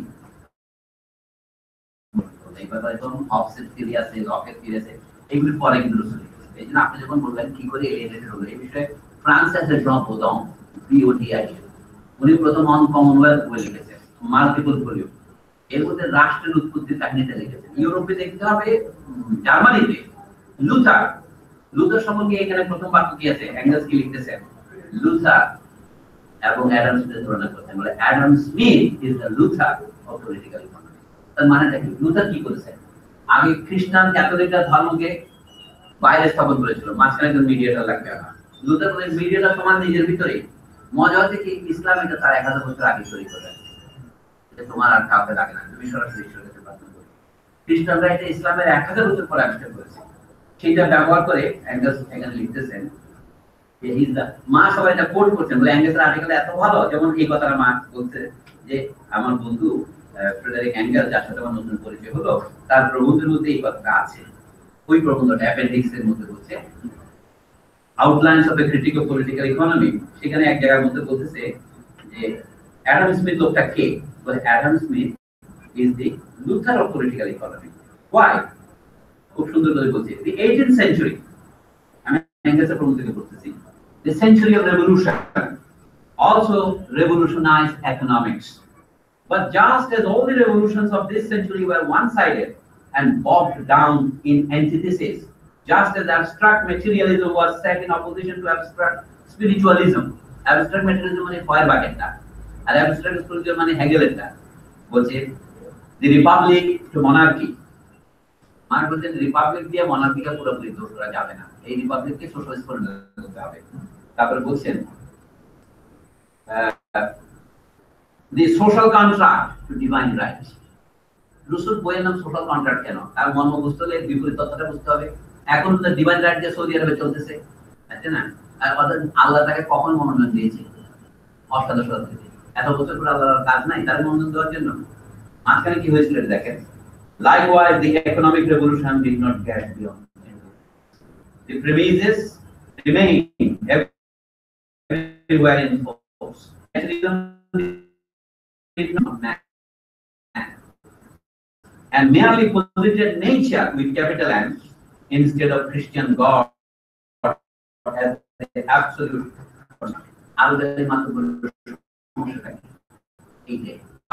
অফসেট থিওরি আছে, রকেট থিওরি আছে, এগুলি পরে কিন্তু রুশো লিখেছে। এই জন্য আপনি যখন বললেন কি করে এলিয়েনেটেড হলো, এই বিষয়ে ফ্রান্সের জন বোদং বিওটিআই উনি প্রথম অন কমনওয়েলথ বই লিখেছেন, মাল্টিপল ভলিউম। এর মধ্যে রাষ্ট্রের উৎপত্তির কাহিনীটা লিখেছেন। ইউরোপে দেখতে হবে জার্মানিতে লুথার, লুথার সম্পর্কে এখানে প্রথম বাক্য কি আছে, অ্যাঙ্গেলস কি লিখতেছেন, লুথার এবং অ্যাডাম স্মিথের তুলনা করতেন, বলে Adam Smith is the Luther of political economy. তার মানেটা কি, লুথার কি করেছেন, আগে খ্রিস্টান ক্যাথলিকরা ধর্মকে বাইরে স্থাপন করেছিল, মাঝখানে একজন মিডিয়েটর লাগবে না। লুথার বলে মিডিয়েটর সমান নিজের ভিতরে। মজা হচ্ছে কি ইসলাম এটা তার 1000 বছর আগে তৈরি করে, তোমার আর কাউকে লাগে না, তুমি সরাসরি ঈশ্বরের কাছে প্রার্থনা করো। খ্রিস্টানরা এটা ইসলামের 1000 বছর পরে আবিষ্কার করেছে, সেটা ব্যবহার করে অ্যাঙ্গেলস এখানে লিখতেছেন যে ইজ দা, মা সবাই এটা কোট করছেন, বলে অ্যাঙ্গেলসের আর্টিকেল এত ভালো, যেমন এই কথাটা মা বলছে যে আমার বন্ধু ফ্রেডারিক অ্যাঙ্গেল, যার সাথে আমার নতুন পরিচয় হলো, তার প্রবন্ধের মধ্যে এই কথাটা আছে। ওই প্রবন্ধটা অ্যাপেন্ডিক্স এর মধ্যে বলছে outlines of a critique of political economy, সেখানে এক জায়গার মধ্যে বলতেছে যে অ্যাডাম স্মিথ লোকটা কে, বলে Adam Smith is the Luther of political economy. Why, খুব সুন্দর করে বলছে, দি 18th century, আমি অ্যাঙ্গেলসের প্রবন্ধ থেকে বলতেছি, the century of revolution also revolutionized economics, but just as all the revolutions of this century were one-sided and bogged down in antithesis, just as abstract materialism was set in opposition to abstract spiritualism. Abstract materialism মানে ফয়েরবাখ একটা, আর abstract spiritualism মানে Hegel একটা। বলছে the republic to monarchy, মানে বলছে Republic দিয়ে মনার্কিকে পুরোপুরি দূর করা যাবে না, এই রিপাবলিককে সোশ্যালিস্ট করে করতে হবে। তারপরে বলছেন the social contract to divine right। রুসোর বইয়ের নাম সোশ্যাল কন্ট্রাক্ট কেন, তার মর্ম বুঝতে হলে বিপরীত তত্ত্বটা বুঝতে হবে। এখন তো ডিভাইন রাইট দিয়ে সৌদি আরবে চলতেছে, তাই না? আর আল্লাহ তাকে কখন মনোনয়ন দিয়েছে? অষ্টাদশ শতাব্দীতে। এত বছর পর আল্লাহর কাজ নাই তার মনোনয়ন দেওয়ার জন্য? মাঝখানে কি হয়েছিল দেখেন। Likewise, the economic revolution did not get beyond. The premises remain everywhere in force. Did not matter. And merely posited nature with capital N instead of Christian God as the absolute.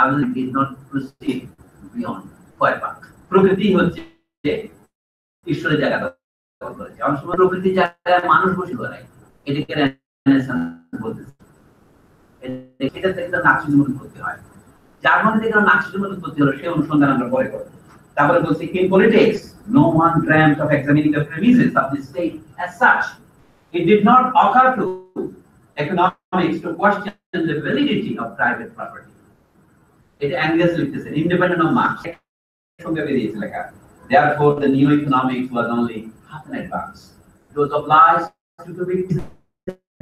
Argument did not proceed beyond. প্রকৃতি হচ্ছে ঈশ্বরের জায়গা দখল করেছে। অনেক সময় প্রকৃতির জায়গায় মানুষ বসে করে, এটাকে রেনেসান্স বলতেছে। এটা থেকে নাৎসিজম উৎপত্তি হয়। যার মধ্যে থেকে নাৎসিজম উৎপত্তি হলো সে অনুসন্ধান আমরা পরে করব। তারপরে বলছি in politics no one dreamt of examining the premises of the state as such. It did not occur to economics to question the validity of private property. It Engels লিখতেছে independent of Marx সঙ্গে বেরিয়েছে লেখা। Therefore the new economics was only half an advance. It was obliged to be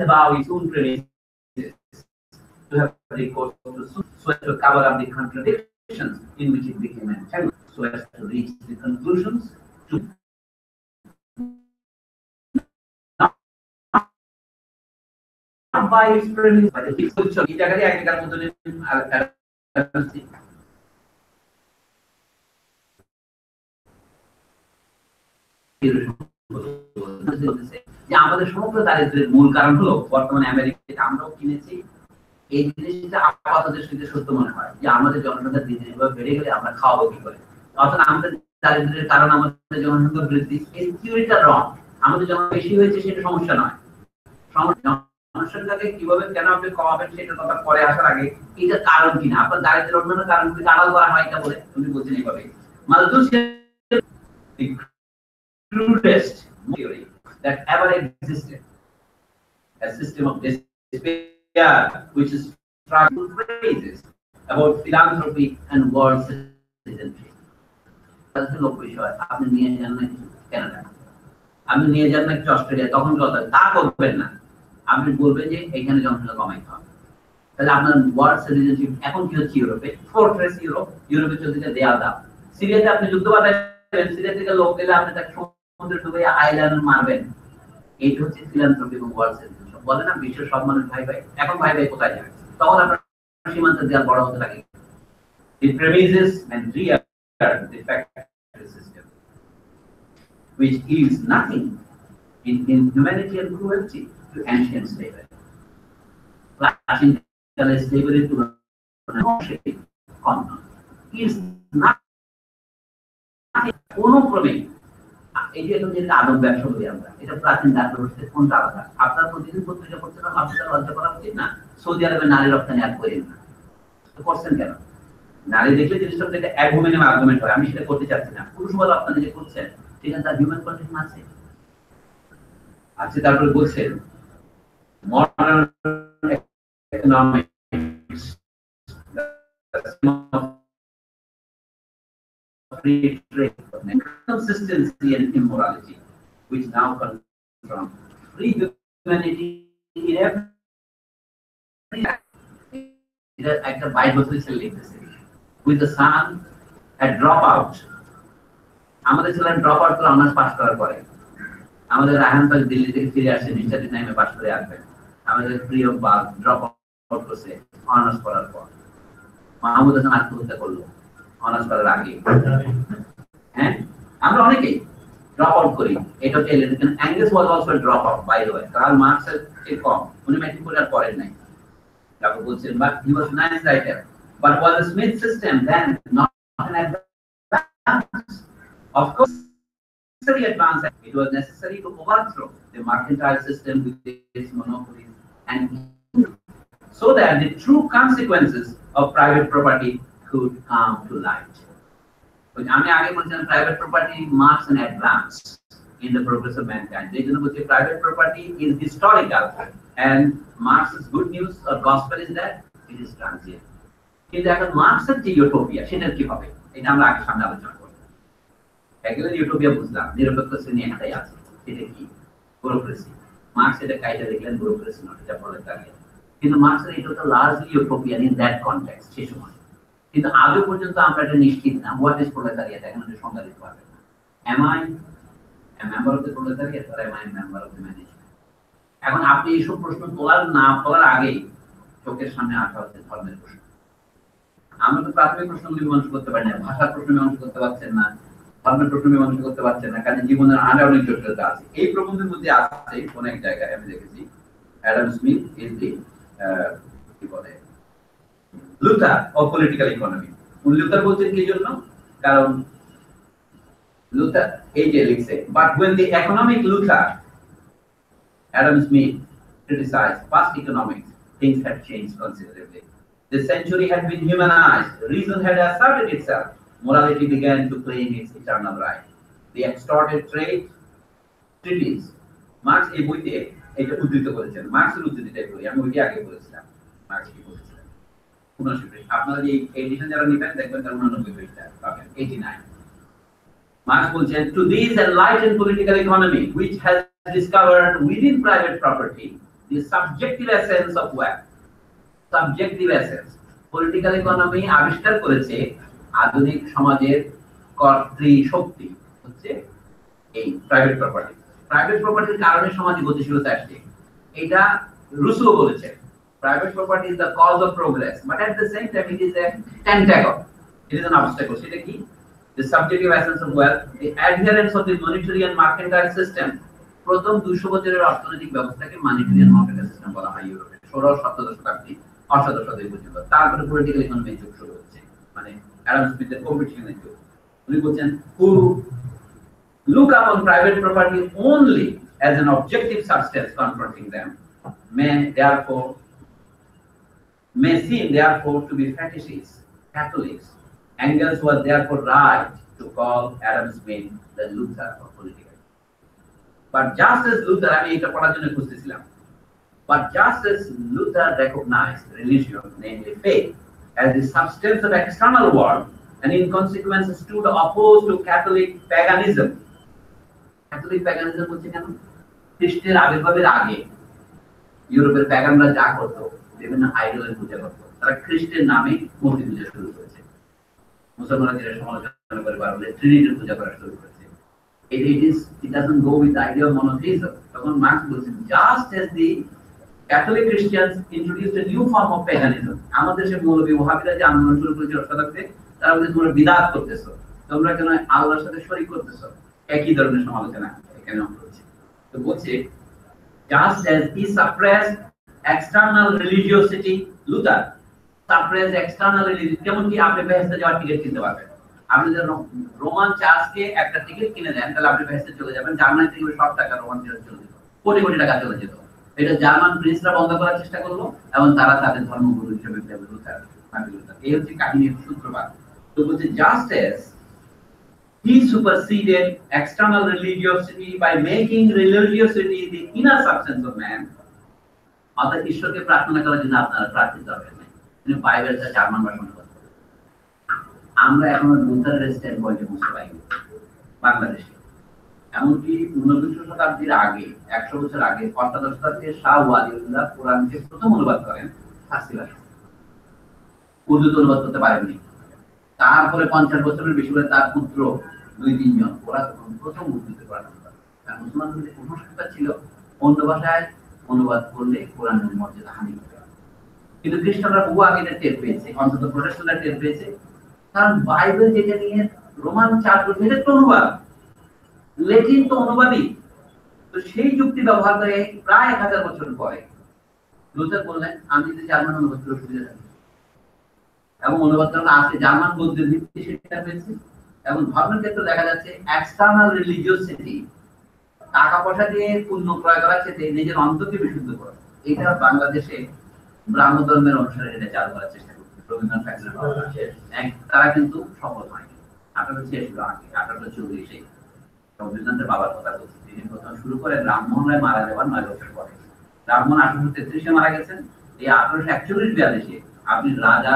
about its own premises to have recourse to so as to cover up the contradictions in which it became entangled, so as to reach the conclusions to not by its premises by the picture. এই জায়গায় একটার মধ্যে যে আমাদের সমগ্র দারিদ্র্যের মূল কারণ হলো বর্তমানে আমেরিকাতে আমরাও কিনেছি এই জিনিসটা আপাতত দৃষ্টিতে সত্য মনে হয় যে আমাদের জনসংখ্যা দিন দিন বেড়ে গেলে আমরা খাওয়াবো কি করে। অর্থাৎ আমাদের দারিদ্র্যের কারণ আমাদের জনসংখ্যা বৃদ্ধি, এই থিওরিটা রং। আমাদের জনসংখ্যা বেশি হয়েছে সেটা সমস্যা নয়, জনসংখ্যাকে কিভাবে কেন আপনি কমাবেন সেটার কথা পরে আসার আগে এটা কারণ কিনা আপনার দারিদ্র্যের অন্যান্য কারণগুলিকে আড়াল করা হয় এটা বলে তুমি বলছেন এইভাবে। মালথুস crudest theory that ever existed, a system of despair which is struggle phrases about philanthropy and world citizenship. লোক বিষয় আপনি নিয়ে যান না কানাডা, আপনি নিয়ে যান না অস্ট্রেলিয়া, তখন কথা তা করবেন না। আপনি বলবেন যে এখানে জনসংখ্যা কমাইতে হবে, তাহলে আপনার ওয়ার্ল্ড সিটিজেনশিপ এখন কি হচ্ছে ইউরোপে, ফোর্ট্রেস ইউরোপ, ইউরোপে চলছে দেয়াল দাও। সিরিয়াতে আপনি যুদ্ধ বাঁধাবেন, সিরিয়া থেকে লোক গেলে আপনি তাকে সমুদ্রে ডুবে আইল্যান্ড মারবেন। এইটা হচ্ছে ফিলান্থ্রপি এবং ওয়ার্ল্ড সিটিজেনশিপ। বলে না বিশ্বের সব মানুষ ভাই ভাই, এখন ভাই ভাই কোথায় যাবে? তখন আপনার সীমান্তের দেয়াল বড় হতে লাগে। The premises and reaffirm the factory system, which yields nothing in humanity and cruelty to ancient slavery. Clashing slavery to is not কোনো ক্রমে এই যে আদম ব্যবসা বলি আমরা, এটা প্রাচীন দার্শনিকদের কোনটা আলাদা? আপনার প্রতিদিন পত্রিকা পড়তে না আপনার লজ্জা করা উচিত না? সৌদি আরবে নারী রপ্তানি আর করেন না, তো করছেন কেন? নারী দেখলে জিনিসটা থেকে এক হুমেন আর্গুমেন্ট হয়, আমি সেটা করতে চাচ্ছি না। পুরুষ বলে আপনারা যে করছেন সেখানে তার হিউম্যান কন্ডিশন আছে। আচ্ছা, তারপরে বলছেন modern economics, free trade, consistency and immorality, which now comes from free humanity in every. একটা 22 বছরের লিখতেছে with the son a dropout. আমাদের ছেলে ড্রপ আউট করে অনার্স পাস করার পরে আমাদের রায়হান পাল দিল্লি থেকে ফিরে আসে, নিশ্চিত টাইমে পাস করে আসবেন। আমাদের প্রিয় বাল ড্রপ আউট করছে অনার্স করার পর। মাহমুদ হাসান আত্মহত্যা করলো অনার্স করার আগে। হ্যাঁ, আমরা অনেকেই ড্রপ আউট করি। এটা হচ্ছে Engels was also drop out by the way. Karl মার্কসের চেয়ে কম, উনি ম্যাট্রিক করে আর পড়েন নাই। তারপর বলছেন but he was nice writer, but was the Smith system then not an advance? Of course, advance. It was necessary to overthrow the mercantile system with its monopolies and so that the true consequences of private property could come to light. আমি আগে বলছিলাম private property marks an advance in the progress of mankind. They don't say private property is historical and Marx's good news or gospel is that it is transient. কিন্তু এখন মার্ক্সের যে utopia সেটার কি হবে এটা আমরা আগে সামনে আলোচনা করব। একদম ইউটোপিয়া বুঝলাম, নিরপেক্ষ শ্রেণী একটাই আছে, সেটা কি? ব্যুরোক্রেসি। মার্কস এটা কাইটা দেখলেন ব্যুরোক্রেসি নট, এটা প্রলেটারিয়েট। কিন্তু মার্কসের এটা তো largely utopian in that context সেই সময়। কিন্তু আজও পর্যন্ত আমরা এটা নিশ্চিত না হোয়াট ইজ প্রলেটারিয়েট, এখন এটা সংজ্ঞা দিতে পারবে না। am I a member of the proletariat or am I a member of the management? এখন আপনি এইসব প্রশ্ন তোলার আগেই চোখের সামনে আসা হচ্ছে ধর্মের প্রশ্ন। আমরা তো প্রাথমিক প্রশ্নগুলি মীমাংসা করতে পারি না, ভাষার প্রশ্ন মীমাংসা করতে পারছেন না, ধর্মের প্রশ্ন মীমাংসা করতে পারছেন না, কাজে জীবনের আরো অনেক জটিলতা আছে। এই প্রবন্ধের মধ্যে আছে অনেক জায়গায় আমি দেখেছি অ্যাডাম স্মিথ ইজ দি কি বলে Luther of political economy. Luther বলছেন কি জন্য? কারণ লুথার এই যে লিখছে, but when the economic Luther Adam Smith criticized past economics, things had changed considerably. The century had been humanized, reason had asserted itself, morality began to claim its eternal right. The extorted trade treaties. Marks এই বইতে এটা উদ্ধৃত করেছেন, মার্কসের উদ্ধৃতিটাই বলি, আমি ওইটা আগে বলেছিলাম। মার্কস কি বলেছিলেন? 79 পৃষ্ঠা। আপনারা এই এডিশন যারা নেবেন দেখবেন তার 89 পৃষ্ঠা পাবেন, 89। Marx বলছেন, to this enlightened political economy which has discovered within private property the subjective essence of wealth. Subjective essence. Political economy আবিষ্কার করেছে আধুনিক সমাজের কর্তৃ শক্তি হচ্ছে এই প্রাইভেট প্রপার্টি। প্রাইভেট প্রপার্টির কারণে সমাজে গতিশীলতা আসছে। এটা রুসো বলেছে, private property is the cause of progress, but at the same time it is a tentacle, it is an obstacle. সেটা কি? The subjective essence of wealth, the adherence of the monetary and mercantile system. প্রথম 200 বছরের অর্থনৈতিক ব্যবস্থাকে monetary and mercantile system বলা হয় ইউরোপে, 16-17 শতাব্দী, অষ্টাদশ শতাব্দী পর্যন্ত। তারপরে পলিটিক্যাল ইকোনমির যুগ শুরু হচ্ছে, মানে অ্যাডাম স্মিথের কম্পিটিশনের যুগ। উনি বলছেন, who look upon private property only as an objective substance confronting them may seem therefore to be fetishists, Catholics. Engels was therefore right to call Adam Smith the Luther of political. But just as Luther, আমি এটা পড়ার জন্য খুঁজতেছিলাম, but just as Luther recognized religion, namely faith, as the substance of external world, and in consequence stood opposed to Catholic paganism. Catholic paganism হচ্ছে কেন? খ্রিস্টের আবির্ভাবের আগে ইউরোপের প্যাগানরা যা করতো, বিভিন্ন আইডলের পূজা করতো, তারা খ্রিস্টের নামে মূর্তি পূজা শুরু করেছে। মুসলমানরা যেটা সমালোচনা করে বারবার ট্রিনিটির পূজা করা শুরু করেছে। It doesn't go with the idea of monotheism. তখন মার্কস বলছেন, just as the Catholic Christians introduced a new form of paganism. আমাদের দেশে মৌলবী ওহাবিরা যে আন্দোলন শুরু করেছে শতাব্দীতে, তারা বলছে তোমরা বিদআত করতেছো, তোমরা কেন আল্লাহর সাথে শরীক করতেছো, একই ধরনের সমালোচনা এখানে হচ্ছে। তো বলছে, just as he suppressed external religiosity, Luther suppressed external religion. যেমন কি আপনি বেহেশতে যাওয়ার টিকিট কিনতে পারবেন, আপনি যদি রোমান চার্চকে একটা টিকিট কিনে দেন তাহলে আপনি বেহেশতে চলে যাবেন, জার্মানি থেকে সব টাকা রোমান চার্চে চলে যেত, কোটি কোটি টাকা চলে যেত। এটা জার্মান প্রিন্সরা বন্ধ করার চেষ্টা করলো এবং তারা তাদের ধর্মগুরু হিসেবে লুথার। এই হচ্ছে কাহিনীর সূত্রপাত। তো বলছে, just as he superseded external religiosity by making religiosity the inner substance of man. অর্থাৎ ঈশ্বরকে প্রার্থনা করার জন্য আপনারা প্রার্থিত হবেন, তিনি বাইবেলটা জার্মান ভাষায় করতেন। আমরা এখন লুথারের স্ট্যান্ড পয়েন্টে বুঝতে পারি বাংলাদেশে, এমনকি 19 শতাব্দীর আগে, 100 বছর আগে, অষ্টাদশ শতাব্দীর শাহ ওয়ালিউল্লাহ কোরআনকে প্রথম অনুবাদ করেন ফার্সি ভাষায়, উর্দুতে অনুবাদ করতে পারেননি। তারপরে 50 বছরের বেশি করে তার পুত্র 2-3 জন ওরা প্রথম উর্দুতে কোরআন অনুবাদ করেন। কারণ মুসলমানদের যে কুসংস্কার ছিল অন্য ভাষায় অনুবাদ করলে কোরআনের মর্যাদা হানি হবে। কিন্তু খ্রিস্টানরা বহু আগে এটা টের পেয়েছে, অন্তত প্রোটেস্ট্যান্টরা টের পেয়েছে, কারণ বাইবেল যেটা নিয়ে রোমান চার্চ বলছে এটা তো অনুবাদ, ল্যাটিন তো অনুবাদই। তো সেই যুক্তি ব্যবহার করে প্রায় 1000 বছর পরে লুথার বললেন, আমি যদি জার্মান অনুবাদ করে সুবিধা জানি, এবং অনুবাদ করা আছে জার্মান গদ্যের ভিত্তি সেটা পেয়েছে। এবং ধর্মের ক্ষেত্রে দেখা যাচ্ছে এক্সটার্নাল রিলিজিওসিটি, টাকা পয়সা দিয়ে পুণ্য ক্রয় করার ক্ষেত্রে নিজের অন্তরকে বিশুদ্ধ করা, এটা বাংলাদেশে ব্রাহ্ম ধর্মের অনুসারে এটা চালু করার চেষ্টা করছে রবীন্দ্রনাথ ঠাকুর, তারা কিন্তু সফল হয়নি। 1886 আগে 1840 রবীন্দ্রনাথের বাবার কথা বলছি, তিনি প্রথম শুরু করেন রামমোহন রায় মারা যাওয়ার 9 বছর পরে। রামমোহন 1833 মারা গেছেন, এই 1841-42 আপনি রাজা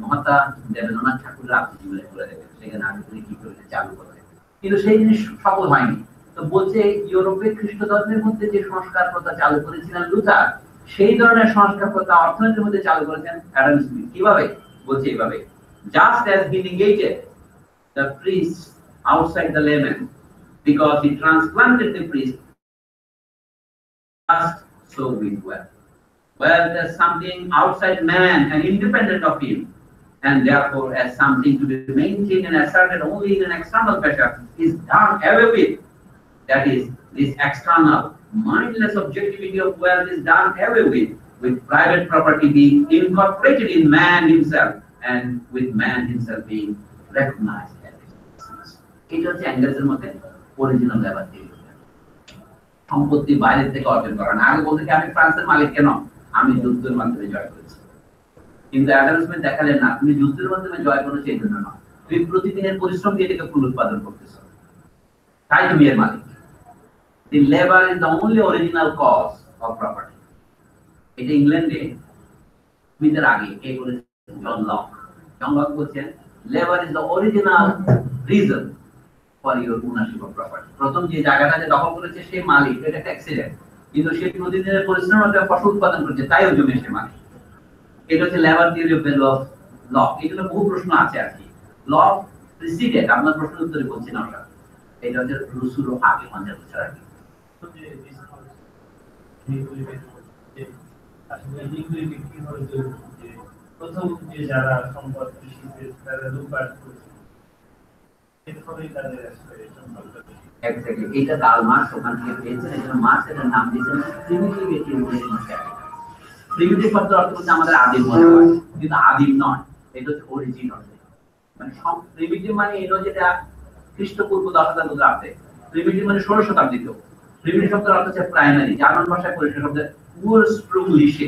মহাত্মা দেবেন্দ্রনাথ ঠাকুরের আত্মজীবনী করে দেবেন, সেখানে আপনি কি করে চালু করে কিন্তু সেই জিনিস সফল হয়নি। তো বলছে ইউরোপে খ্রিস্ট ধর্মের মধ্যে যে সংস্কার প্রথা চালু করেছিলেন লুথার, সেই ধরনের সংস্কার প্রথা অর্থনীতির মধ্যে চালু করেছেন অ্যাডাম স্মিথ। কিভাবে? বলছে এইভাবে, just as he negated the priests outside the layman because he transplanted the priest, just so with wealth. Wealth as something outside man and independent of him, and therefore as something to be maintained and asserted only in an external measure, is done away with. That is, this external, mindless objectivity of wealth is done away with private property being incorporated in man himself, and with man himself being recognized as a business. It was Engels's মতে original labor theory. সম্পত্তি বাইরে থেকে অর্জন করা না। আগে বলতে কি আমি ফ্রান্সের মালিক কেন? আমি যুদ্ধের মাধ্যমে জয় করেছি। কিন্তু অ্যাডাম স্মিথ দেখালেন না, তুমি যুদ্ধের মাধ্যমে জয় করেছো এই জন্য না, তুমি প্রতিদিনের পরিশ্রম দিয়ে এটাকে পুনরুৎপাদন করতেছো, তাই তুমি এর মালিক। The labor is the only original cause of property. এটা ইংল্যান্ডে স্মিথের আগে কে বলেছেন? John Locke. জন লক বলছেন labor is the original reason for your ownership of property. প্রথম যে জায়গাটা যে দখল করেছে সে মালিক, এটা একটা অ্যাক্সিডেন্ট, কিন্তু সে প্রতিদিনের পরিশ্রমে ফসল উৎপাদন করছে, তাই ওই জমি সে মালিক। এটা হচ্ছে labour theory of value of lock. এগুলো বহু প্রশ্ন আছে আর কি। লক প্রিসিডেড, আপনার প্রশ্নের উত্তরে বলছি না ওটা, এটা হচ্ছে রুসুরও আগে 50 বছর আগে। প্রথম যে যারা সম্পদ কৃষিতে তারা লুটপাট করেছে, এরপরেই তাদের এক্স্যাক্টলি এটা কার্ল মার্কস ওখান থেকে পেয়েছেন। এজন্য মার্কস এর নাম দিয়েছেন primitive accumulation of capital. Primitive শব্দের অর্থ হচ্ছে আমাদের আদিম মনে হয়, কিন্তু আদিম নয়, এটা হচ্ছে অরিজিনাল। মানে প্রিমিটিভ মানে এলো যেটা খ্রিস্টপূর্ব 10,000 বছর আগে, প্রিমিটিভ মানে 16 শতাব্দীতে। প্রিমিটিভ শব্দের অর্থ হচ্ছে প্রাইমারি, জার্মান ভাষায় পরিষ্কার শব্দ উরস্প্রুংলিশে।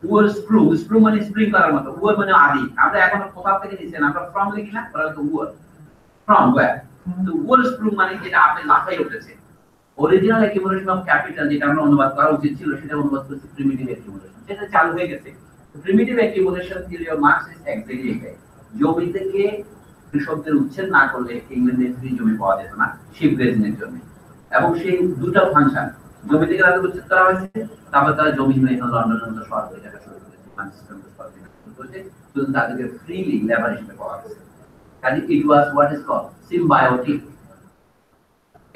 উরস্প্রুং মানে স্প্রিং করার মতো, উর মানে আদি। আমরা এখন কোথা থেকে নিছেন, আমরা ফ্রম লিখি না, ওরা তো উর ফ্রম ওয়্যার। তো উরস্প্রুং মানে যেটা আপনি লাফাই উঠেছে। অরিজিনাল অ্যাকিউমুলেশন অফ ক্যাপিটাল যেটা আমরা অনুবাদ করা উচিত ছিল, সেটা অনুবাদ করছি প্রিমিটিভ অ্যাকিউমুলেশন। সেটা চালু হয়ে গেছে। Primitive accumulation theory of Marx is exactly এটাই। জমি থেকে কৃষকদের উচ্ছেদ না করলে ইংল্যান্ডে ফ্রি জমি পাওয়া যেত না শিপ গ্রেজিংয়ের জন্য। এবং সেই দুটো ফাংশন, জমি থেকে তাদের উচ্ছেদ করা হয়েছে, তারপর তারা জমি নিয়ে এখন লন্ডনের মতো শহর হয়ে যাওয়া শুরু করেছে, ম্যানচেস্টার মতো শহর হয়ে শুরু করেছে, শুধু তাদেরকে ফ্রিলি লেবার হিসেবে পাওয়া গেছে। কাজে it was what is called symbiotic.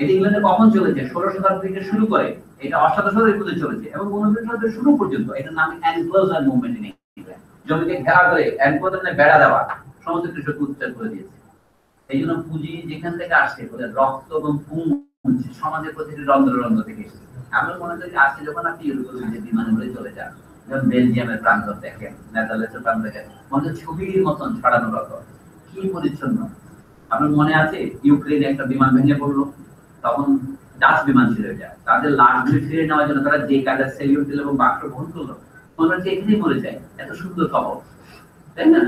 এটি ইংল্যান্ডে কখন চলেছে? 16 শতাব্দী থেকে শুরু করে এটা অষ্টাদশ শতাব্দীর মধ্যে চলেছে, এবং 19 শতাব্দীর শুরু পর্যন্ত এটার নাম এনক্লোজার মুভমেন্ট ইন ইংল্যান্ড। জমিকে ঘেরা করে এনক্লোজার মানে বেড়া দেওয়া, সমস্ত কৃষককে উচ্ছেদ করে দিয়েছে। এই জন্য পুঁজি যেখান থেকে আসছে, ওদের রক্ত এবং পুঁজ সমাজের প্রতিটি রন্ধ্র রন্ধ্র থেকে এসেছে। আমরা মনে করি আজকে যখন আপনি ইউরোপের যে বিমানে ঘুরে চলে যান, যেমন বেলজিয়ামের প্রান্তর দেখেন, নেদারল্যান্ডসের প্রান্ত দেখেন, মনে ছবির মতন ছড়ানো রত, কি পরিচ্ছন্ন। আপনার মনে আছে ইউক্রেনে একটা বিমান ভেঙে পড়লো, তখন ডাচ বিমান ছিল এটা, তাদের লাশগুলি ফিরে নেওয়ার জন্য তারা যে কাজের সেলিউট দিল এবং বাক্স বহন করলো, মনে হচ্ছে এখানেই মরে যায়, এত সুন্দর খবর, তাই না?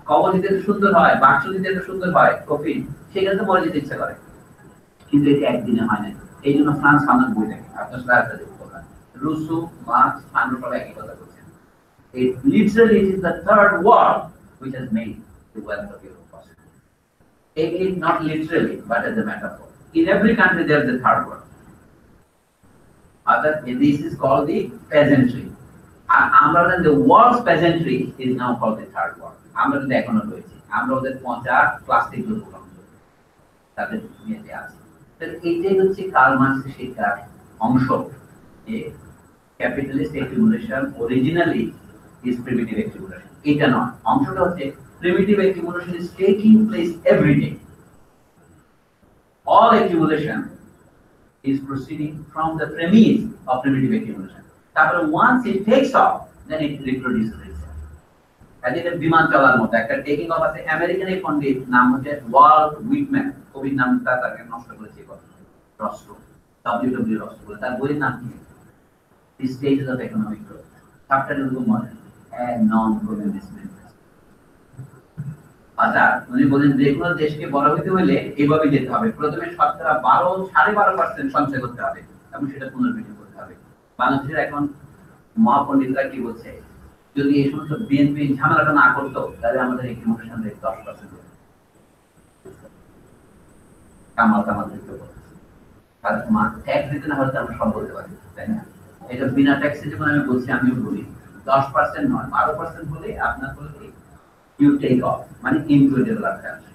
কবর দিতে এত সুন্দর হয়, বাক্স দিতে এত সুন্দর হয়, কফিন, সেখানে তো মরে যেতে ইচ্ছা করে। কিন্তু এটা একদিনে হয় না। এই জন্য ফ্রান্স ফানার বই দেখে আপনার সাথে একটা দেখতে পারেন, রুসো, মার্কস, ফানার সবাই একই কথা বলছেন। It literally is the third war which has made the wealth of Europe possible. Take it not literally, but as a metaphor. In every country there is a third war. This is called the peasantry. And the world's peasantry is now called the third war. আমরা কিন্তু এখনো রয়েছি, আমরা ওদের পচা plastic দ্রব্য তাদের নিয়ে আছে। এইটাই হচ্ছে কার্ল মার্কসের শিক্ষার অংশ, যে capitalist accumulation originally is primitive accumulation. এটা নয়, অংশটা হচ্ছে primitive accumulation is taking place everyday. All accumulation is proceeding from the premise of primitive accumulation. তারপরে once it takes off, then it reproduces itself. এটা বিমান চলার মতো একটা টেকিং অফ আছে। আমেরিকান এই পণ্ডিত নাম হচ্ছে ওয়াল্ট হুইটম্যান, কবির নামটা তাকে নষ্ট করেছে রস্ট্রো, ডব্লিউ রস্ট্রো বলে তার বইয়ের নাম কি? The Stages of Economic Growth. Chapter is modern and non-colonialist movement. আচ্ছা, উনি বলেন যে কোনো দেশকে বড় হতে হলে এইভাবে যেতে হবে, প্রথমে 12.5% সঞ্চয় করতে হবে এবং সেটা পুনর্বিনিয়োগ করতে হবে। বাংলাদেশের এখন মহাপণ্ডিতরা কি বলছে, যদি এই সমস্ত বিএনপি ঝামেলাটা না করতো, তাহলে আমাদের অ্যাকিউমুলেশন রেট 10%। কামাল কামাল দিতে বলছে, আর ট্যাক্স দিতে না হলে তো আমরা সব বলতে পারি, তাই না? এটা বিনা ট্যাক্সে যখন আমি বলছি, আমিও বলি 10% নয় 12% হলে আপনার বলতে ইউ টেক অফ, মানে ইনটু ডেভেলপ কান্ট্রি।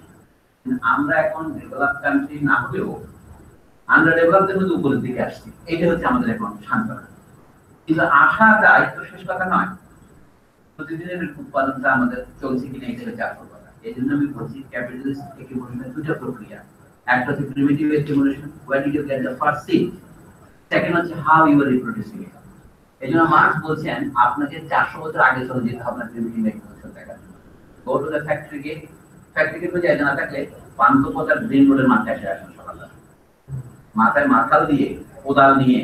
আমরা এখন ডেভেলপ কান্ট্রি না হলেও আন্ডার ডেভেলপদের মধ্যে উপরের দিকে আসছি, এইটা হচ্ছে আমাদের এখন সান্ত্বনা। কিন্তু আশাটাই তো শেষ কথা নয়, প্রতিদিনের উৎপাদনটা আমাদের চলছে কিনা এটা হচ্ছে আসল কথা। এই জন্য আমি বলছি ক্যাপিটালিস্ট একিউমুলেশনের দুটো প্রক্রিয়া, একটা হচ্ছে primitive accumulation, where did you get the first seed, second হচ্ছে how you are reproducing it। এই জন্য মার্কস বলছেন আপনাকে 400 বছর আগে চলে যেতে হবে প্রিমিটিভ একিউমুলেশন দেখার জন্য। Go to the factory gate, factory gate যাইতে না থাকলে পান্থপথ আর গ্রিন রোডের মাথায় এসে আসেন সকালবেলা, মাথায় মাথাল দিয়ে কোদাল নিয়ে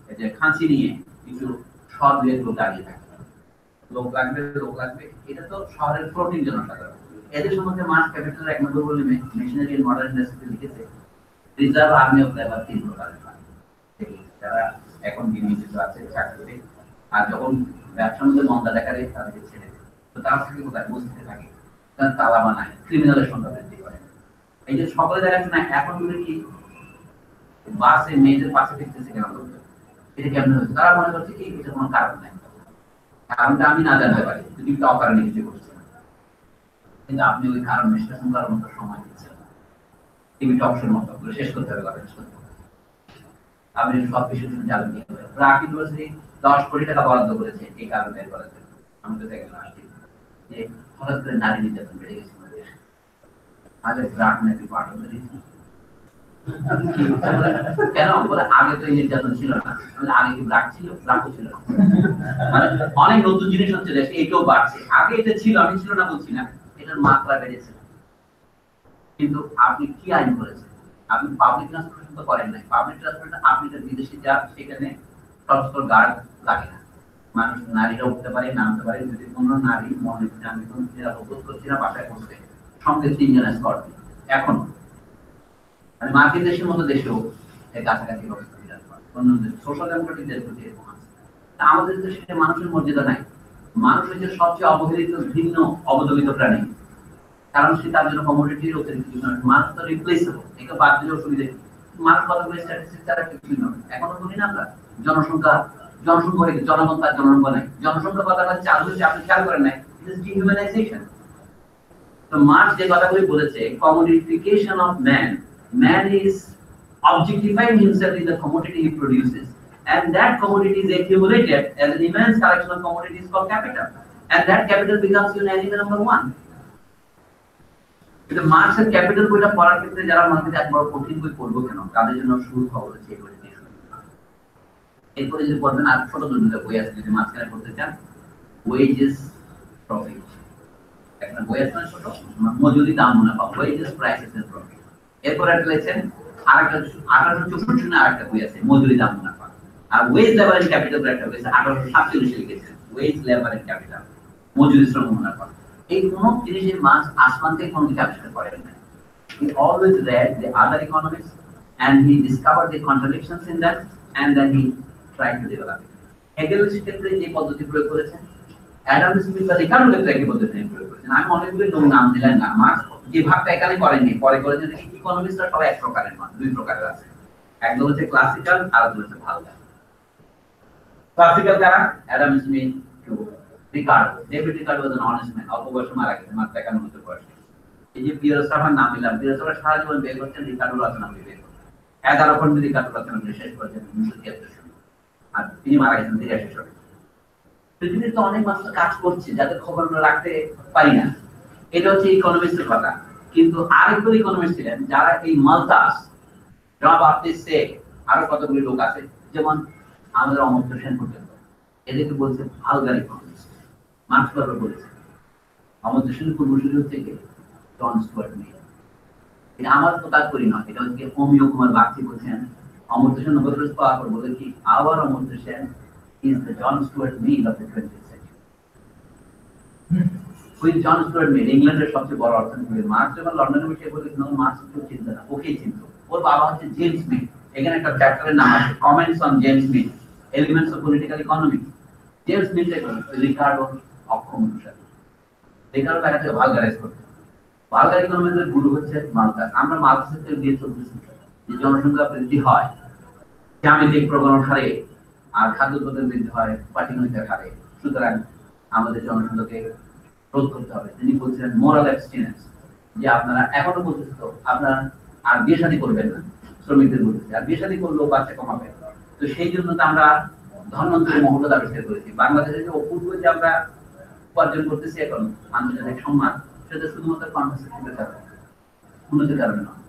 এই যে খাঁচি নিয়ে কিছু সব দিয়ে লোক দাঁড়িয়ে থাকে, লোক লাগবে, এটা তো শহরের প্রোটিন জনসাধারণ। এদের সম্বন্ধে মার্কস ক্যাপিটাল 1 নম্বর বলে মেশিনারি এন্ড মডার্ন ইন্ডাস্ট্রি লিখেছে, রিজার্ভ আর্মি অফ লেবার 3 প্রকারের, যারা এখন বিনিয়োজিত আছে চাকরিতে, আর যখন ব্যবসার মধ্যে মন্দা দেখা দেয় তাদেরকে ছেড়ে দেয়। তো তারা থাকে কোথায়? বস্তিতে থাকে, তারা তালা বানায়, ক্রিমিনালের সংখ্যা বৃদ্ধি করে। এই যে সকলে দেখাচ্ছে না এখন কি বাসে মেয়েদের পাশে ফিরতেছে কেন, এটা কেমন হচ্ছে? তারা মনে করছে কি এটা কোনো কারণ নাই, কারণটা আমি না জানতে পারি, কিন্তু অকারণে কিছু করছে, কিন্তু আপনি ওই কারণ বিশ্লেষণ করার মতো সময় দিচ্ছেন, টিভি টকশোর মতো করে শেষ করতে হবে কথা। আপনি সব বিশ্লেষণ চালু নিয়ে প্রাক ইউনিভার্সিটি 10 কোটি টাকা বরাদ্দ করেছে এই কারণ বের করার জন্য। আমি তো দেখলাম আসছি যে হঠাৎ করে নারী নির্যাতন বেড়ে গেছে, আগে ব্রাক নাকি পার্ট অফ দ্য রিজন। কেন বলে আগে তো এই নির্যাতন ছিল না, আগে কি ব্রাক ছিল? ব্রাকও ছিল না, মানে অনেক নতুন জিনিস হচ্ছে দেশে, এটাও বাড়ছে। আগে এটা ছিল, আমি ছিল না বলছি না, এটার মাত্রা বেড়েছে। কিন্তু আপনি কি আইন করেছেন? আপনি পাবলিক ট্রান্সপোর্টেশন তো করেন নাই। পাবলিক ট্রান্সপোর্ট আপনি তো বিদেশে যান, সেখানে সশস্ত্র গার্ড লাগে না, মানুষ নারীরা উঠতে পারে, নামতে পারে। যদি কোনো নারী মনে হচ্ছে আমি কোনো নিরাপদ বোধ করছি না বাসায় করতে, সঙ্গে 3 জন স্কট। এখন মানে মার্কিন দেশের মতো দেশেও এই কাছাকাছি ব্যবস্থা বিরাজ করে, অন্য সোশ্যাল ডেমোক্রেটিক দেশগুলি এরকম আছে। তা আমাদের দেশে মানুষের মর্যাদা নাই। মানুষ হচ্ছে সবচেয়ে অবহেলিত, ভিন্ন, অবদমিত প্রাণী, কারণ সে তার জন্য কমোডিটির অতিরিক্ত। মানুষ তো রিপ্লেসেবল, এটা বাদ দিলে অসুবিধা। মানুষ কতগুলো স্ট্যাটিস্টিক্স তারা কিছুই নয়। এখনো বলি না আমরা জনসংখ্যা হয়ে জনগণ তার জনসংখ্যা নাই। জনসংখ্যা কথাটা চালু হয়েছে, আপনি খেয়াল করেন নাই, ইট ইজ ডিহিউম্যানাইজেশন। তো মার্কস যে কথাগুলি বলেছে, কমোডিফিকেশন of man is objectifying himself in the commodity he produces, and that commodity is accumulated as an immense collection of commodities called capital, and that capital becomes your enemy number 1. কিন্তু মার্কসের capital বইটা পড়ার ক্ষেত্রে যারা মনে করে একবার কঠিন বই পড়বো কেন, তাদের জন্য শুরু খবর হচ্ছে এই বইটা দিয়ে শুরু। এরপরে যদি পড়বেন আর ছোট দুটো বই আছে, যদি মাঝখানে পড়তে চান, ওয়েজেস প্রফিট একটা বই আছে, ছোট মজুরি দাম মুনাফা, ওয়েজেস প্রাইসেস এন্ড প্রফিট। এরপর একটা লিখেন আরেকটা 1864 না আরেকটা বই আছে, মজুরি দাম মুনাফা। আর ওয়েজ লেবার এন্ড ক্যাপিটাল একটা বই আছে 1847 লিখেছেন, ওয়েজ লেবার এন্ড ক্যাপিটাল, মজুরি শ্রম মুনাফা। এই কোন জিনিসের মাস আসমান থেকে কোনো কিছু আবিষ্কার করেন না। He always read the other economists and he discovered the contradictions in them and then he tried to develop it. হেগেলের ক্ষেত্রে যে পদ্ধতি প্রয়োগ করেছেন, অ্যাডাম স্মিথ বা রিকার্ডো ক্ষেত্রে একই পদ্ধতি প্রয়োগ করেছেন। আমি অনেকগুলো নাম দিলেন না, মার্কস যে ভাগটা এখানে করেননি, পরে করেছেন। ইকোনমিস্টরা সবাই এক প্রকারের নয়, 2 প্রকারের আছে। একদম হচ্ছে ক্লাসিক্যাল আর একদম হচ্ছে ভালগার। ক্লাসিক্যাল কারা? Adam Smith, Ricardo. David Ricardo was an honest man, অল্প বয়সে মারা গেছেন, মাত্র 51 বছর বয়সে। এই যে পিয়ারসের নাম নিলাম, পিয়ারসের সারা জীবন বের করছেন, রিকার্ডো রচনা করে বের করছেন। 11 খন্ড রিকার্ডো রচনা করে শেষ করেছেন 1973 সালে, আর তিনি মারা গেছেন 83 সালে। পৃথিবীতে তো অনেক মানুষ কাজ করছে যাদের খবর আমরা রাখতে পারি না। এটা হচ্ছে ইকোনমিস্টের কথা। কিন্তু আরেকজন ইকোনমিস্ট ছিলেন যারা এই মালতাস, জনাব আব্দুল শেখ, আরো কতগুলি লোক আছে, যেমন আমাদের অমর্ত্য সেন পর্যন্ত, এদেরকে বলছে ভালগার ইকোনমিস্ট। মার্কস বারবার বলেছে অমর্ত্য সেনের পূর্বসূরি থেকে জন স্টুয়ার্ট মিল। এটা আমার তো কাজ করি না, এটা হচ্ছে অমিয় কুমার বাগচি বলছেন অমর্ত্য সেন নোবেল প্রাইজ পাওয়ার পর বলে কি, our Amartya Sen is the John Stuart Mill of the 20th century. With John Stuart Mill, ইংল্যান্ডের সবচেয়ে বড় অর্থনীতিবিদ। মার্কস যখন লন্ডনে বসে বলেছিল, মার্কস কেউ চিনত না, ওকেই চিনত। ওর বাবা হচ্ছে জেমস মিল। এখানে একটা চ্যাপ্টারের নাম আছে, comments on James Mill, elements of political economy. James Mill Ricardo অক্ষম অনুসারী। রিকার্ডো তাকে ভালগারাইজ করত। বালগার ইকোনমিক্সের গুরু হচ্ছে মালথাস। আমরা মালথাসের দিয়ে চলতেছি যে জনসংখ্যা বৃদ্ধি হয় জ্যামিতিক প্রবণতার হারে আর খাদ্য উৎপাদন বৃদ্ধি হয় পাটিগণিতের হারে, সুতরাং আমাদের জনসংখ্যাকে রোধ করতে হবে। তিনি বলছিলেন মোরাল অ্যাবস্টিনেন্স, যে আপনারা এখনো বলতেছে তো আপনারা আর বিয়ে শাদী করবেন না, শ্রমিকদের বলতেছে আর বিয়ে শাদী করলেও বাচ্চা কমাবে। তো সেই জন্য তো আমরা ধন্বন্তরী মহল্লা আবিষ্কার করেছি। বাংলাদেশে যে অপূর্ব যে আমরা উপার্জন করতেছি এখন আন্তর্জাতিক সম্মান, সেটা শুধুমাত্র কনট্রাসেপটিভের কারণে, উন্নতির কারণে নয়।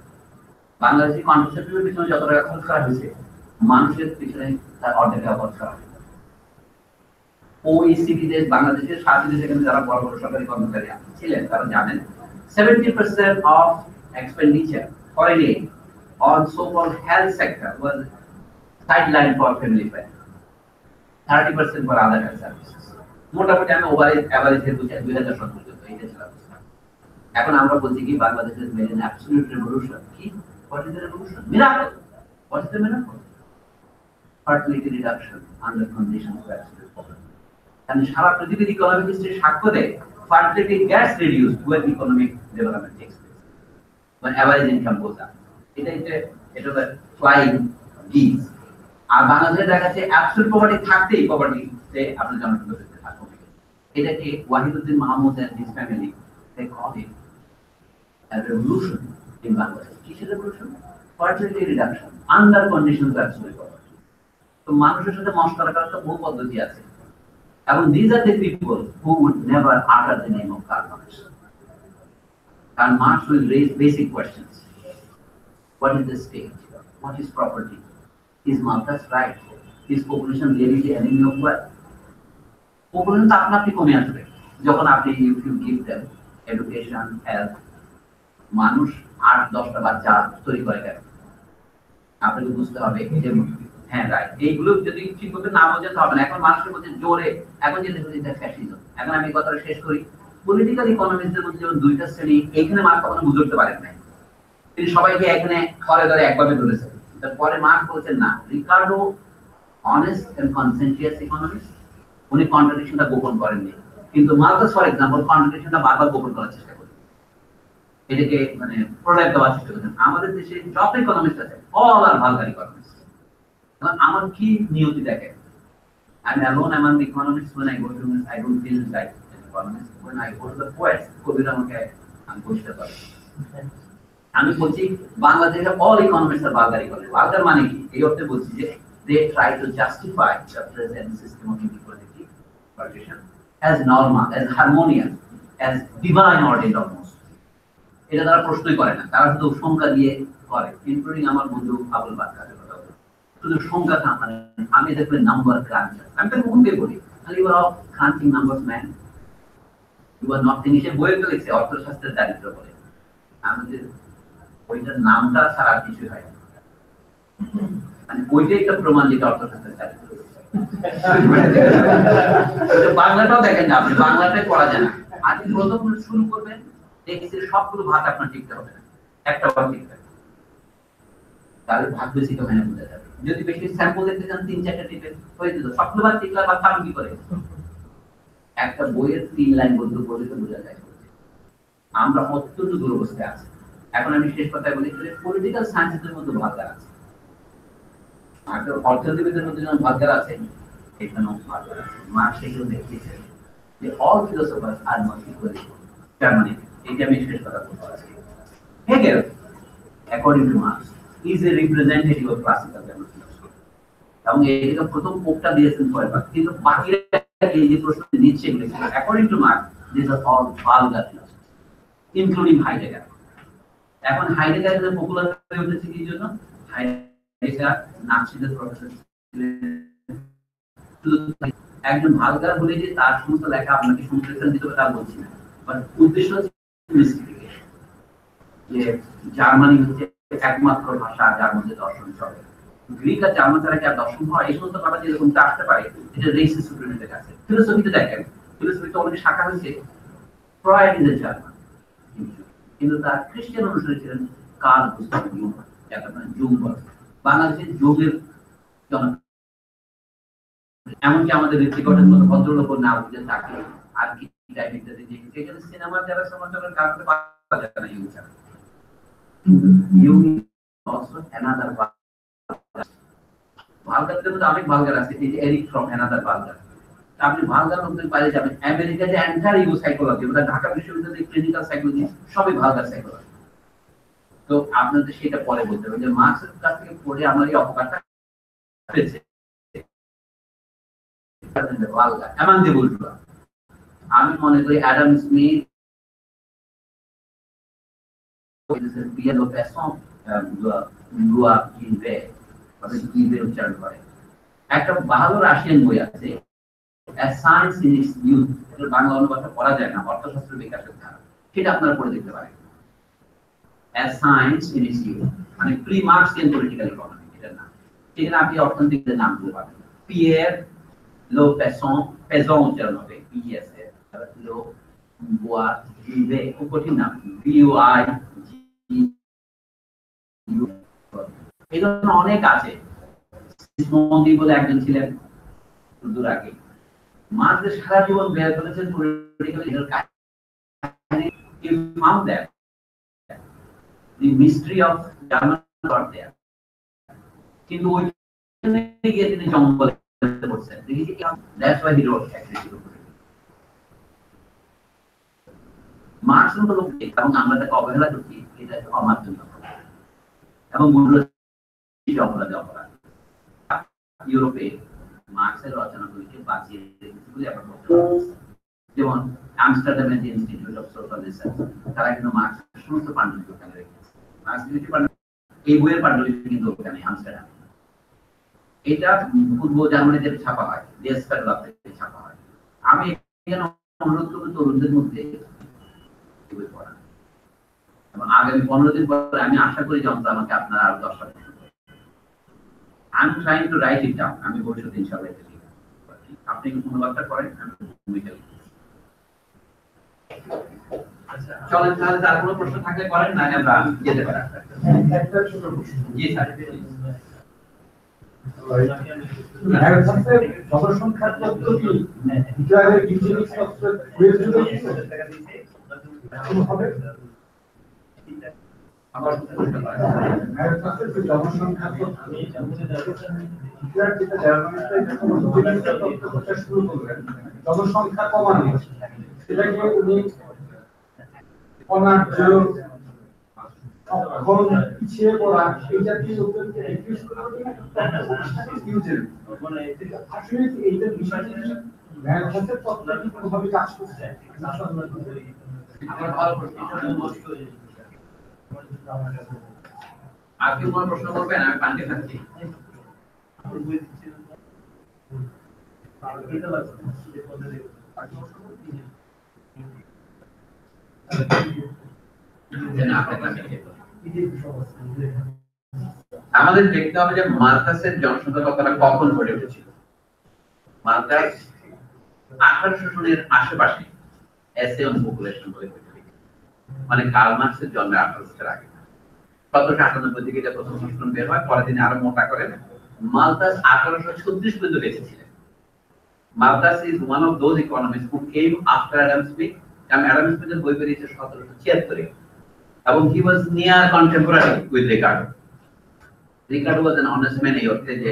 বাংলাদেশি কনট্রাসেপটিভের পিছনে যত টাকা খরচ করা হয়েছে, মানুষের পিছনে তার অর্ধেক টাকা খরচ করা হয়েছে। OECD দেশ, বাংলাদেশের 7 দেশ, এখানে যারা বড় বড় সরকারি কর্মচারী ছিলেন তারা জানেন 70% of expenditure foreign aid on so-called health sector was sidelined for family planning, 30% for other health services. মোটামুটি আমি অ্যাভারেজ 2017 পর্যন্ত এইটা ছিল। এখন আমরা বলছি কি বাংলাদেশের মেড অ্যান অ্যাবসলিউট রেভলিউশন। কি what is the revolution? Miracle. What is the miracle? Fertility reduction under conditions of absolute poverty. মানে সারা পৃথিবীর ইকোনমিক হিস্ট্রি সাক্ষ্য দেয় fertility gets reduced when economic development takes place, when average income goes up. এটা flying গিজ। আর বাংলাদেশে দেখা যাচ্ছে অ্যাবসলিউট পভার্টি থাকতেই পভার্টিতে আপনার জনসংখ্যা বৃদ্ধি থাকবে। এটাকে Wahiduddin Mahmud and his family they call it a revolution in Bangladesh. কিসের revolution? Fertility reduction under conditions of absolute poverty. তো মানুষের সাথে মশকরা করার তো বহু পদ্ধতি আছে, এবং these are the people who would never utter the name of Karl Marx. Karl Marx will raise basic questions. What is the state? What is property? Is Malthus right? Is population really the enemy of wealth? Population তো আপনা আপনি কমে আসবে যখন আপনি if you give them education, health. মানুষ 8-10টা বাচ্চা তৈরি করে কেন? আপনাকে বুঝতে হবে যে হ্যাঁ রাইট, এইগুলো যদি ঠিক মতো না বোঝাতে হবে না। এখন মানুষের মধ্যে জোরে এখন যে ফ্যাসিজম। এখন আমি কথাটা শেষ করি। পলিটিক্যাল ইকোনমিক্সের মধ্যে যেমন দুইটা শ্রেণী, এইখানে মার্ক্স কখনো বুঝতে পারেন নাই। তিনি সবাইকে এখানে ঘরে ধরে একভাবে ধরেছেন। তারপরে মার্ক্স বলছেন না, রিকার্ডো অনেস্ট এন্ড কনসেনট্রিয়াস ইকোনমিক্স, উনি কন্ট্রাডিকশনটা গোপন করেননি, কিন্তু মার্কস ফর এক্সাম্পল কন্ট্রাডিকশনটা বারবার গোপন করার চেষ্টা করেন, এটাকে মানে প্রোডাক্ট দেওয়ার চেষ্টা করেন। আমাদের দেশে যত ইকোনমিক্স আছে অল আর ভালগার ইকোনমিক্স। আমার কি নিয়তি দেখেন, I'm alone among the economists when I go to this, I don't feel like an economist. When I go to the poets, কবিরা আমাকে আমি বুঝতে পারি। আমি বলছি বাংলাদেশে অল ইকোনমিস্ট আর ভালগার ইকোনমিস্ট। ভালগার মানে কি? এই অর্থে বলছি যে they try to justify the present system of inequality partition as normal, as harmonious, as divine ordained almost. এটা তারা প্রশ্নই করে না, তারা শুধু সংখ্যা দিয়ে করে, ইনক্লুডিং আমার বন্ধু আবুল বাক্কার কথা। শুধু সংখ্যা মানে আমি দেখলে নাম্বার ক্রাঞ্চার, আমি তো মুখ দিয়ে বলি you are crunching numbers man, you are not. তিনি সে বইয়ে তো লিখছে অর্থশাস্ত্রের দারিদ্র বলে। আমাদের ওইটার নামটা ছাড়া কিছু হয় না, মানে ওইটাই একটা প্রমাণ যেটা অর্থশাস্ত্রের দারিদ্র। বাংলাটাও দেখেন না আপনি, বাংলাটাই পড়া যায় না। আজকে প্রথম শুরু করবেন দেখছি সবগুলো ভাগ আপনার টিকতে হবে না, একটা ভাগ টিকতে হবে, তাহলে ভাগ বেশি তো হয় না বোঝা যাবে। যদি বেশি স্যাম্পল দেখতে চান 3-4টা টিপে হয়ে যেত, সবগুলো ভাগ টিকলা বা কারণ কি করে? একটা বইয়ের 3 লাইন বলতে বলে তো বোঝা যায় আমরা অত্যন্ত দুরবস্থায় আছি। এখন আমি শেষ কথায় বলি পলিটিক্যাল সায়েন্সের মধ্যে ভাগদার আছে, আর অর্থনীতিবিদের মধ্যে যেমন ভাগদার আছে, এখানেও ভাগদার আছে। মার্ক্স সেগুলো দেখিয়েছেন যে all philosophers are not equal. Germany, এটা আমি শেষ কথা বলতে চাচ্ছি। Hegel according to Marx is a representative of classical German philosophy, এবং এইটা প্রথম পোপটা দিয়েছেন কয়েকবার, কিন্তু বাকিরা এই যে প্রশ্ন নিচ্ছে according to Marx this are all vulgar philosophy including Heidegger. এখন হাইডেগার যে পপুলার হয়ে উঠেছে কি জন্য? হাইডেগার নাৎসিদের প্রফেসর ছিলেন। একজন ভালগার বলে যে তার সমস্ত লেখা আপনাকে সংশ্লেষণ দিতে হবে তা বলছি না, বাট উদ্দেশ্য হচ্ছে মিস্টিফিকেশন, যে জার্মানি হচ্ছে একমাত্র ভাষা যার মধ্যে দর্শন চলে। গ্রিক আর জার্মান ছাড়া কি আর দর্শন হয়? এই সমস্ত কথা যেরকম আসতে পারে, এটা রেসিস সুপ্রিমের কাছে। ফিলোসফিতে দেখেন, ফিলোসফিতে অনেক শাখা হয়েছে। ফ্রয়েড ইজ এ জার্মান, কিন্তু তার খ্রিস্টান অনুসারী ছিলেন কার্ল গুস্তাভ জুং, যাকে আপনারা জুং বলেন। বাংলাদেশের যোগের জন, এমনকি আমাদের ঋত্বিকের মতো ভদ্রলোক না বুঝে তাকে আর কি টাইপ ইত্যাদি দেখেছি, এখানে সিনেমা যারা সমালোচনার কারণে পাওয়া যায় না ইউ ছাড়া। ইউ অলসো অ্যানাদার ভালগারদের মধ্যে অনেক ভালগার আছে, এই যে এরিক ফ্রম অ্যানাদার ভালগার। আপনি ভালগার লোকদের বাইরে যাবেন, আমেরিকা যে এন্টার ইউ সাইকোলজি, ওটা ঢাকা বিশ্ববিদ্যালয়ের ক্লিনিক্যাল সাইকোলজি সবই ভালগার সাইকোলজি। তো আপনাদের সেটা পরে বলতে হবে যে মার্কসের কাছ থেকে পড়ে আমার এই অপকারটা হয়েছে। আমি মনে করি অ্যাডাম স্মিথ একটা ভালো রাশিয়ান বই আছে, বাংলা অনুবাদ পড়া যায় না, অর্থশাস্ত্র বিকাশের ধারা, সেটা আপনারা পড়ে দেখতে পারেন। মানে প্রি মার্কসিয়ান পলিটিক্যাল ইকোনমি, এটা না, সেখানে আপনি অর্থনীতির নামগুলো পাবেন। পিয়ের লো পেজন যেন হবে, পিএস লো বুয়া জিভে, খুব কঠিন নাম, বিওআই এই ধরনের অনেক আছে। মন্ত্রী বলে একজন ছিলেন দূর আগে, মার্কস সারা জীবন বের করেছেন পলিটিক্যাল কাহিনী। You found that the mystery of German got there. কিন্তু ওইখানে গিয়ে তিনি জঙ্গলে পড়ছেন, দেখেছি that's why he wrote actually. Marks মতো লোক, এবং আমরা তাকে অবহেলা করছি, এটা অমার্জন্য এবং অপরাধে অপরাধ। ইউরোপে মার্কসের রচনাগুলিকে বাঁচিয়ে রেখেছে বলে আমরা বলতে পারি। যেমন আমস্টারডামের যে ইনস্টিটিউট অফ সোশ্যাল রিসার্চ, তারা কিন্তু মার্কসের সমস্ত পাণ্ডুলিপি ওখানে রেখেছে। এই বইয়ের পাণ্ডুলিপি কিন্তু ওখানে আমস্টারডাম। এটা পূর্ব জার্মানিতে ছাপা হয়, ছাপা হয়। আমি এখানে অনুরোধ করবো তরুণদের মধ্যে বই পড়া, এবং আগামী 15 দিন পরে আমি আশা করি যন্ত্র আমাকে আপনারা আরো 10টা প্রশ্ন করবেন। I'm trying to write it down. আমি ভবিষ্যতে ইনশাআল্লাহ এটা লিখব। আপনি কি অনুবাদটা করেন? আমি ভূমিকা লিখব। আচ্ছা, চলেন তাহলে তার কোনো প্রশ্ন থাকলে করেন, না আমরা যেতে পারি। একটা ছোট প্রশ্ন। জি স্যার। জনসংখ্যার তথ্য কি হিটলারের ইউজেনিক্স তত্ত্বের প্রয়োজন হবে? আমার জনসংখ্যার তথ্য হিটলার যেটা জার্মানিতে যখন ইউজেনিক্সের তত্ত্ব প্রচার শুরু করলেন, জনসংখ্যা কমানো, সেটাকে উনি অনার্য, সক্ষম, পিছিয়ে পড়া এই জাতীয় লোকদেরকে রিডিউস করার জন্য আসলে এইটা বিষয়টি ম্যাথসের তত্ত্বটা কি কোনোভাবে কাজ করছে? আমার ভালো প্রশ্ন। আপনি কোনো প্রশ্ন করবেন? আমি পান্ডে খাচ্ছি। আমাদের দেখতে হবে যে মার্কাসের জনসংখ্যা কথাটা কখন গড়ে উঠেছিল। মার্কাস 1800 সনের আশেপাশে এসে অন পপুলেশন বলে মানে কার্ল মার্কসের জন্মের 18 বছর আগে, 1798 দিকে এটা প্রথম সংস্করণ বের হয়, পরে তিনি আরো মোটা করেন। মালথাস 1836 পর্যন্ত বেঁচে ছিলেন। Malthus is one of those economist who came after Adam Smith. Adam স্মিথের বই বেরিয়েছে 1776 এবং he was near contemporary with Ricardo. Ricardo was an honest man, এই অর্থে যে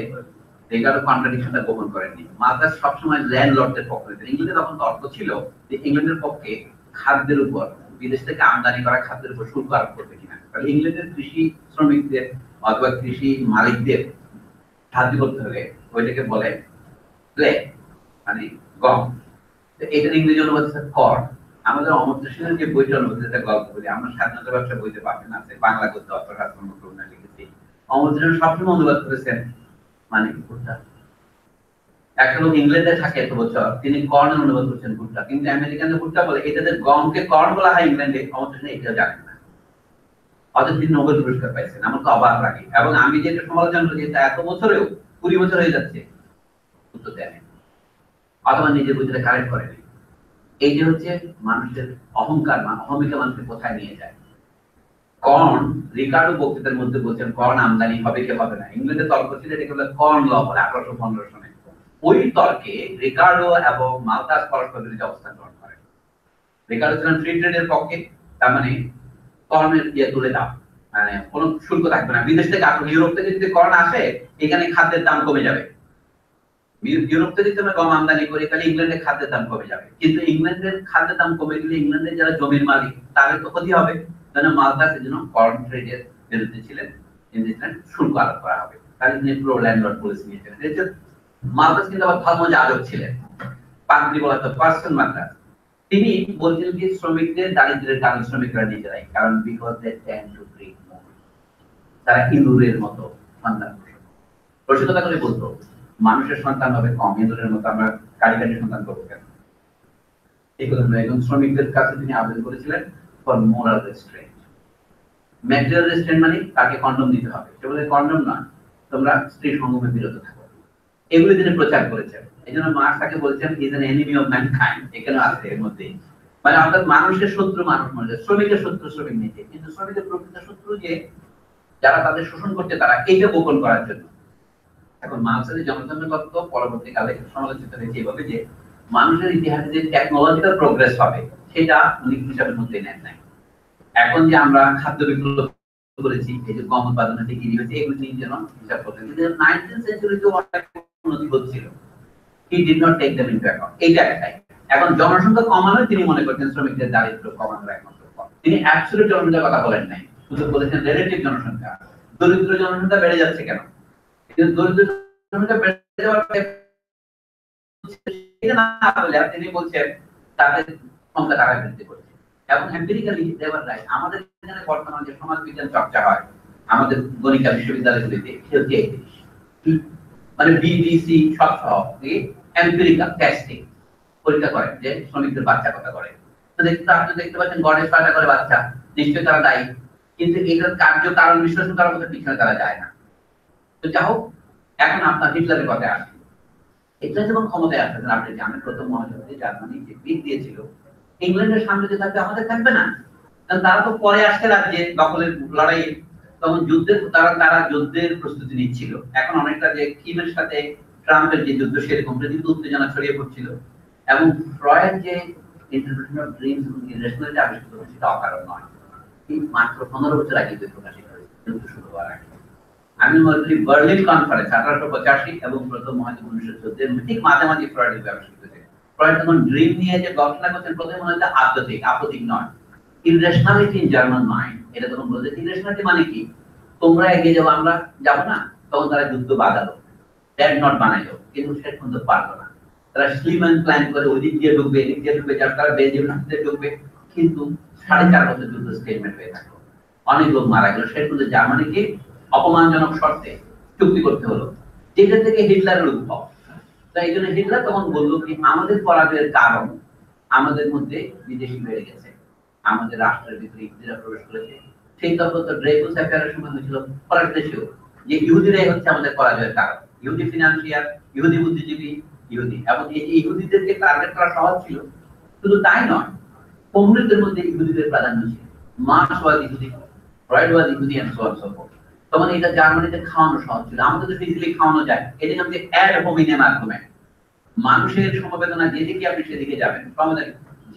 রিকার্ডো কন্ট্রাডিকশনটা গোপন করেননি। মালথাস সবসময় ল্যান্ডলর্ডদের পক্ষে ছিলেন। ইংল্যান্ডে তখন তর্ক ছিল যে ইংল্যান্ডের পক্ষে খাদ্যের উপর, বিদেশ থেকে আমদানি করা খাদ্যের উপর শুল্ক আরোপ করবে কিনা। কারণ ইংল্যান্ডের কৃষি শ্রমিকদের অথবা কৃষি মালিকদের সাহায্য করতে হলে ওইটাকে বলে প্লে, মানে গম। এটার ইংরেজি অনুবাদ হচ্ছে কর। আমাদের অমর্ত্য সেনের যে বইটা অনুবাদ, একটা গল্প বলি, আমরা স্বাধীনতা ব্যবসা বইতে পাবেন আছে, বাংলা গদ্য অর্থশাস্ত্র মুদ্রণা লিখেছি। অমর্ত্য সেন সবসময় অনুবাদ করেছেন মানে ভুট্টা। একটা লোক ইংল্যান্ডে থাকে এত বছর, তিনি কর্নের অনুবাদ করছেন ভুট্টা, কিন্তু আমেরিকানদের ভুট্টা বলে। এটাদের গমকে কর্ন বলা হয় ইংল্যান্ডে, অমর্ত্য সেন এটা জানেন না, অথচ তিনি নোবেল পুরস্কার পাইছেন। আমার তো অবাক লাগে, এবং আমি যেটা সমালোচনা করি তা এত বছরেও 20 বছর হয়ে যাচ্ছে উত্তর দেন অথবা নিজের বুঝতে কারেক্ট করেনি। এই যে হচ্ছে মানুষের অহংকার, অহমিকা মানুষকে কোথায় নিয়ে যায়। কর্ন, রিকার্ডো বক্তৃতার মধ্যে বলছেন কর্ন আমদানি হবে কি হবে না। ইংল্যান্ডে তর্ক ছিল, এটাকে বলে কর্ন ল বলে 1815 সনে। ওই তর্কে রিকার্ডো এবং মালথাস পরস্পর বিরোধী অবস্থান গ্রহণ করেন। রিকার্ডো ছিলেন ফ্রি ট্রেডের পক্ষে, তার মানে কর্মের ইয়ে তুলে দাও, মানে কোনো শুল্ক থাকবে না। বিদেশ থেকে আসলে ইউরোপ থেকে যদি কর্ন আসে এখানে খাদ্যের দাম কমে যাবে। ইউরোপ থেকে যদি আমরা গম আমদানি করি তাহলে ইংল্যান্ডে খাদ্যের দাম কমে যাবে, কিন্তু ইংল্যান্ডের খাদ্যের দাম কমে গেলে ইংল্যান্ডের যারা জমির মালিক তাদের তো ক্ষতি হবে। তাহলে মালদা সেজন্য কর্ন ট্রেডের বিরুদ্ধে ছিলেন, শুল্ক আরোপ করা হবে, তাহলে তিনি প্রো ল্যান্ডলর্ড পলিসি নিয়েছিলেন। মালদাস কিন্তু আবার ভালো মজা আরোপ ছিলেন, পাগড়ি বলা তো পার্সন মাদ্রাস। তিনি বলছিলেন যে শ্রমিকদের দারিদ্রের কারণ শ্রমিকরা নিজেরাই, কারণ because they tend to bring more, তারা ইঁদুরের মতো সন্তান রসিকতা করে বলতো মানুষের সন্তান হবে কম, ইঁদুরের মতো আমরা কারি কারি সন্তান করবো কেন। এই কথা একজন শ্রমিকদের কাছে তিনি আবেদন করেছিলেন for moral restrained. Material restrained মানে তাকে কন্ডম দিতে হবে, সে বলে কন্ডম নয়, তোমরা স্ত্রী সঙ্গমে বিরত থাকো, এগুলি তিনি প্রচার করেছেন। এই জন্য মার্কস তাকে বলছেন is an enemy of mankind, এখানে আছে এর মধ্যে, মানে অর্থাৎ মানুষের শত্রু মানুষ মনে হয়, শ্রমিকের শত্রু শ্রমিক নিজে, কিন্তু শ্রমিকের প্রকৃত শত্রু যে যারা তাদের শোষণ করছে তারা, এইটা গোপন করার জন্য। এখন মার্কসের জনসংখ্যা তত্ত্ব পরবর্তীকালে সমালোচিত হয়েছে এভাবে যে মানুষের ইতিহাসে যে টেকনোলজিক্যাল প্রোগ্রেস হবে সেটা উনি হিসাবের মধ্যে নেন নাই। এখন যে আমরা খাদ্য বিপ্লব করেছি, এই যে গম উৎপাদনের দিকে হয়েছে, এগুলো নিয়ে যেন হিসাব করতেন, কিন্তু 19th সেঞ্চুরিতে অনেক উন্নতি হচ্ছিল, he did not take them into account. এইটা একটাই। এখন জনসংখ্যা কমানোর তিনি মনে করতেন শ্রমিকদের দারিদ্র্য কমানোর একমাত্র পথ। তিনি অ্যাবসলিউট জনসংখ্যার কথা বলেন নাই, শুধু বলেছেন রিলেটিভ জনসংখ্যা। দরিদ্র জনসংখ্যা বেড়ে যাচ্ছে কেন? কিন্তু দরিদ্র জনসংখ্যা বেড়ে যাওয়ার তিনি বলছেন তাদের সংখ্যা টাকা বৃদ্ধি করছে, এবং এম্পিরিক্যালি দেওয়ার রাইট। আমাদের এখানে বর্তমানে যে সমাজ বিজ্ঞান চর্চা হয় আমাদের গণিকা বিশ্ববিদ্যালয়গুলিতে, সেটি মানে বিবিসি সব সহ এম্পিরিক্যাল টেস্টিং পরীক্ষা করেন যে শ্রমিকদের বাচ্চা কথা করে, তো আপনি দেখতে পাচ্ছেন গণেশ পাটা করে বাচ্চা, নিশ্চয়ই তারা দায়ী, কিন্তু এটার কার্য কারণ বিশ্লেষণ করার মতো পিছনে তারা যায় না। তো যা হোক, এখন আপনার হিটলারের কথায় আসে। হিটলার যখন ক্ষমতায় আসতেন, আপনি জানেন প্রথম মহাযুদ্ধে জার্মানি যে পিক দিয়েছিল, ইংল্যান্ডের সামনে যে থাকবে আমাদের থাকবে না, কারণ তারা তো পরে আসতে রাজ্যে দখলের লড়াই, তখন যুদ্ধের তারা যুদ্ধের প্রস্তুতি নিচ্ছিল। এখন অনেকটা যে কিমের সাথে ট্রাম্পের যে যুদ্ধ, সেরকম কিন্তু উত্তেজনা ছড়িয়ে পড়ছিল, এবং ফ্রয়েড যে ইন্টারপ্রিটেশন অফ ড্রিমস এবং ইরেশনালিটি আবিষ্কার করেছে সেটা অকারণ নয়। ঠিক মাত্র 15 বছর আগে প্রকাশিত হয়েছে, যুদ্ধ শুরু হওয়ার আগে। আমি মনে করি বার্লিন কনফারেন্স 1885 এবং প্রথম মহাযুদ্ধ 1914 ঠিক মাঝামাঝি ফ্রয়েড আবিষ্কার করেছে। ফ্রয়েড তখন ড্রিম নিয়ে যে গবেষণা করছেন, প্রথমে মনে হচ্ছে আপত্তিক নয়, ইরেশনালিটি ইন জার্মান মাইন্ড। এটা তখন বলছে ইরেশনালিটি মানে কি, তোমরা এগিয়ে যাবো আমরা যাবো না, তখন তারা যুদ্ধ বাঁধালো, ড্যাড নট বানাইলো, কিন্তু শেষ পর্যন্ত পারলো না। তারা স্লিমান প্ল্যান করে ওই দিক দিয়ে ঢুকবে, এদিক দিয়ে ঢুকবে, যার তারা বেলজিয়ামে ঢুকবে, কিন্তু 4.5 বছর যুদ্ধ স্টেটমেন্ট হয়ে থাকলো, অনেক লোক মারা গেল। শেষ পর্যন্ত জার্মানিকে অপমানজনক শর্তে চুক্তি করতে হলো, যেটা থেকে হিটলারের উদ্ভব। তাই এই জন্য হিটলার তখন বললো কি আমাদের পরাজয়ের কারণ আমাদের মধ্যে বিদেশি বেড়ে গেছে, আমাদের রাষ্ট্রের ভিতরে ইহুদিরা প্রবেশ করেছে। সেই তত্ত্ব তো ড্রেকুস অ্যাফেয়ারের সময় হয়েছিল পরাদেশীয়, যে ইহুদিরাই হচ্ছে আমাদের পরাজয়ের কারণ, ইহুদি ফিনান্সিয়ার, ইহুদি বুদ্ধিজীবী, ইহুদি। এবং এই যে ইহুদিদেরকে টার্গেট করা সহজ ছিল, শুধু তাই নয়, কমিউনিস্টদের মধ্যে ইহুদিদের প্রাধান্য ছিল, মার্কস ওয়াজ ইহুদি, ফ্রয়েড ওয়াজ ইহুদি and so on so forth. তখন এটা জার্মানিতে খাওয়ানো সহজ ছিল, আমাদের তো ইজিলি খাওয়ানো যায়। এটি নাম যে অ্যাড হোমিনেম আর্গুমেন্ট, মানুষের সমবেদনা যেদিকে আপনি সেদিকে যাবেন।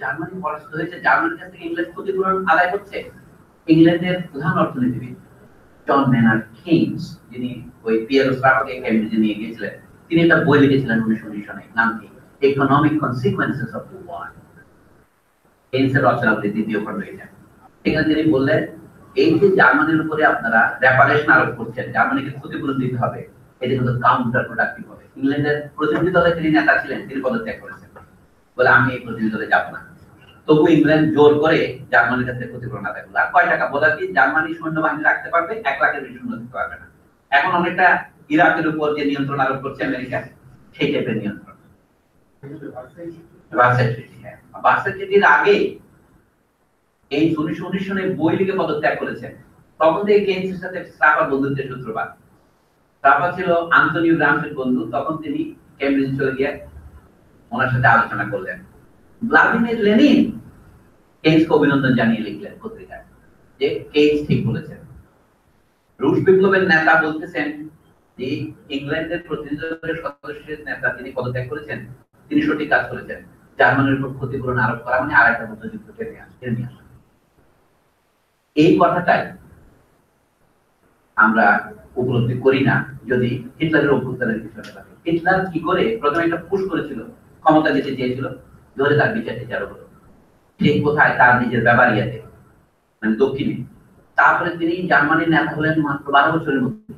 জার্মানি পরাস্ত হয়েছে, জার্মানির কাছ থেকে ইংল্যান্ড ক্ষতিপূরণ আদায় করছে। ইংল্যান্ডের প্রধান অর্থনীতিবিদ জন মেনার্ড কেইনস, যিনি ওই পিয়েরো স্ট্রাককে কেমব্রিজে নিয়ে গিয়েছিলেন, তিনি একটা বই লিখেছিলেন 1919 সালে, নাম কি economic consequences of the war. কেইনসের রচনাবলী দ্বিতীয় খণ্ড এটা। এখানে তিনি বললেন এই যে জার্মানির উপরে আপনারা রেপারেশন আরোপ করছেন, জার্মানিকে ক্ষতিপূরণ দিতে হবে, এটা কিন্তু কাউন্টার প্রোডাক্টিভ হবে। ইংল্যান্ডের প্রতিনিধি দলের তিনি নেতা ছিলেন, তিনি পদত্যাগ করেছেন, বলে আমি এই প্রতিনিধি দলে যাবো না। তবু ইংল্যান্ড জোর করে জার্মানির কাছে ক্ষতিপূরণ আদায় করলো। আর কয় টাকা বলা কি, জার্মানি সৈন্যবাহিনী রাখতে পারবে, 1 লাখের বেশি সৈন্য দিতে পারবে না। এখন অনেকটা ইরাকের উপর যে নিয়ন্ত্রণ আরোপ করছে আমেরিকা, সেই টাইপের নিয়ন্ত্রণ। ভার্সাই চিঠির আগে এই 1919 সনে বই লিখে পদত্যাগ করেছেন। তখন থেকে কেইনসের সাথে স্ট্রাপার বন্ধুত্বের সূত্রপাত। স্ট্রাপার ছিল আন্তোনিও গ্রামসের বন্ধু, তখন তিনি কেমব্রিজে চলে গিয়ে ওনার সাথে আলোচনা করলেন। ভ্লাদিমির লেনিন কেইনসকে অভিনন্দন জানিয়ে লিখলেন পত্রিকায় যে কেইনস ঠিক বলেছেন। রুশ বিপ্লবের নেতা বলতেছেন যে ইংল্যান্ডের প্রতিনিধি দলের সদস্যের নেতা তিনি পদত্যাগ করেছেন, তিনি সঠিক কাজ করেছেন। জার্মানির উপর ক্ষতিপূরণ আরোপ করা মানে আরেকটা যুদ্ধ টেনে আসা। এই কথাটাই আমরা উপলব্ধি করি না যদি হিটলারের অভ্যুত্থানের বিষয়টা থাকে। হিটলার কি করে প্রথমে একটা পুশ করেছিল, ক্ষমতা যেতে চেয়েছিল, ধরে তার বিচার হলো ঠিক কোথায়, তার নিজের ব্যাপারিয়াতে, মানে দক্ষিণে। তারপরে তিনি জার্মানির নেতা হলেন মাত্র 12 বছরের মধ্যে,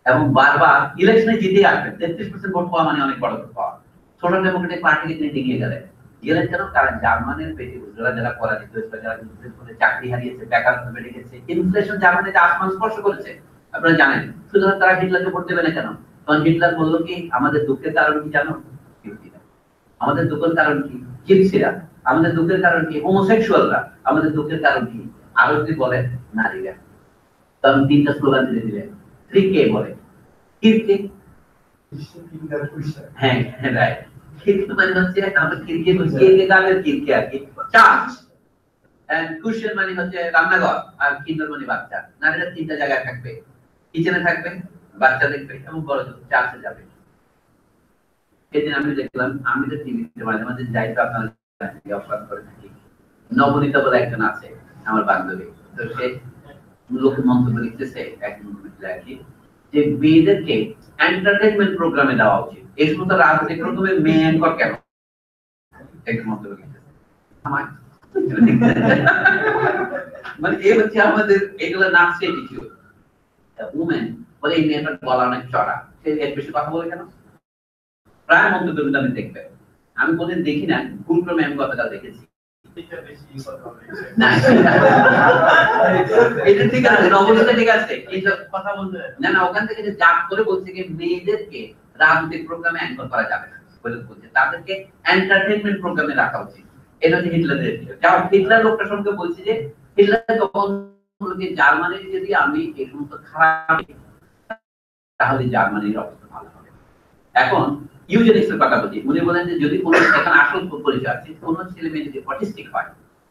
এবং বারবার ইলেকশনে জিতে আসবেন। 33% ভোট পাওয়া মানে অনেক বড় ভোট পাওয়া। সোশ্যাল ডেমোক্রেটিক পার্টিকে তিনি এগিয়ে গেলেন কেন? কারণ জার্মানির পেটে যারা পরাজিত হয়েছে, যারা যুদ্ধের ফলে চাকরি হারিয়েছে, বেকারত্ব বেড়ে গেছে, ইনফ্লেশন জার্মানিতে আসমান স্পর্শ করেছে, আপনারা জানেন। সুতরাং তারা হিটলারকে ভোট দেবে না কেন? কারণ হিটলার বললো কি, আমাদের দুঃখের কারণ কি জানো? আমাদের দুঃখের কারণ কি? জিপসিরা। আমাদের দুঃখের কারণ কি? হোমোসেক্সুয়ালরা। আমাদের দুঃখের কারণ কি? আরো যদি বলেন নারীরা। তখন 3টা স্লোগান দিয়ে দিলেন। 3K বলে। কিরকে? হ্যাঁ, রাইট। কিরকে মানে হচ্ছে আমরা কিরকে বলছি, কিরকে গালের কিরকে আর কি, চার্চ। এন্ড কুশন মানে হচ্ছে রান্নাঘর, আর কিন্ডার মানে বাচ্চা। নারীরা 3টা জায়গায় থাকবে, কিচেনে থাকবে, বাচ্চা দেখবে, এবং বড় চার্চে যাবে। সেদিন আমি দেখলাম, আমি তো টিভিতে মাঝে মাঝে যাই, তো আপনারা অফার করে থাকি। নবনীতা বলে একজন আছে আমার বান্ধবী, তো সে লোক মন্তব্য লিখতেছে একজন কি, যে মেয়েদেরকে এন্টারটেইনমেন্ট প্রোগ্রামে দেওয়া উচিত, এই সমস্ত রাজনৈতিক প্রোগ্রামে মেয়ে অ্যাঙ্কর কেন? একজন মন্তব্য লিখতেছে। মানে এই হচ্ছে আমাদের এগুলো নাচছে কিছু উমেন বলে এই মেয়েটা বলা অনেক চড়া, সে এর বেশি কথা বলে কেন? প্রায় মন্তব্য আমি দেখবে, আমি কোনদিন দেখি না, ভুল ক্রমে আমি গতকাল দেখেছি। এটা ঠিক আছে, নবনীতা ঠিক আছে, কথা বলতে না না, ওখান থেকে যে জাত করে বলছে যে মেয়েদেরকে রাজনৈতিক প্রোগ্রামে অ্যাঙ্কর করা যাবে না বলে বলছে, তাদেরকে এন্টারটেইনমেন্ট প্রোগ্রামে রাখা উচিত। এটা হচ্ছে হিটলারের। যাও হিটলার লোকটার সঙ্গে বলছি যে হিটলার তখন জার্মানির যদি আমি এই সমস্ত খারাপ, তাহলে জার্মানির অবস্থা ভালো হবে। এখন ইউজেনিক্সের কথা বলি, উনি বলেন যে যদি কোনো এখানে আসল পরিচয় আছে, কোনো ছেলে মেয়ে যদি অটিস্টিক হয়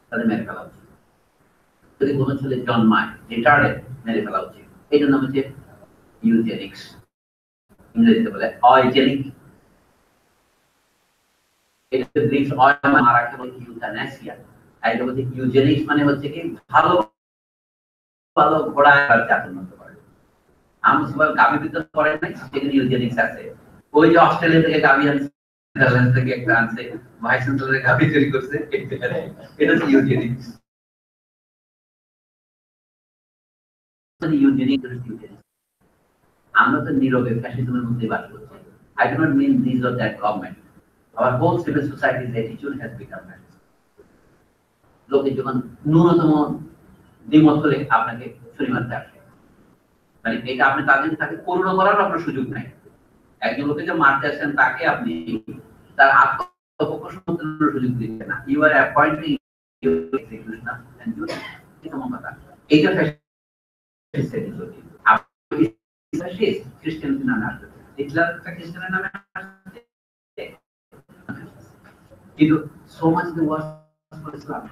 তাহলে মেরে ফেলা উচিত, যদি কোনো ছেলে জন্মায় রিটার্ডেড মেরে ফেলা উচিত। এই জন্য হচ্ছে ইউজেনিক্স, ইংরেজিতে বলে অইজেনিক। এটা গ্রিক অয় মারাকে বলে ইউথানাসিয়া, আর এটা হচ্ছে ইউজেনিক্স মানে হচ্ছে কি ভালো ভালো ঘোড়া জাতনত করে। আমরা সবাই গাভী বিতরণ করেন নাই, সেখানে ইউজেনিক্স আছে। ওই যে অস্ট্রেলিয়া থেকে গাভী আনছে, নেদারল্যান্ড থেকে একটা আনছে, ভাইস চ্যান্সেলরের গাভী তৈরি করছে, এটা হচ্ছে ইউজেনিক্স। আমরা তো নীরবে ফ্যাসিজমের মধ্যে বাস করছি। I do not mean these or that government. Our whole civil society's attitude has become that. লোকে যখন ন্যূনতম দ্বিমত হলে আপনাকে ছুরি মারতে আসে, মানে এটা আপনি তাকে করুণা করার আপনার সুযোগ নাই। একজন লোকে যে মারতে আসেন তাকে আপনি তার আত্মপক্ষ সমর্থনের সুযোগ দিচ্ছেন না। ইউ আর অ্যাপয়েন্টিং এক্সিকিউশনার এন্ড জুরি, এটা মন কথা। এইটা খ্রিস্টান নামে আসবে, হিটলার একটা খ্রিস্টানের নামে আসছে, কিন্তু so much the worse for Islam.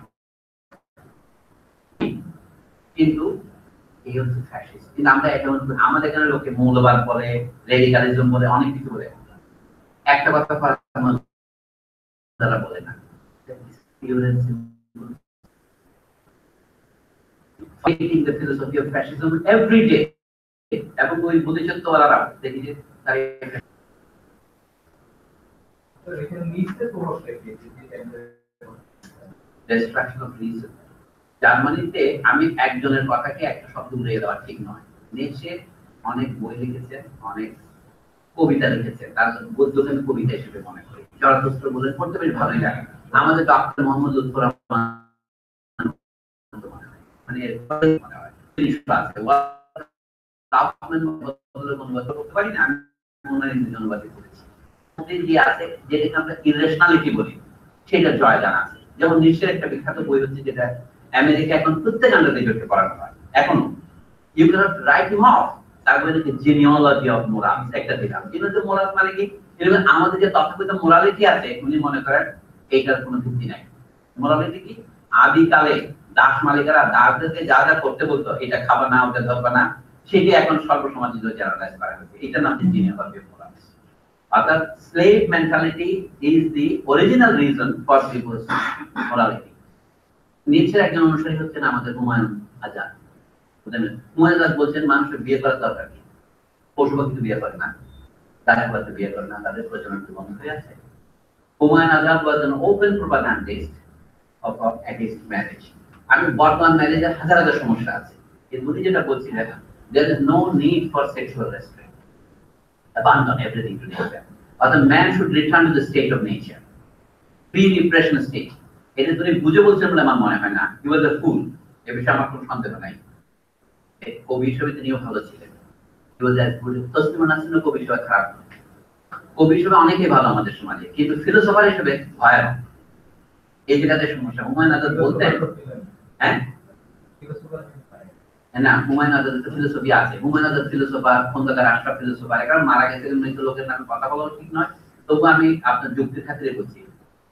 কিন্তু এই হচ্ছে ফ্যাসিস্ট। কিন্তু আমরা এখন আমাদের এখানে লোকে মৌলবাদ বলে, রেডিকালিজম বলে, অনেক কিছু বলে, একটা কথা তারা বলে না, fighting the philosophy of fascism every day. এবং ওই বোধিসত্ত্বওয়ালারা দেখি যে তারা এখানে নিচে প্রভাবটা কি? destruction of reason. জার্মানিতে আমি একজনের কথাকে একটা শব্দ উড়িয়ে দেওয়া ঠিক নয়। নিচে অনেক বই লিখেছে, অনেক কবিতা লিখেছে, তার গদ্যকে আমি কবিতা হিসেবে মনে করি। জরদস্ত বলে পড়তে বেশ ভালোই লাগে। আমাদের ডক্টর মোহাম্মদ লুৎফর রহমান মানে মনে হয় অনুবাদ করতে পারি না, আমি অনুবাদ করেছি। যে আছে যেটাকে আমরা ইরেশনালিটি বলি, সেটা জয়দান আছে। যেমন নিশ্চয় একটা বিখ্যাত বই হচ্ছে যেটা আমেরিকা এখন প্রত্যেক আন্ডারগ্রেজুয়েটকে পড়ানো হয় এখনো, you cannot write him off. তারপরে হচ্ছে জিনিওলজি অফ মোরালস একটা দিলাম। জিনিওলজি মোরালস মানে কি? আমাদের যে তথাকথিত মোরালিটি আছে, উনি মনে করেন এইটার কোনো ভিত্তি নাই। মোরালিটি কি? আদিকালে দাস মালিকারা দাসদেরকে যা যা করতে বলতো, এটা খাবা না, ওটা ধরবা না, সেটা এখন সর্বসমাজিত জেনারেলাইজ করা হয়েছে। এটার নাম হচ্ছে জিনিওলজি অফ মোরালস। অর্থাৎ slave mentality is the original reason for people's morality. নিচের একজন অনুসারী হচ্ছেন আমাদের হুমায়ুন আজাদ। হুমায়ুন আজাদ বলছেন মানুষের বিয়ে করার দরকার কি, পশু পাখি তো বিয়ে করে না, তারা হয়তো বিয়ে করে না, তাদের প্রজনন বন্ধ হয়ে আছে। Humayun Azad was an open propagandist of against marriage। আমি বর্তমান ম্যারেজের হাজার হাজার সমস্যা আছে, কিন্তু উনি যেটা বলছিলেন there is no need for sexual restraint, abandon everything to nature, or the man should return to the state of nature, pre-repression state। এটা তুমি বুঝে বলছেন বলে আমার মনে হয় না, he was a fool, এ বিষয়ে আমার কোনো সন্দেহ নাই। কবি হিসেবে তিনিও ভালো ছিলেন, he was as good, Taslima নাসরিনও কবি হিসেবে খারাপ নয়। কবি হিসেবে অনেকেই ভালো আমাদের সমাজে, কিন্তু ফিলোসফার হিসেবে ভয়ানক। এই জায়গাতে সমস্যা। হুমায়ুন আজাদ বলতেন, হ্যাঁ না, হুমায়ুন আজাদ ফিলোসফি আছে, হুমায়ুন আজাদ ফিলোসফার, খন্দকার আশরাফ ফিলোসফার, কারণ মারা গেছে মৃত লোকের নামে কথা বলা ঠিক নয়, তবু আমি আপনার যুক্তির খাতিরে বলছি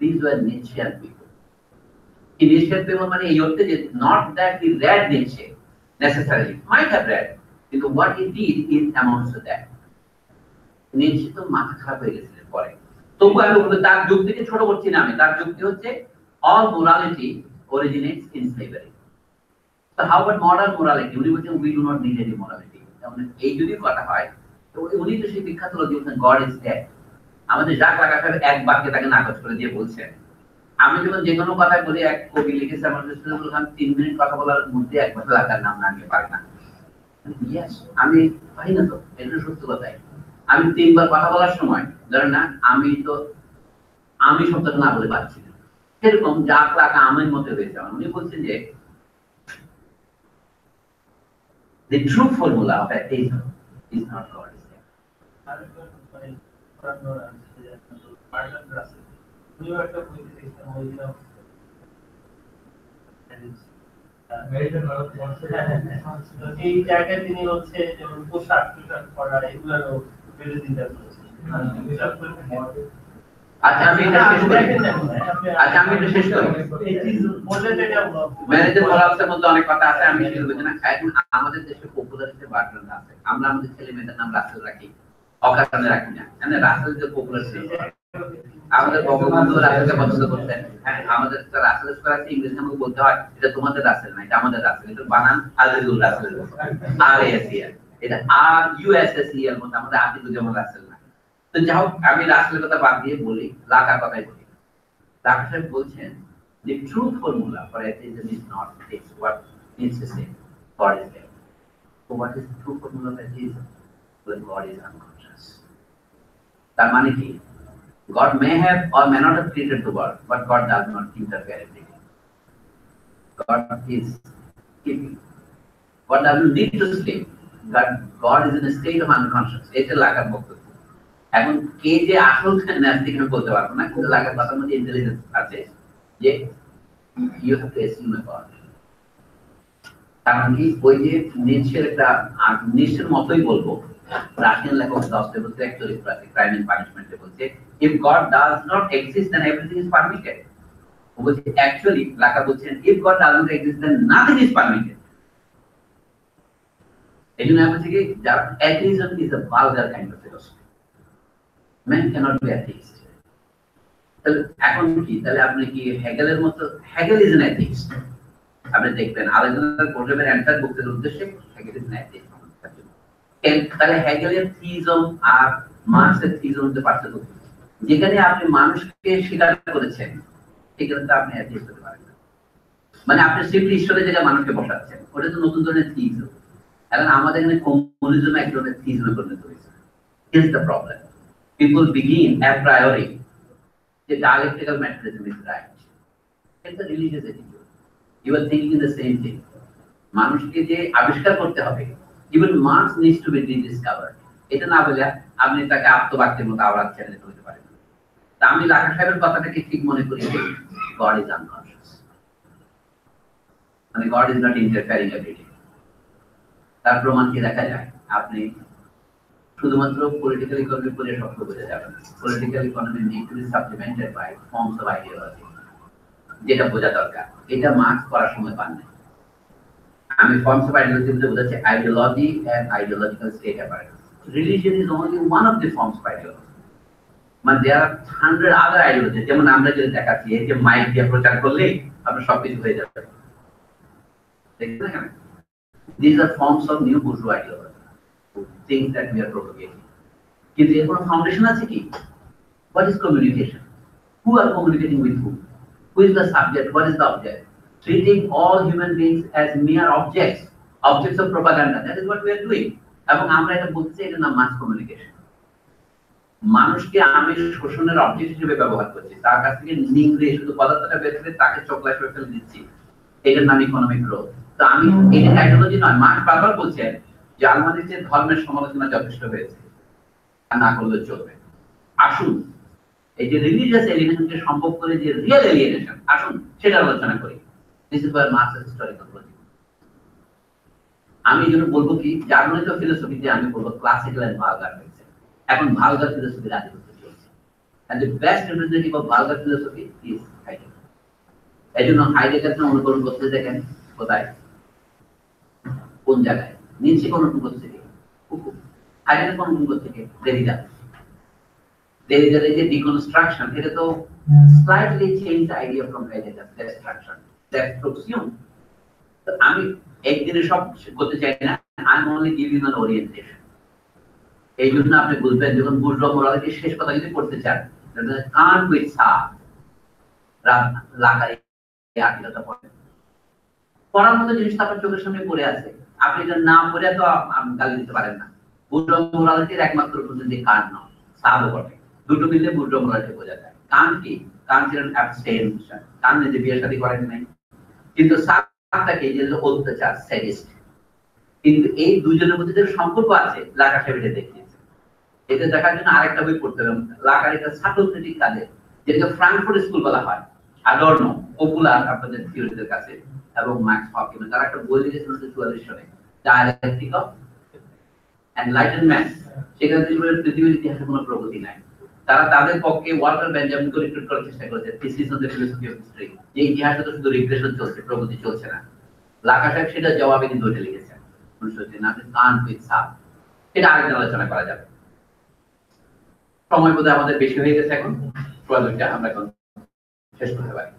these were Nietzschean people। Nietzschean people মানে এই অর্থে যে not that he read Nietzsche necessarily, might have read, কিন্তু what he did is amounts to that। Nietzsche তো মাথা খারাপ হয়ে গেছিলেন পরে, তবু আমি বলবো তার যুক্তিকে ছোট করছি না আমি, তার যুক্তি হচ্ছে all morality originates in slavery। So how about modern morality? উনি বলছেন we do not need any morality। তাহলে এই যদি কথা হয় তো উনি তো সেই বিখ্যাত লোক বলছেন God is dead। আমাদের যাক লাগা সাহেব এক বাক্যে তাকে নাকচ করে দিয়ে বলছেন। আমি যখন যে কোনো কথা বলি, এক কবি লিখেছে আমাদের বললাম 3 মিনিট কথা বলার মধ্যে এক বছর লাগার নাম না নিয়ে পারে না। ইয়েস, আমি পারি না, তো এটা সত্য কথাই। আমি 3 বার কথা বলার সময় ধরেন না, আমি শব্দটা না বলে পারছি না, সেরকম যাক লাগা আমার মতে হয়েছে। উনি বলছেন যে the true formula of atheism is not God is dead। এই জায়গায় তিনি হচ্ছে যেমন পোশাক করা এগুলোরও বিরোধিতা করেছেন। আচ্ছা আমি এটা শেষ করি। ম্যানেজার মোরালসের মধ্যে অনেক কথা আছে, আমি শেষ করছি না। এখন আমাদের দেশে পপুলারিটির বাড়ানো আছে, আমরা আমাদের ছেলে মেয়েদের নাম রাসেল রাখি, অকারণে রাখি না। মানে রাসেল যে পপুলার ছিল, আমাদের বঙ্গবন্ধু রাসেলকে পছন্দ করতেন। হ্যাঁ, আমাদের রাসেল স্কয়ার আছে, ইংরেজি আমাকে বলতে হয় এটা তোমাদের রাসেল না, এটা আমাদের রাসেল। এটা বানান আজিজুল রাসেল, RASEL, এটা RUSSEL মতো, আমাদের আজিজুল যেমন রাসেল না। তো যাই হোক, আমি রাসেলের কথা বাদ দিয়ে বলি, লাকার কথাই বলি। লাকা সাহেব বলছেন the truth formula for atheism is not this what Nietzsche said, God is dead। So what is the true formula of atheism? Well, God is unconscious। তার মানে কি, God may have or may not have created the world, but God does not interfere in it। God is keeping, God doesn't need to sleep, God is in a state of unconscious। এটা লাকার বক্তব্য। এখন কে যে আসল নাস্তিক আমি বলতে পারবো না, কিন্তু লাগার কথার মধ্যে ইন্টেলিজেন্স আছে যে you have to assume a god. কারণ কি, ওই যে নিশ্চয়ের একটা নিশ্চয়ের মতোই বলবো, রাশিয়ান লেখক দস্তয়েভস্কি এক চরিত্র আছে ক্রাইম এন্ড পানিশমেন্টে, বলছে if God does not exist then everything is permitted. ও বলছে অ্যাকচুয়ালি লাকা বলছেন if God does not exist then nothing is permitted. এই জন্য আমি বলছি কি, যার atheism is a vulgar kind of philosophy. Man cannot be atheist। তাহলে এখন কি, তাহলে আপনি কি হেগেলের মতো, হেগেল ইজ অ্যান অ্যাথিস্ট। আপনি দেখবেন আলেকজান্ডার পোর্টেবের অ্যানসার বক্তৃতার উদ্দেশ্যে হেগেল ইজ অ্যান অ্যাথিস্ট। তাহলে হেগেলের থিইজম আর মার্কসের থিইজম মধ্যে পার্থক্য কি? যেখানে আপনি মানুষকে স্বীকার করেছেন সেখানে তো আপনি অ্যাথিস্ট হতে পারেন না। মানে আপনি সিম্পলি ঈশ্বরের জায়গায় মানুষকে বসাচ্ছেন, ওটা তো নতুন ধরনের থিইজম। এখন আমাদের এখানে কমিউনিজম এক ধরনের থিইজমে পরিণত হয়েছে। Here's the problem. People begin a priori the dialectical materialism is right. It's a religious attitude। You are thinking the same thing। মানুষকে যে আবিষ্কার করতে হবে, even Marx needs to be rediscovered। এটা না বলে আপনি তাকে আত্মবাক্যের মতো আবার ছেড়ে দিতে পারেন। তা আমি লাকা সাহেবের কথাটাকে ঠিক মনে করি যে God is unconscious, মানে God is not interfering everything। তার প্রমাণ কি দেখা যায়, আপনি শুধুমাত্র পলিটিক্যাল ইকোনমি পড়ে সত্য বোঝা যাবে না। Political economy need to be supplemented by forms of ideology, যেটা বোঝা দরকার। এটা মার্কস করার সময় পান না। আমি ফর্মস অফ আইডিওলজি বলতে বোঝাচ্ছি ideology and ideological state appearance. Religion is only one of the forms of ideology. মানে দেয়ার 100 আদার আইডিওলজি, যেমন আমরা যদি দেখাচ্ছি এই যে মাইক দিয়ে প্রচার করলে আপনার সবকিছু হয়ে যাবে, দেখছেন না? These are forms of new bourgeois ideology, things that we are propagating. কিন্তু এর কোনো ফাউন্ডেশন আছে কি? What is communication? Who are communicating with whom? Who is the subject? What is the object? Treating all human beings as mere objects of propaganda. That is what we are doing. এবং আমরা এটা বলছি, এটা নাম মাস communication. মানুষকে আমি শোষণের object হিসেবে ব্যবহার করছি, তার কাছ থেকে নিংড়ে শুধু পদার্থটা বের করে তাকে চোখলা করে ফেলে দিচ্ছি, এটার নাম ইকোনমিক গ্রোথ। তো আমি এটা আইডিওলজি নয়, মার্ক্স বারবার বলছেন যে আলমানির যে ধর্মের সমালোচনা যথেষ্ট হয়েছে, আর না করলে চলবে। আসুন এই যে রিলিজিয়াস এলিয়েনেশনকে সম্ভব করে যে রিয়েল এলিয়েনেশন, আসুন সেটা আলোচনা করি। This is where Marx historical logic. আমি যেন বলবো কি, জার্মানিত ফিলোসফিতে আমি বলবো ক্লাসিক্যাল এন্ড ভালগার হয়েছে, এখন ভালগার ফিলোসফির আধিপত্য চলছে। and the best representative of vulgar philosophy is Heidegger. এজন্য হাইডেগারকে অনুকরণ করতে দেখেন কোথায়, কোন জায়গায়, নিচে কোন অনুকরণ থেকে, হাইডেগার কোন অনুকরণ থেকে, দেরিদার এই যে ডিকনস্ট্রাকশন, এটা তো slightly change the idea from Heidegger destruction destruction. তো আমি একদিনে সব করতে চাই না, I am only giving an orientation. এই জন্য আপনি বুঝবেন যখন বুর্জোয়া মোরালিটির শেষ কথা যদি পড়তে চান, কান্ট উইথ সা লাকারি আর্টিকেলটা পড়েন, পড়ার মতো জিনিসটা আপনার চোখের সামনে পড়ে আছে, আপনি এটা না পড়ে তো গালি দিতে পারেন না। বুর্জোয়া মোরালিটির একমাত্র প্রতিনিধি কান্ট নয়, সাবও বটে, দুটো মিলে বুর্জোয়া মোরালিটি বোঝা যায়। কান্ট কি? কান্ট ছিলেন অ্যাবস্টেনশন, কান্ট নিজে বিয়ে শাদী করেন নাই, কিন্তু সাবটাকে যে অত্যাচার স্যাডিস্ট। কিন্তু এই দুজনের মধ্যে যে সম্পর্ক আছে লাকা সাহেব দেখিয়েছে। এটা দেখার জন্য আরেকটা বই পড়তে হবে, লাকার একটা সাইকোক্রিটিক কাজে, যেটাকে ফ্রাঙ্কফুর্ট স্কুল বলা হয়, আডর্নো পপুলার আপনাদের থিওরিদের কাছে, এবং ম্যাক্স হকিং, তারা একটা বই লিখেছিল 44 সালে, ডায়ালেকটিক অফ এনলাইটেনমেন্ট। সেখানে পৃথিবীর ইতিহাসে কোনো প্রগতি নাই। তারা তাদের পক্ষে ওয়াল্টার বেঞ্জামিনকে রিক্রুট করার চেষ্টা করেছে, thesis on the philosophy of history, যে ইতিহাসে তো শুধু রিগ্রেশন চলছে, প্রগতি চলছে না। লাকা সাহেব সেটা জবাবে কিন্তু ওইটা লিখেছেন 1903, আপনি কান্ট উইথ সাব, এটা আরেকদিন আলোচনা করা যাবে। সময় বোধহয় আমাদের বেশি হয়ে গেছে, এখন প্রয়োজনটা আমরা এখন শেষ করতে পারি।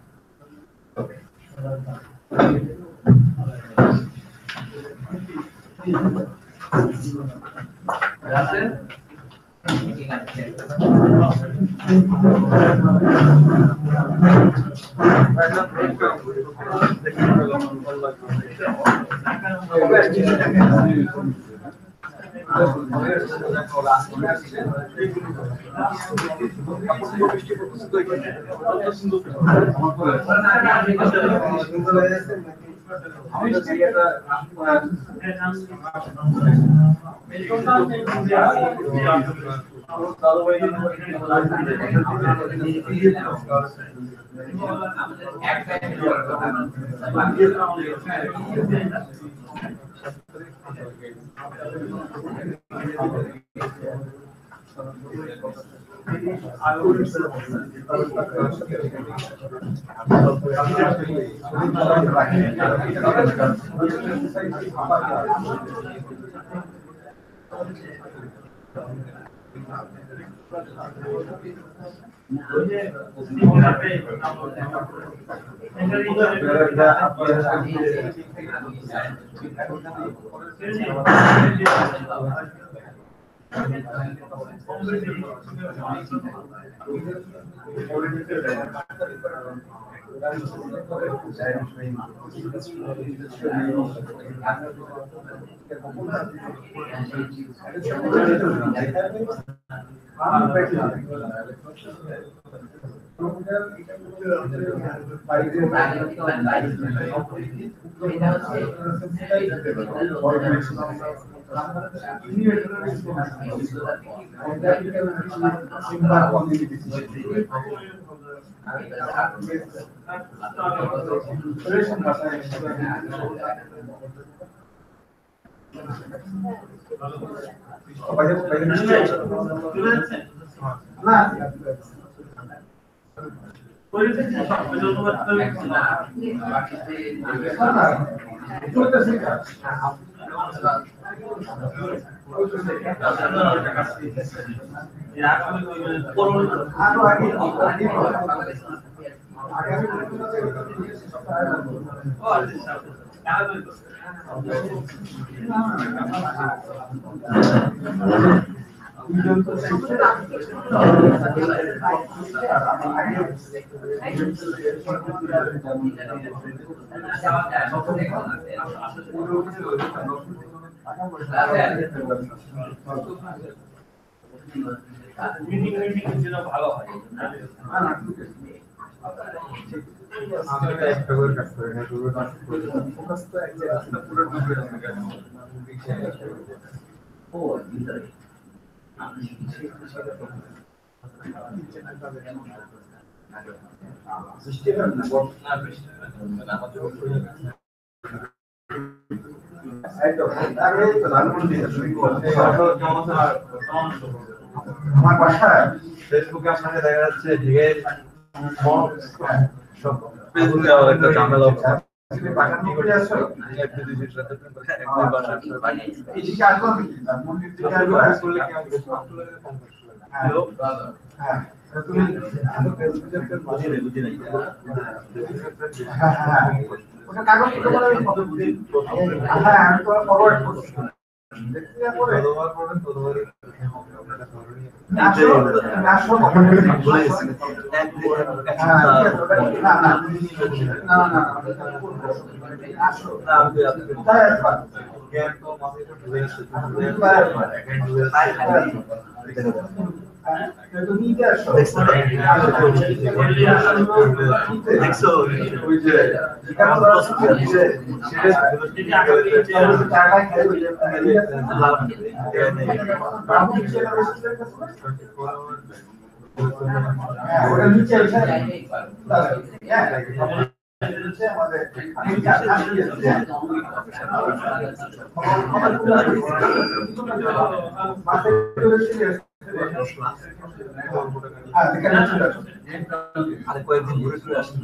না যে আসলে করোনা আরো আগে মিটিং যেন ভালো হয়। একটা করে কাজ করে না পুরো ফোকাস তো এক জায়গায় পুরো ডুবে যাবে ও ভিতরে সিস্টেম না আমার বাসায় ফেসবুকে আপনাকে দেখা যাচ্ছে ঢের সব ফেসবুকে একটা ঝামেলা হচ্ছে আর কয়েকদিন ঘুরে ফিরে আসেন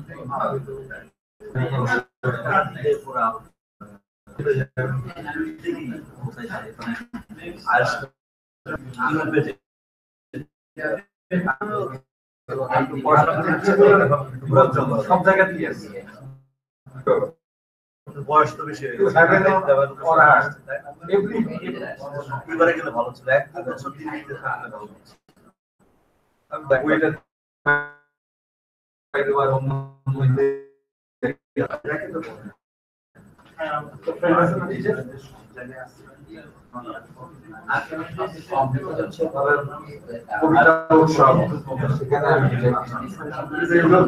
সব জায়গাতেই আছে বয়স তো বেশি হয়ে গেছে এবারে গেলে ভালো ছিল এক বছর দিন থাকলে ভালো ছিল কবিতা উৎসব সেখানে আমি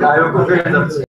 গায়ক হয়ে যাচ্ছে